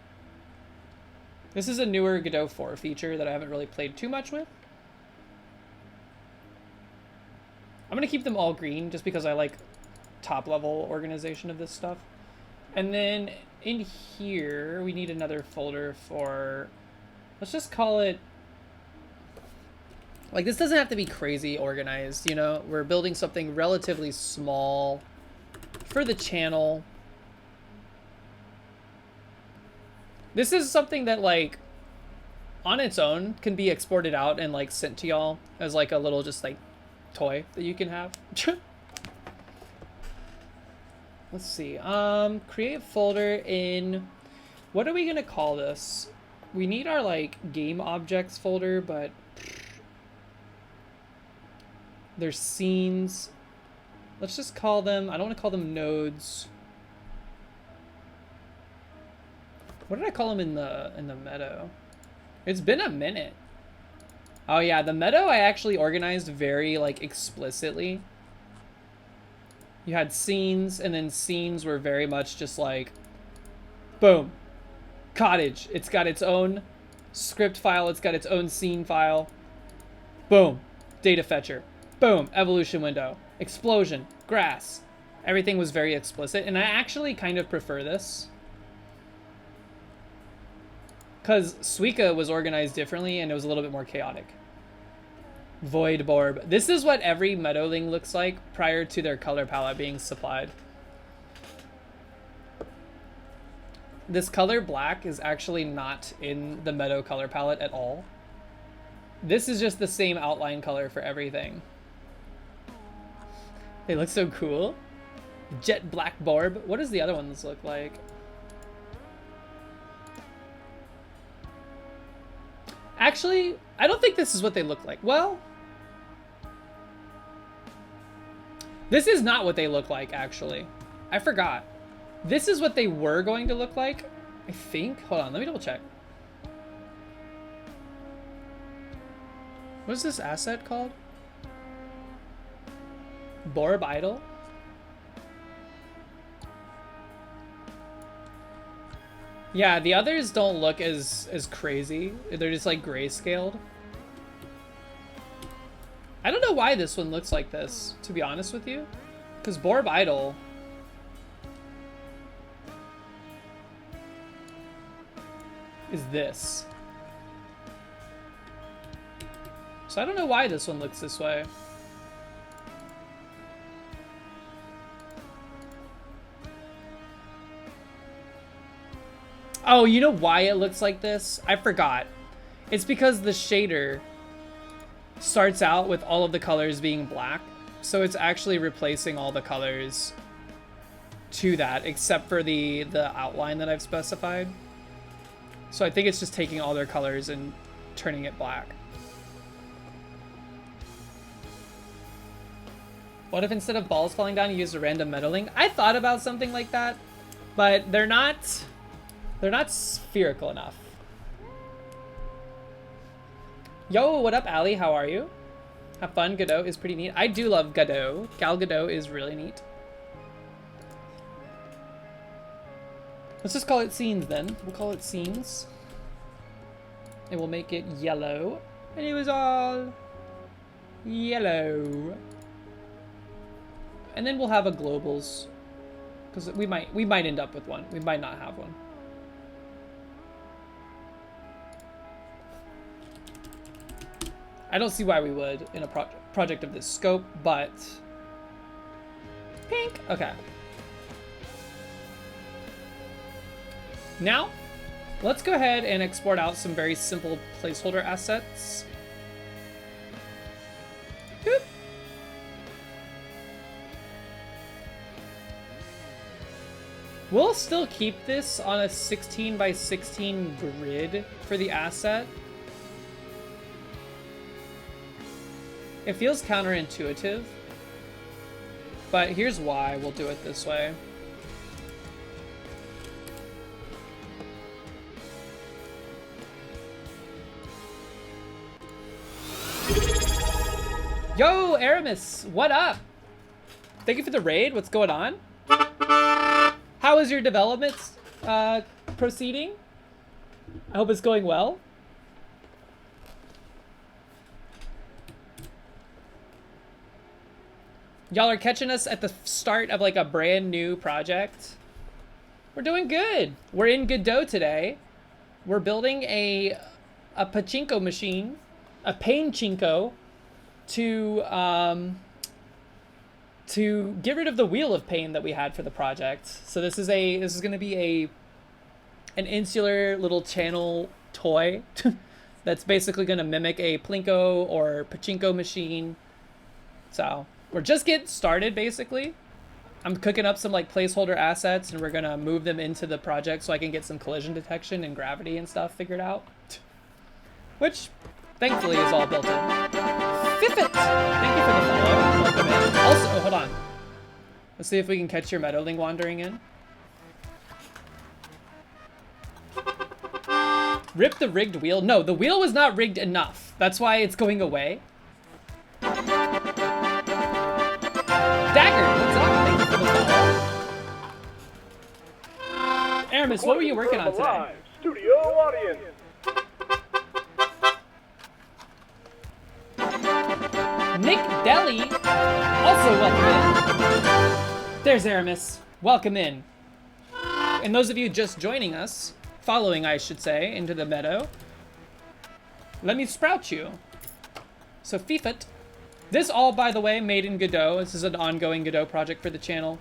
This is a newer Godot 4 feature that I haven't really played too much with. I'm gonna keep them all green just because I like top level organization of this stuff. And then in here, we need another folder for, let's just call it, like this doesn't have to be crazy organized, you know? We're building something relatively small for the channel. This is something that like on its own can be exported out and like sent to y'all as like a little just like toy that you can have. Let's see. Create folder in, what are we gonna call this? We need our like game objects folder, but there's scenes. Let's just call them, I don't want to call them nodes. What did I call them in the meadow? It's been a minute. Oh yeah, the meadow I actually organized very like explicitly. You had scenes, and then scenes were very much just like, boom, cottage. It's got its own script file. It's got its own scene file. Boom, data fetcher. Boom, evolution window. Explosion, grass. Everything was very explicit, and I actually kind of prefer this. Because Suika was organized differently, and it was a little bit more chaotic. Void Borb. This is what every Meadowling looks like prior to their color palette being supplied. This color black is actually not in the Meadow color palette at all. This is just the same outline color for everything. They look so cool. Jet black Borb. What does the other ones look like? Actually, I don't think this is what they look like. Well, this is not what they look like, actually. I forgot. This is what they were going to look like, I think. Hold on, let me double check. What is this asset called? Borb Idol? Yeah, the others don't look as crazy. They're just like grayscaled. I don't know why this one looks like this, to be honest with you. Because Borb Idol... is this. So I don't know why this one looks this way. Oh, you know why it looks like this? I forgot. It's because the shader starts out with all of the colors being black. So it's actually replacing all the colors to that, except for the outline that I've specified. So I think it's just taking all their colors and turning it black. What if instead of balls falling down, you use a random metalling? I thought about something like that, but they're not spherical enough. Yo, what up, Ali? How are you? Have fun. Godot is pretty neat. I do love Godot. Gal Gadot is really neat. Let's just call it scenes then. We'll call it scenes. And we'll make it yellow. And it was all yellow. And then we'll have a globals. Because we might end up with one. We might not have one. I don't see why we would in a project of this scope, but... Pink! Okay. Now, let's go ahead and export out some very simple placeholder assets. Boop. We'll still keep this on a 16 by 16 grid for the asset. It feels counterintuitive, but here's why we'll do it this way. Yo, Aramis, what up? Thank you for the raid. What's going on? How is your development proceeding? I hope it's going well. Y'all are catching us at the start of like a brand new project. We're doing good. We're in Godot today. We're building a pachinko machine, a painchinko, to get rid of the wheel of pain that we had for the project. So this is going to be an insular little channel toy that's basically going to mimic a plinko or pachinko machine. So we're just getting started, basically. I'm cooking up some like placeholder assets, and we're gonna move them into the project so I can get some collision detection and gravity and stuff figured out. Which, thankfully, is all built in. Fiffit! Thank you for the follow. Welcome in. Also, oh, hold on. Let's see if we can catch your Meadowling wandering in. Rip the rigged wheel. No, the wheel was not rigged enough. That's why it's going away. Dagger, what's up? Thank you for the follow. Aramis, what were you working on today? Studio audience. Nick Deli, also welcome in. There's Aramis. Welcome in. And those of you just joining us, following I should say, into the meadow, let me sprout you. So Fifit. This all, by the way, made in Godot. This is an ongoing Godot project for the channel.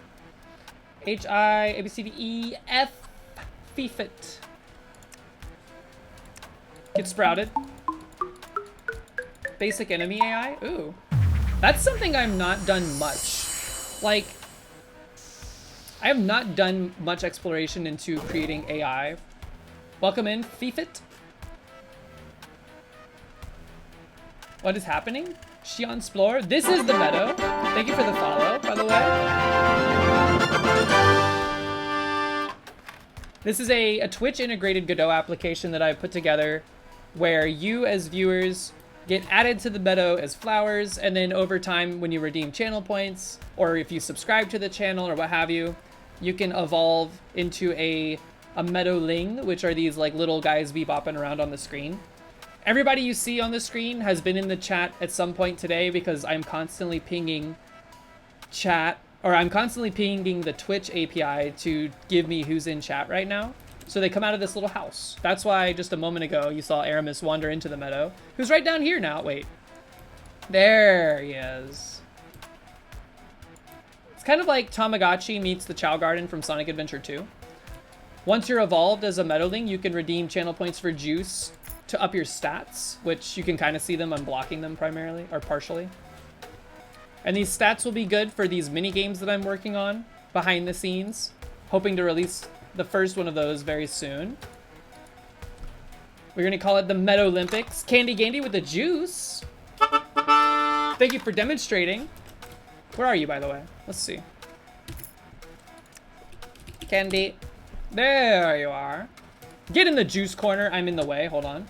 H-I-A-B-C-D-E-F. Fifit. Get sprouted. Basic enemy AI? Ooh. That's something I've not done much. Like, I have not done much exploration into creating AI. Welcome in, Fifit. What is happening? Shion Splore. This is the meadow. Thank you for the follow, by the way. This is a Twitch integrated Godot application that I've put together where you as viewers get added to the meadow as flowers, and then over time when you redeem channel points, or if you subscribe to the channel or what have you, you can evolve into a meadowling, which are these like little guys bebopping around on the screen. Everybody you see on the screen has been in the chat at some point today because I'm constantly pinging chat, or I'm constantly pinging the Twitch API to give me who's in chat right now. So they come out of this little house. That's why just a moment ago you saw Aramis wander into the meadow, who's right down here now. Wait. There he is. It's kind of like Tamagotchi meets the Chow Garden from Sonic Adventure 2. Once you're evolved as a meadowling, you can redeem channel points for juice to up your stats, which you can kind of see them. I'm blocking them primarily, or partially. And these stats will be good for these mini games that I'm working on behind the scenes, hoping to release the first one of those very soon. We're gonna call it the Meadow Olympics. Candy Gandy with the juice. Thank you for demonstrating. Where are you, by the way? Let's see. Candy. There you are. Get in the juice corner. I'm in the way. Hold on.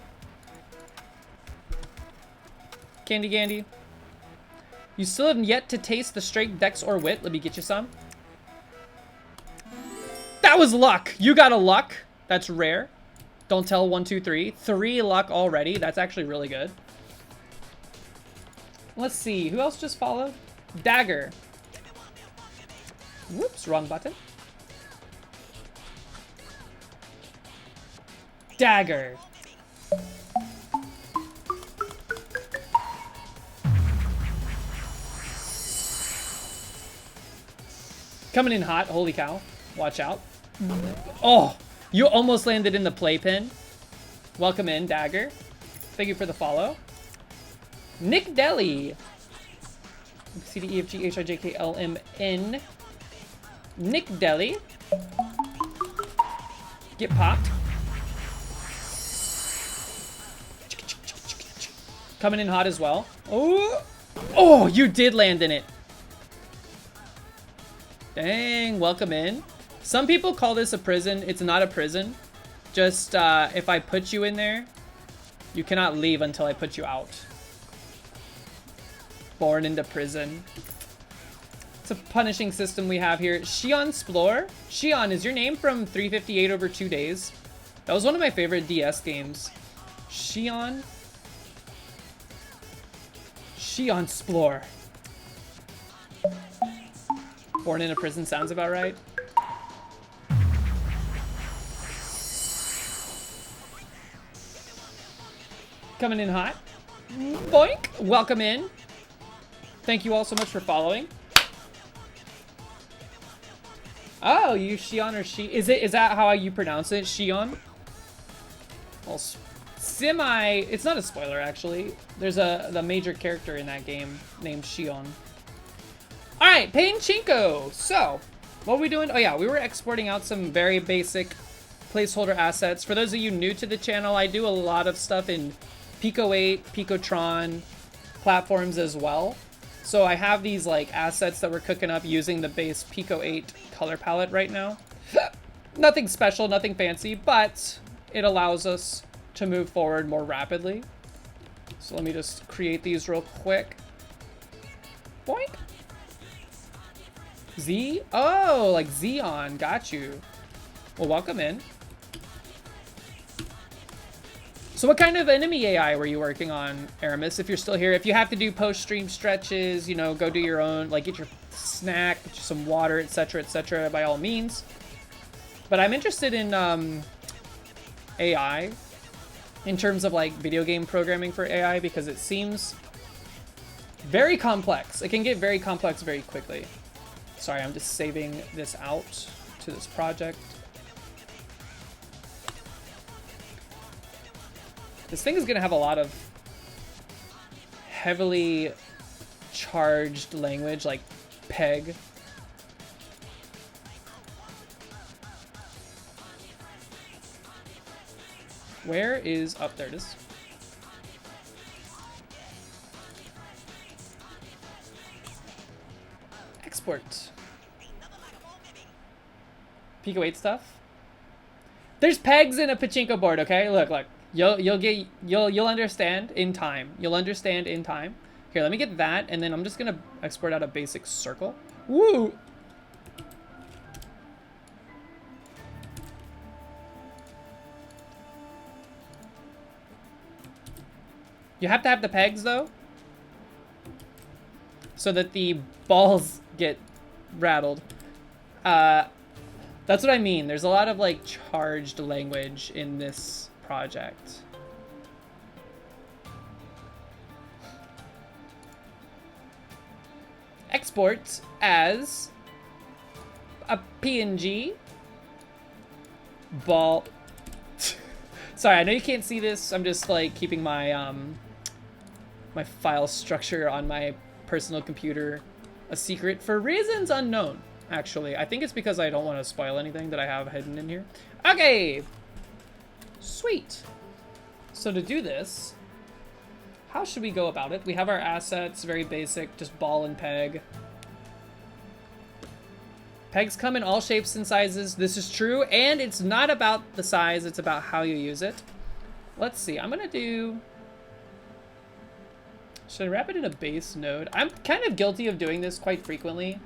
Candy Gandy. You still have yet to taste the straight Dex or Wit. Let me get you some. That was luck. You got a luck. That's rare. Don't tell 1, 2, 3. 3 luck already. That's actually really good. Let's see. Who else just followed? Dagger. Whoops, wrong button. Dagger. Coming in hot. Holy cow. Watch out. Oh, you almost landed in the playpen. Welcome in, Dagger. Thank you for the follow. Nick Deli. C, D, E, F, G, H, I, J, K, L, M, N. Nick Deli. Get popped. Coming in hot as well. Oh, oh, you did land in it. Dang, welcome in. Some people call this a prison. It's not a prison. Just if I put you in there, you cannot leave until I put you out. Born into prison. It's a punishing system we have here. Shion Splore. Shion, is your name from 358 over 2 days? That was one of my favorite DS games. Shion. Shion Splore. Born in a prison sounds about right. Coming in hot. Boink. Welcome in. Thank you all so much for following. Oh, you Shion or She? Is that how you pronounce it? Shion? Well, it's not a spoiler actually. There's the major character in that game named Shion. All right, Painchinko. So, what are we doing? Oh yeah, we were exporting out some very basic placeholder assets. For those of you new to the channel, I do a lot of stuff in Pico 8, Picotron platforms as well. So I have these like assets that we're cooking up using the base Pico 8 color palette right now. Nothing special, nothing fancy, but it allows us to move forward more rapidly. So let me just create these real quick. Boink. Z? Oh, like Xeon. Got you. Well, welcome in. So what kind of enemy AI were you working on, Aramis, if you're still here? If you have to do post-stream stretches, you know, go do your own, like get your snack, get you some water, etc., by all means. But I'm interested in AI in terms of like video game programming for AI because it seems very complex. It can get very complex very quickly. Sorry, I'm just saving this out to this project. This thing is going to have a lot of heavily charged language like PEG. Where is... Oh, there it is. Export. Pico 8 stuff. There's pegs in a pachinko board, okay? Look, look. You'll understand in time. You'll understand in time. Here, let me get that, and then I'm just gonna export out a basic circle. Woo! You have to have the pegs, though, so that the balls get rattled. That's what I mean. There's a lot of, like, charged language in this project. Export as a PNG ball. Sorry, I know you can't see this. I'm just like keeping my my file structure on my personal computer a secret for reasons unknown. Actually, I think it's because I don't want to spoil anything that I have hidden in here. Okay, sweet. So to do this, how should we go about it? We have our assets, very basic, just ball and peg. Pegs come in all shapes and sizes. This is true, and it's not about the size, it's about how you use it. Let's see, I'm gonna do... Should I wrap it in a base node? I'm kind of guilty of doing this quite frequently.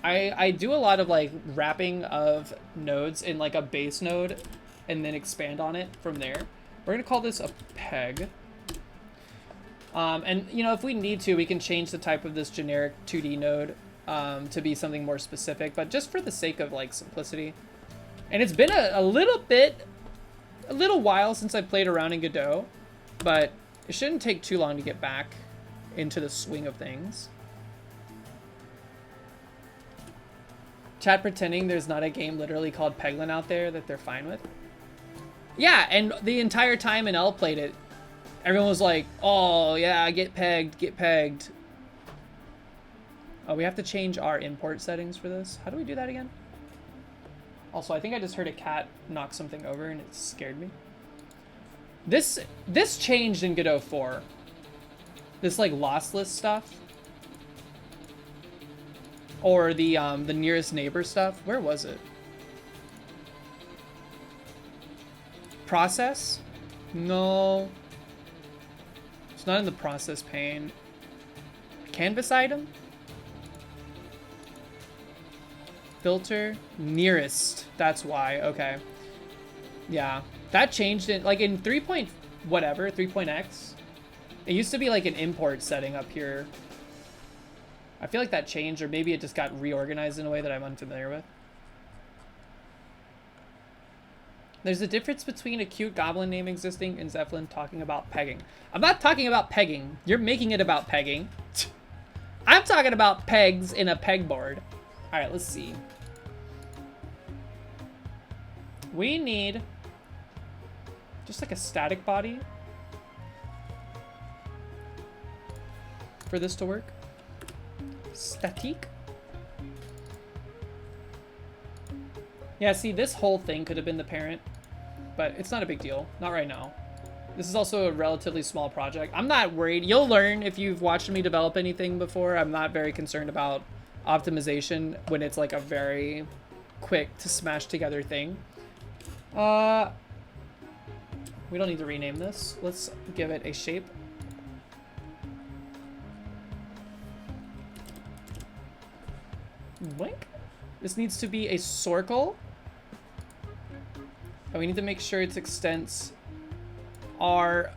I do a lot of like wrapping of nodes in like a base node and then expand on it from there. We're gonna call this a peg. And you know, if we need to, we can change the type of this generic 2D node to be something more specific, but just for the sake of like simplicity. And it's been a little while since I played around in Godot, but it shouldn't take too long to get back into the swing of things. Chat pretending there's not a game literally called Peglin out there that they're fine with. Yeah, and the entire time NL played it, everyone was like, oh yeah, get pegged, get pegged. Oh, we have to change our import settings for this. How do we do that again? Also, I think I just heard a cat knock something over and it scared me. This changed in Godot 4. This like lossless stuff. Or the nearest neighbor stuff. Where was it? Process? No. It's not in the process pane. Canvas item? Filter? Nearest. That's why. Okay. Yeah. That changed it. Like in 3. Whatever, 3.x. It used to be like an import setting up here. I feel like that changed, or maybe it just got reorganized in a way that I'm unfamiliar with. There's a difference between a cute goblin name existing and Zeppelin talking about pegging. I'm not talking about pegging. You're making it about pegging. I'm talking about pegs in a pegboard. All right, let's see. We need just like a static body for this to work. Statique. Yeah, see, this whole thing could have been the parent, but it's not a big deal. Not right now. This is also a relatively small project. I'm not worried. You'll learn if you've watched me develop anything before. I'm not very concerned about optimization when it's like a very quick to smash together thing. We don't need to rename this. Let's give it a shape. Blink. This needs to be a circle. And we need to make sure its extents are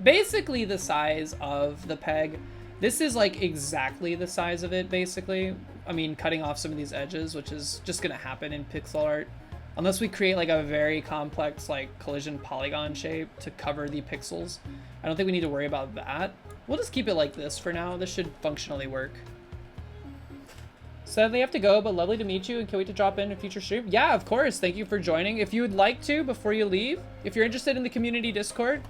basically the size of the peg. This is like exactly the size of it, basically. I mean, cutting off some of these edges, which is just gonna happen in pixel art. Unless we create like a very complex like collision polygon shape to cover the pixels. I don't think we need to worry about that. We'll just keep it like this for now. This should functionally work. Sadly, I have to go, but lovely to meet you and can't wait to drop in a future stream. Yeah, of course. Thank you for joining. If you would like to, before you leave, if you're interested in the community Discord,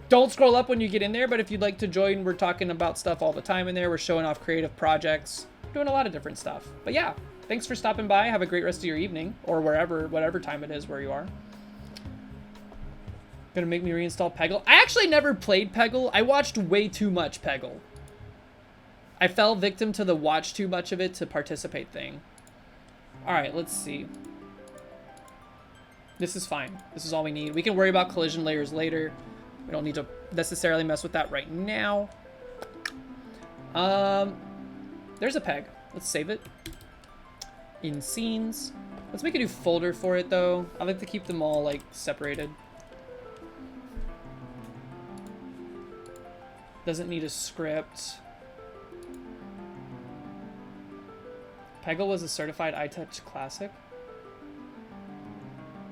don't scroll up when you get in there, but if you'd like to join, we're talking about stuff all the time in there. We're showing off creative projects, doing a lot of different stuff. But yeah, thanks for stopping by. Have a great rest of your evening, or whatever time it is where you are. Gonna make me reinstall Peggle. I actually never played Peggle. I watched way too much Peggle. I fell victim to the watch too much of it to participate thing. Alright, let's see. This is fine. This is all we need. We can worry about collision layers later. We don't need to necessarily mess with that right now. There's a peg. Let's save it. In scenes. Let's make a new folder for it though. I like to keep them all like separated. Doesn't need a script. Peggle was a certified iTouch classic.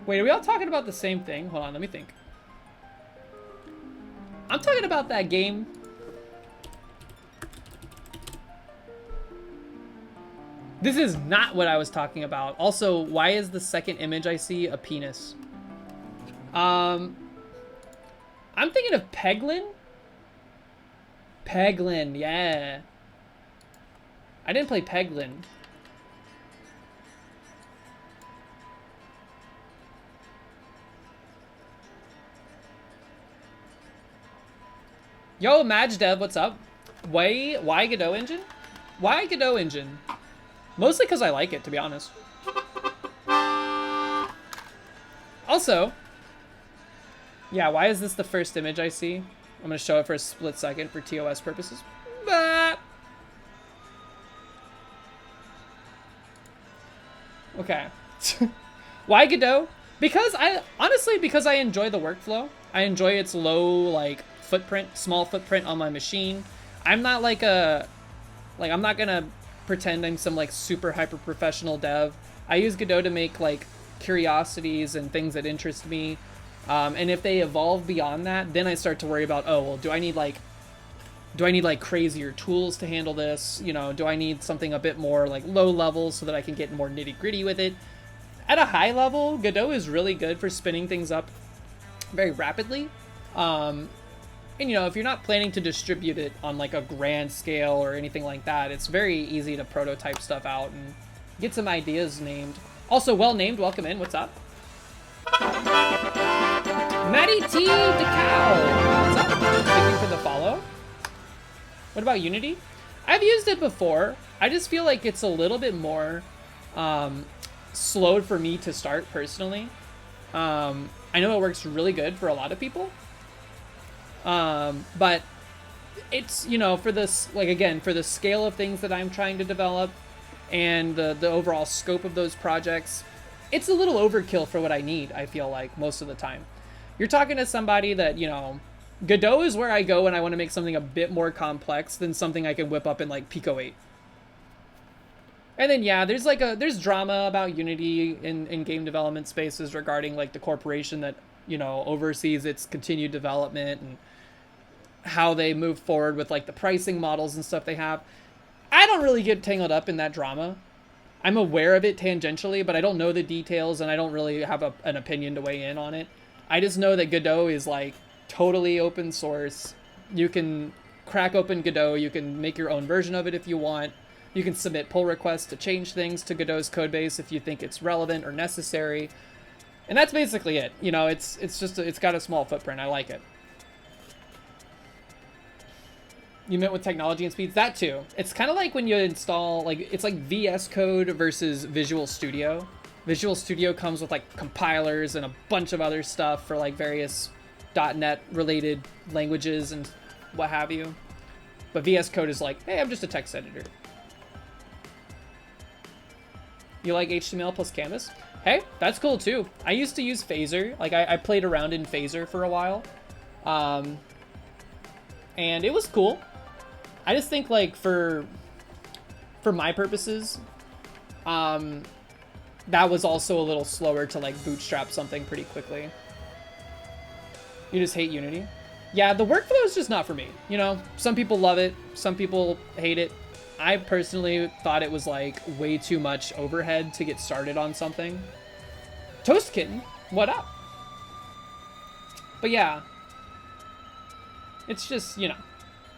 Wait, are we all talking about the same thing? Hold on, let me think. I'm talking about that game. This is not what I was talking about. Also, why is the second image I see a penis? I'm thinking of Peglin. Peglin, yeah. I didn't play Peglin. Yo, MajDev, what's up? Why Godot engine? Why Godot engine? Mostly because I like it, to be honest. Also, yeah, why is this the first image I see? I'm gonna show it for a split second for TOS purposes. Bah! Okay. Why Godot? Because because I enjoy the workflow. I enjoy its low, like, footprint, small footprint on my machine. I'm not like I'm not gonna pretend I'm some like super hyper professional dev. I use Godot to make like curiosities and things that interest me. And if they evolve beyond that, then I start to worry about, oh, well, do I need like crazier tools to handle this? You know, do I need something a bit more like low level so that I can get more nitty gritty with it? At a high level, Godot is really good for spinning things up very rapidly. And, you know, if you're not planning to distribute it on, like, a grand scale or anything like that, it's very easy to prototype stuff out and get some ideas named. Also, well named, welcome in, what's up? Maddie T. DeCow, what's up? Thank you for the follow. What about Unity? I've used it before. I just feel like it's a little bit more slowed for me to start, personally. I know it works really good for a lot of people. But it's, you know, for this, like, again, for the scale of things that I'm trying to develop and the overall scope of those projects, it's a little overkill for what I need, I feel like, most of the time. You're talking to somebody that, you know, Godot is where I go when I want to make something a bit more complex than something I can whip up in, like, Pico 8. And then, yeah, there's drama about Unity in game development spaces regarding, like, the corporation that, you know, oversees its continued development and how they move forward with, like, the pricing models and stuff they have. I don't really get tangled up in that drama. I'm aware of it tangentially, but I don't know the details, and I don't really have an opinion to weigh in on it. I just know that Godot is, like, totally open source. You can crack open Godot. You can make your own version of it if you want. You can submit pull requests to change things to Godot's codebase if you think it's relevant or necessary. And that's basically it. You know, it's got a small footprint. I like it. You meant with technology and speeds? That too. It's kind of like when you install, like, it's like VS Code versus Visual Studio. Visual Studio comes with, like, compilers and a bunch of other stuff for, like, various .NET related languages and what have you. But VS Code is like, hey, I'm just a text editor. You like HTML plus Canvas? Hey, that's cool too. I used to use Phaser. Like, I played around in Phaser for a while. And it was cool. I just think, like, for my purposes, that was also a little slower to, like, bootstrap something pretty quickly. You just hate Unity? Yeah, the workflow is just not for me. You know, some people love it, some people hate it. I personally thought it was, like, way too much overhead to get started on something. Toast Kitten, what up? But yeah, it's just, you know,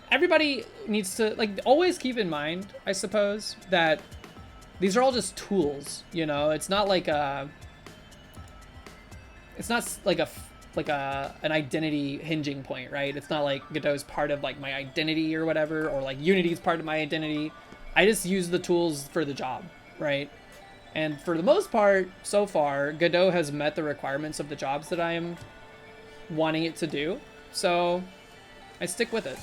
everybody needs to, like, always keep in mind, I suppose, that these are all just tools, you know? It's not like a an identity hinging point, right? It's not like Godot's part of like my identity or whatever, or like Unity's part of my identity. I just use the tools for the job, right? And for the most part, so far, Godot has met the requirements of the jobs that I am wanting it to do. So I stick with it.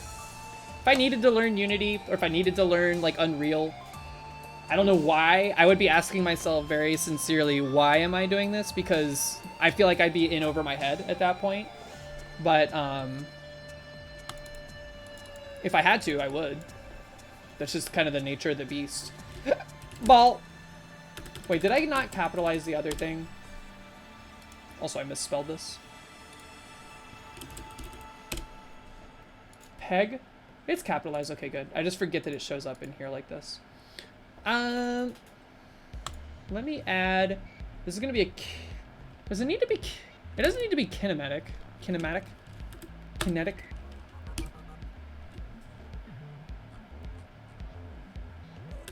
If I needed to learn Unity, or if I needed to learn like Unreal, I don't know why, I would be asking myself very sincerely, why am I doing this? Because I feel like I'd be in over my head at that point. But if I had to, I would. That's just kind of the nature of the beast. Ball. Wait, did I not capitalize the other thing? Also, I misspelled this. Peg? It's capitalized. Okay, good. I just forget that it shows up in here like this. Let me add... This is going to be a... Does it need to be... It doesn't need to be kinematic. Kinematic? Kinetic?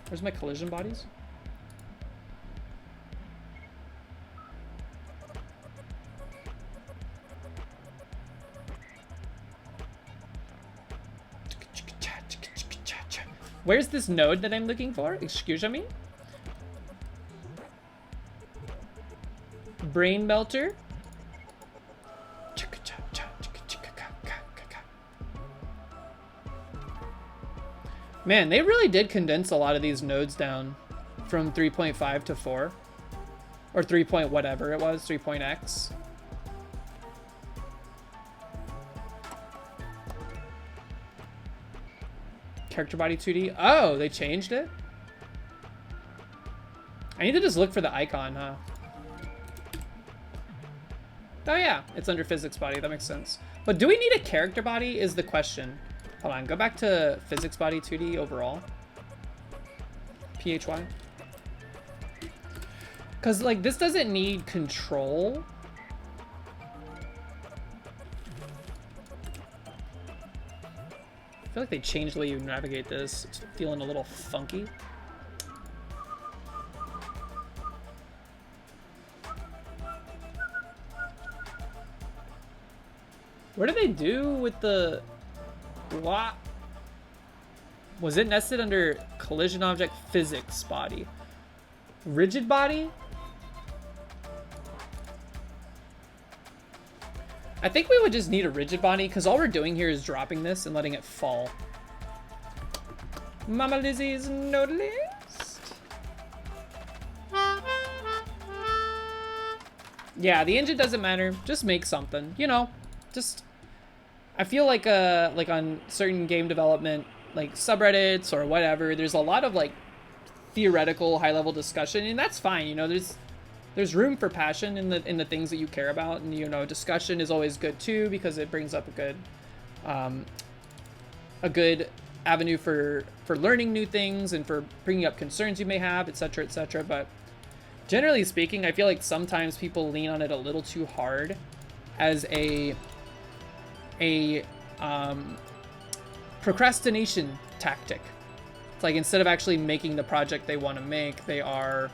Where's my collision bodies? Where's this node that I'm looking for? Excuse me? Brain melter. Man, they really did condense a lot of these nodes down from 3.5 to 4. Or 3 point whatever it was, 3.x. Character body 2D. Oh, they changed it? I need to just look for the icon, huh? Oh yeah, it's under physics body. That makes sense. But do we need a character body is the question. Hold on, go back to physics body 2D overall. PHY. Because, like, this doesn't need control. I feel like they changed the way you navigate this. It's feeling a little funky. What did they do with the... What? Was it nested under collision object physics body? Rigid body? I think we would just need a rigid body because all we're doing here is dropping this and letting it fall. Mama Lizzie's node list. Yeah, the engine doesn't matter. Just make something, you know. Just, I feel like on certain game development, like subreddits or whatever, there's a lot of like theoretical high-level discussion, and that's fine. You know, there's room for passion in the things that you care about, and you know, discussion is always good too because it brings up a good avenue for learning new things and for bringing up concerns you may have, etc., etc. But generally speaking, I feel like sometimes people lean on it a little too hard as a procrastination tactic. It's like instead of actually making the project they want to make, they are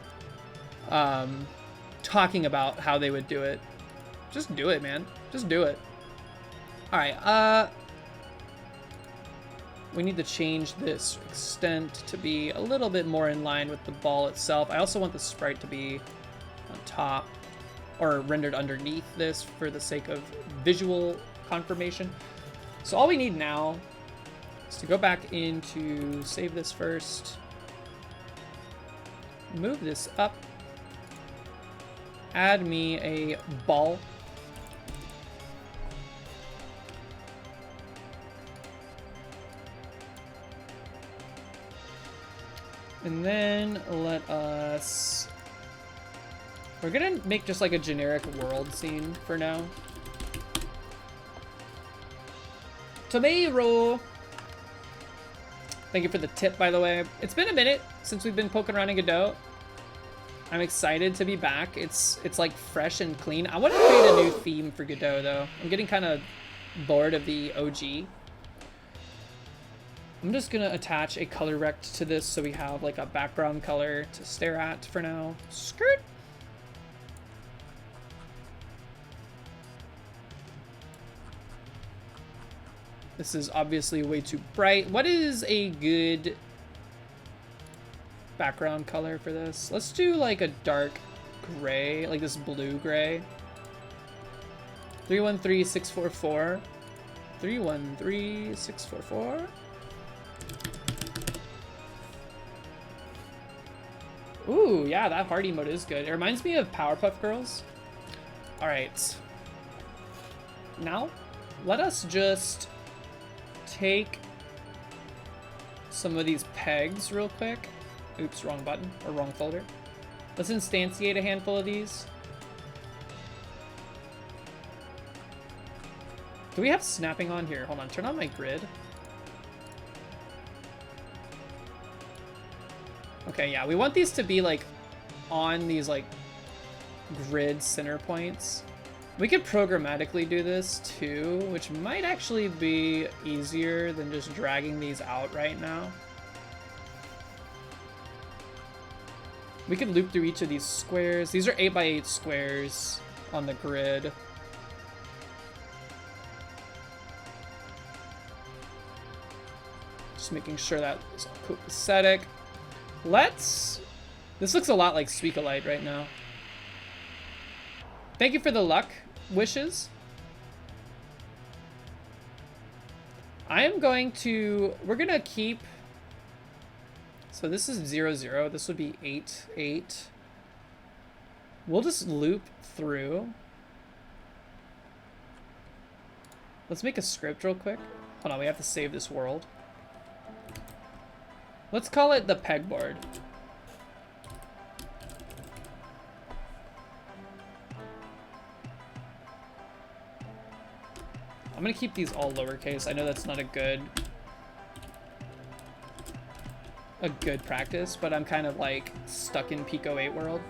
talking about how they would do it. Just do it, man. Just do it. All right. We need to change this extent to be a little bit more in line with the ball itself. I also want the sprite to be on top or rendered underneath this for the sake of visual confirmation. So all we need now is to go back into save this first, move this up, add me a ball, and then let us, we're gonna make just like a generic world scene for now. Tomato. Thank you for the tip, by the way. It's been a minute since we've been poking around in Godot. I'm excited to be back. It's like fresh and clean. I want to create a new theme for Godot, though. I'm getting kind of bored of the OG. I'm just gonna attach a color rect to this so we have like a background color to stare at for now. Skirt. This is obviously way too bright. What is a good background color for this? Let's do like a dark gray, like this blue gray. 313644. 313644. Ooh, yeah, that hard emote is good. It reminds me of Powerpuff Girls. All right. Now, let us just take some of these pegs real quick. Oops, wrong button, or wrong folder. Let's instantiate a handful of these. Do we have snapping on here? Hold on, turn on my grid. Okay, yeah, we want these to be like on these like grid center points. We could programmatically do this too, which might actually be easier than just dragging these out right now. We could loop through each of these squares. These are 8x8 squares on the grid. Just making sure that is all copacetic. This looks a lot like Suicolite right now. Thank you for the luck wishes. we're gonna keep, so this is 0, 0. This would be 8, 8. We'll just loop through. Let's make a script real quick. Hold on, we have to save this world. Let's call it the pegboard. I'm gonna keep these all lowercase. I know that's not a good practice, but I'm kind of like stuck in Pico 8 world.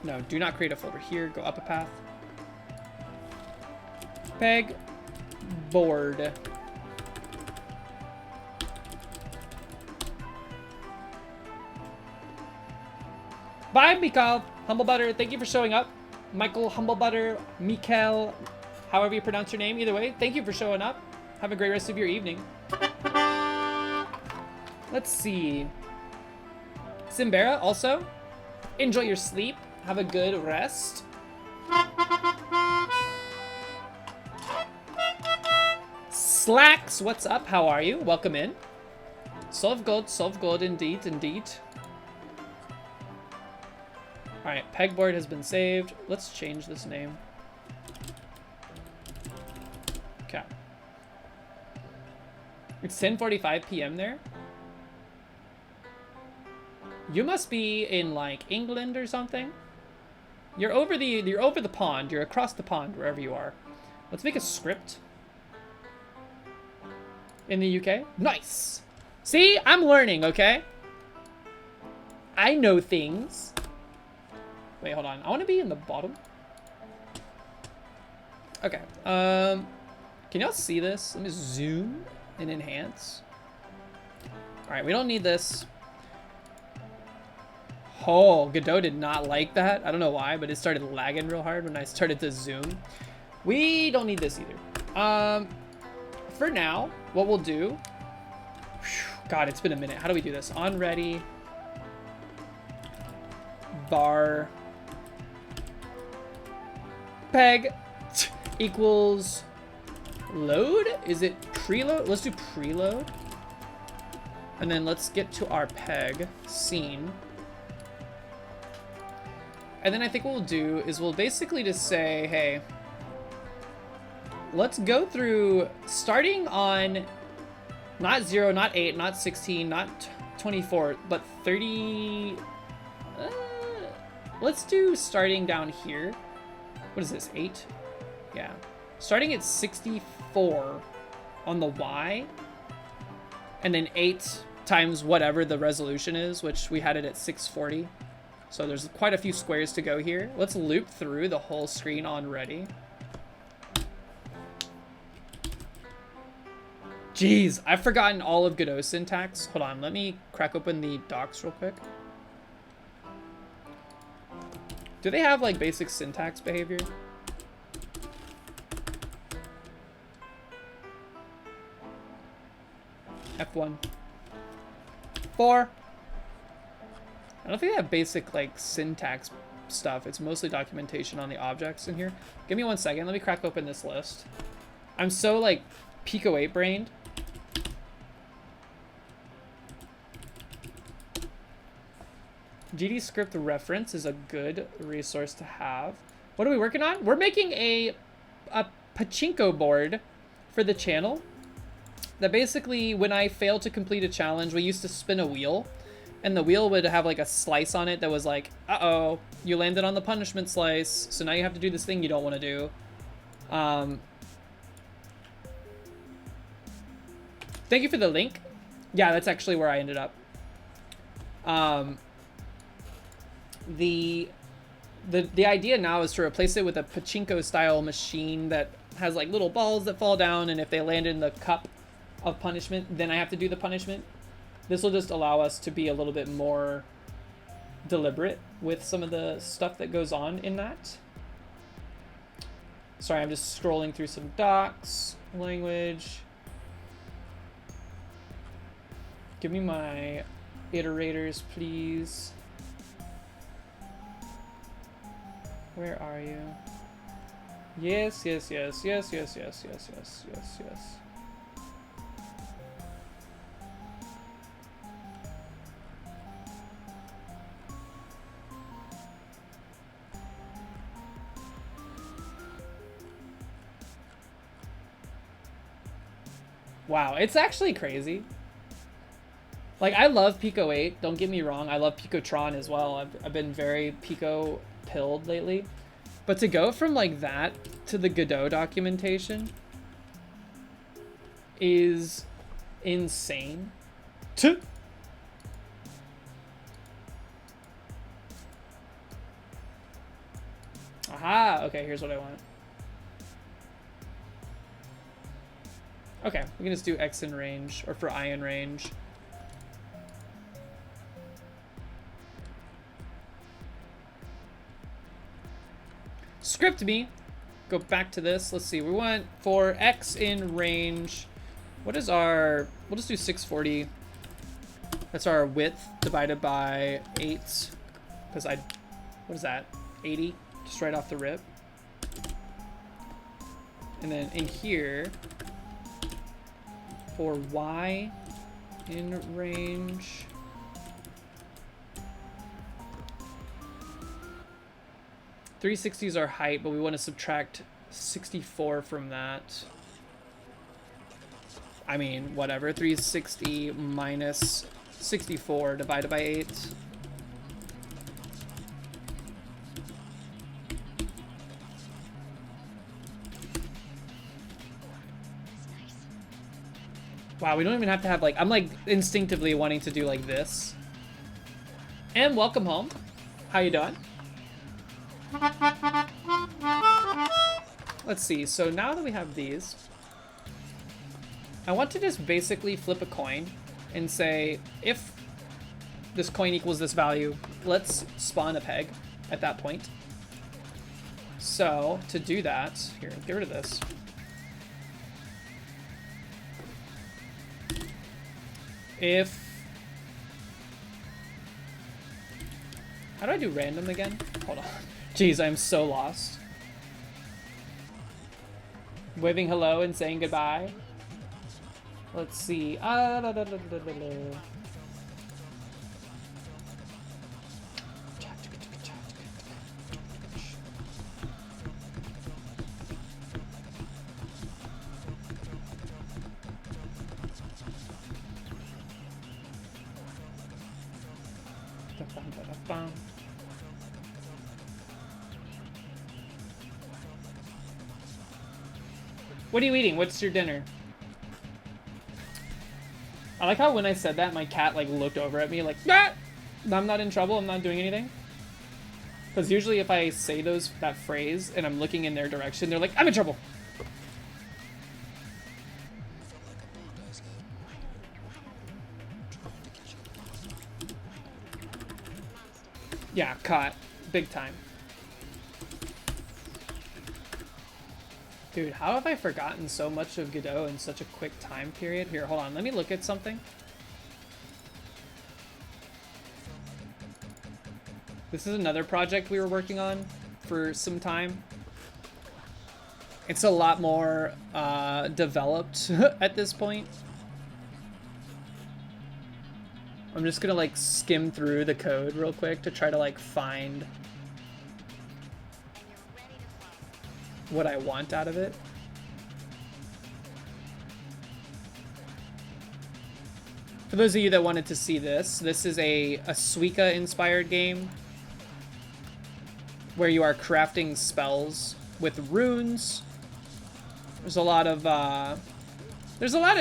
No, do not create a folder here. Go up a path. Peg board. Bye, Mikael. Humble Butter, thank you for showing up. Michael, Humble Butter, Mikael, however you pronounce your name. Either way, thank you for showing up. Have a great rest of your evening. Let's see. Simbera, also, enjoy your sleep. Have a good rest. Slacks, what's up? How are you? Welcome in. Solve gold indeed, indeed. Alright, pegboard has been saved. Let's change this name. Okay. It's 10:45 p.m. there. You must be in like England or something. You're over the pond. You're across the pond wherever you are. Let's make a script. In the UK? Nice. See, I'm learning, okay? I know things. Wait, hold on. I want to be in the bottom. Okay. Can y'all see this? Let me zoom and enhance. All right, we don't need this. Oh, Godot did not like that. I don't know why, but it started lagging real hard when I started to zoom. We don't need this either. For now, what we'll do... God, it's been a minute. How do we do this? On ready. Var. Peg equals load? Is it preload? Let's do preload. And then let's get to our peg scene. And then I think what we'll do is we'll basically just say, hey, let's go through starting on not 0, not 8, not 16, not 24, but 30. Let's do starting down here. What is this, 8? Yeah. Starting at 64 on the Y. And then 8 times whatever the resolution is, which we had it at 640. So there's quite a few squares to go here. Let's loop through the whole screen on ready. Jeez, I've forgotten all of Godot syntax. Hold on, let me crack open the docs real quick. Do they have like basic syntax behavior? F1. 4. I don't think they have basic like syntax stuff. It's mostly documentation on the objects in here. Give me 1 second. Let me crack open this list. I'm so like Pico 8 brained. GD script reference is a good resource to have. What are we working on? We're making a pachinko board for the channel that basically, when I fail to complete a challenge, we used to spin a wheel, and the wheel would have like a slice on it that was like, uh-oh, you landed on the punishment slice, so now you have to do this thing you don't want to do. Thank you for the link. Yeah, that's actually where I ended up. The idea now is to replace it with a pachinko style machine that has like little balls that fall down, and if they land in the cup of punishment, then I have to do the punishment. This will just allow us to be a little bit more deliberate with some of the stuff that goes on in that. Sorry, I'm just scrolling through some docs, language. Give me my iterators, please. Where are you? Yes, yes, yes, yes, yes, yes, yes, yes, yes, yes. Wow, it's actually crazy. Like, I love Pico 8, don't get me wrong. I love Picotron as well. I've been very Pico pilled lately. But to go from like that to the Godot documentation is insane. Aha, okay, here's what I want. Okay, we can just do X in range, or for I in range. Script me. Go back to this. Let's see. We want for X in range. What is our... We'll just do 640. That's our width divided by 8. Because I... What is that? 80? Just right off the rip. And then in here... For Y in range... 360 is our height, but we want to subtract 64 from that. I mean, whatever. 360 minus 64 divided by 8. Wow, we don't even have to have like... I'm like instinctively wanting to do like this. And welcome home. How you doing? Let's see, so now that we have these, I want to just basically flip a coin and say, if this coin equals this value, let's spawn a peg at that point. So, to do that, here, get rid of this. If... How do I do random again? Hold on. Jeez, I'm so lost. Waving hello and saying goodbye. Let's see. What are you eating? What's your dinner? I like how when I said that, my cat like looked over at me like, ah! I'm not in trouble, I'm not doing anything. Because usually if I say that phrase and I'm looking in their direction, they're like, I'm in trouble. Yeah, caught. Big time. Dude, how have I forgotten so much of Godot in such a quick time period? Here, hold on. Let me look at something. This is another project we were working on for some time. It's a lot more developed at this point. I'm just gonna like skim through the code real quick to try to like find what I want out of it. For those of you that wanted to see this, this is a Suika inspired game where you are crafting spells with runes. There's a lot of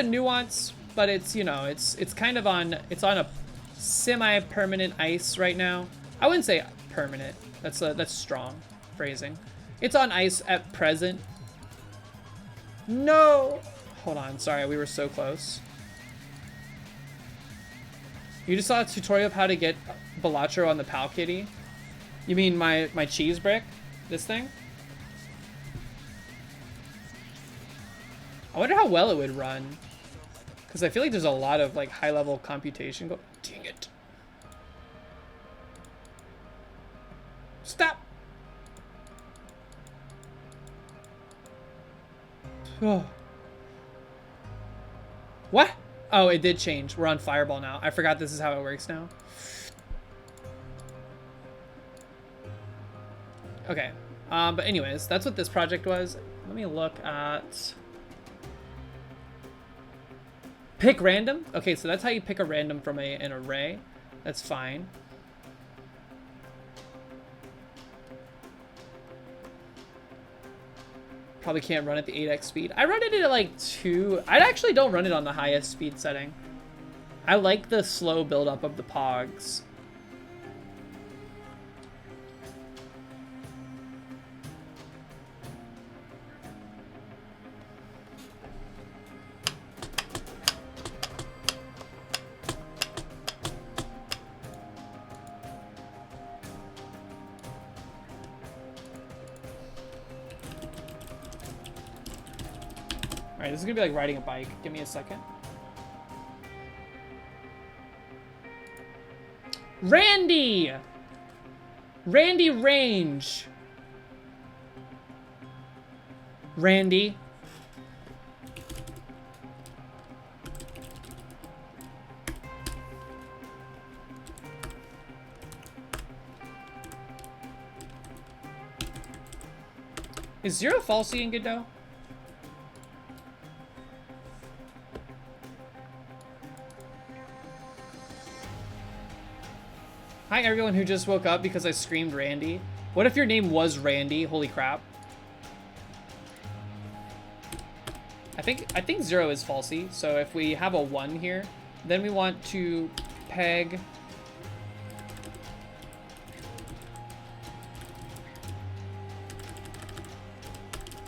nuance, but it's, you know, it's kind of on, it's on a semi-permanent ice right now. I wouldn't say permanent. That's strong phrasing. It's on ice at present. No! Hold on, sorry, we were so close. You just saw a tutorial of how to get Balatro on the Pal Kitty? You mean my cheese brick? This thing? I wonder how well it would run. Because I feel like there's a lot of like high-level computation go- Dang it. Stop! Oh. What? Oh, it did change. We're on Fireball now. I forgot this is how it works now. Okay. But anyways, that's what this project was. Let me look at... Pick random? Okay, so that's how you pick a random from an array. That's fine. Probably can't run at the 8x speed. I run it at like 2. I actually don't run it on the highest speed setting. I like the slow buildup of the pogs. Alright, this is gonna be like riding a bike. Give me a second. Randy! Randy Range. Randy. Is Zero Falsy in Godot? Hi everyone who just woke up because I screamed Randy. What if your name was Randy? Holy crap. I think 0 is falsy, so if we have a 1 here, then we want to peg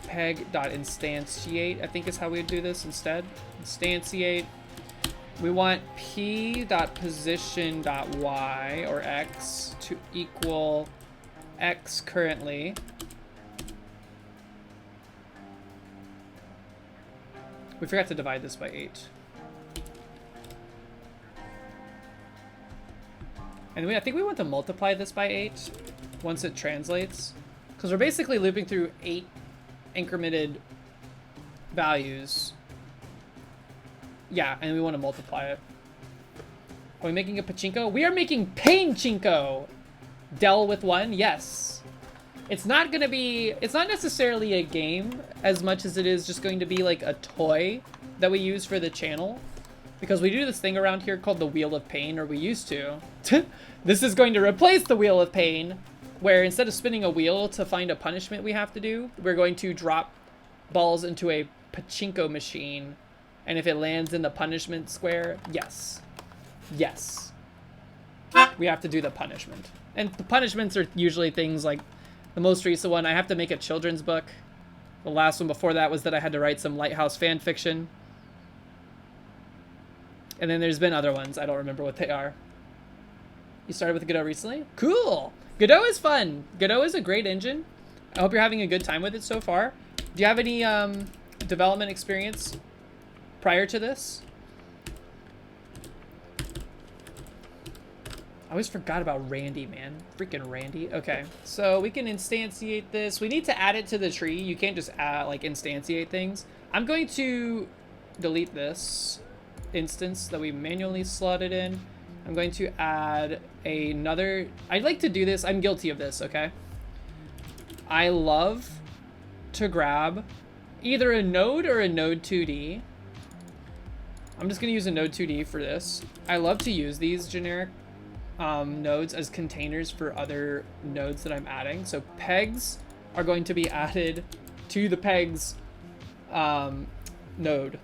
peg.instantiate, I think is how we would do this instead. Instantiate. We want p.position.y or x to equal x currently. We forgot to divide this by 8. And I think we want to multiply this by 8 once it translates. Because we're basically looping through 8 incremented values. Yeah, and we want to multiply it. Are we making a pachinko? We are making Painchinko! Del with 1, yes. It's not necessarily a game as much as it is just going to be like a toy that we use for the channel. Because we do this thing around here called the Wheel of Pain, or we used to. This is going to replace the Wheel of Pain, where instead of spinning a wheel to find a punishment we have to do, we're going to drop balls into a pachinko machine. And if it lands in the punishment square, yes. Yes. We have to do the punishment. And the punishments are usually things like the most recent one, I have to make a children's book. The last one before that was that I had to write some Lighthouse fan fiction. And then there's been other ones. I don't remember what they are. You started with Godot recently? Cool! Godot is fun. Godot is a great engine. I hope you're having a good time with it so far. Do you have any development experience prior to this? I always forgot about Randy, man. Freaking Randy. Okay, so we can instantiate this. We need to add it to the tree. You can't just add, like, instantiate things. I'm going to delete this instance that we manually slotted in. I'm going to add another. I'd like to do this. I'm guilty of this, okay? I love to grab either a node or a node 2D. I'm just going to use a node 2D for this. I love to use these generic nodes as containers for other nodes that I'm adding. So pegs are going to be added to the pegs node.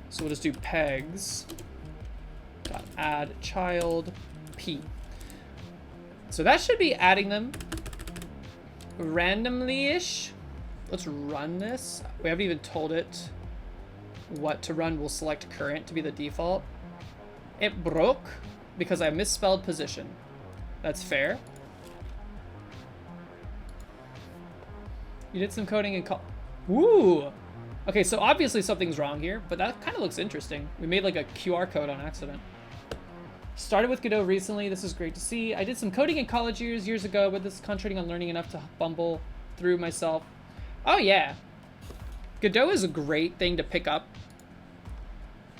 So we'll just do pegs dot add child p. So that should be adding them randomly-ish. Let's run this. We haven't even told it what to run. We'll select current to be the default. It broke because I misspelled position. That's fair. You did some coding and Woo! Okay, so obviously something's wrong here, but that kind of looks interesting. We made like a QR code on accident. Started with Godot recently. This is great to see. I did some coding in college years ago, but this is concentrating on learning enough to bumble through myself. Oh yeah. Godot is a great thing to pick up.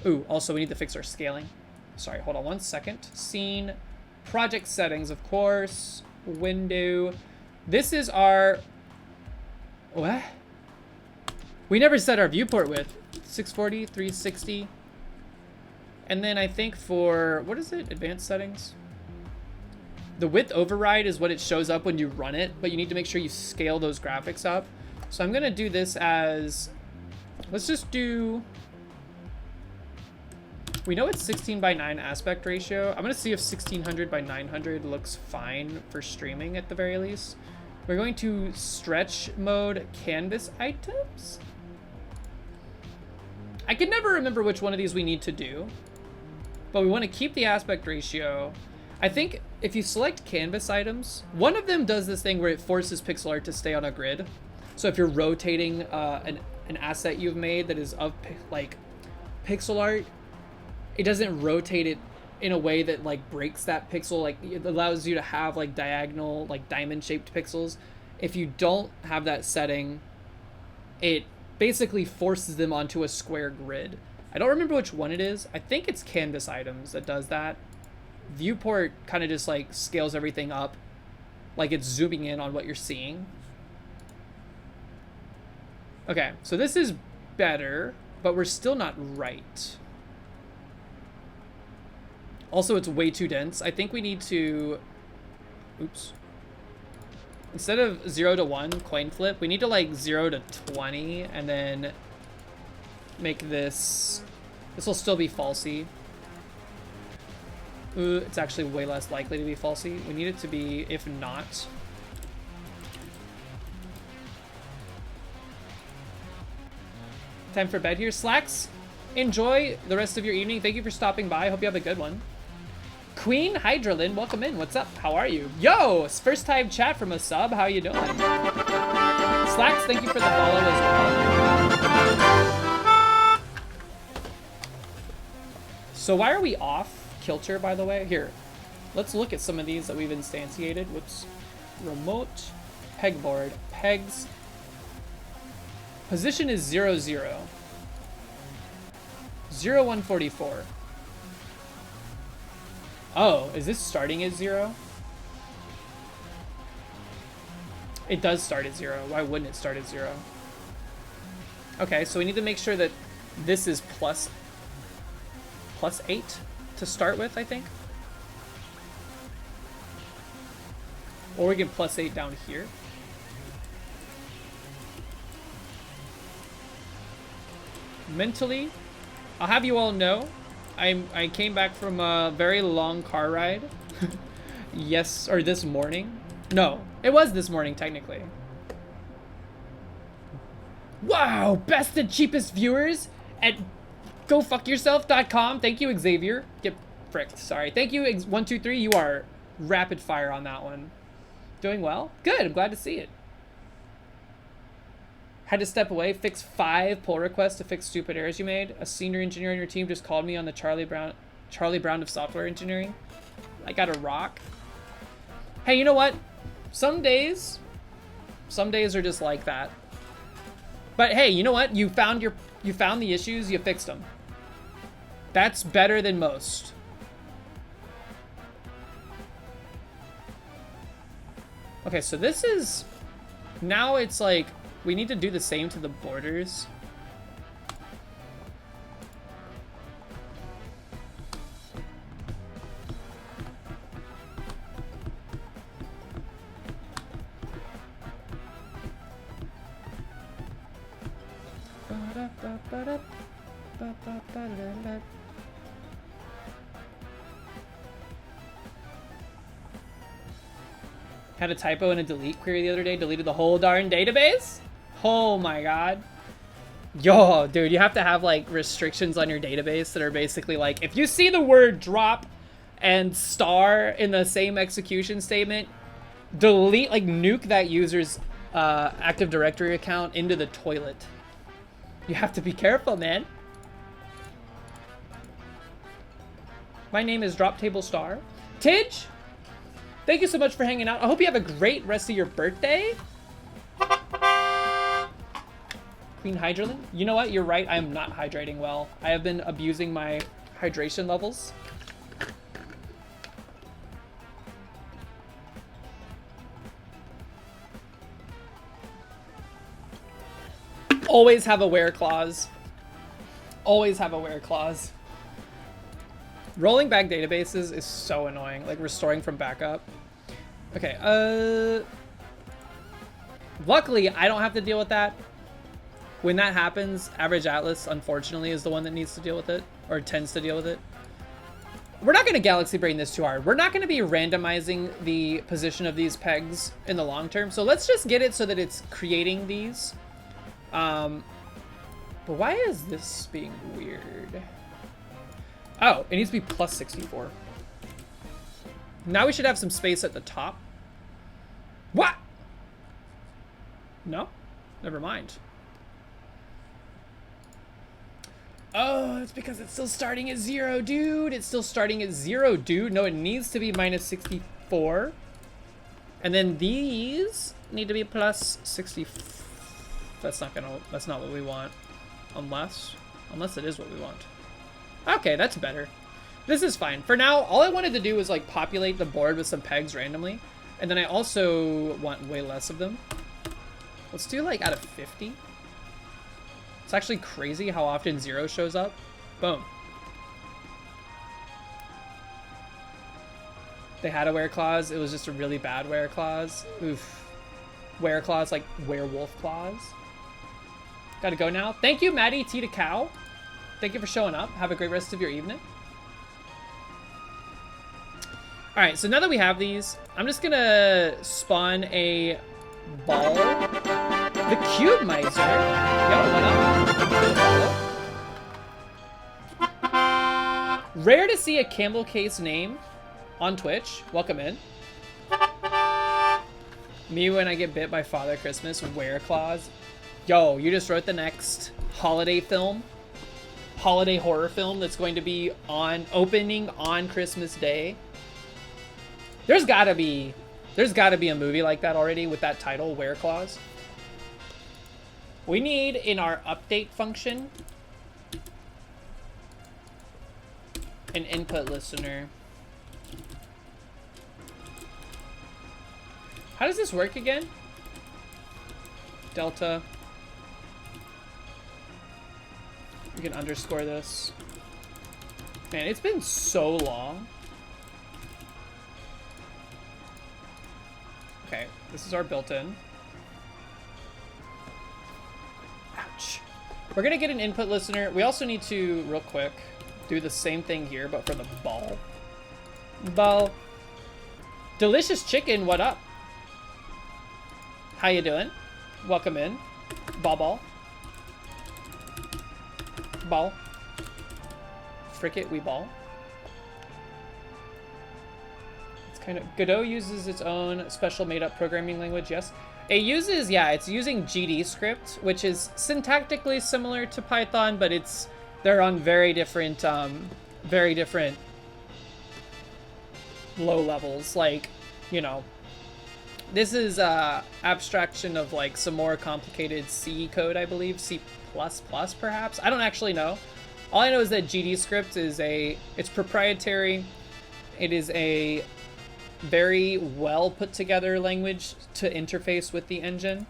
Ooh, also we need to fix our scaling. Sorry, hold on 1 second. Scene, project settings, of course, window. This is our, what? We never set our viewport width. 640, 360. And then I think for, what is it? Advanced settings. The width override is what it shows up when you run it, but you need to make sure you scale those graphics up. So I'm gonna do this as, let's just do, we know it's 16:9 aspect ratio. I'm gonna see if 1600:900 looks fine for streaming at the very least. We're going to stretch mode canvas items. I can never remember which one of these we need to do, but we want to keep the aspect ratio. I think if you select canvas items, one of them does this thing where it forces pixel art to stay on a grid. So if you're rotating an asset you've made that is of like pixel art, it doesn't rotate it in a way that like breaks that pixel. Like it allows you to have like diagonal, like diamond shaped pixels. If you don't have that setting, it basically forces them onto a square grid. I don't remember which one it is. I think it's canvas items that does that. Viewport kind of just like scales everything up, like it's zooming in on what you're seeing. Okay, so this is better, but we're still not right. Also, it's way too dense. I think we need to, oops. Instead of 0 to 1 coin flip, we need to like 0 to 20 and then make this will still be falsy. Ooh, it's actually way less likely to be falsy. We need it to be, if not. Time for bed here. Slacks, enjoy the rest of your evening. Thank you for stopping by. I hope you have a good one. Queen Hydralyn, welcome in. What's up? How are you? Yo, it's first time chat from a sub. How you doing? Slacks, thank you for the follow as well. So why are we off kilter, by the way? Here, let's look at some of these that we've instantiated. Whoops. Remote, pegboard, pegs. Position is 0, 0. 0, 144. Oh, is this starting at 0? It does start at 0. Why wouldn't it start at 0? Okay, so we need to make sure that this is plus 8 to start with, I think. Or we can plus 8 down here. Mentally, I'll have you all know, I came back from a very long car ride. Yes, or this morning. No, it was this morning technically. Wow, best and cheapest viewers at gofuckyourself.com. Thank you, Xavier. Get fricked, sorry. Thank you, 123. You are rapid fire on that one. Doing well? Good, I'm glad to see it. Had to step away, fix 5 pull requests to fix stupid errors you made. A senior engineer on your team just called me on the Charlie Brown of software engineering. I got a rock. Hey, you know what? Some days are just like that. But hey, you know what? You found the issues, you fixed them. That's better than most. Okay, so this is... Now it's like, we need to do the same to the borders. Had a typo in a delete query the other day, deleted the whole darn database? Oh my god. Yo, dude, you have to have like restrictions on your database that are basically like, if you see the word drop and star in the same execution statement, delete, like nuke that user's Active Directory account into the toilet. You have to be careful, man. My name is Drop Table Star. Tidge, thank you so much for hanging out. I hope you have a great rest of your birthday. Queen Hydralin. You know what? You're right. I am not hydrating well. I have been abusing my hydration levels. Always have a wear clause. Always have a wear clause. Rolling back databases is so annoying, like restoring from backup. Okay, luckily I don't have to deal with that. When that happens, Average Atlas, unfortunately, is the one that needs to deal with it, or tends to deal with it. We're not gonna Galaxy Brain this too hard. We're not gonna be randomizing the position of these pegs in the long term, so let's just get it so that it's creating these. But why is this being weird? Oh, it needs to be plus 64. Now we should have some space at the top. What? No? Never mind. Oh, it's because it's still starting at 0, dude. It's still starting at 0, dude. No, it needs to be minus 64. And then these need to be plus 60. That's not what we want. Unless it is what we want. Okay, that's better. This is fine. For now, all I wanted to do was like populate the board with some pegs randomly. And then I also want way less of them. Let's do like out of 50. It's actually crazy how often 0 shows up. Boom. They had a wear clause. It was just a really bad wear clause. Oof. Wear clause like werewolf clause. Gotta go now. Thank you, Maddie T to Cow. Thank you for showing up. Have a great rest of your evening. All right, so now that we have these, I'm just gonna spawn a ball. The Cube Miser. Yo, what up? Rare to see a camel case name on Twitch. Welcome in. Me when I get bit by Father Christmas. Wear clause. Yo, you just wrote the next holiday film. Holiday horror film that's going to be opening on Christmas Day. There's gotta be a movie like that already with that title, Wear Clause. We need in our update function an input listener. How does this work again? Delta. We can underscore this. Man, it's been so long. Okay, this is our built-in. Ouch. We're gonna get an input listener. We also need to, real quick, do the same thing here, but for the ball. Ball. Delicious Chicken, what up? How you doing? Welcome in. Ball. Ball. Frick it, we ball. It's kind of... Godot uses its own special made-up programming language, yes. It uses, yeah, it's using GD script, which is syntactically similar to Python, but they're on very different low levels. Like, you know, this is abstraction of like some more complicated C code, I believe, C++ perhaps. I don't actually know. All I know is that GD script is it's proprietary. It is a very well put together language to interface with the engine.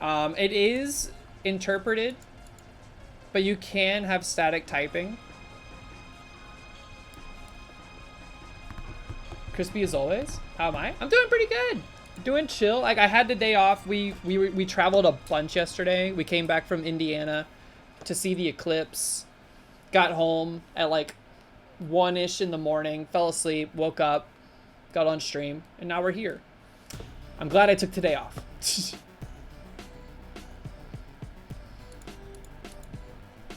It is interpreted, but you can have static typing. Crispy as always. How am I? I'm doing pretty good. Doing chill. Like, I had the day off. We traveled a bunch yesterday. We came back from Indiana to see the eclipse. Got home at like 1-ish in the morning. Fell asleep. Woke up. Got on stream. And now we're here. I'm glad I took today off.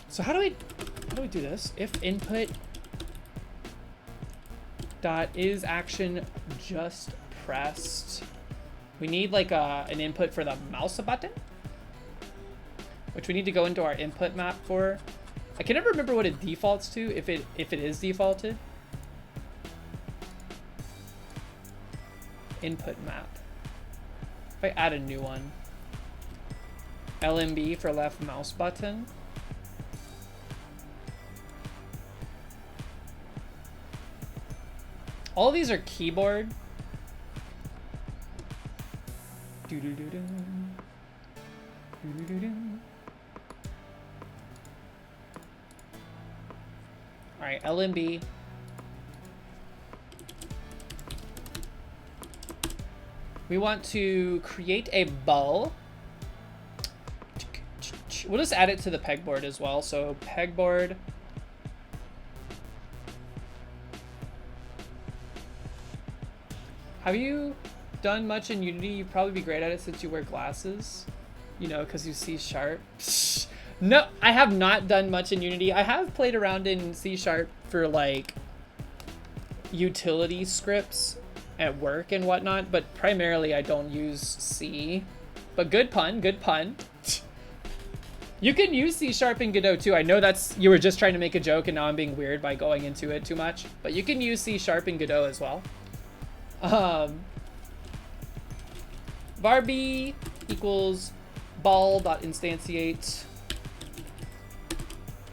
So how do we do this? If input dot is action just pressed, we need like an input for the mouse button, which we need to go into our input map for. I can never remember what it defaults to, if it is defaulted. Input map. If I add a new one, LMB for left mouse button. All these are keyboard. Doo-doo-doo-doo. Doo-doo-doo-doo. All right, LMB. We want to create a ball. We'll just add it to the pegboard as well. So pegboard. Have you done much in Unity? You'd probably be great at it since you wear glasses. You know, because you see sharp. No, I have not done much in Unity. I have played around in C# for like utility scripts at work and whatnot, but primarily I don't use C. But good pun, good pun. You can use C# in Godot too. I know you were just trying to make a joke and now I'm being weird by going into it too much, but you can use C# in Godot as well. Varb equals ball.instantiate.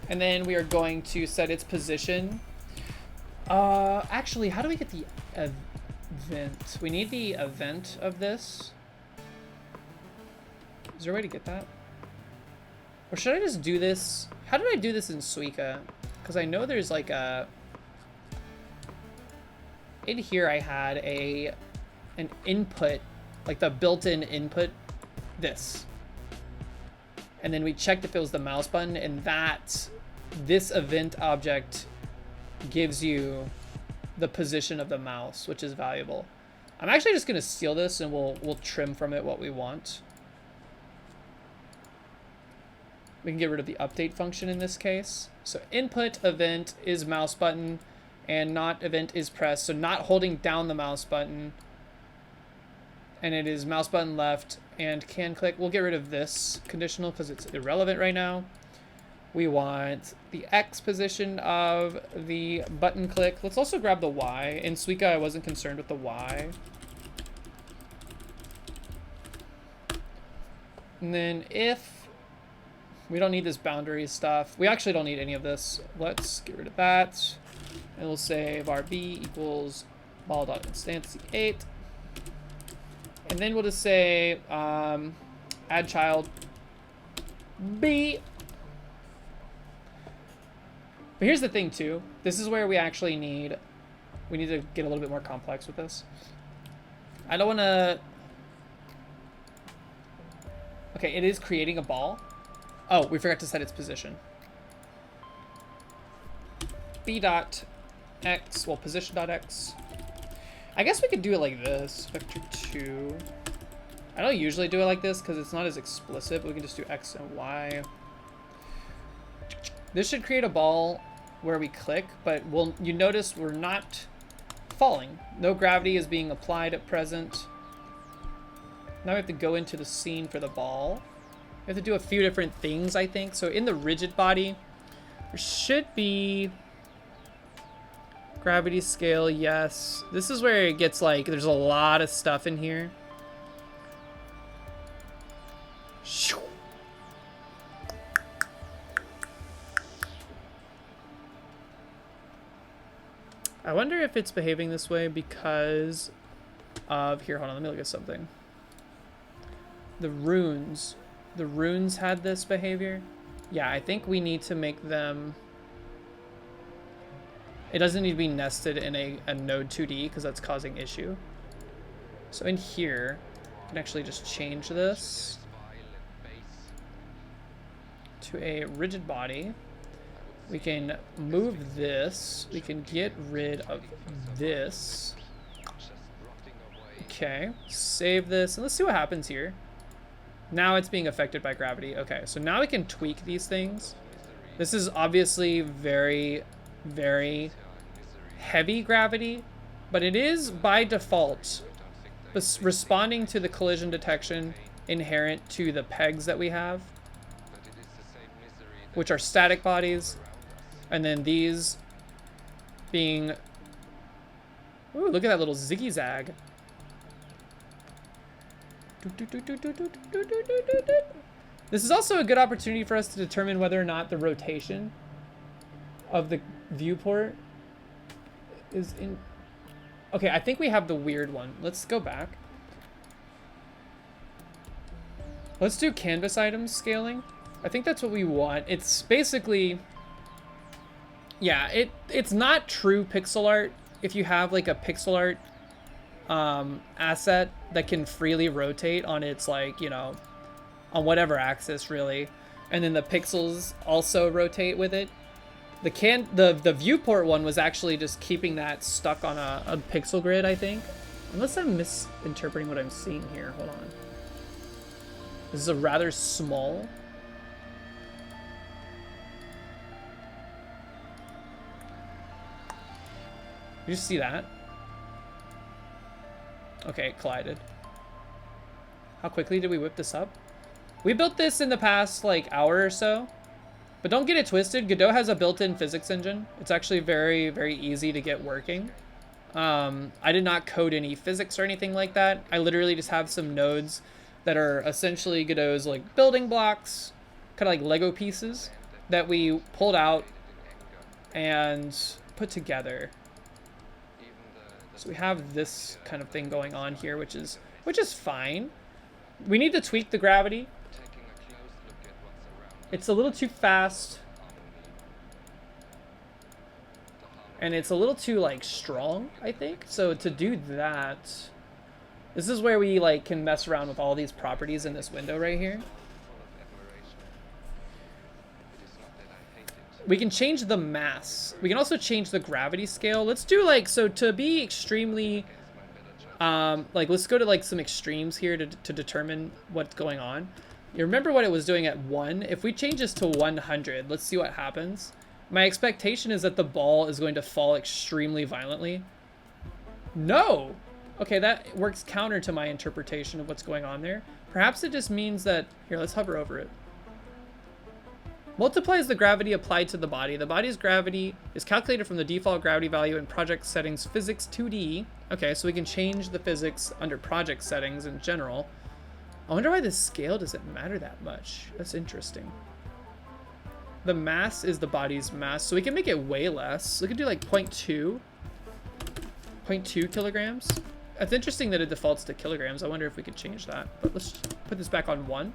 And then we are going to set its position. Actually, how do we get the event? We need the event of this. Is there a way to get that? Or should I just do this? How did I do this in Suica? Because I know there's like a... In here I had an input, like the built-in input, this. And then we checked if it was the mouse button, and this event object gives you the position of the mouse, which is valuable. I'm actually just gonna steal this and we'll trim from it what we want. We can get rid of the update function in this case. So input event is mouse button, and not event is press, so not holding down the mouse button. And it is mouse button left and can click. We'll get rid of this conditional because it's irrelevant right now. We want the X position of the button click. Let's also grab the Y. In Suica, I wasn't concerned with the Y. And then if we don't need this boundary stuff, we actually don't need any of this. Let's get rid of that. And we'll say varb equals ball.instantiate. And then we'll just say add child B. But here's the thing too. This is where we actually need to get a little bit more complex with this. I don't want to... Okay, it is creating a ball. Oh, we forgot to set its position. B.x, well, position.x. I guess we could do it like this, vector 2. I don't usually do it like this because it's not as explicit, but we can just do x and y. This should create a ball where we click, but you notice we're not falling. No gravity is being applied at present. Now we have to go into the scene for the ball. We have to do a few different things, I think. So in the rigid body, there should be gravity scale, yes. This is where it gets like, there's a lot of stuff in here. Shoo. I wonder if it's behaving this way because of, here, hold on, let me look at something. The runes had this behavior. Yeah, I think we need to make them, it doesn't need to be nested in a node 2D because that's causing issue. So in here, I can actually just change this to a rigid body. We can move this. We can get rid of this. Okay, save this, and let's see what happens here. Now it's being affected by gravity. Okay, so now we can tweak these things. This is obviously very, very heavy gravity, but it is by default responding to the collision detection inherent to the pegs that we have, which are static bodies. And then these being, ooh, look at that little ziggy zag. This is also a good opportunity for us to determine whether or not the rotation of the viewport is in. Okay, I think we have the weird one. Let's go back. Let's do canvas items scaling. I think that's what we want. It's basically, yeah, it's not true pixel art if you have like a pixel art asset that can freely rotate on its, like, you know, on whatever axis really, and then the pixels also rotate with it. The viewport one was actually just keeping that stuck on a pixel grid, I think. Unless I'm misinterpreting what I'm seeing here. Hold on. This is a rather small. You just see that? Okay, it collided. How quickly did we whip this up? We built this in the past, like, hour or so. But don't get it twisted. Godot has a built-in physics engine. It's actually very, very easy to get working. I did not code any physics or anything like that. I literally just have some nodes that are essentially Godot's, like, building blocks, kind of like Lego pieces that we pulled out and put together. So we have this kind of thing going on here, which is fine. We need to tweak the gravity. It's a little too fast. And it's a little too, like, strong, I think. So to do that, this is where we, like, can mess around with all these properties in this window right here. We can change the mass. We can also change the gravity scale. Let's do, like, so to be extremely, like, let's go to, like, some extremes here to determine what's going on. You remember what it was doing at 1? If we change this to 100, let's see what happens. My expectation is that the ball is going to fall extremely violently. No! Okay, that works counter to my interpretation of what's going on there. Perhaps it just means that, here, let's hover over it. Multiplies the gravity applied to the body. The body's gravity is calculated from the default gravity value in project settings physics 2D. Okay, so we can change the physics under project settings in general. I wonder why the scale doesn't matter that much. That's interesting. The mass is the body's mass, so we can make it way less. We could do like 0.2 kilograms. It's interesting that it defaults to kilograms. I wonder if we could change that. But let's put this back on 1.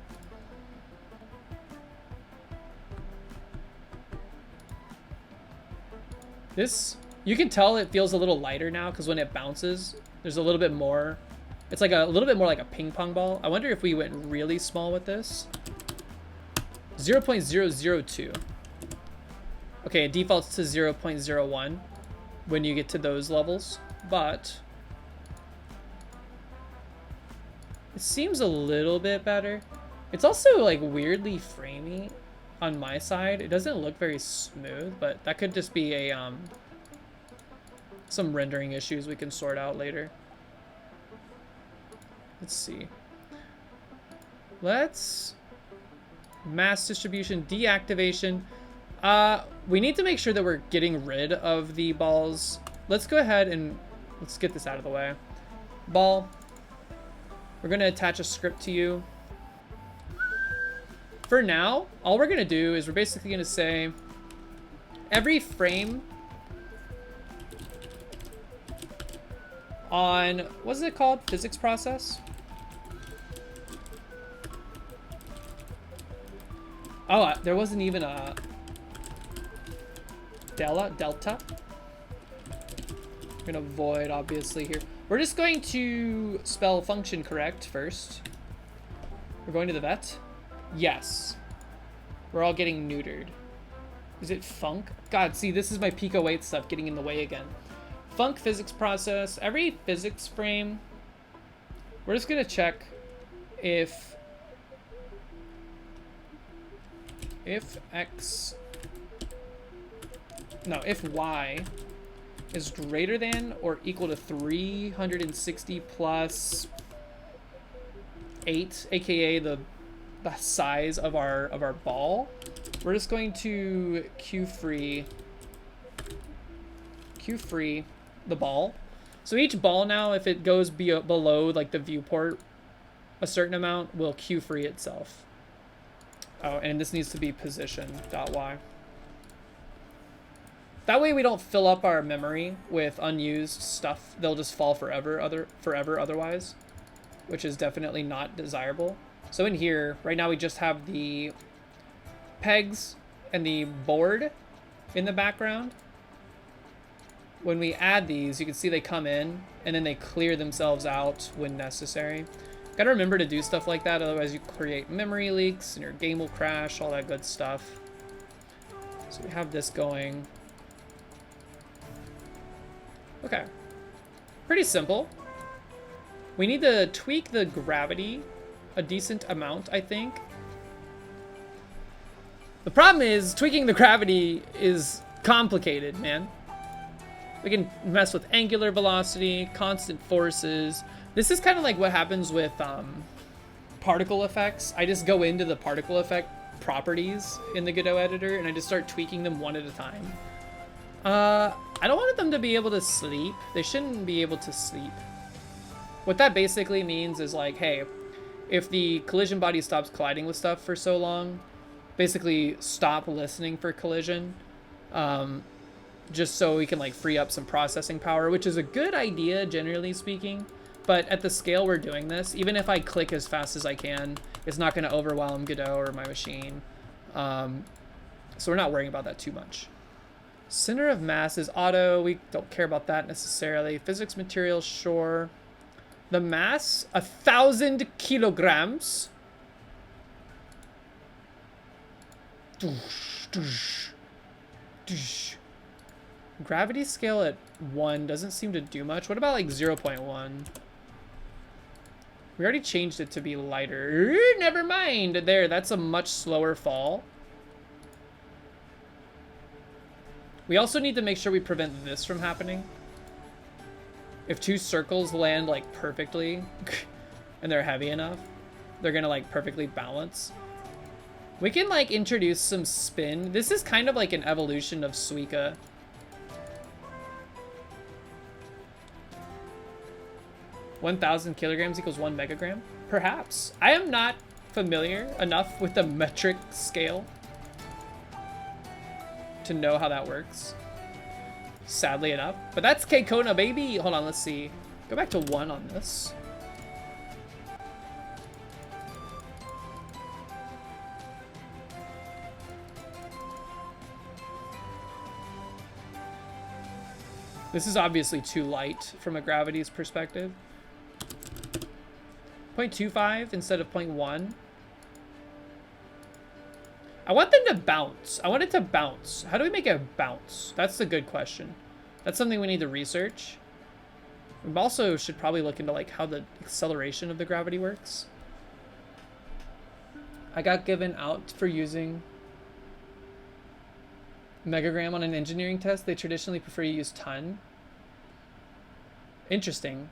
This, you can tell it feels a little lighter now because when it bounces, there's a little bit more. It's like a little bit more like a ping pong ball. I wonder if we went really small with this. 0.002. Okay, it defaults to 0.01 when you get to those levels, but it seems a little bit better. It's also like weirdly framey on my side. It doesn't look very smooth, but that could just be a some rendering issues we can sort out later. Let's see. Let's mass distribution, deactivation. We need to make sure that we're getting rid of the balls. Let's go ahead and let's get this out of the way. Ball, we're going to attach a script to you. For now, all we're going to do is we're basically going to say every frame on, what's it called? Physics process? Oh, there wasn't even a delta. We're gonna void, obviously, here. We're just going to spell function correct first. We're going to the vet. Yes. We're all getting neutered. Is it func? God, see, this is my Pico 8 stuff getting in the way again. Func physics process. Every physics frame, we're just gonna check if y is greater than or equal to 360 plus 8, aka the size of our ball, we're just going to queue free the ball. So each ball now, if it goes below like the viewport a certain amount, will queue free itself. Oh, and this needs to be position.y. That way we don't fill up our memory with unused stuff. They'll just fall forever otherwise, which is definitely not desirable. So in here, right now we just have the pegs and the board in the background. When we add these, you can see they come in and then they clear themselves out when necessary. Gotta remember to do stuff like that, otherwise you create memory leaks and your game will crash, all that good stuff. So we have this going. Okay. Pretty simple. We need to tweak the gravity a decent amount, I think. The problem is tweaking the gravity is complicated, man. We can mess with angular velocity, constant forces. This is kind of like what happens with particle effects. I just go into the particle effect properties in the Godot editor and I just start tweaking them one at a time. I don't want them to be able to sleep. They shouldn't be able to sleep. What that basically means is like, hey, if the collision body stops colliding with stuff for so long, basically stop listening for collision. Just so we can like free up some processing power, which is a good idea generally speaking. But at the scale we're doing this, even if I click as fast as I can, it's not going to overwhelm Godot or my machine. So we're not worrying about that too much. Center of mass is auto. We don't care about that necessarily. Physics materials, sure. The mass, 1,000 kilograms. Gravity scale at 1 doesn't seem to do much. What about like 0.1? We already changed it to be lighter. Never mind. There, that's a much slower fall. We also need to make sure we prevent this from happening. If two circles land like perfectly and they're heavy enough, they're gonna like perfectly balance. We can like introduce some spin. This is kind of like an evolution of Suica. $1,000 kilograms equals 1 megagram? Perhaps. I am not familiar enough with the metric scale to know how that works. Sadly enough. But that's K-Kona, baby! Hold on, let's see. Go back to 1 on this. This is obviously too light from a gravity's perspective. 0.25 instead of 0.1. I want them to bounce. I want it to bounce. How do we make it bounce? That's the good question. That's something we need to research. We also should probably look into like how the acceleration of the gravity works. I got given out for using megagram on an engineering test. They traditionally prefer you use ton. Interesting.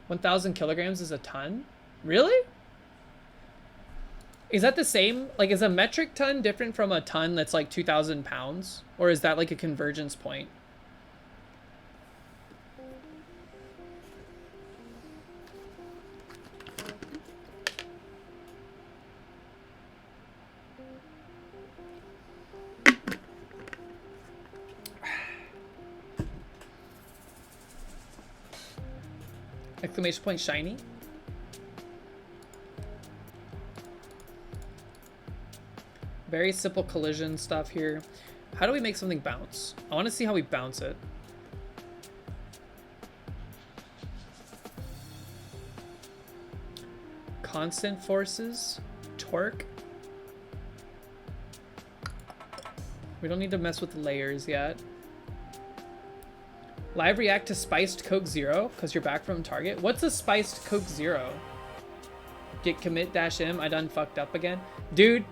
1,000 kilograms is a ton? Really? Is that the same? Like, is a metric ton different from a ton that's like 2,000 pounds? Or is that like a convergence point? Exclamation point shiny. Very simple collision stuff here. How do we make something bounce? I want to see how we bounce it. Constant forces, torque. We don't need to mess with layers yet. Live react to spiced Coke Zero because you're back from Target. What's a spiced Coke Zero? Get commit dash m. I done fucked up again. Dude,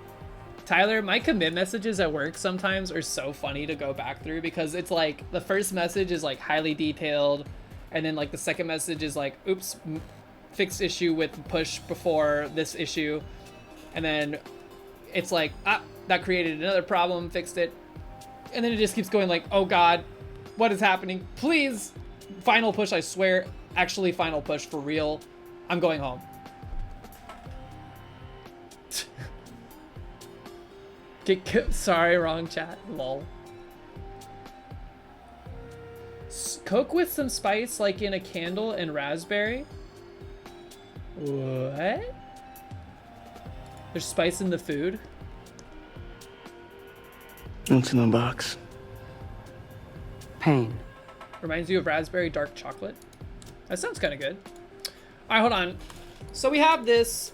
Tyler, my commit messages at work sometimes are so funny to go back through because it's like the first message is like highly detailed, and then like the second message is like, oops, fixed issue with push before this issue, and then it's like, ah, that created another problem, fixed it, and then it just keeps going like, oh god, what is happening? Please, final push, I swear, actually final push for real. I'm going home. Sorry, wrong chat. Lol. Coke with some spice, like in a candle and raspberry. What? There's spice in the food? What's in the box? Pain. Reminds you of raspberry dark chocolate. That sounds kind of good. All right, hold on. So we have this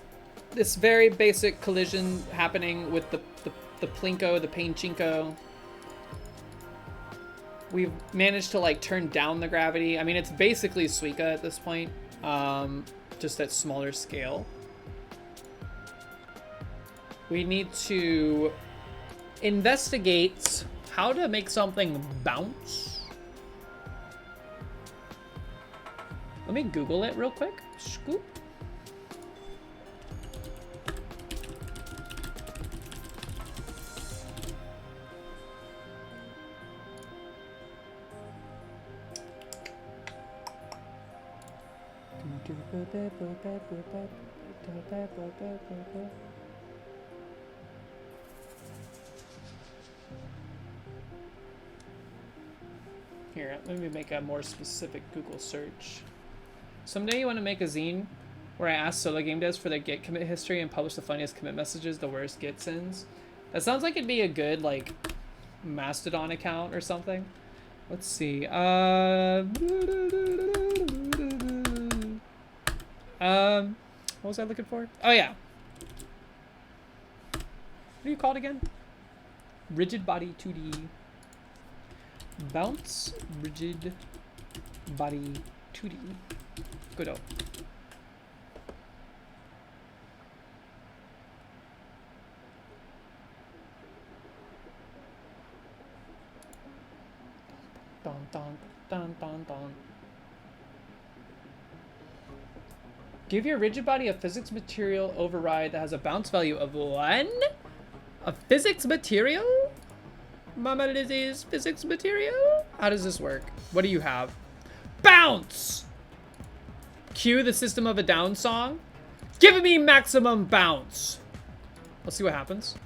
very basic collision happening with the Plinko, the Painchinko. We've managed to like turn down the gravity. I mean, it's basically Suica at this point, just at smaller scale. We need to investigate how to make something bounce. Let me Google it real quick. Scoop. Here, let me make a more specific Google search. Someday you want to make a zine where I ask Solo Game Devs for their Git commit history and publish the funniest commit messages, the worst Git sins. That sounds like it'd be a good, like, Mastodon account or something. Let's see. What was I looking for? Oh, yeah. What do you call it again? Rigid Body 2D. Bounce Rigid Body 2D. Good-o. Dun dun dun dun dun. Give your rigid body a physics material override that has a bounce value of 1? A physics material? Mama Lizzie's physics material? How does this work? What do you have? Bounce! Cue the System of a Down song. Give me maximum bounce. Let's see what happens.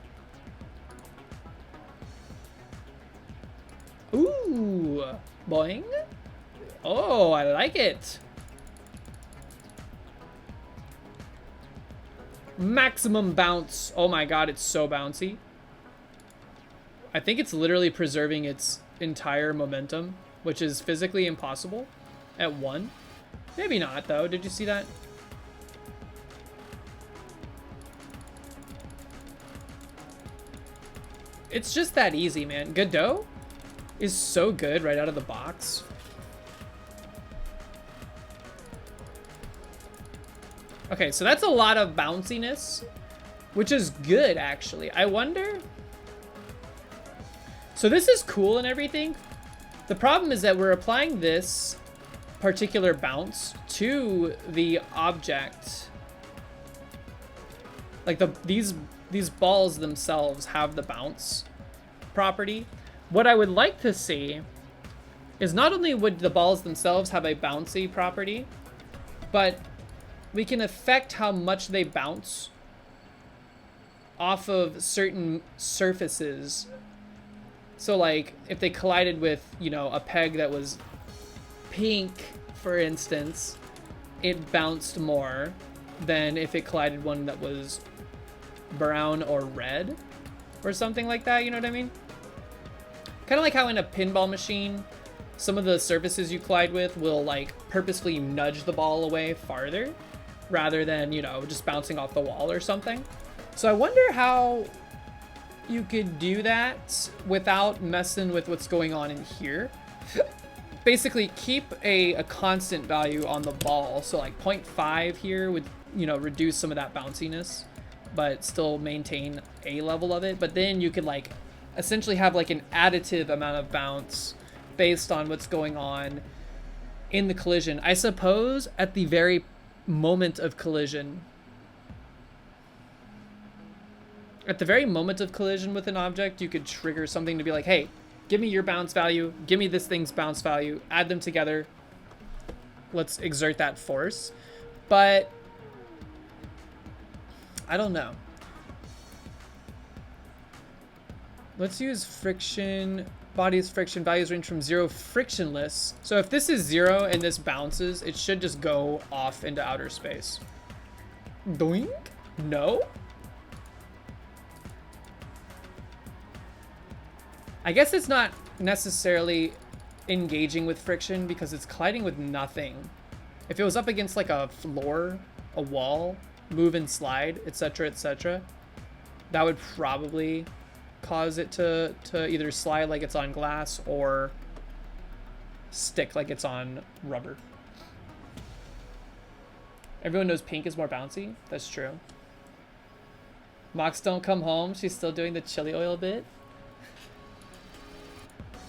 Ooh, boing. Oh, I like it. Maximum bounce. Oh my god, it's so bouncy. I think it's literally preserving its entire momentum, which is physically impossible at 1. Maybe not, though. Did you see that? It's just that easy, man. Godot is so good right out of the box. Okay, so that's a lot of bounciness, which is good, actually. I wonder... So this is cool and everything. The problem is that we're applying this particular bounce to the object Like these balls themselves have the bounce property. What I would like to see is not only would the balls themselves have a bouncy property, but we can affect how much they bounce off of certain surfaces. So like if they collided with, you know, a peg that was pink, for instance, it bounced more than if it collided one that was brown or red or something like that, you know what I mean? Kind of like how in a pinball machine, some of the surfaces you collide with will like purposefully nudge the ball away farther rather than, you know, just bouncing off the wall or something. So I wonder how you could do that without messing with what's going on in here. Basically keep a constant value on the ball. So like 0.5 here would, you know, reduce some of that bounciness, but still maintain a level of it. But then you could like essentially have like an additive amount of bounce based on what's going on in the collision. I suppose at the very moment of collision, with an object, you could trigger something to be like, hey, give me your bounce value, give me this thing's bounce value, add them together, let's exert that force. But I don't know. Let's use friction. Body's friction values range from 0 frictionless. So if this is 0 and this bounces, it should just go off into outer space. Doink? No? I guess it's not necessarily engaging with friction because it's colliding with nothing. If it was up against like a floor, a wall, move and slide, etc., etc., that would probably cause it to either slide like it's on glass or stick like it's on rubber. Everyone knows pink is more bouncy. That's true. Mox don't come home. She's still doing the chili oil bit.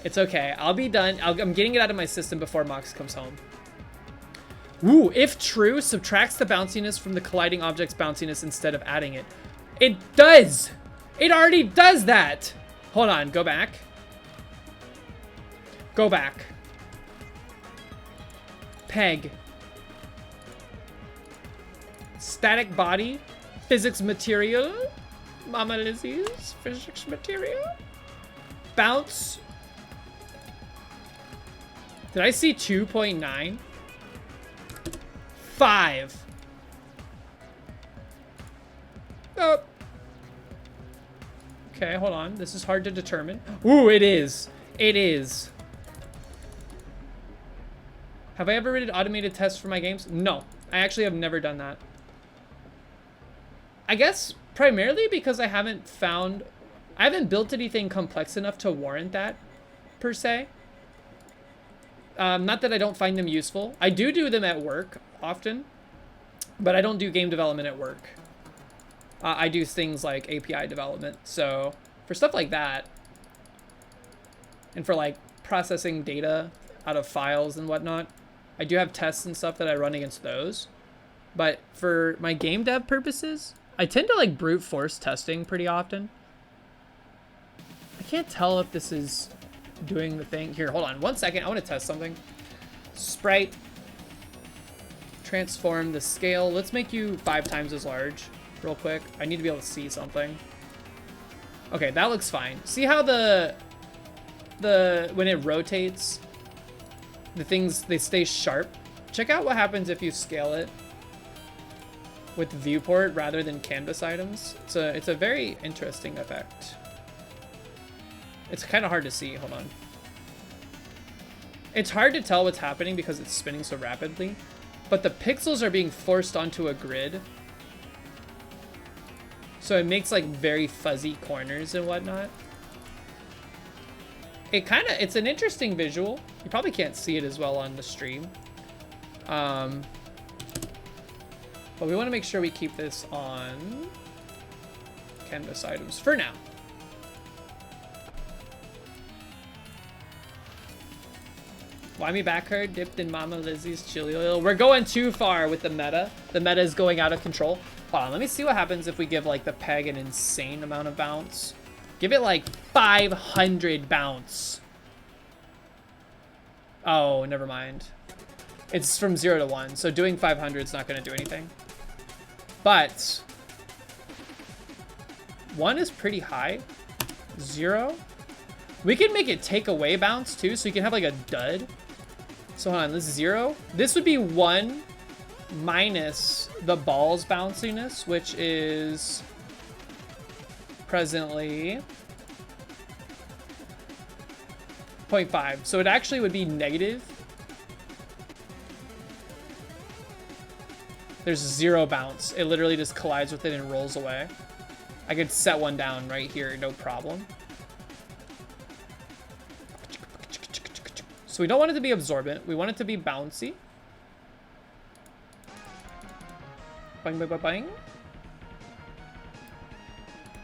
It's okay. I'll be done. I'm getting it out of my system before Mox comes home. Ooh, if true, subtracts the bounciness from the colliding object's bounciness instead of adding it. It does! It already does that! Hold on, go back. Go back. Peg. Static body. Physics material. Mama Lizzie's physics material. Bounce. Did I see 2.9? 5. Oh. Okay, hold on. This is hard to determine. Ooh, it is. It is. Have I ever written automated tests for my games? No. I actually have never done that. I guess primarily because I haven't built anything complex enough to warrant that, per se. Not that I don't find them useful. I do them at work often, but I don't do game development at work. I do things like API development. So for stuff like that, and for like processing data out of files and whatnot, I do have tests and stuff that I run against those. But for my game dev purposes, I tend to like brute force testing pretty often. I can't tell if this is doing the thing. Here, hold on 1 second. I want to test something. Sprite. Transform the scale. Let's make you 5 times as large real quick. I need to be able to see something. Okay, that looks fine. See how the when it rotates, the things, they stay sharp. Check out what happens if you scale it with viewport rather than canvas items. It's a very interesting effect. It's kind of hard to see. Hold on. It's hard to tell what's happening because it's spinning so rapidly, but the pixels are being forced onto a grid. So it makes like very fuzzy corners and whatnot. It's an interesting visual. You probably can't see it as well on the stream. But we want to make sure we keep this on canvas items for now. Why me back her dipped in Mama Lizzie's chili oil? We're going too far with the meta. The meta is going out of control. Hold on, let me see what happens if we give like the peg an insane amount of bounce. Give it like 500 bounce. Oh, never mind. It's from 0 to 1, so doing 500 is not going to do anything. But 1 is pretty high. 0. We can make it take away bounce too, so you can have like a dud. So hold on, this is 0. This would be 1 minus the ball's bounciness, which is presently 0.5. So it actually would be negative. There's 0 bounce. It literally just collides with it and rolls away. I could set one down right here, no problem. So we don't want it to be absorbent. We want it to be bouncy. Bang, bang, bang, bang.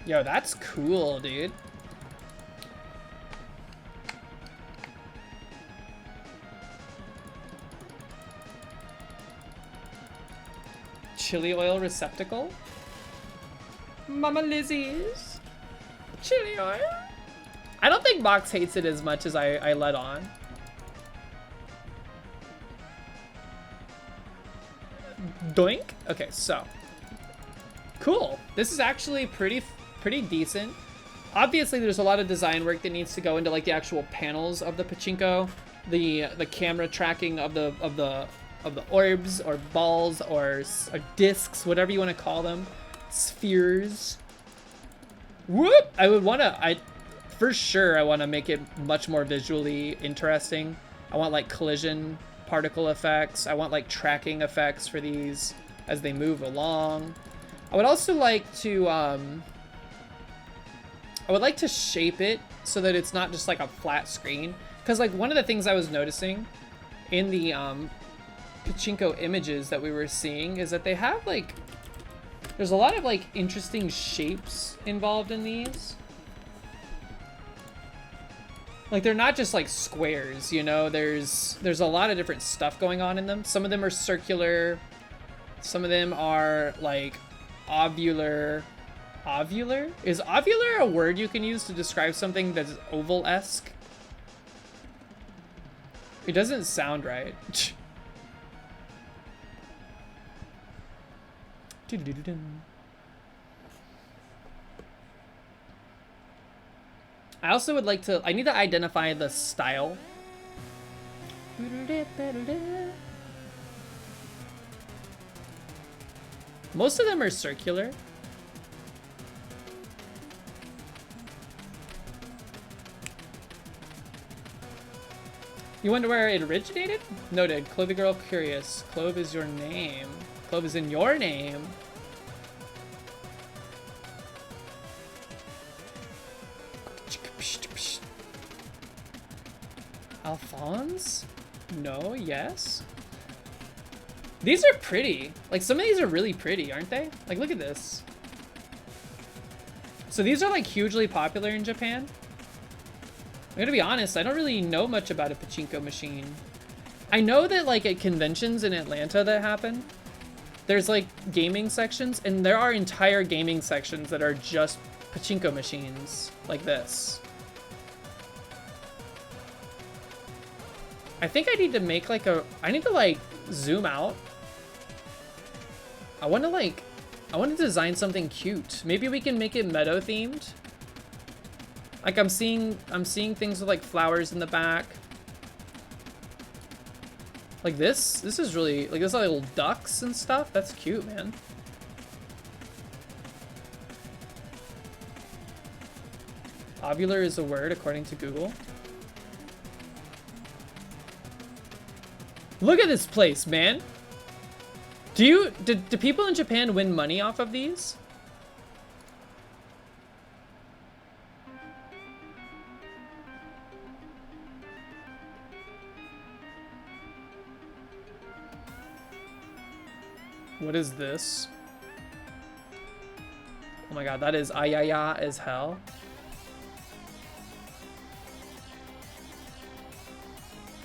Yo, that's cool, dude. Chili oil receptacle. Mama Lizzie's chili oil. I don't think Mox hates it as much as I let on. Doink. Okay, so cool. This is actually pretty decent. Obviously, there's a lot of design work that needs to go into like the actual panels of the pachinko, the camera tracking of the orbs or balls or discs, whatever you want to call them, spheres. Whoop! For sure, I want to make it much more visually interesting. I want like collision particle effects. I want like tracking effects for these as they move along. I would also like to shape it so that it's not just like a flat screen. Because like one of the things I was noticing in the pachinko images that we were seeing is that they have like, there's a lot of like interesting shapes involved in these. Like they're not just like squares, you know, there's a lot of different stuff going on in them. Some of them are circular, some of them are like ovular. Ovular? Is ovular a word you can use to describe something that's oval-esque? It doesn't sound right. I also would like to, I need to identify the style. Most of them are circular. You wonder where it originated? Noted. Clovey Girl curious. Clove is your name. Clove is in your name. Alphonse? No, yes. These are pretty. Like some of these are really pretty, aren't they? Like look at this. So these are like hugely popular in Japan. I'm gonna be honest, I don't really know much about a pachinko machine. I know that like at conventions in Atlanta that happen, there's like gaming sections, and there are entire gaming sections that are just pachinko machines like this. I think I need to make like I need to like zoom out. I want to design something cute. Maybe we can make it Meadow themed. Like I'm seeing things with like flowers in the back. Like this is really, like there's little ducks and stuff. That's cute, man. Ovular is a word according to Google. Look at this place, man. Do people in Japan win money off of these? What is this? Oh my god, that is ayaya as hell.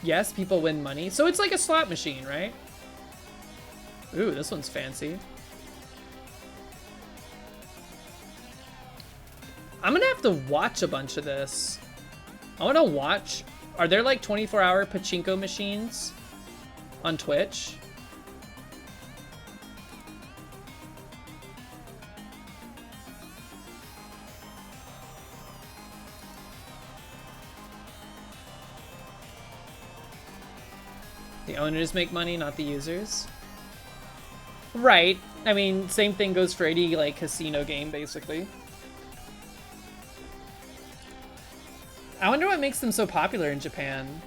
Yes, people win money. So it's like a slot machine, right? Ooh, this one's fancy. I'm gonna have to watch a bunch of this. I wanna watch. Are there like 24-hour pachinko machines on Twitch? The owners make money, not the users. Right. I mean, same thing goes for any like casino game, basically. I wonder what makes them so popular in Japan.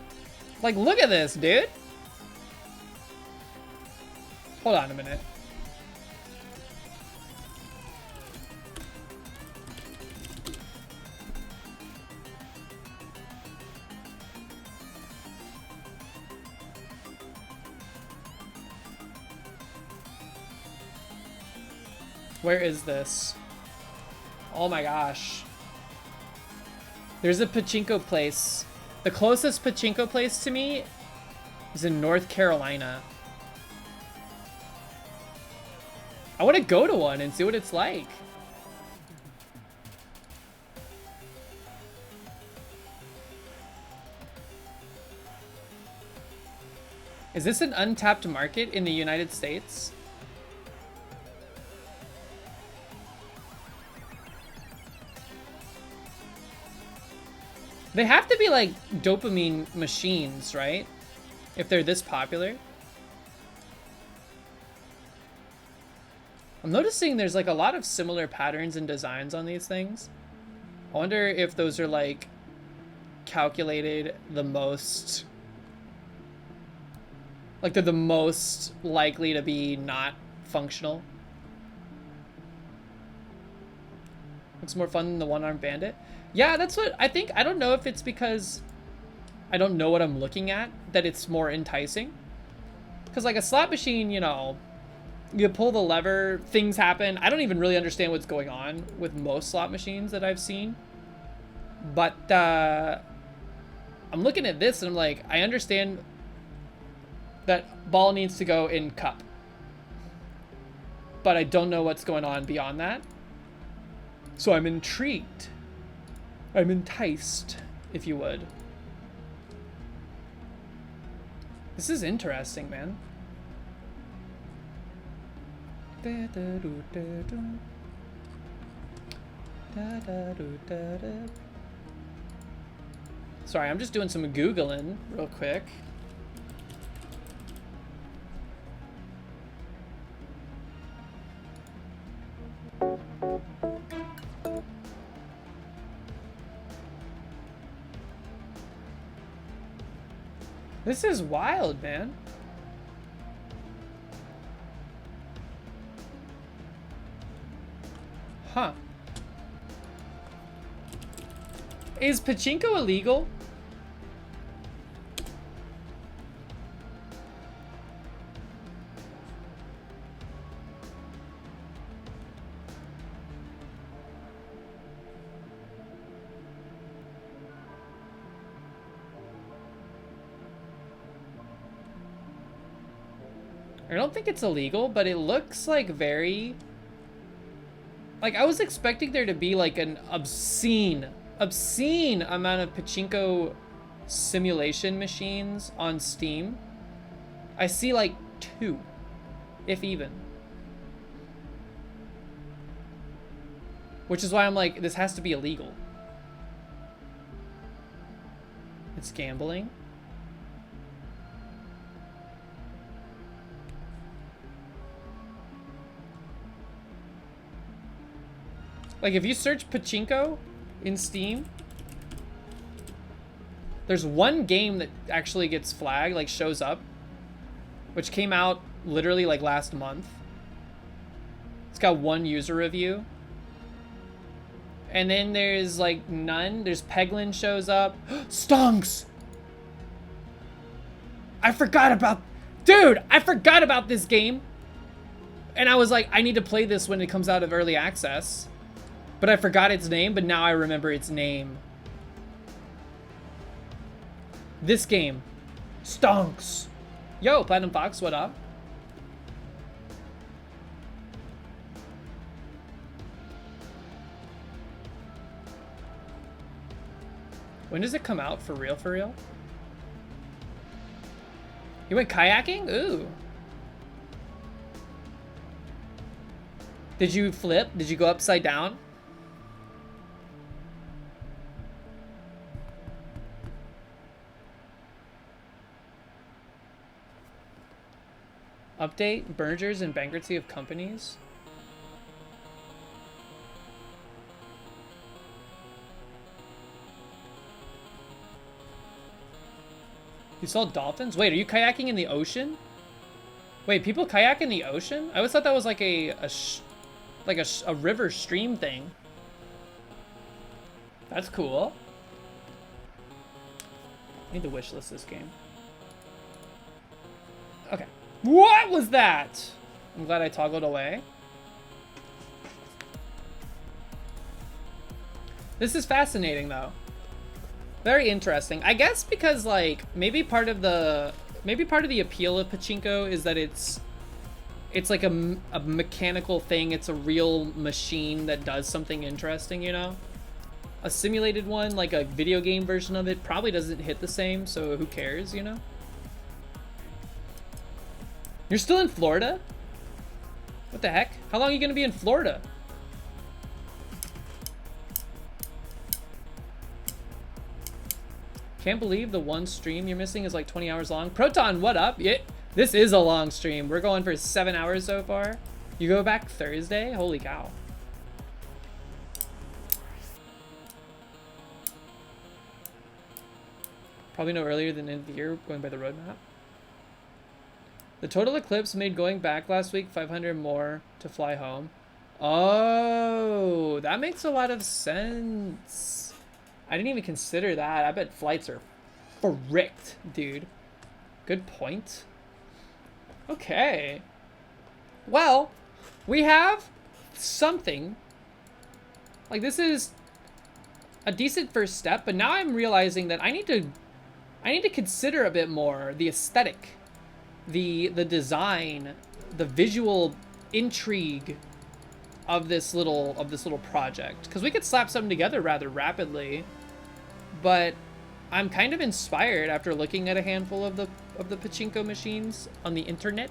Like, look at this, dude. Hold on a minute. Where is this? Oh my gosh. There's a pachinko place. The closest pachinko place to me is in North Carolina. I want to go to one and see what it's like. Is this an untapped market in the United States? They have to be like dopamine machines, right? If they're this popular. I'm noticing there's like a lot of similar patterns and designs on these things. I wonder if those are like calculated the most, like they're the most likely to be not functional. Looks more fun than the one-armed bandit. Yeah, that's what I think. I don't know if it's because I don't know what I'm looking at that it's more enticing. Because like a slot machine, you know, you pull the lever, things happen. I don't even really understand what's going on with most slot machines that I've seen. But I'm looking at this and I'm like, I understand that ball needs to go in cup. But I don't know what's going on beyond that. So I'm intrigued. I'm enticed, if you would. This is interesting, man. Sorry, I'm just doing some Googling real quick. This is wild, man. Huh. Is pachinko illegal? I don't think it's illegal, but it looks like very... Like, I was expecting there to be like an obscene amount of pachinko simulation machines on Steam. I see like 2, if even. Which is why I'm like, this has to be illegal. It's gambling. Like, if you search pachinko in Steam, there's one game that actually gets flagged, like shows up, which came out literally like last month. It's got 1 user review. And then there's like none. There's Peglin shows up. Stonks! I forgot about... Dude, I forgot about this game. And I was like, I need to play this when it comes out of early access. But I forgot its name, but now I remember its name. This game. Stonks. Yo, Platinum Fox, what up? When does it come out for real, for real? You went kayaking? Ooh. Did you flip? Did you go upside down? Update, mergers and bankruptcy of companies. You saw dolphins? Wait, are you kayaking in the ocean? Wait, people kayak in the ocean? I always thought that was like a river stream thing. That's cool. I need to wishlist this game. Okay. What was that? I'm glad I toggled away. This is fascinating though. Very interesting. I guess because like maybe part of the appeal of pachinko is that it's like a mechanical thing. It's a real machine that does something interesting, you know? A simulated one, like a video game version of it, probably doesn't hit the same, so who cares, you know? You're still in Florida? What the heck? How long are you gonna be in Florida? Can't believe the one stream you're missing is like 20 hours long. Proton, what up? Yeah, this is a long stream. We're going for 7 hours so far. You go back Thursday? Holy cow. Probably no earlier than the end of the year, going by the roadmap. The total eclipse made going back last week 500 more to fly home. Oh, that makes a lot of sense. I didn't even consider that. I bet flights are fricked, dude. Good point. Okay. Well, we have something. Like, this is a decent first step, but now I'm realizing that I need to consider a bit more the aesthetic, the design, the visual intrigue of this little project, because we could slap something together rather rapidly, but I'm kind of inspired after looking at a handful of the pachinko machines on the internet.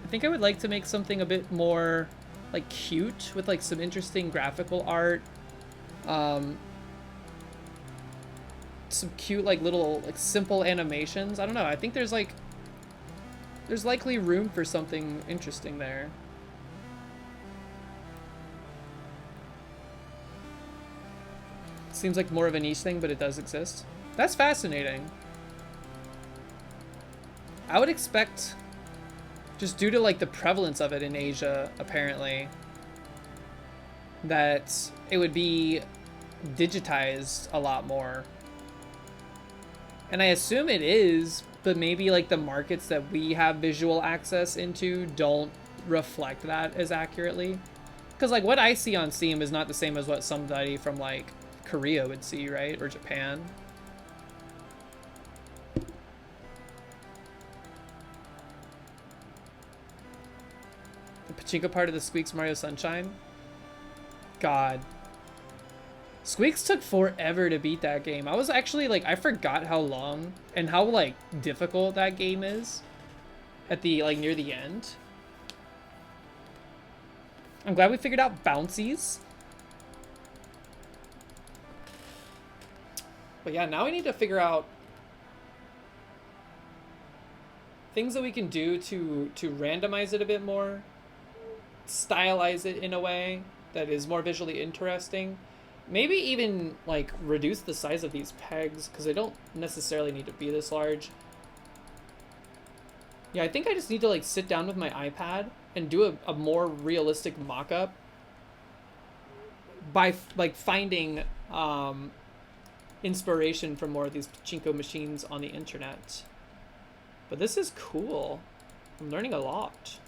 I think I would like to make something a bit more like cute with like some interesting graphical art, some cute like little like simple animations. I don't know, I think there's likely room for something interesting there. Seems like more of a niche thing, but it does exist. That's fascinating. I would expect, just due to like the prevalence of it in Asia, apparently, that it would be digitized a lot more. And I assume it is, but maybe like the markets that we have visual access into don't reflect that as accurately. Because like what I see on Steam is not the same as what somebody from like Korea would see, right? Or Japan. The pachinko part of the Squeaks Mario Sunshine? God. Squeaks took forever to beat that game. I was actually like, I forgot how long and how like difficult that game is at the like near the end. I'm glad we figured out bouncies. But yeah, now we need to figure out things that we can do to randomize it a bit more, stylize it in a way that is more visually interesting. Maybe even like reduce the size of these pegs because they don't necessarily need to be this large. Yeah, I think I just need to like sit down with my iPad and do a more realistic mock-up by like finding inspiration from more of these pachinko machines on the internet. But this is cool. I'm learning a lot.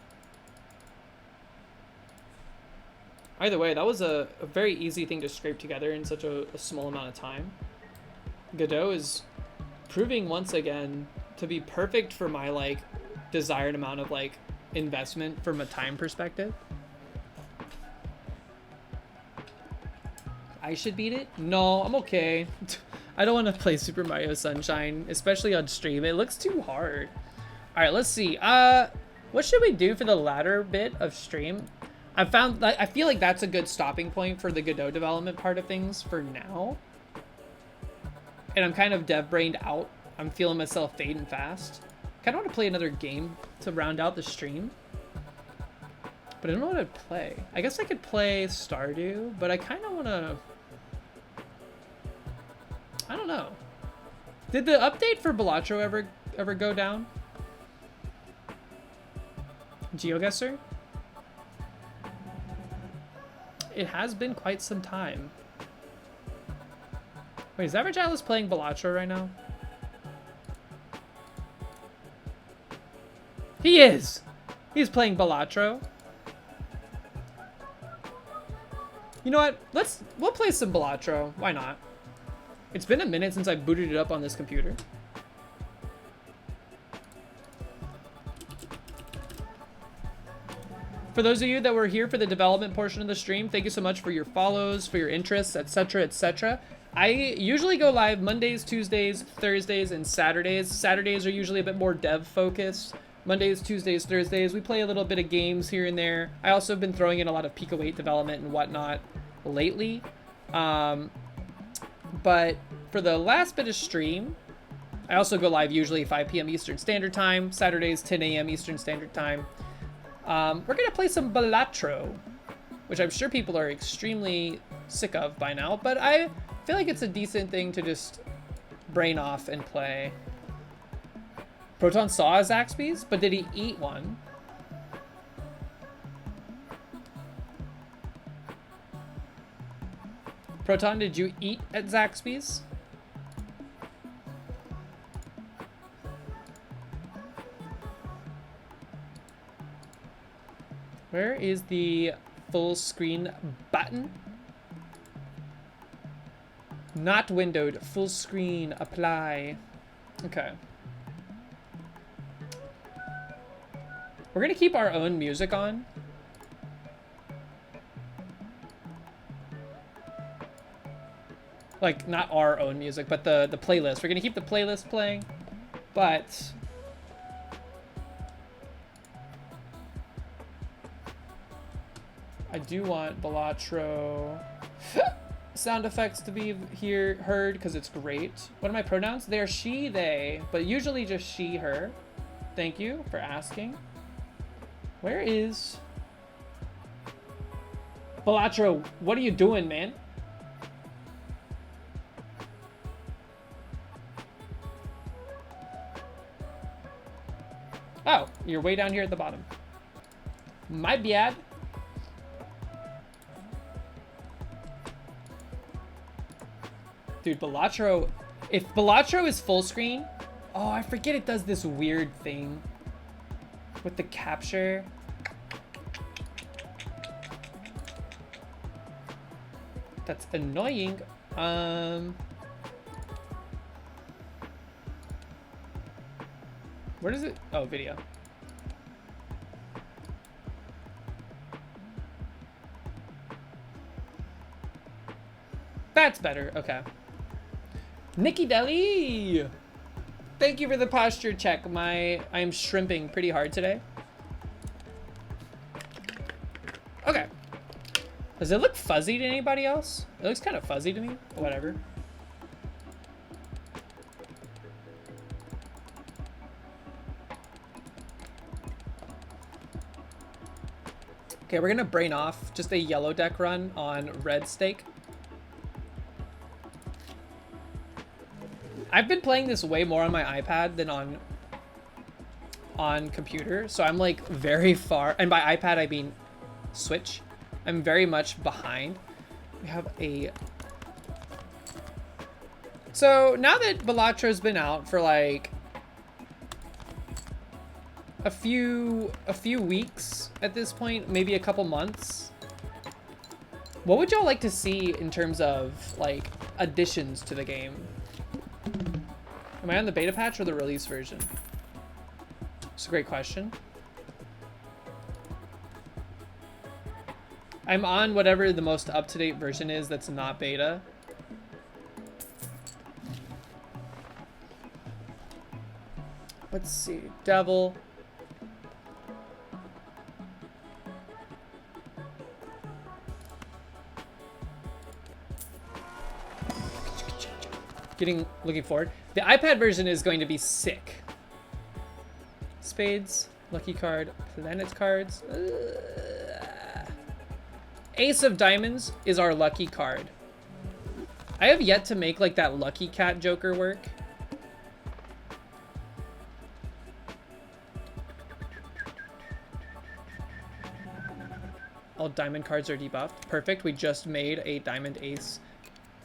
Either way, that was a very easy thing to scrape together in such a small amount of time. Godot is proving once again to be perfect for my like desired amount of like investment from a time perspective. I should beat it? No, I'm okay. I don't want to play Super Mario Sunshine, especially on stream. It looks too hard. All right, let's see. What should we do for the latter bit of stream? I feel like that's a good stopping point for the Godot development part of things for now. And I'm kind of dev-brained out. I'm feeling myself fading fast. Kind of want to play another game to round out the stream. But I don't know what to play. I guess I could play Stardew, but I kind of want to... I don't know. Did the update for Balatro ever go down? GeoGuessr? It has been quite some time. Wait, is Average playing Balatro right now? He is! He's playing Balatro. You know what? We'll play some Balatro. Why not? It's been a minute since I booted it up on this computer. For those of you that were here for the development portion of the stream, thank you so much for your follows, for your interests, etc., etc. I usually go live Mondays, Tuesdays, Thursdays, and Saturdays. Saturdays are usually a bit more dev focused. Mondays, Tuesdays, Thursdays, we play a little bit of games here and there. I also have been throwing in a lot of Pico 8 development and whatnot lately. But for the last bit of stream, I also go live usually 5 p.m. Eastern Standard Time. Saturdays, 10 a.m. Eastern Standard Time. We're going to play some Balatro, which I'm sure people are extremely sick of by now, but I feel like it's a decent thing to just brain off and play. Proton saw a Zaxby's, but did he eat one? Proton, did you eat at Zaxby's? Where is the full screen button? Not windowed, full screen, apply. Okay. We're gonna keep our own music on. Like, not our own music, but the playlist. We're gonna keep the playlist playing, but I do want Balatro sound effects to be heard because it's great. What are my pronouns? They're she, they, but usually just she, her. Thank you for asking. Where is Balatro? What are you doing, man? Oh, you're way down here at the bottom. My bad. Dude, Balatro, if Balatro is full screen, oh, I forget it does this weird thing with the capture. That's annoying. Where does it? Oh, video. That's better. Okay. Nikki Deli! Thank you for the posture check. I am shrimping pretty hard today. Okay. Does it look fuzzy to anybody else? It looks kind of fuzzy to me. Whatever. Okay, we're gonna brain off just a yellow deck run on red stake. I've been playing this way more on my iPad than on computer, so I'm like very far, and by iPad I mean Switch. I'm very much behind. We have a... So now that Balatro's been out for like a few weeks at this point, maybe a couple months, what would y'all like to see in terms of like additions to the game? Am I on the beta patch or the release version? It's a great question. I'm on whatever the most up-to-date version is that's not beta. Let's see. Devil. Looking forward. The iPad version is going to be sick. Spades, lucky card, planet cards. Ace of Diamonds is our lucky card. I have yet to make like that lucky cat joker work. All diamond cards are debuffed. Perfect. We just made a diamond ace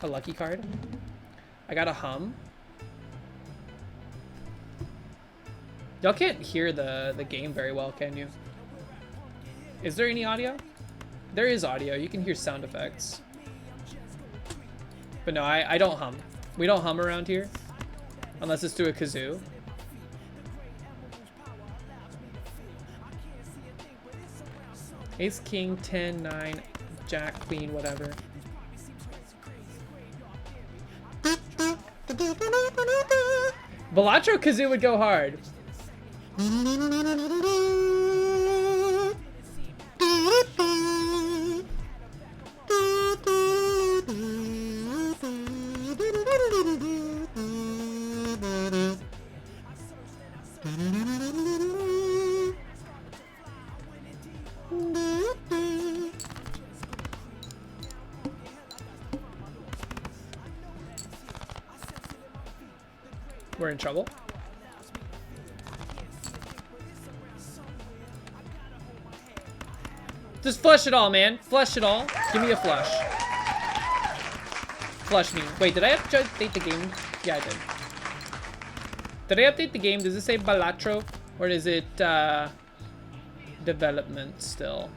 a lucky card. I got a hum. Y'all can't hear the game very well, can you? Is there any audio? There is audio. You can hear sound effects. But no, I don't hum. We don't hum around here. Unless it's through a kazoo. Ace, king, 10, 9, jack, queen, whatever. Balatro kazoo would go hard. We're in trouble. Just flush it all, man. Flush it all. Give me a flush. Flush me. Wait, did I update the game? Yeah, I did. Did I update the game? Does it say Balatro? Or is it development still?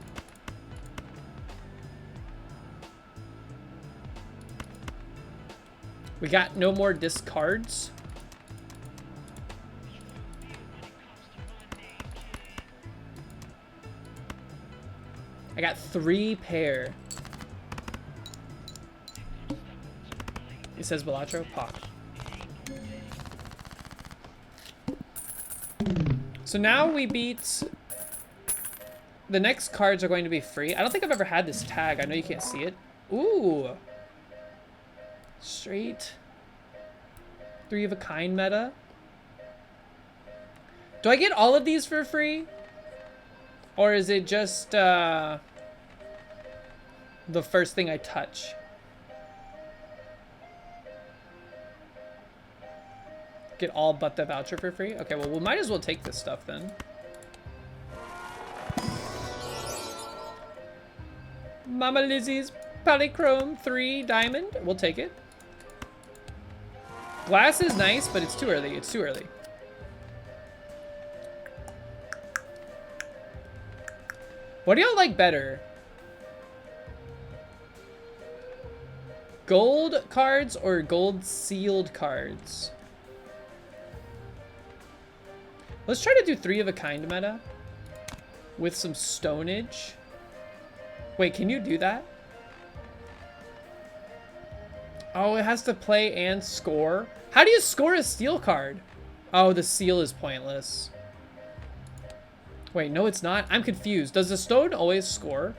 We got no more discards. I got 3 pair. It says Balatro. Pop. So now we beat... The next cards are going to be free. I don't think I've ever had this tag. I know you can't see it. Ooh. Straight. 3 of a kind meta. Do I get all of these for free? Or is it just the first thing I touch? Get all but the voucher for free? Okay, well, we might as well take this stuff then. Mama Lizzie's Polychrome 3 Diamond. We'll take it. Glass is nice, but it's too early. It's too early. What do y'all like better? Gold cards or gold sealed cards? Let's try to do 3 of a kind meta with some stonage. Wait, can you do that? Oh, it has to play and score. How do you score a steel card? Oh, the seal is pointless. Wait, no, it's not. I'm confused. Does the stone always score?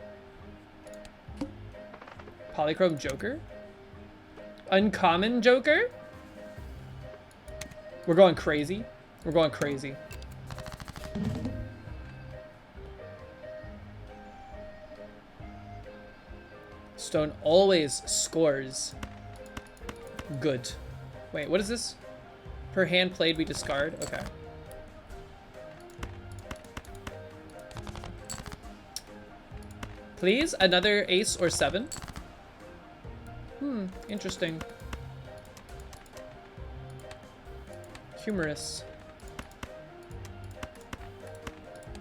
Polychrome Joker? Uncommon Joker? We're going crazy. We're going crazy. Stone always scores. Good. Wait, what is this? Per hand played, we discard. Okay. Please, another ace or 7. Interesting. Humorous.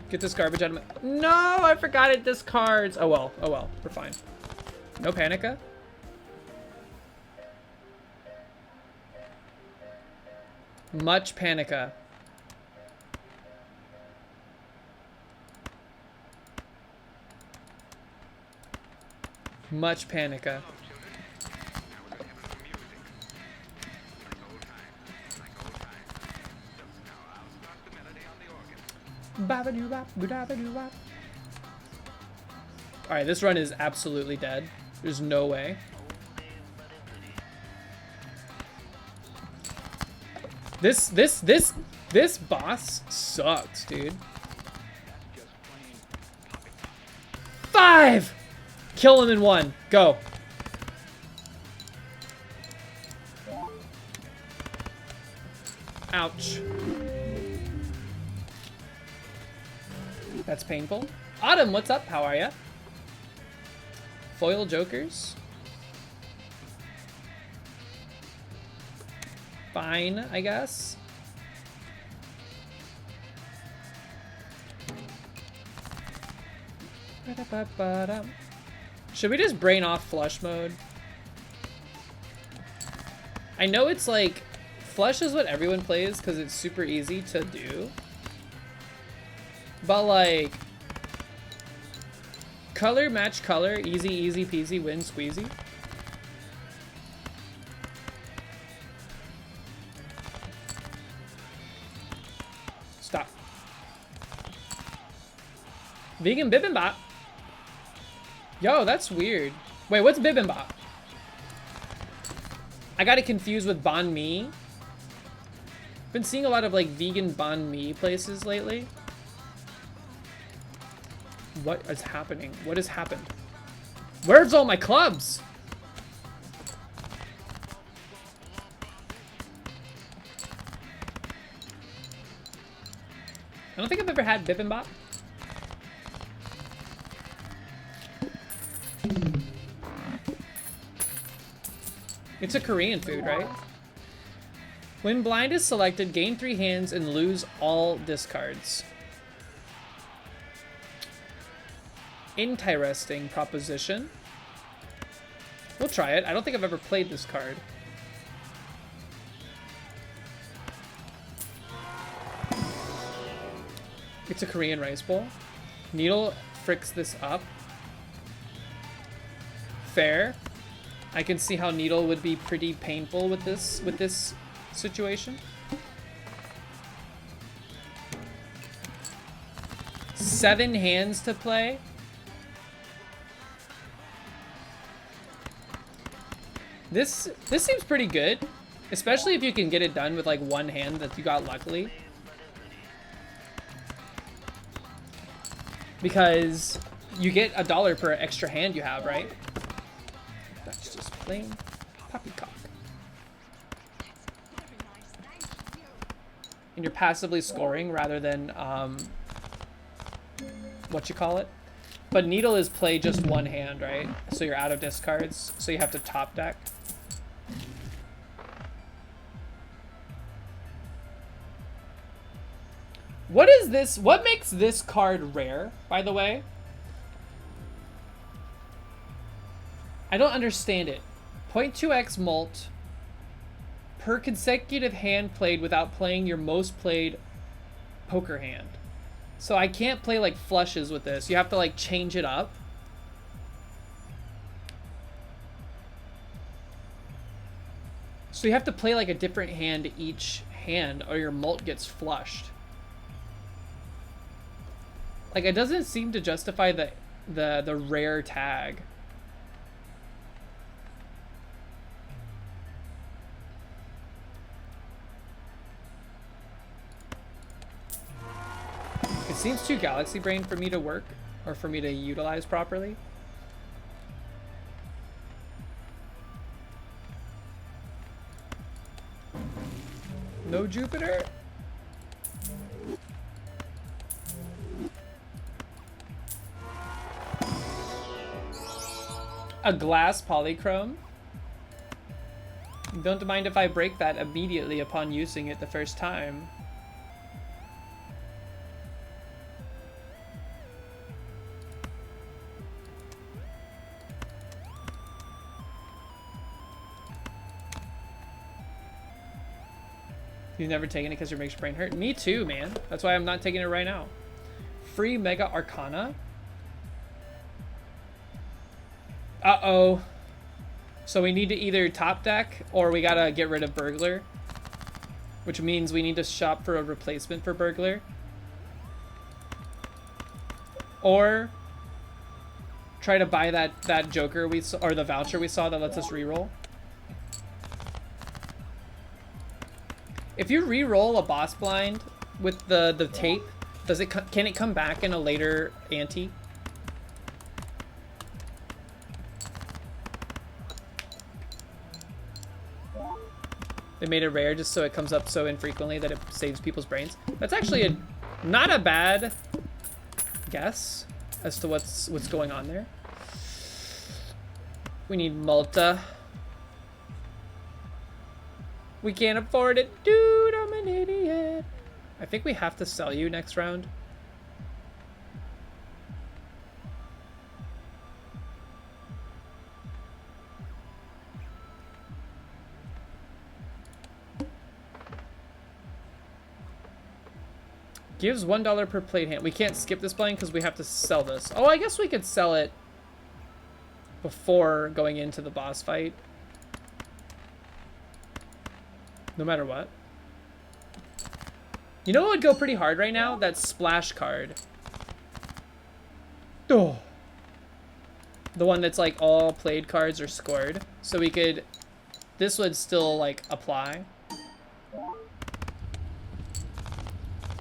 Get this garbage out of my... No, I forgot it discards. Oh well, we're fine. No Panica. Much Panica. Much Panica. Alright, this run is absolutely dead. There's no way. This boss sucks, dude. 5! Kill him in 1. Go. Ouch. That's painful. Autumn, what's up? How are ya? Foil jokers. Fine, I guess. Should we just brain off flush mode? I know it's like, flush is what everyone plays because it's super easy to do. But like, color match color, easy, easy peasy, win squeezy. Stop. Vegan bibimbap. Yo, that's weird. Wait, what's bibimbap? I got it confused with banh mi. Been seeing a lot of like vegan banh mi places lately. What is happening? What has happened? Where's all my clubs? I don't think I've ever had bibimbap. It's a Korean food, right? When blind is selected, gain 3 hands and lose all discards. Interesting proposition. We'll try it. I don't think I've ever played this card. It's a Korean rice bowl. Needle fricks this up. Fair. I can see how Needle would be pretty painful with this situation. 7 hands to play. This seems pretty good, especially if you can get it done with like 1 hand that you got luckily. Because you get $1 per extra hand you have, right? That's just plain poppycock. And you're passively scoring rather than what you call it. But Needle is play just 1 hand, right? So you're out of discards, so you have to top deck. What is this? What makes this card rare, by the way? I don't understand it. 0.2x mult per consecutive hand played without playing your most played poker hand. So I can't play like flushes with this. You have to like change it up. So you have to play like a different hand each hand or your mult gets flushed. Like it doesn't seem to justify the rare tag. It seems too Galaxy Brain for me to work or for me to utilize properly. No Jupiter? A glass polychrome? Don't mind if I break that immediately upon using it the first time. You've never taken it because it makes your brain hurt? Me too, man. That's why I'm not taking it right now. Free Mega Arcana? Uh-oh. So we need to either top deck or we gotta get rid of Burglar. Which means we need to shop for a replacement for Burglar. Or try to buy that Joker we saw, or the voucher we saw that lets us reroll. If you re-roll a boss blind with the tape, can it come back in a later ante? They made it rare just so it comes up so infrequently that it saves people's brains. That's actually not a bad guess as to what's going on there. We need Malta. We can't afford it, dude. I'm an idiot. I think we have to sell you next round. Gives $1 per played hand. We can't skip this blind because we have to sell this. Oh, I guess we could sell it before going into the boss fight. No matter what. You know what would go pretty hard right now? That splash card. Oh. The one that's like all played cards are scored. So we could... This would still like apply.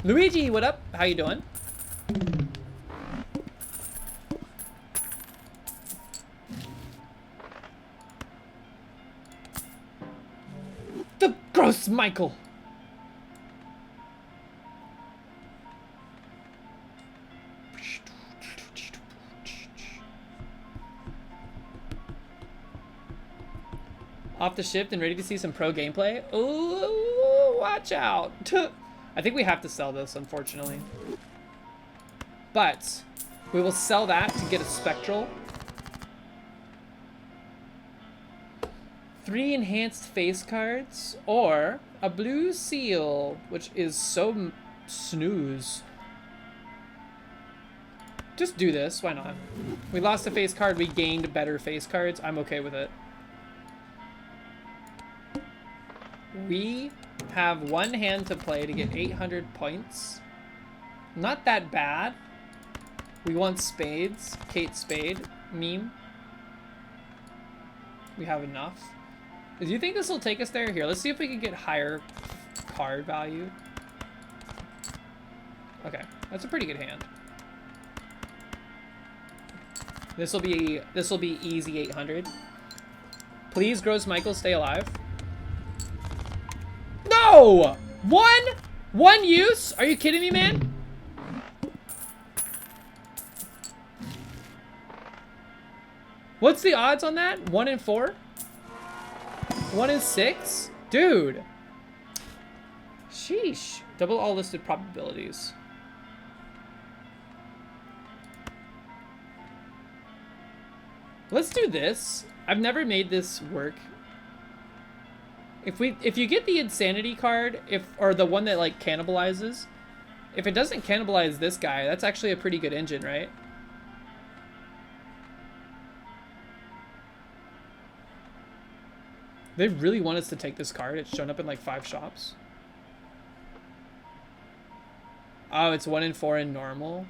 Luigi, what up? How you doing? The gross Michael. Off the shift and ready to see some pro gameplay. Ooh, watch out. I think we have to sell this, unfortunately. But we will sell that to get a Spectral. 3 enhanced face cards or a blue seal, which is so snooze. Just do this, why not? We lost a face card, we gained better face cards. I'm okay with it. We have 1 hand to play to get 800 points. Not that bad. We want spades. Kate Spade meme. We have enough. Do you think this will take us there? Here, let's see if we can get higher card value. Okay, that's a pretty good hand. This will be easy 800. Please, Gross Michael, stay alive. No! One use? Are you kidding me, man? What's the odds on that? 1 in 4? 1 in 6? Dude. Sheesh. Double all listed probabilities. Let's do this. I've never made this work. If you get the insanity card, or the one that like cannibalizes, if it doesn't cannibalize this guy, that's actually a pretty good engine, right? They really want us to take this card. It's shown up in like 5 shops. Oh, it's 1 in 4 in normal.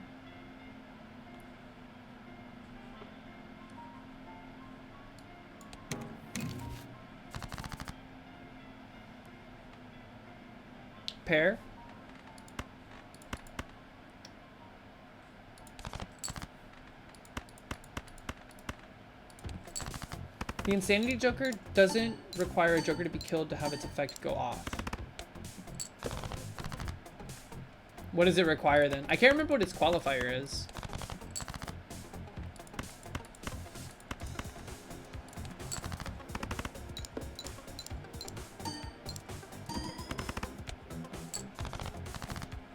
Pair. The Insanity Joker doesn't require a Joker to be killed to have its effect go off. What does it require then? I can't remember what its qualifier is.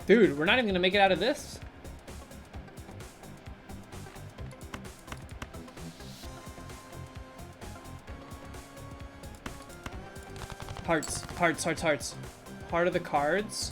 Dude, we're not even gonna make it out of this. Hearts, hearts, hearts, hearts. Heart of the cards.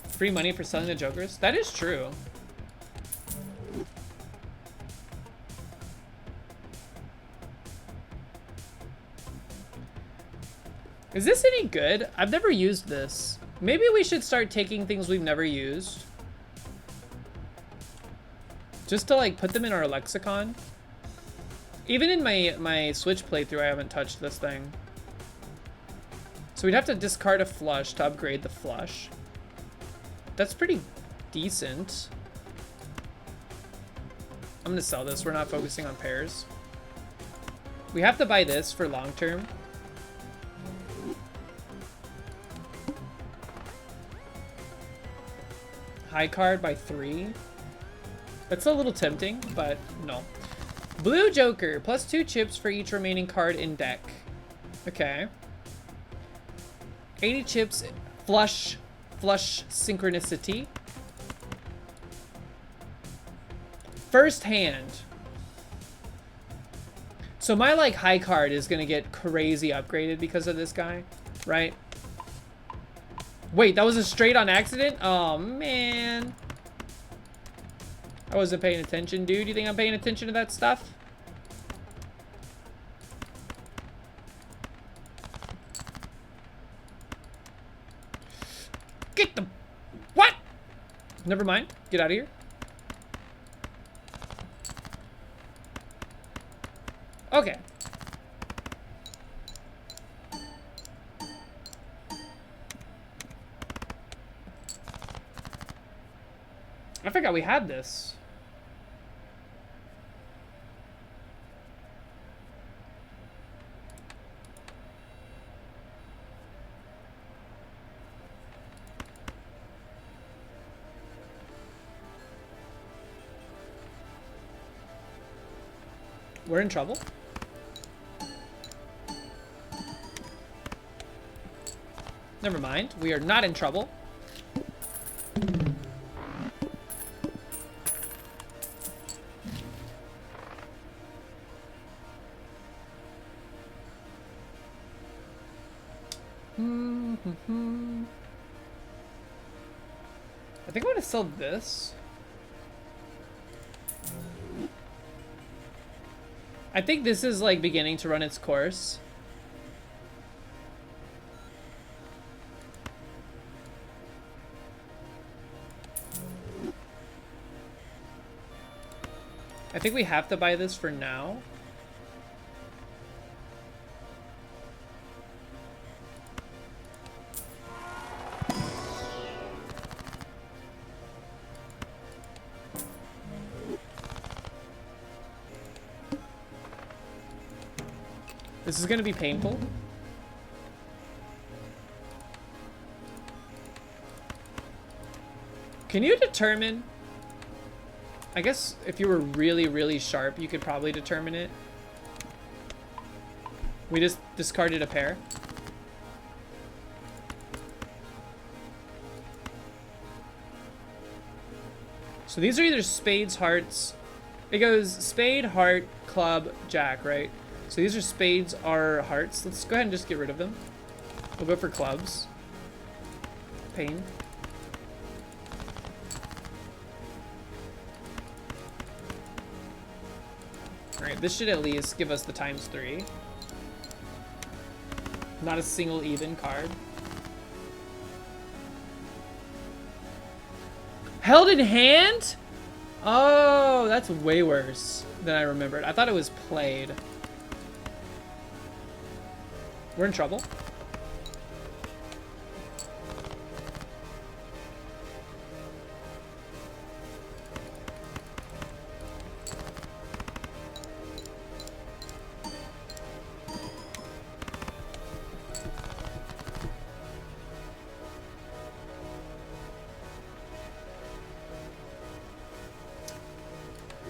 Free money for selling the Jokers? That is true. Is this any good? I've never used this. Maybe we should start taking things we've never used. Just to like put them in our lexicon. Even in my Switch playthrough, I haven't touched this thing. So we'd have to discard a flush to upgrade the flush. That's pretty decent. I'm gonna sell this. We're not focusing on pairs. We have to buy this for long term. High card by 3. That's a little tempting, but no. Blue Joker, plus 2 chips for each remaining card in deck. Okay. 80 chips, flush synchronicity. First hand. So my like high card is gonna get crazy upgraded because of this guy, right? Wait, that was a straight on accident? Oh man. I wasn't paying attention, dude. You think I'm paying attention to that stuff? Get the... What? Never mind. Get out of here. Okay. I forgot we had this. We're in trouble. Never mind. We are not in trouble. I think I'm gonna sell this. I think this is like beginning to run its course. I think we have to buy this for now. This is gonna be painful. Can you determine? I guess if you were really, really sharp, you could probably determine it. We just discarded a pair. So these are either spades, hearts. It goes spade, heart, club, jack, right? So these are spades or hearts. Let's go ahead and just get rid of them. We'll go for clubs. Pain. Alright, this should at least give us the ×3. Not a single even card. Held in hand? Oh, that's way worse than I remembered. I thought it was played. We're in trouble.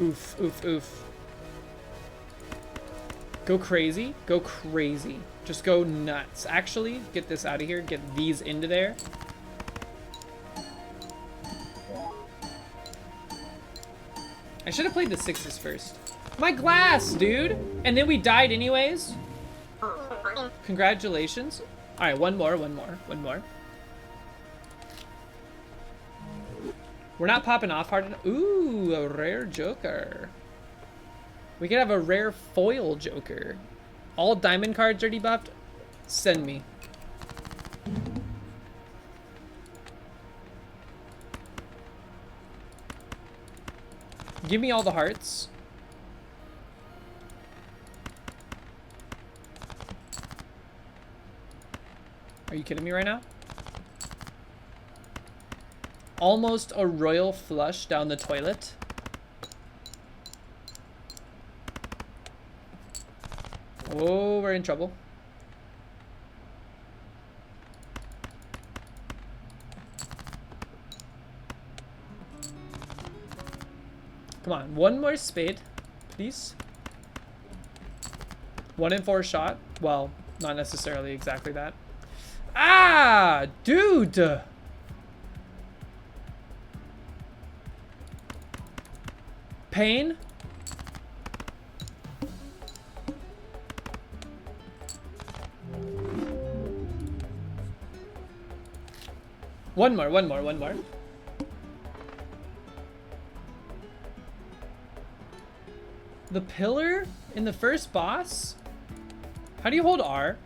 Oof, oof, oof. Go crazy. Go crazy. Just go nuts. Actually, get this out of here. Get these into there. I should have played the 6s first. My glass, dude! And then we died anyways? Congratulations. All right, one more. We're not popping off hard enough. Ooh, a rare Joker. We could have a rare foil Joker. All diamond cards are debuffed. Send me. Give me all the hearts. Are you kidding me right now? Almost a royal flush down the toilet. Oh, we're in trouble. Come on, one more spade, please. 1 in 4 shot. Well, not necessarily exactly that. Ah, dude. Pain. One more. The pillar in the first boss? How do you hold R?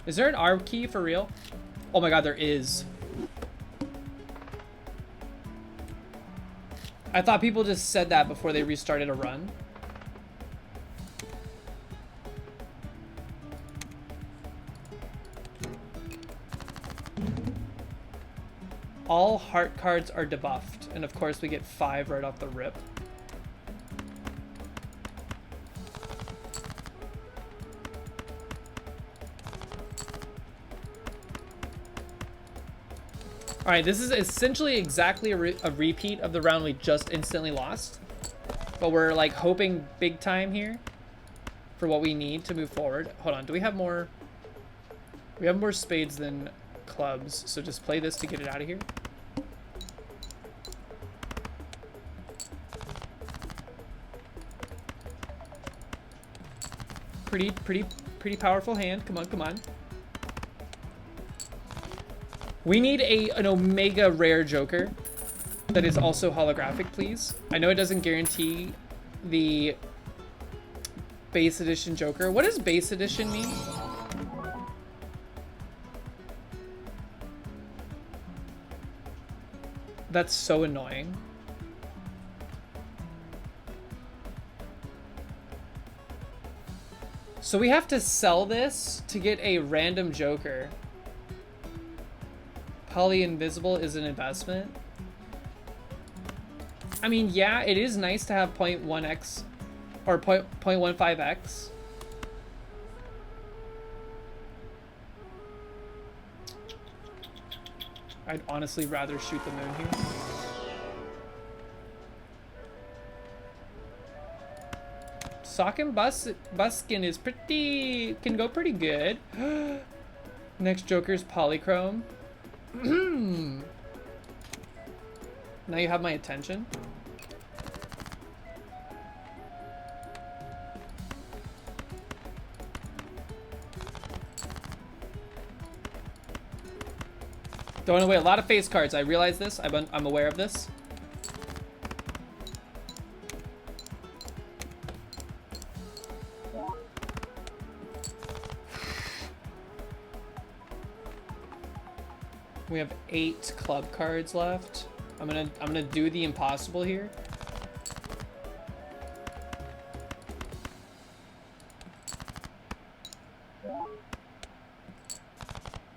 Is there an R key for real? Oh my god, there is. I thought people just said that before they restarted a run. All heart cards are debuffed, and of course we get 5 right off the rip. All right, this is essentially exactly a repeat of the round we just instantly lost, but we're like hoping big time here for what we need to move forward. Hold on, do we have more? We have more spades than clubs, so just play this to get it out of here. Pretty powerful hand. Come on. We need an Omega rare Joker that is also holographic, please. I know it doesn't guarantee the base edition Joker. What does base edition mean? That's so annoying. So we have to sell this to get a random Joker. Poly Invisible is an investment. I mean, yeah, it is nice to have 0.1x or 0.15x. I'd honestly rather shoot the moon here. Sock and Buskin is can go pretty good. Next Joker's Polychrome. Now you have my attention. Throwing away a lot of face cards. I realize this. I'm aware of this. We have 8 club cards left. I'm gonna do the impossible here.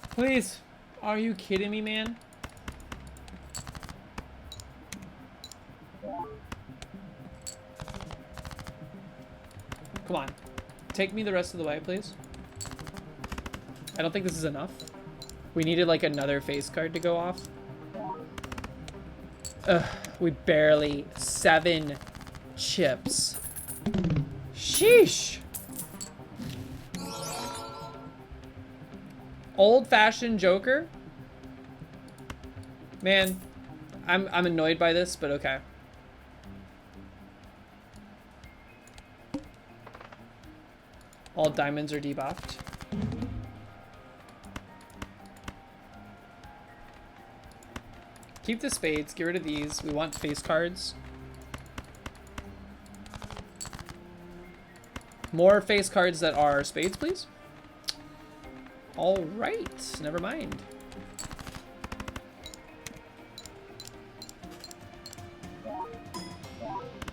Please. Are you kidding me, man? Come on. Take me the rest of the way, please. I don't think this is enough. We needed like another face card to go off. Ugh, we barely 7 chips. Sheesh. Old-fashioned Joker. Man, I'm annoyed by this, but okay. All diamonds are debuffed. Keep the spades. Get rid of these. We want face cards. More face cards that are spades, please. All right. Never mind.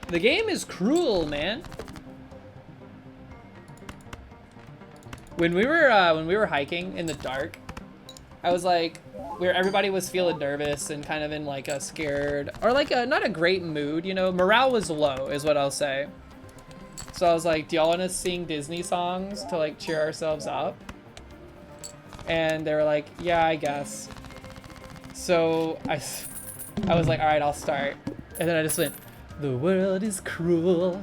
The game is cruel, man. When we were hiking in the dark, I was like, where everybody was feeling nervous and kind of in like a scared or like a not a great mood, you know. Morale was low, is what I'll say. So I was like, do y'all want to sing Disney songs to like cheer ourselves up? And they were like, yeah, I guess. So I was like, all right, I'll start. And then I just went, the world is cruel.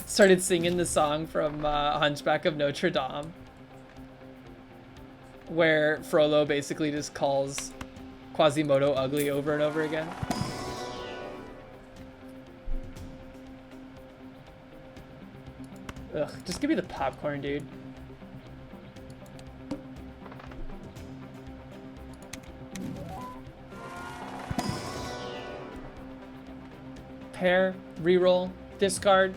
Started singing the song from Hunchback of Notre Dame, where Frollo basically just calls Quasimodo ugly over and over again. Ugh, just give me the popcorn, dude. Pair, reroll, discard.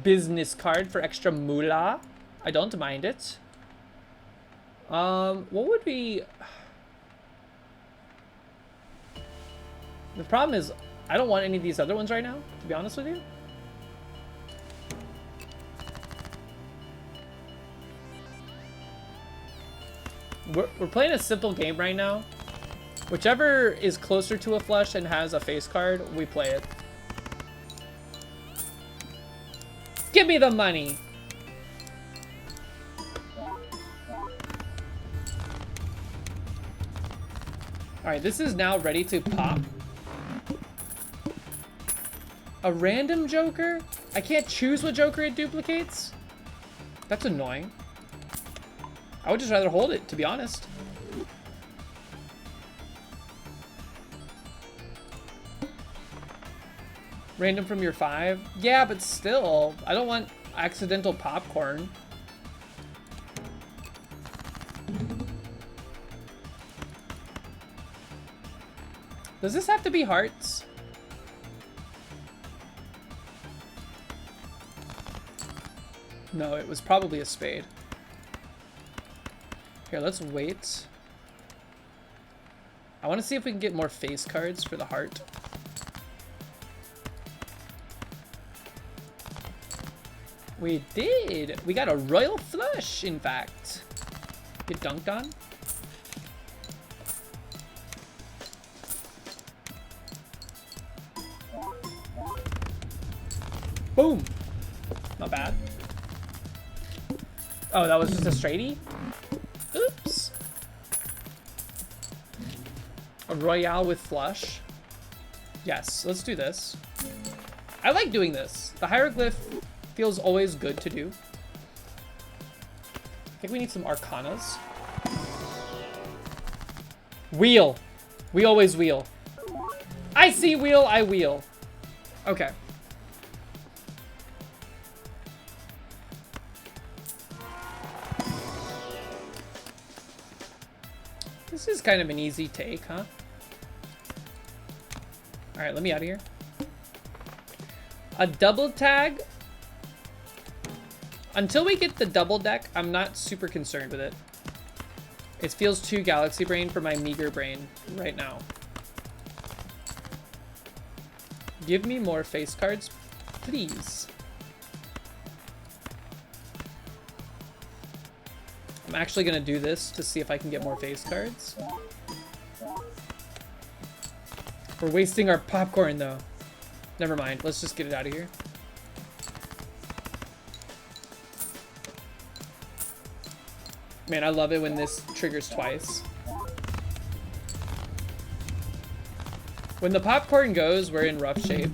Business card for extra moolah. I don't mind it. What would we... The problem is, I don't want any of these other ones right now, to be honest with you. We're playing a simple game right now. Whichever is closer to a flush and has a face card, we play it. Give me the money! Alright, this is now ready to pop. A random joker? I can't choose what joker it duplicates? That's annoying. I would just rather hold it, to be honest. Random from your 5? Yeah, but still, I don't want accidental popcorn. Does this have to be hearts? No, it was probably a spade. Here, let's wait. I want to see if we can get more face cards for the heart. We did! We got a royal flush, in fact. Get dunked on. Boom! Not bad. Oh, that was just a straightie? Oops. A royale with flush. Yes, let's do this. I like doing this. The hieroglyph feels always good to do. I think we need some arcanas. Wheel. We always wheel. I see wheel, I wheel. Okay. This is kind of an easy take, huh? All right, let me out of here. A double tag. Until we get the double deck, I'm not super concerned with it. It feels too Galaxy Brain for my meager brain right now. Give me more face cards, please. I'm actually gonna do this to see if I can get more face cards. We're wasting our popcorn though. Never mind, let's just get it out of here. Man, I love it when this triggers twice. When the popcorn goes, we're in rough shape.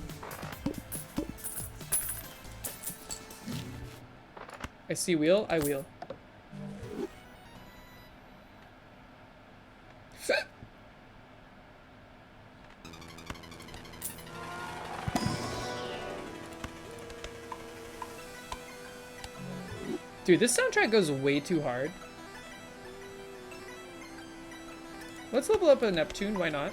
I see wheel, I wheel. Dude, this soundtrack goes way too hard. Let's level up a Neptune, why not?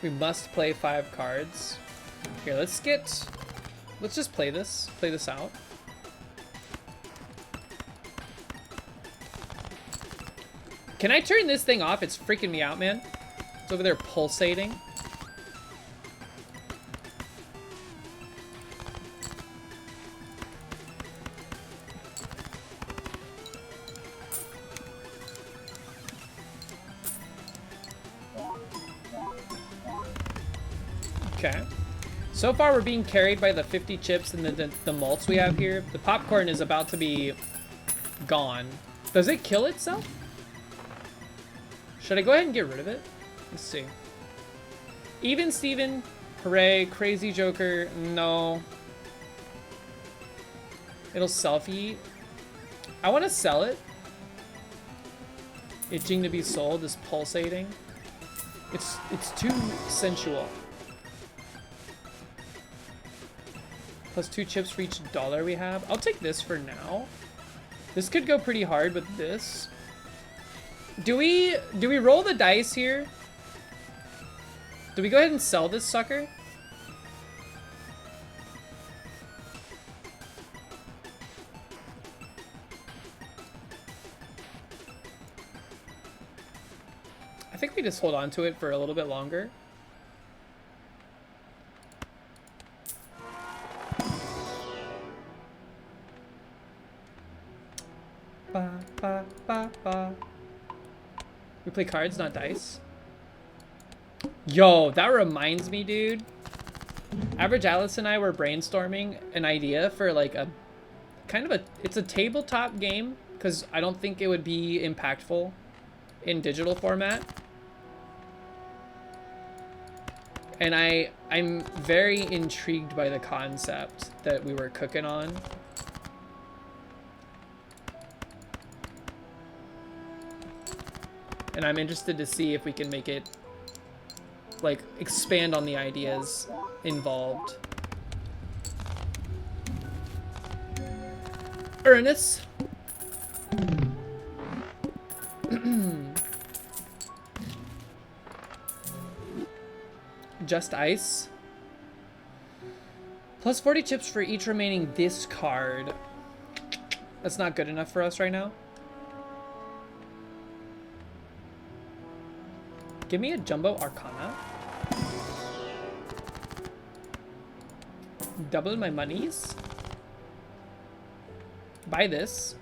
We must play 5 cards. Here, let's just play this out. Can I turn this thing off? It's freaking me out, man. It's over there pulsating. Okay. So far, we're being carried by the 50 chips and the malts we have here. The popcorn is about to be gone. Does it kill itself? Should I go ahead and get rid of it? Let's see. Even Steven, hooray. Crazy Joker, no. It'll self-eat. I want to sell it. Itching to be sold is pulsating. It's too sensual. Plus 2 chips for each dollar we have. I'll take this for now. This could go pretty hard with this. Do we roll the dice here? Do we go ahead and sell this sucker? I think we just hold on to it for a little bit longer. Ba, ba, ba, ba. We play cards, not dice. Yo, that reminds me, dude. Average Alice and I were brainstorming an idea for like a kind of it's a tabletop game because I don't think it would be impactful in digital format. And I'm very intrigued by the concept that we were cooking on. And I'm interested to see if we can make it, like, expand on the ideas involved. Ernest. Just ice. Plus 40 chips for each remaining discard. That's not good enough for us right now. Give me a Jumbo Arcana. Double my monies. Buy this.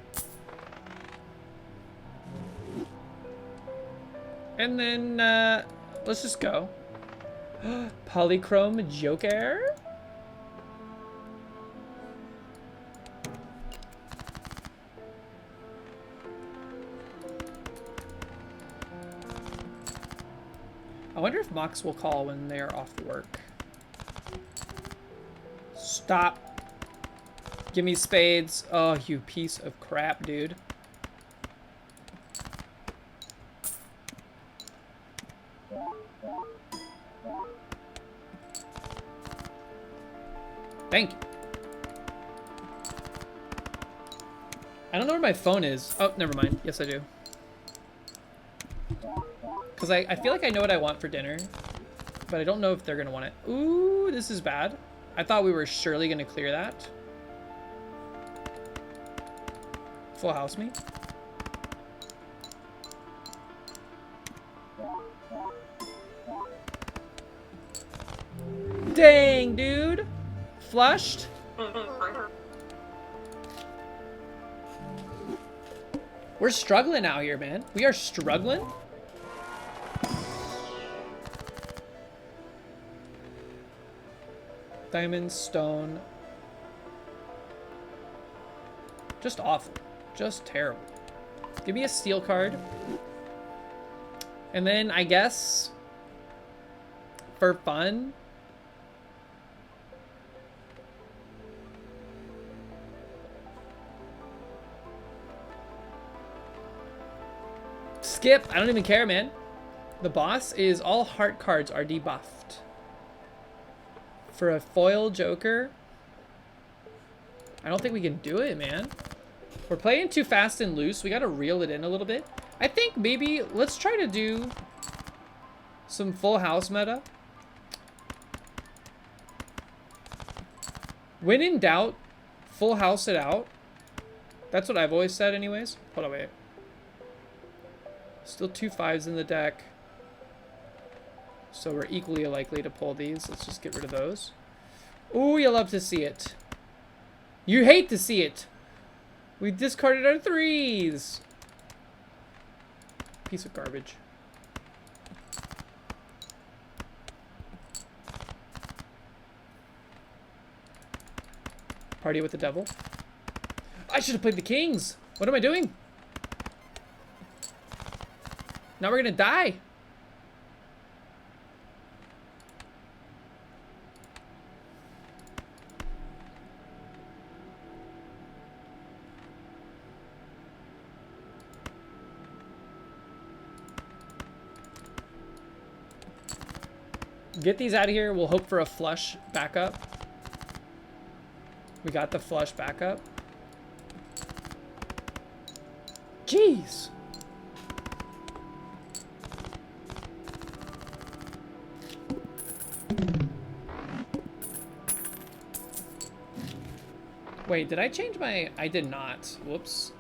And then, let's just go. Polychrome Joker. I wonder if Mox will call when they're off work. Stop. Give me spades. Oh, you piece of crap, dude. Thank you. I don't know where my phone is. Oh, never mind. Yes, I do. Because I feel like I know what I want for dinner, but I don't know if they're going to want it. Ooh, this is bad. I thought we were surely going to clear that. Full house me. Dang, dude. Flushed. We're struggling out here, man. We are struggling. Diamond, stone. Just awful. Just terrible. Give me a steel card. And then I guess for fun, skip. I don't even care, man. The boss is all heart cards are debuffed. For a foil Joker, I don't think we can do it, man. We're playing too fast and loose. We gotta reel it in a little bit. I think maybe let's try to do some full house meta. When in doubt, full house it out. That's what I've always said anyways. Hold on, wait. Still 2 5s in the deck. So we're equally likely to pull these. Let's just get rid of those. Ooh, you love to see it. You hate to see it. We discarded our 3s. Piece of garbage. Party with the devil. I should have played the kings. What am I doing? Now we're gonna die. Get these out of here. We'll hope for a flush backup. We got the flush backup. Jeez. Wait, did I change my... I did not. Whoops.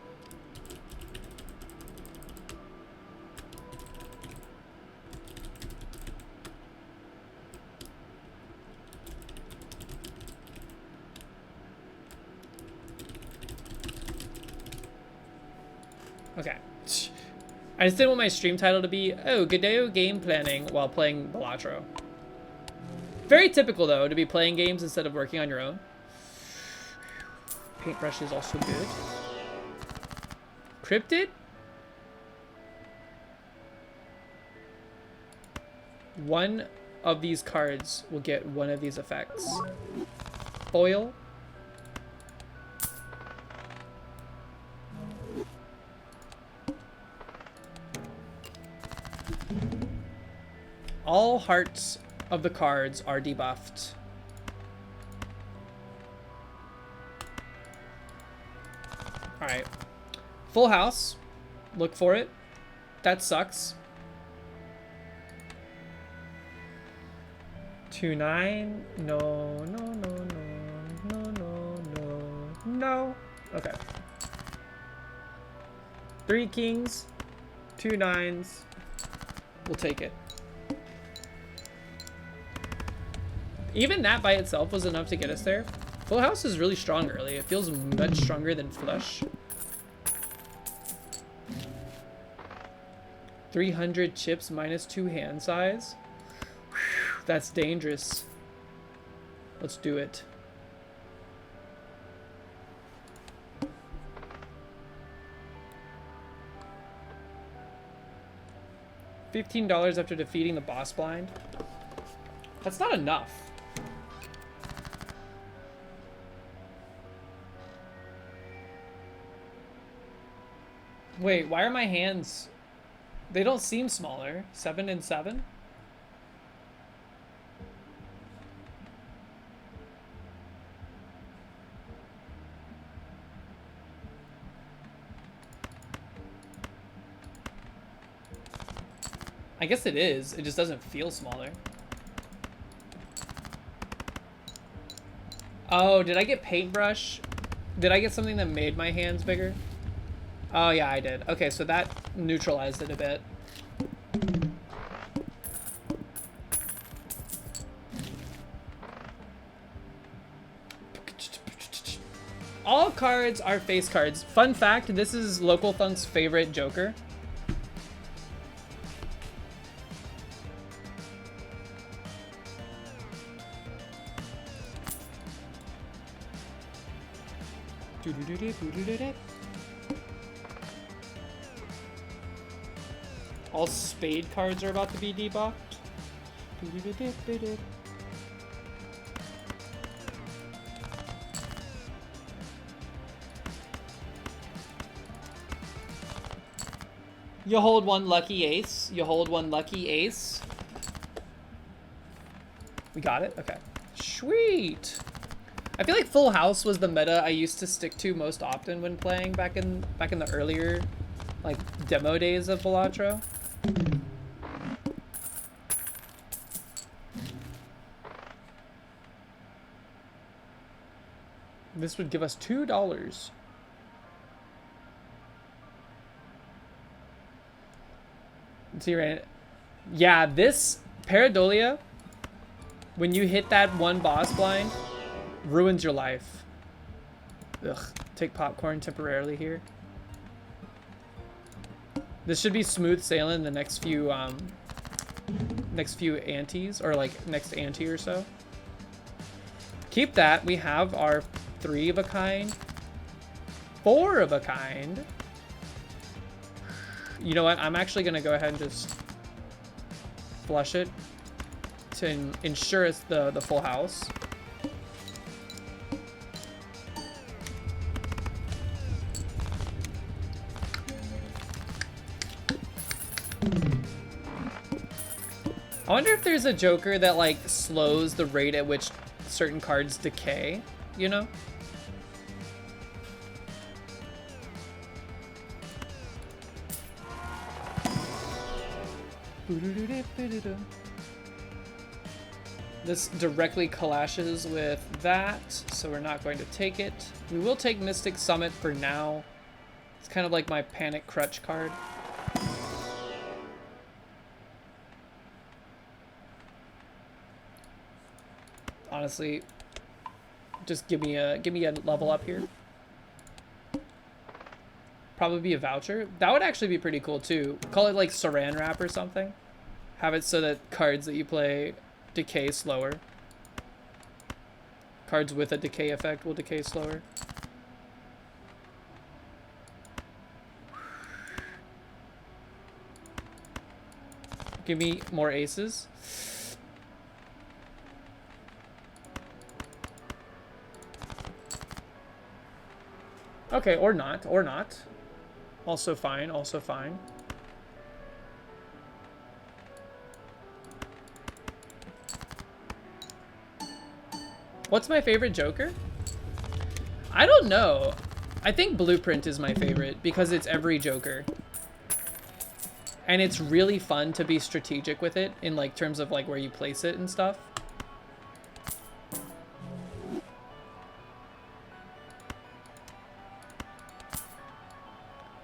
Okay. I just didn't want my stream title to be, oh, Godeo game planning while playing Balatro. Very typical, though, to be playing games instead of working on your own. Paintbrush is also good. Cryptid? One of these cards will get one of these effects. Foil. All hearts of the cards are debuffed. Alright. Full house. Look for it. That sucks. 2-9. No, no, no, no. No, no, no. No. Okay. 3 kings. 2 9s. We'll take it. Even that by itself was enough to get us there. Full house is really strong early. It feels much stronger than flush. 300 chips minus 2 hand size. Whew, that's dangerous. Let's do it. $15 after defeating the boss blind. That's not enough. Wait, why are my hands... They don't seem smaller. 7 and 7? I guess it is. It just doesn't feel smaller. Oh, did I get paintbrush? Did I get something that made my hands bigger? Oh, yeah, I did. Okay, so that neutralized it a bit. All cards are face cards. Fun fact, this is Local Thunk's favorite Joker. All spade cards are about to be debuffed. You hold 1 lucky ace. You hold 1 lucky ace. We got it? Okay. Sweet. I feel like Full House was the meta I used to stick to most often when playing back in the earlier like demo days of Balatro. This would give us $2. Let's see, right? Yeah, this Pareidolia, when you hit that one boss blind, ruins your life. Ugh, take popcorn temporarily here. This should be smooth sailing the next few antes, or like next ante or so. Keep that. We have our 3 of a kind, 4 of a kind. You know what? I'm actually gonna go ahead and just flush it to ensure it's the full house. I wonder if there's a Joker that like slows the rate at which certain cards decay, you know? This directly clashes with that, so we're not going to take it. We will take Mystic Summit for now. It's kind of like my Panic Crutch card. Honestly, just give me a level up here. Probably be a voucher. That would actually be pretty cool too. Call it like Saran Wrap or something. Have it so that cards that you play decay slower. Cards with a decay effect will decay slower. Give me more aces. Okay, or not, or not. Also fine, also fine. What's my favorite Joker? I don't know. I think Blueprint is my favorite because it's every Joker. And it's really fun to be strategic with it in like terms of like where you place it and stuff.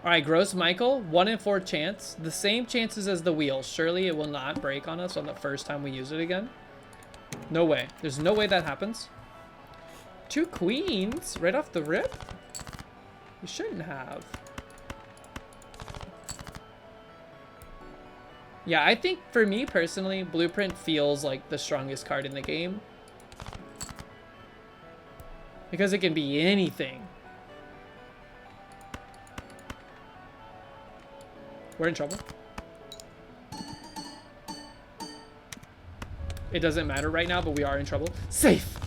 Alright, Gross Michael, 1 in 4 chance. The same chances as the wheel. Surely it will not break on us on the first time we use it again. No way. There's no way that happens. 2 queens right off the rip? You shouldn't have. Yeah, I think for me personally, Blueprint feels like the strongest card in the game. Because it can be anything. We're in trouble. It doesn't matter right now, but we are in trouble. Safe!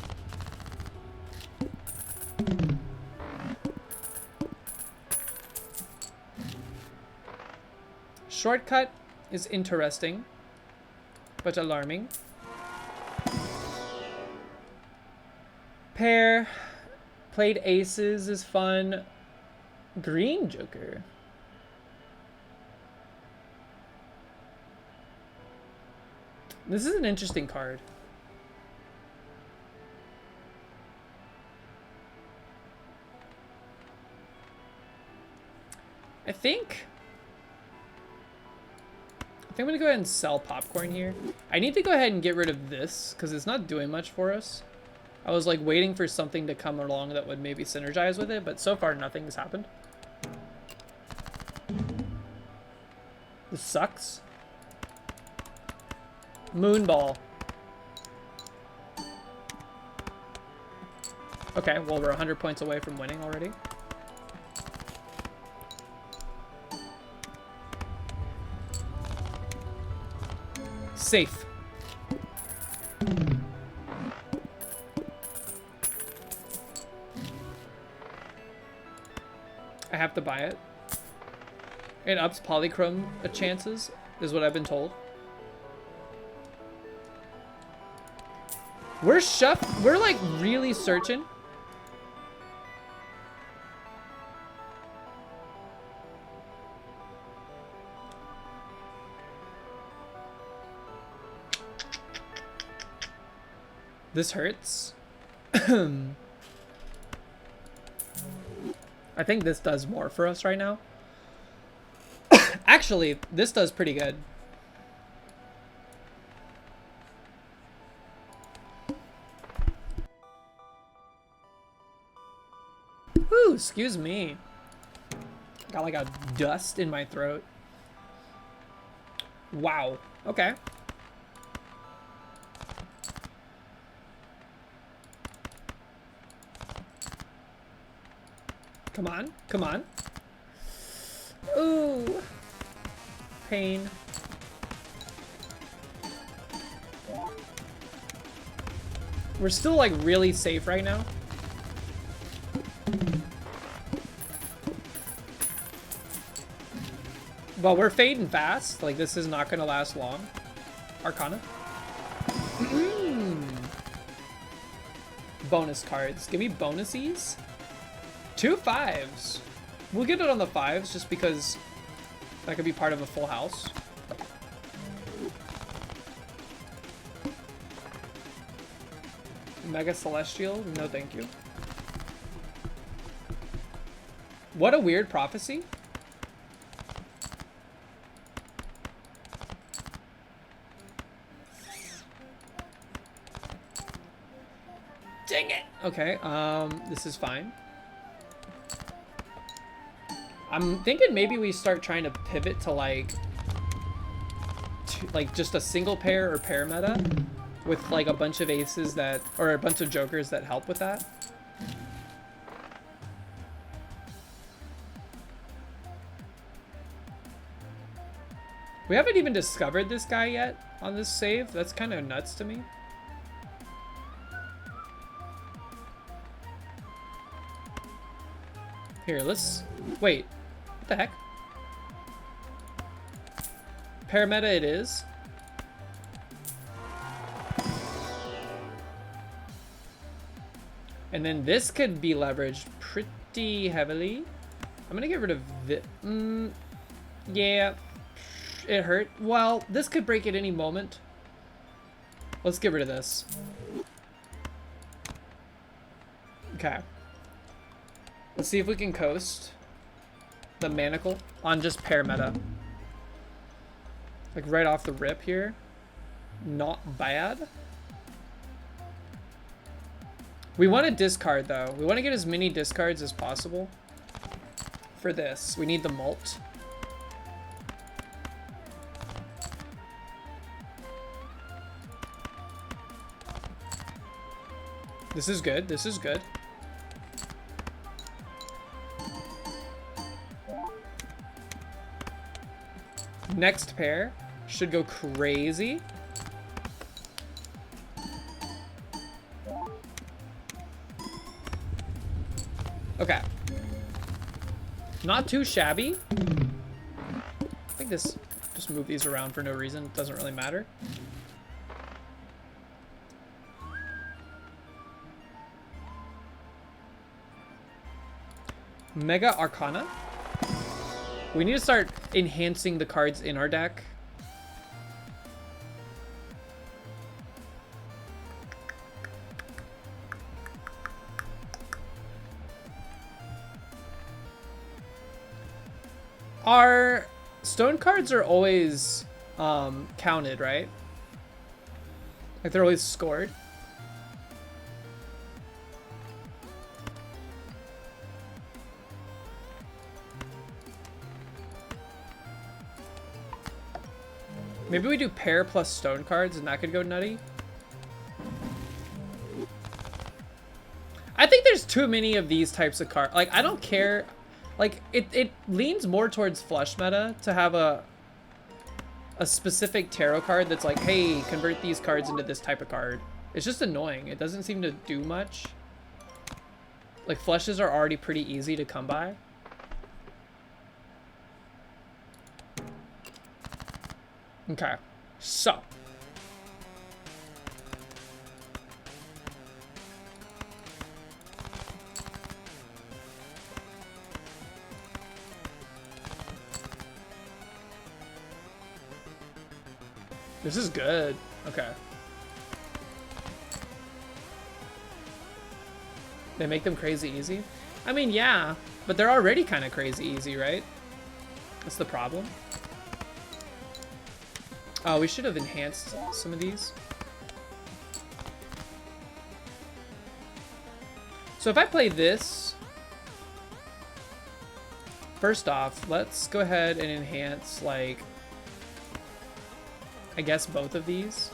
Shortcut is interesting, but alarming. Pair. Played aces is fun. Green Joker. This is an interesting card. I think I'm gonna go ahead and sell popcorn here. I need to go ahead and get rid of this because it's not doing much for us. I was like waiting for something to come along that would maybe synergize with it, but so far nothing has happened. This sucks. Moonball. Okay, well, we're 100 points away from winning already. Safe. I have to buy it. It ups polychrome chances, is what I've been told. We're like really searching. This hurts. I think this does more for us right now. Actually, this does pretty good. Ooh, excuse me. Got like a dust in my throat. Wow. Okay. Come on. Come on. Ooh. Pain. We're still like really safe right now. Well, we're fading fast. Like, this is not gonna last long. Arcana. Bonus cards. Give me bonusies. 2 5s. We'll get it on the 5s just because that could be part of a full house. Mega Celestial. No, thank you. What a weird prophecy. Dang it. Okay, this is fine. I'm thinking maybe we start trying to pivot to like just a single pair or pair meta with like a bunch of aces that, or a bunch of jokers that help with that. We haven't even discovered this guy yet on this save. That's kind of nuts to me. Here, let's wait. What the heck? Parameta it is. And then this could be leveraged pretty heavily. I'm gonna get rid of this. Yeah, it hurt. Well, this could break at any moment. Let's get rid of this. Okay. Let's see if we can coast the Manacle on just pair meta. Like right off the rip here. Not bad. We want to discard though. We want to get as many discards as possible. For this, we need the mult. This is good. This is good. Next pair should go crazy. Okay. Not too shabby. I think this, just move these around for no reason. It doesn't really matter. Mega Arcana. We need to start enhancing the cards in our deck. Our stone cards are always counted, right? Like they're always scored. Maybe we do pair plus stone cards and that could go nutty. I think there's too many of these types of cards. Like, I don't care. Like, it leans more towards flush meta to have a specific tarot card that's like, hey, convert these cards into this type of card. It's just annoying. It doesn't seem to do much. Like, flushes are already pretty easy to come by. Okay, so. This is good. Okay. They make them crazy easy? I mean, yeah, but they're already kind of crazy easy, right? That's the problem. Oh, we should have enhanced some of these. So if I play this, first off, let's go ahead and enhance, like, I guess both of these.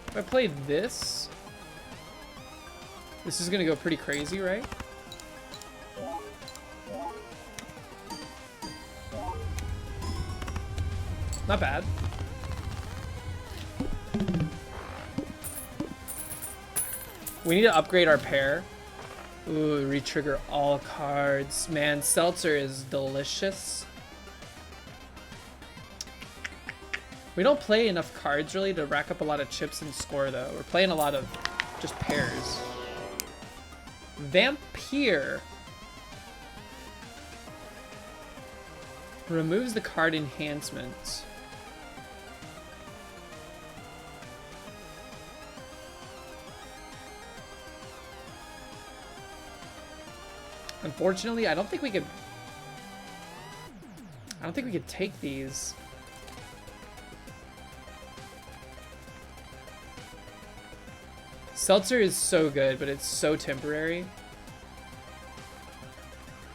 If I play this, this is gonna go pretty crazy, right? Not bad. We need to upgrade our pair. Ooh, re-trigger all cards. Man, Seltzer is delicious. We don't play enough cards really to rack up a lot of chips and score though. We're playing a lot of just pairs. Vampire. Removes the card enhancements. Unfortunately, I don't think we could take these. Seltzer is so good, but it's so temporary.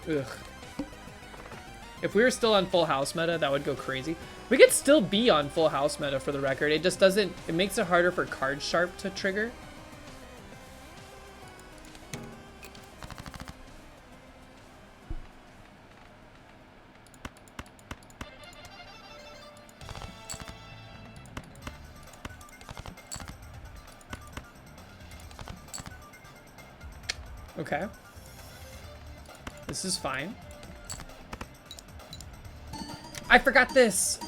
Ugh. If we were still on full house meta, that would go crazy. We could still be on full house meta for the record. It just doesn't, it makes it harder for Card Sharp to trigger. Okay. This is fine. I forgot this.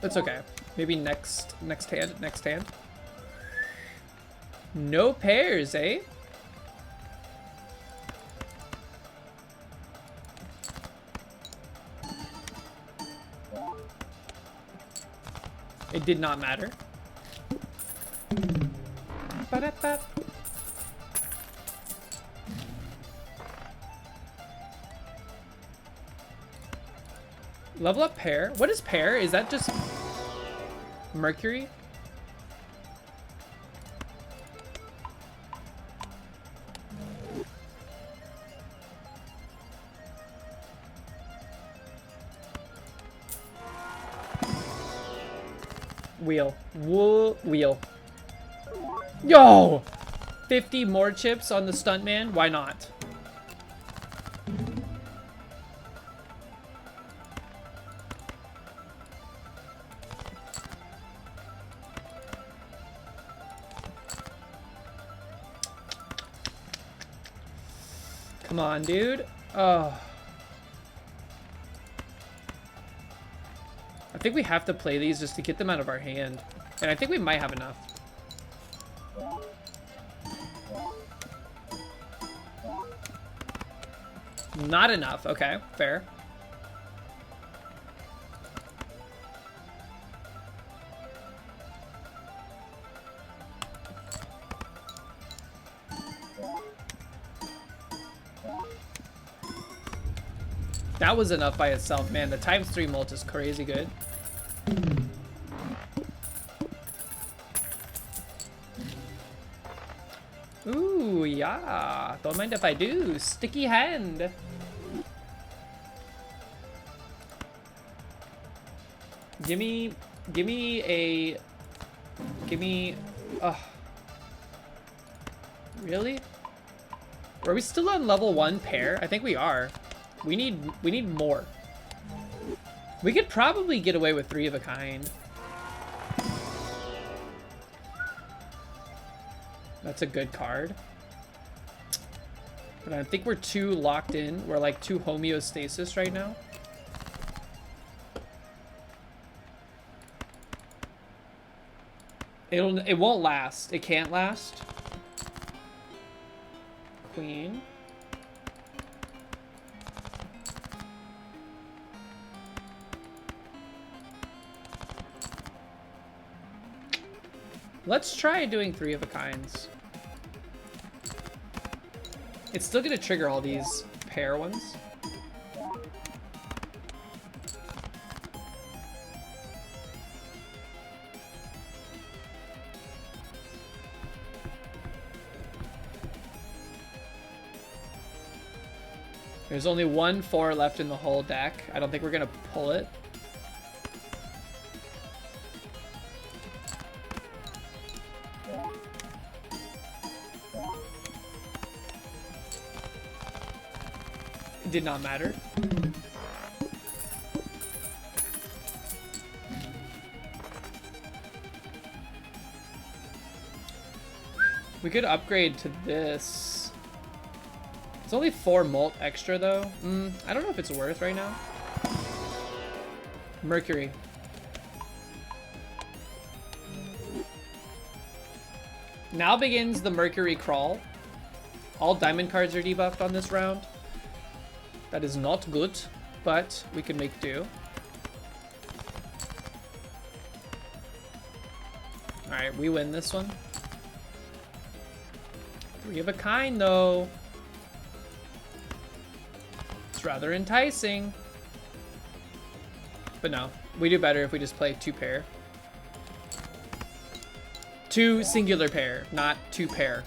That's okay. Maybe next hand. No pairs, eh? It did not matter. Ba-da-ba. Level up pair? What is pair? Is that just Mercury? Wheel. Wheel. Yo! 50 more chips on the stuntman? Why not? Come on, dude. Oh. I think we have to play these just to get them out of our hand. And I think we might have enough. Not enough. Okay, fair. That was enough by itself, man. The ×3 mult is crazy good. Ooh, yeah. Don't mind if I do. Sticky hand. Give me really? Are we still on level 1 pair? I think we are. We need more. We could probably get away with 3 of a kind. That's a good card. But I think we're too locked in. We're like too homeostasis right now. It won't last. It can't last. Queen. Let's try doing 3 of a kinds. It's still gonna trigger all these pair ones. There's only 1 4 left in the whole deck. I don't think we're gonna pull it. It did not matter. We could upgrade to this. It's only 4 molt extra though. I don't know if it's worth right now. Mercury. Now begins the Mercury crawl. All diamond cards are debuffed on this round. That is not good, but we can make do. Alright, we win this one. 3 of a kind though. It's rather enticing. But no, we do better if we just play 2 pair. 2 singular pair, not 2 pair.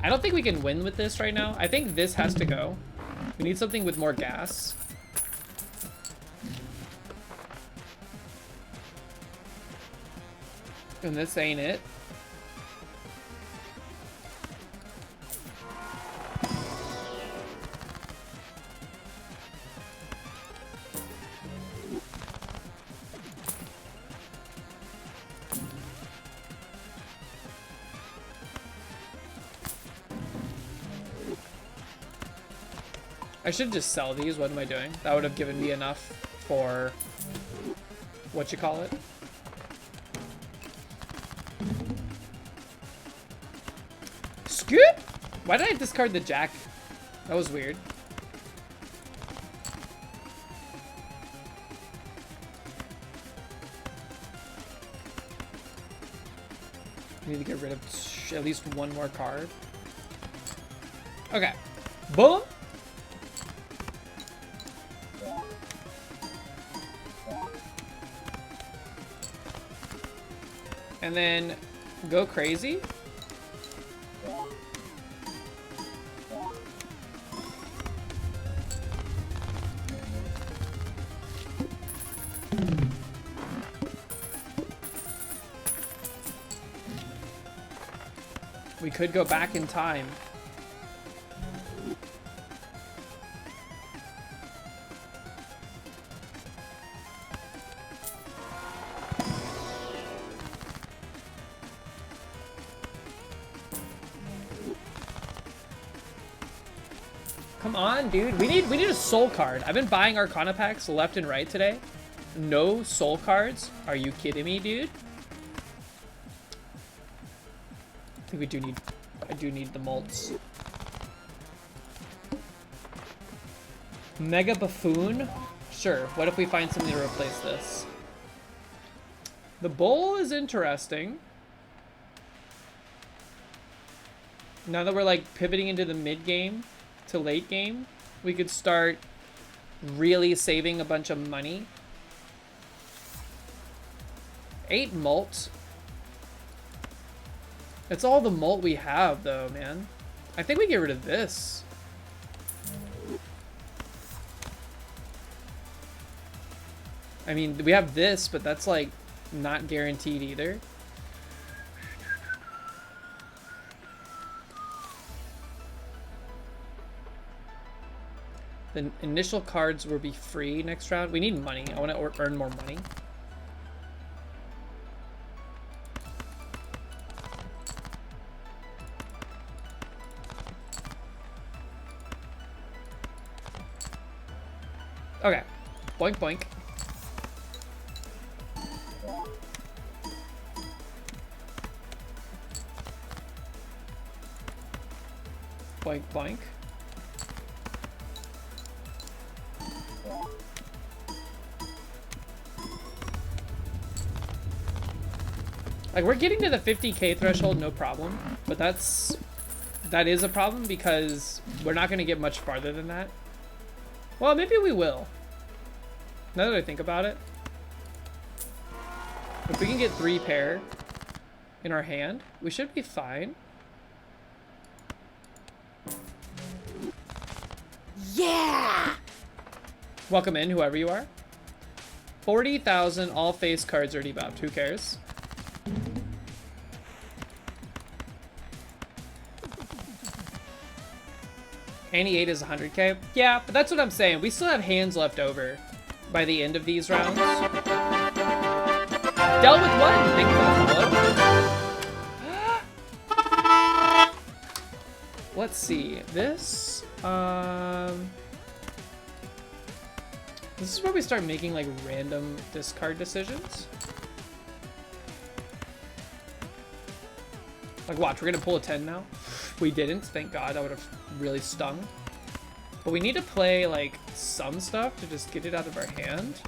I don't think we can win with this right now. I think this has to go. We need something with more gas. And this ain't it. I should just sell these. What am I doing? That would have given me enough for what you call it. Scoop! Why did I discard the jack? That was weird. I need to get rid of at least 1 more card. Okay. Boom! And then go crazy. We could go back in time. Come on, dude. We need a soul card. I've been buying Arcana packs left and right today. No soul cards. Are you kidding me, dude? I think I do need the malts. Mega Buffoon? Sure. What if we find something to replace this? The bowl is interesting. Now that we're like pivoting into the mid game to late game, we could start really saving a bunch of money. 8 malt. It's all the malt we have though, man. I think we get rid of this. I mean, we have this, but that's like not guaranteed either. The initial cards will be free next round. We need money. I want to earn more money. Okay. Boink, boink. Boink, boink. Like, we're getting to the 50k threshold, no problem. But that is a problem because we're not going to get much farther than that. Well, maybe we will. Now that I think about it. If we can get 3 pair in our hand, we should be fine. Yeah! Welcome in, whoever you are. 40,000 all face cards are debuffed. Who cares? Annie 8 is 100k. Yeah, but that's what I'm saying. We still have hands left over by the end of these rounds. Dealt with one. Thank you for the follow. Let's see. This is where we start making like random discard decisions. Like, watch, we're gonna pull a 10 now. We didn't, thank God. That would have really stung. But we need to play like some stuff to just get it out of our hand.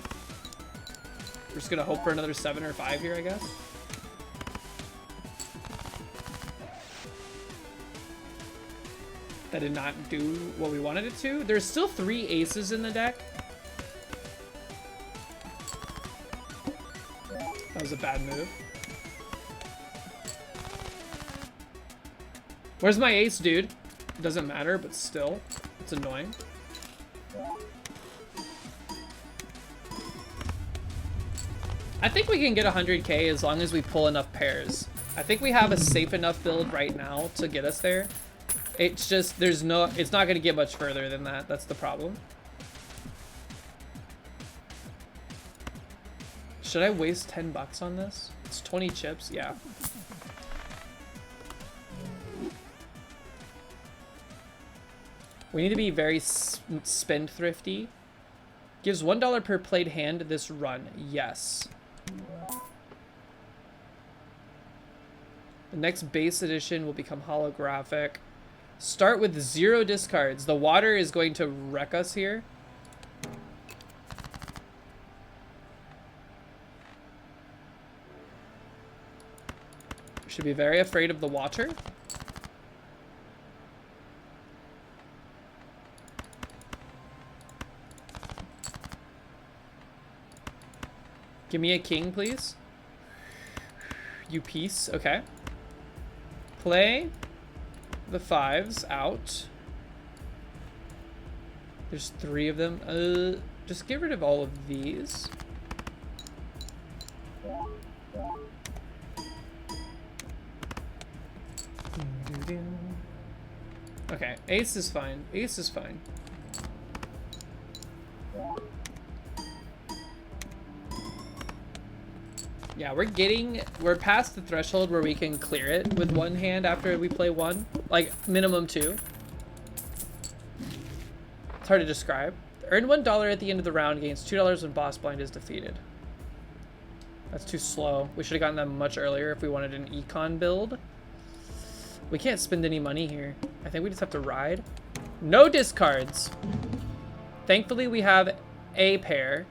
We're just gonna hope for another 7 or 5 here, I guess. That did not do what we wanted it to. There's still 3 aces in the deck. That was a bad move. Where's my ace, dude? It doesn't matter, but still, it's annoying. I think we can get 100k as long as we pull enough pairs. I think we have a safe enough build right now to get us there. It's just, it's not going to get much further than that. That's the problem. Should I waste 10 bucks on this? It's 20 chips, yeah. We need to be very spendthrifty. Gives $1 per played hand this run. Yes. The next base edition will become holographic. Start with 0 discards. The water is going to wreck us here. Should be very afraid of the water. Give me a king, please. You piece. Okay. Play the 5s out. There's 3 of them. Just get rid of all of these. Okay, ace is fine. Ace is fine. Yeah, we're past the threshold where we can clear it with one hand after we play 1. Like, minimum 2. It's hard to describe. Earn $1 at the end of the round, gains $2 when boss blind is defeated. That's too slow. We should have gotten that much earlier if we wanted an econ build. We can't spend any money here. I think we just have to ride. No discards. Thankfully, we have a pair.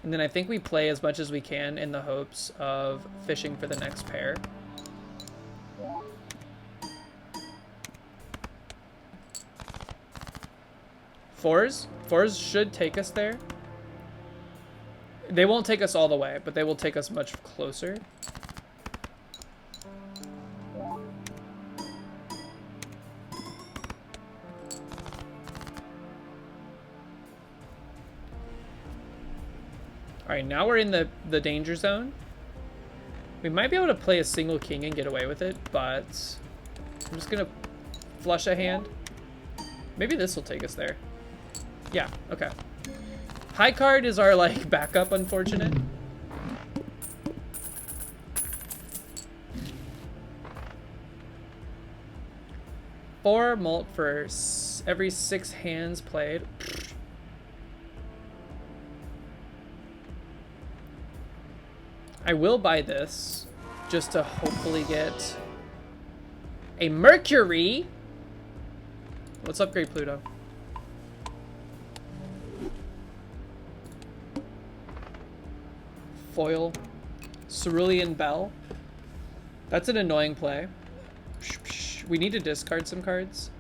And then I think we play as much as we can in the hopes of fishing for the next pair. Fours should take us there. They won't take us all the way, but they will take us much closer. Alright, now we're in the danger zone. We might be able to play a single king and get away with it, but I'm just gonna flush a hand. Maybe this will take us there. Yeah, okay. High card is our, like, backup, unfortunate. Four mult for every 6 hands played. I will buy this just to hopefully get a Mercury. Let's upgrade Pluto. Foil. Cerulean Bell. That's an annoying play. We need to discard some cards.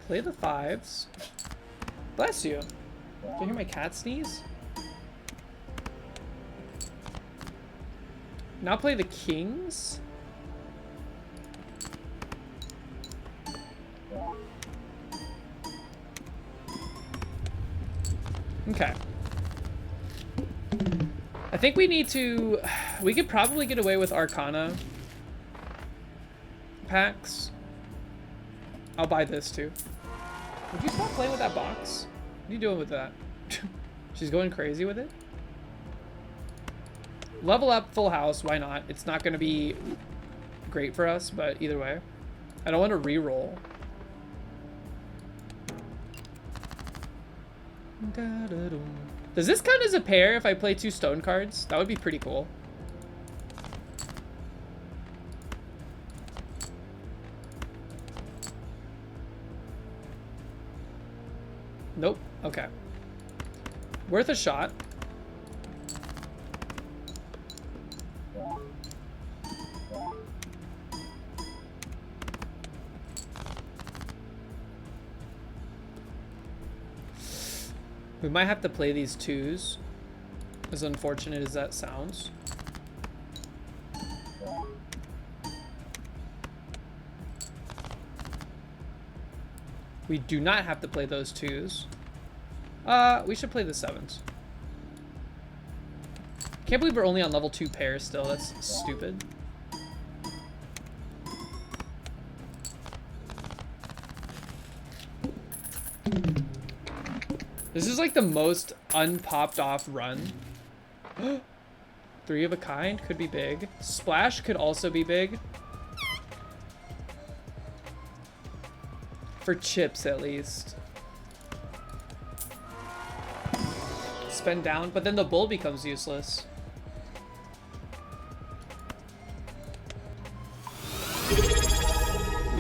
Play the 5s. Bless you. Do you hear my cat sneeze? Now play the kings. Okay. I think we need to... We could probably get away with Arcana packs. I'll buy this too. Would you stop playing with that box? What are you doing with that? She's going crazy with it? Level up full house, why not? It's not going to be great for us, but either way. I don't want to re-roll. Does this count as a pair if I play 2 stone cards? That would be pretty cool. Nope. Okay. Worth a shot. We might have to play these 2s, as unfortunate as that sounds. We do not have to play those 2s. We should play the 7s. Can't believe we're only on level 2 pairs still. That's stupid. This is like the most unpopped off run. 3 of a kind could be big. Splash could also be big. For chips, at least. Spend down, but then the bull becomes useless.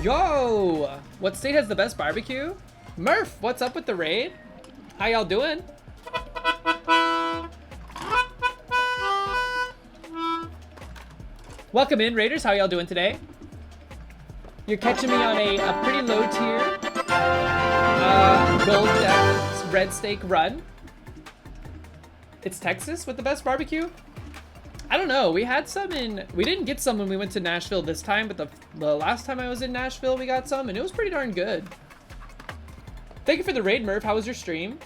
Yo! What state has the best barbecue? Murph, what's up with the raid? How y'all doing? Welcome in, Raiders. How y'all doing today? You're catching me on a pretty low tier gold deck red steak run. It's Texas with the best barbecue? I don't know. We had some in... We didn't get some when we went to Nashville this time, but the last time I was in Nashville, we got some, and it was pretty darn good. Thank you for the raid, Murph. How was your stream?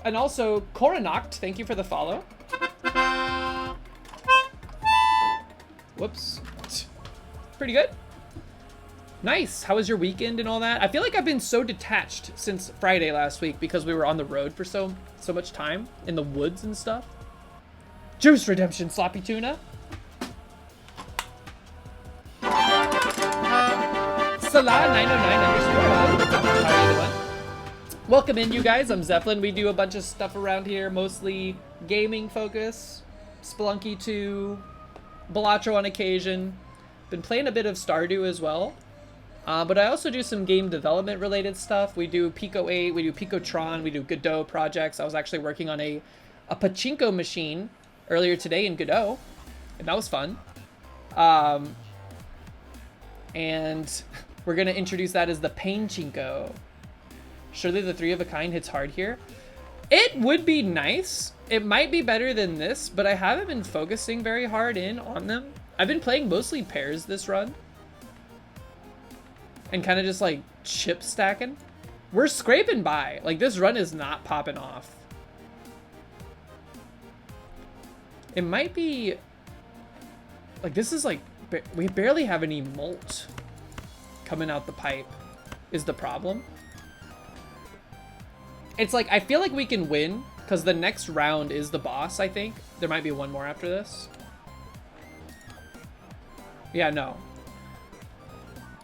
And also, Coronacht, thank you for the follow. Whoops. Pretty good. Nice. How was your weekend and all that? I feel like I've been so detached since Friday last week because we were on the road for so much time in the woods and stuff. Juice Redemption, Sloppy Tuna. Salah909_. Welcome in, you guys. I'm Zeppelin. We do a bunch of stuff around here, mostly gaming focus. Spelunky 2, Balatro on occasion. Been playing a bit of Stardew as well. But I also do some game development related stuff. We do Pico 8, we do Picotron, we do Godot projects. I was actually working on a pachinko machine earlier today in Godot, and that was fun. And we're gonna introduce that as the Painchinko. Surely the 3 of a kind hits hard here. It would be nice. It might be better than this, but I haven't been focusing very hard in on them. I've been playing mostly pairs this run. And kind of just like chip stacking. We're scraping by. Like, this run is not popping off. It might be... Like, this is like... We barely have any malt coming out the pipe is the problem. It's like, I feel like we can win because the next round is the boss, I think. There might be one more after this. Yeah, no.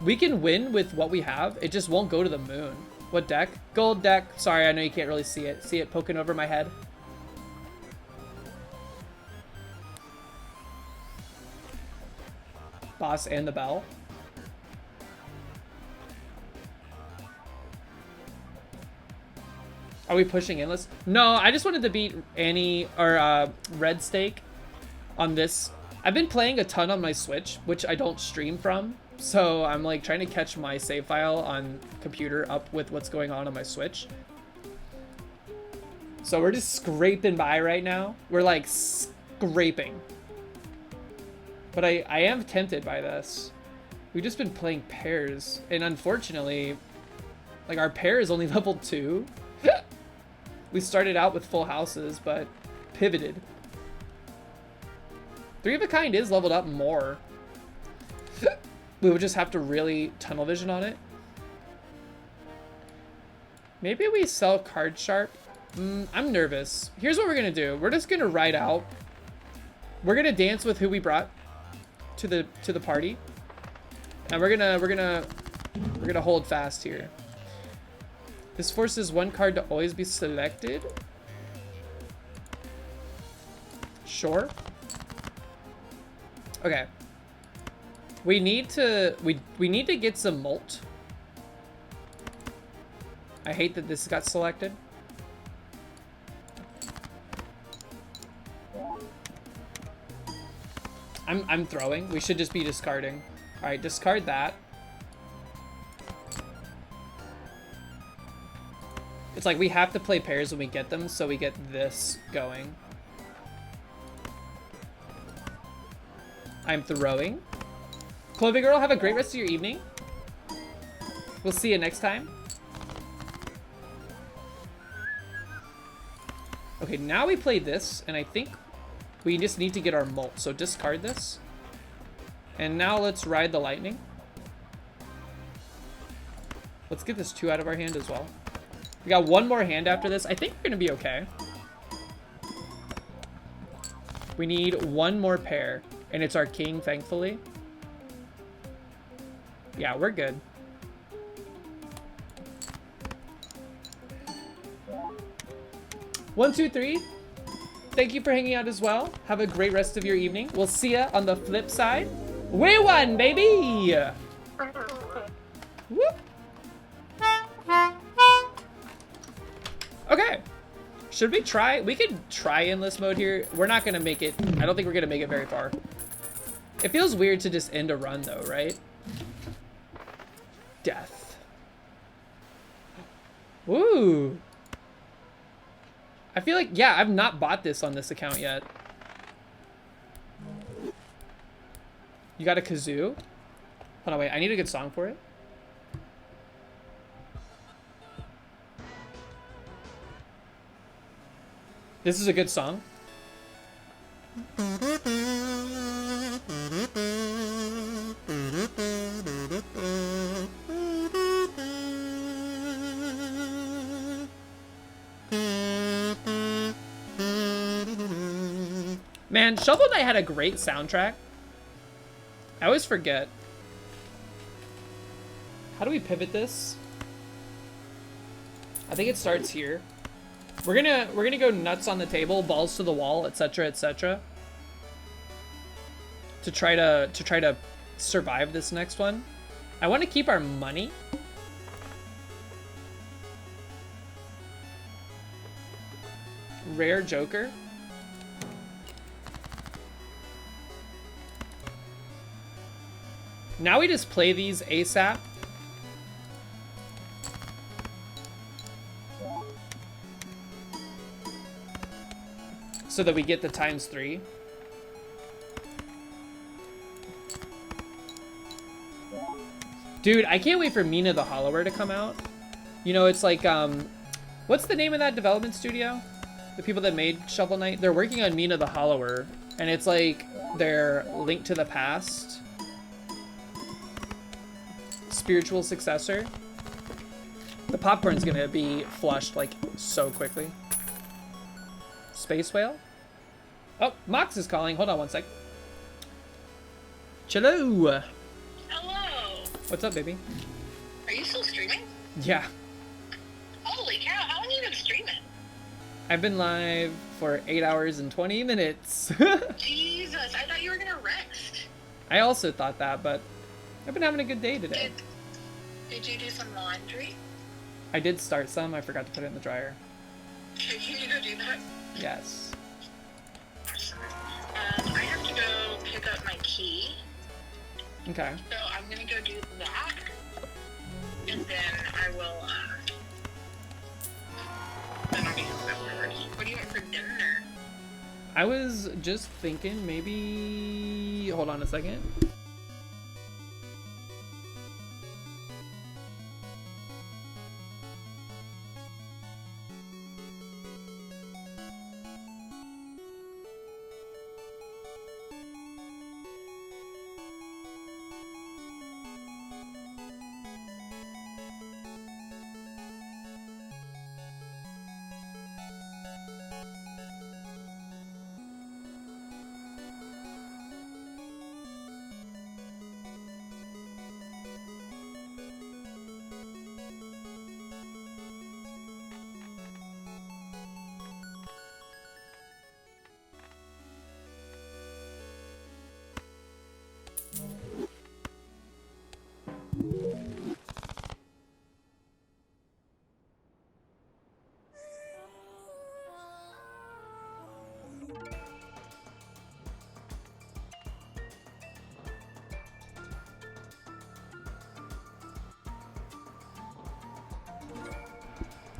We can win with what we have. It just won't go to the moon. What deck? Gold deck. Sorry, I know you can't really see it. See it poking over my head? Boss and the bell. Are we pushing endless? No, I just wanted to beat Annie or Red Steak on this. I've been playing a ton on my Switch, which I don't stream from. So I'm like trying to catch my save file on computer up with what's going on my Switch. So we're just scraping by right now. We're like scraping. But I am tempted by this. We've just been playing pairs. And unfortunately, like our pair is only level 2. We started out with full houses, but pivoted. 3 of a kind is leveled up more. We would just have to really tunnel vision on it. Maybe we sell Card Sharp. I'm nervous. Here's what we're gonna do. We're just gonna ride out. We're gonna dance with who we brought to the party, and we're gonna hold fast here. This forces one card to always be selected. Sure. Okay. We need to we need to get some molt. I hate that this got selected. I'm throwing. We should just be discarding. All right, discard that. It's like we have to play pairs when we get them, so we get this going. I'm throwing. Clothing Girl, have a great rest of your evening. We'll see you next time. Okay, now we play this, and I think we just need to get our molt. So discard this. And now let's ride the lightning. Let's get this 2 out of our hand as well. We got one more hand after this. I think we're gonna be okay. We need one more pair, and it's our king, thankfully. Yeah, we're good. One, two, three. Thank you for hanging out as well. Have a great rest of your evening. We'll see ya on the flip side. We won, baby! Whoop. Okay. Should we try? We could try endless mode here. We're not gonna make it. I don't think we're gonna make it very far. It feels weird to just end a run though, right? Death. Woo. I feel like, yeah, I've not bought this on this account yet. You got a kazoo? Hold on, wait, I need a good song for it. This is a good song. Man, Shovel Knight had a great soundtrack. I always forget. How do we pivot this? I think it starts here. We're gonna go nuts on the table, balls to the wall, etc., etc. To try to survive this next one. I want to keep our money. Rare Joker. Now we just play these ASAP. So that we get the ×3. Dude, I can't wait for Mina the Hollower to come out. You know, it's like, what's the name of that development studio? The people that made Shovel Knight? They're working on Mina the Hollower, and it's like their Link to the Past spiritual successor. The popcorn's gonna be flushed like so quickly. Space Whale? Oh, Mox is calling. Hold on one sec. Hello. Hello. What's up, baby? Are you still streaming? Yeah. Holy cow, how long have you been streaming? I've been live for 8 hours and 20 minutes. Jesus, I thought you were gonna rest. I also thought that, but I've been having a good day today. Did you do some laundry? I did start some. I forgot to put it in the dryer. Okay, can you go do that? Yes. I have to go pick up my key. Okay. So I'm gonna go do that. And then I will, then I'll be home afterwards. What do you want for dinner? I was just thinking maybe... Hold on a second.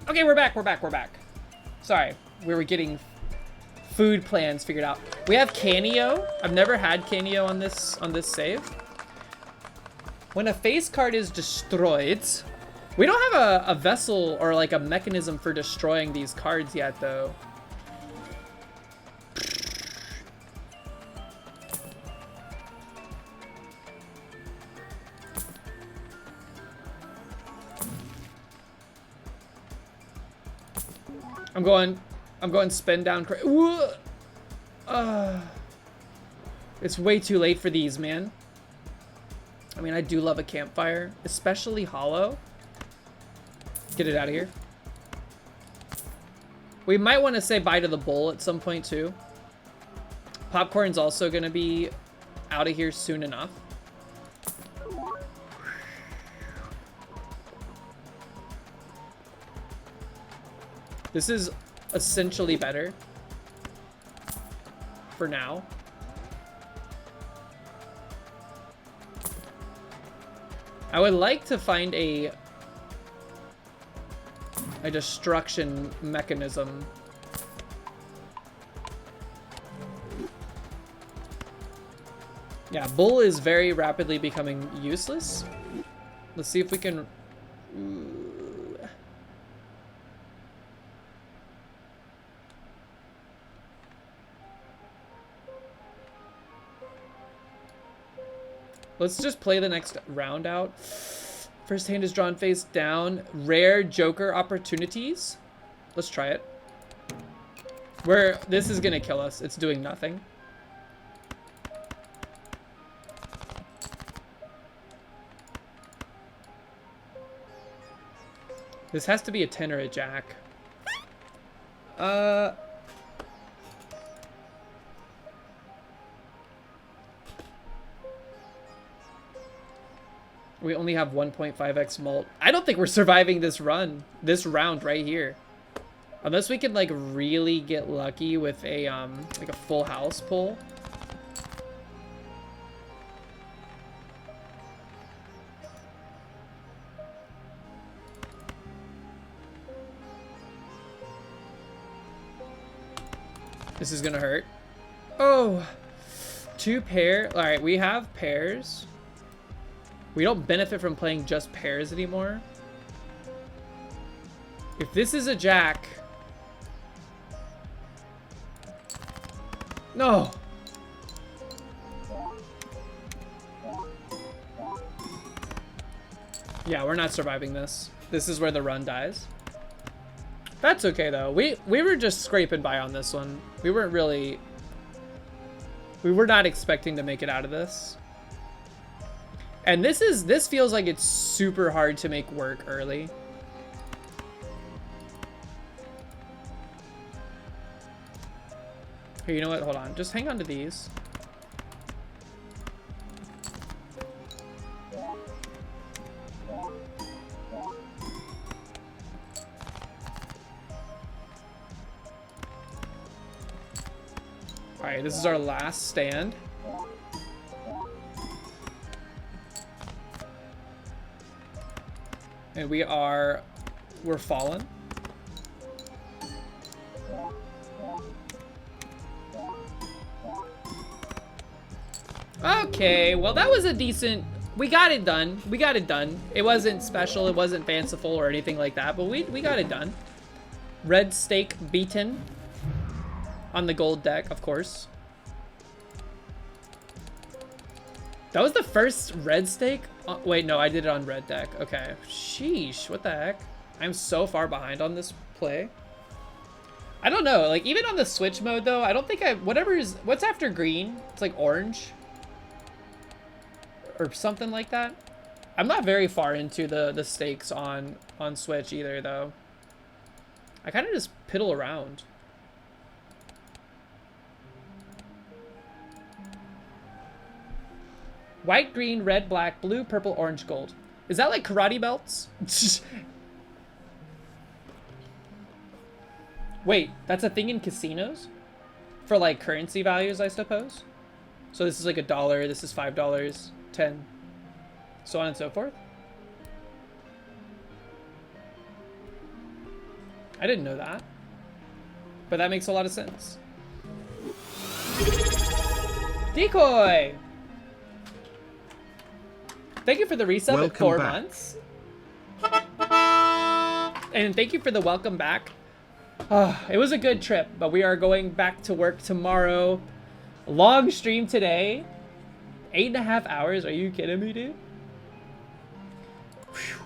Okay, we're back. Sorry, we were getting food plans figured out. We have Canio. I've never had Canio on this save. When a face card is destroyed, we don't have a vessel or like a mechanism for destroying these cards yet, though. I'm going spin down. It's way too late for these, man. I mean, I do love a campfire, especially hollow. Get it out of here. We might want to say bye to the bull at some point too. Popcorn's also gonna be out of here soon enough. This is essentially better for now. I would like to find a destruction mechanism. Yeah, bull is very rapidly becoming useless. Let's see if we can... Let's just play the next round out. First hand is drawn face down. Rare Joker opportunities. Let's try it. This is gonna kill us. It's doing nothing. This has to be a 10 or a jack. We only have 1.5x mult. I don't think we're surviving this round right here. Unless we can like really get lucky with a like a full house pull. This is gonna hurt. Oh, 2 pair. All right, we have pairs. We don't benefit from playing just pairs anymore. If this is a jack... No! Yeah, we're not surviving this. This is where the run dies. That's okay, though. We were just scraping by on this one. We weren't really... We were not expecting to make it out of this. And this feels like it's super hard to make work early. Here, you know what? Hold on. Just hang on to these. Alright, this is our last stand. And we're fallen. Okay, well that was a decent, we got it done. We got it done. It wasn't special, it wasn't fanciful or anything like that, but we got it done. Red stake beaten on the gold deck, of course. That was the first red stake? Wait, no, I did it on red deck. Okay. Sheesh, what the heck? I'm so far behind on this play. I don't know, like even on the switch mode though, I don't think what's after green? It's like orange. Or something like that. I'm not very far into the stakes on Switch either though. I kind of just piddle around. White, green, red, black, blue, purple, orange, gold. Is that like karate belts? Wait, that's a thing in casinos? For like currency values, I suppose? So this is like $1, this is $5, 10, so on and so forth? I didn't know that. But that makes a lot of sense. Decoy! Thank you for the resub at 4 months. And thank you for the welcome back. It was a good trip, but we are going back to work tomorrow. Long stream today. 8.5 hours? Are you kidding me, dude? Whew.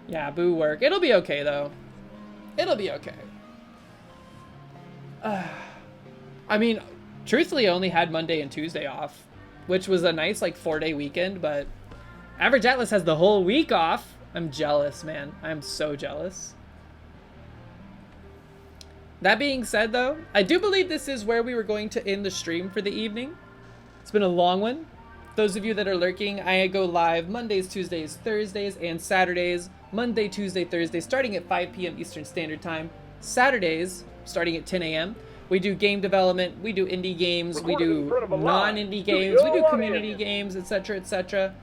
Yeah, boo work. It'll be okay, though. It'll be okay. I mean, truthfully, I only had Monday and Tuesday off, which was a nice, like, 4-day weekend, but Average Atlas has the whole week off. I'm jealous, man. I'm so jealous. That being said, though, I do believe this is where we were going to end the stream for the evening. It's been a long one. Those of you that are lurking, I go live Mondays, Tuesdays, Thursdays, and Saturdays. Monday, Tuesday, Thursday, starting at 5 p.m. Eastern Standard Time. Saturdays, starting at 10 a.m. We do game development, we do indie games, we do non-indie games, we do community games, etc., etc.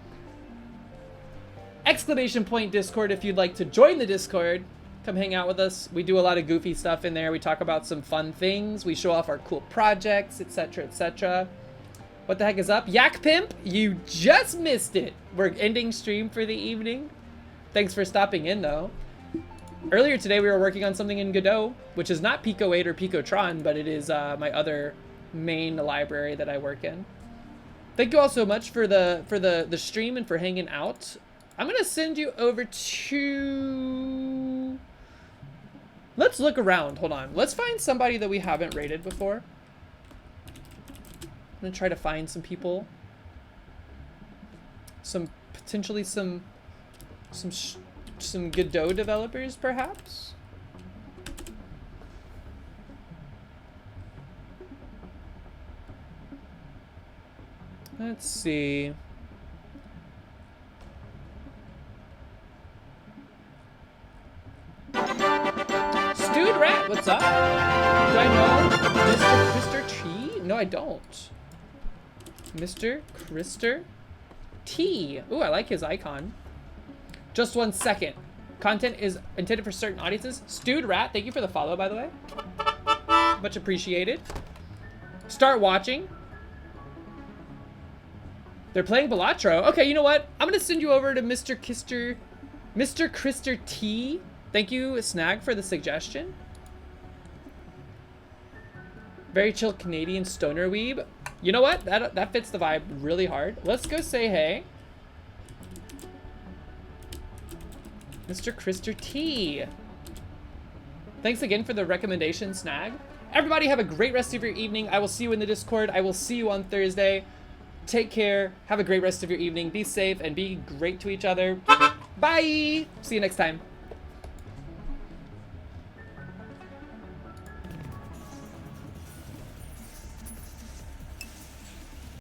Exclamation point Discord if you'd like to join the Discord. Come hang out with us. We do a lot of goofy stuff in there. We talk about some fun things. We show off our cool projects, etc., etc. What the heck is up? Yak Pimp, you just missed it. We're ending stream for the evening. Thanks for stopping in, though. Earlier today, we were working on something in Godot, which is not Pico 8 or Picotron, but it is my other main library that I work in. Thank you all so much for the stream and for hanging out. I'm gonna send you over to... Let's look around. Hold on. Let's find somebody that we haven't raided before. I'm gonna try to find some people. Potentially some Godot developers, perhaps. Let's see. Stewed Rat, what's up? Do I know Mr. T? No, I don't. Mr. Krister T. Ooh, I like his icon. Just 1 second. Content is intended for certain audiences. Stewed Rat, thank you for the follow, by the way. Much appreciated. Start watching. They're playing Balatro. Okay, you know what? I'm gonna send you over to Mr. Krister T. Thank you, Snag, for the suggestion. Very chill Canadian stoner weeb. You know what? That fits the vibe really hard. Let's go say hey. Mr. Krister T. Thanks again for the recommendation, Snag. Everybody have a great rest of your evening. I will see you in the Discord. I will see you on Thursday. Take care. Have a great rest of your evening. Be safe and be great to each other. Bye. See you next time.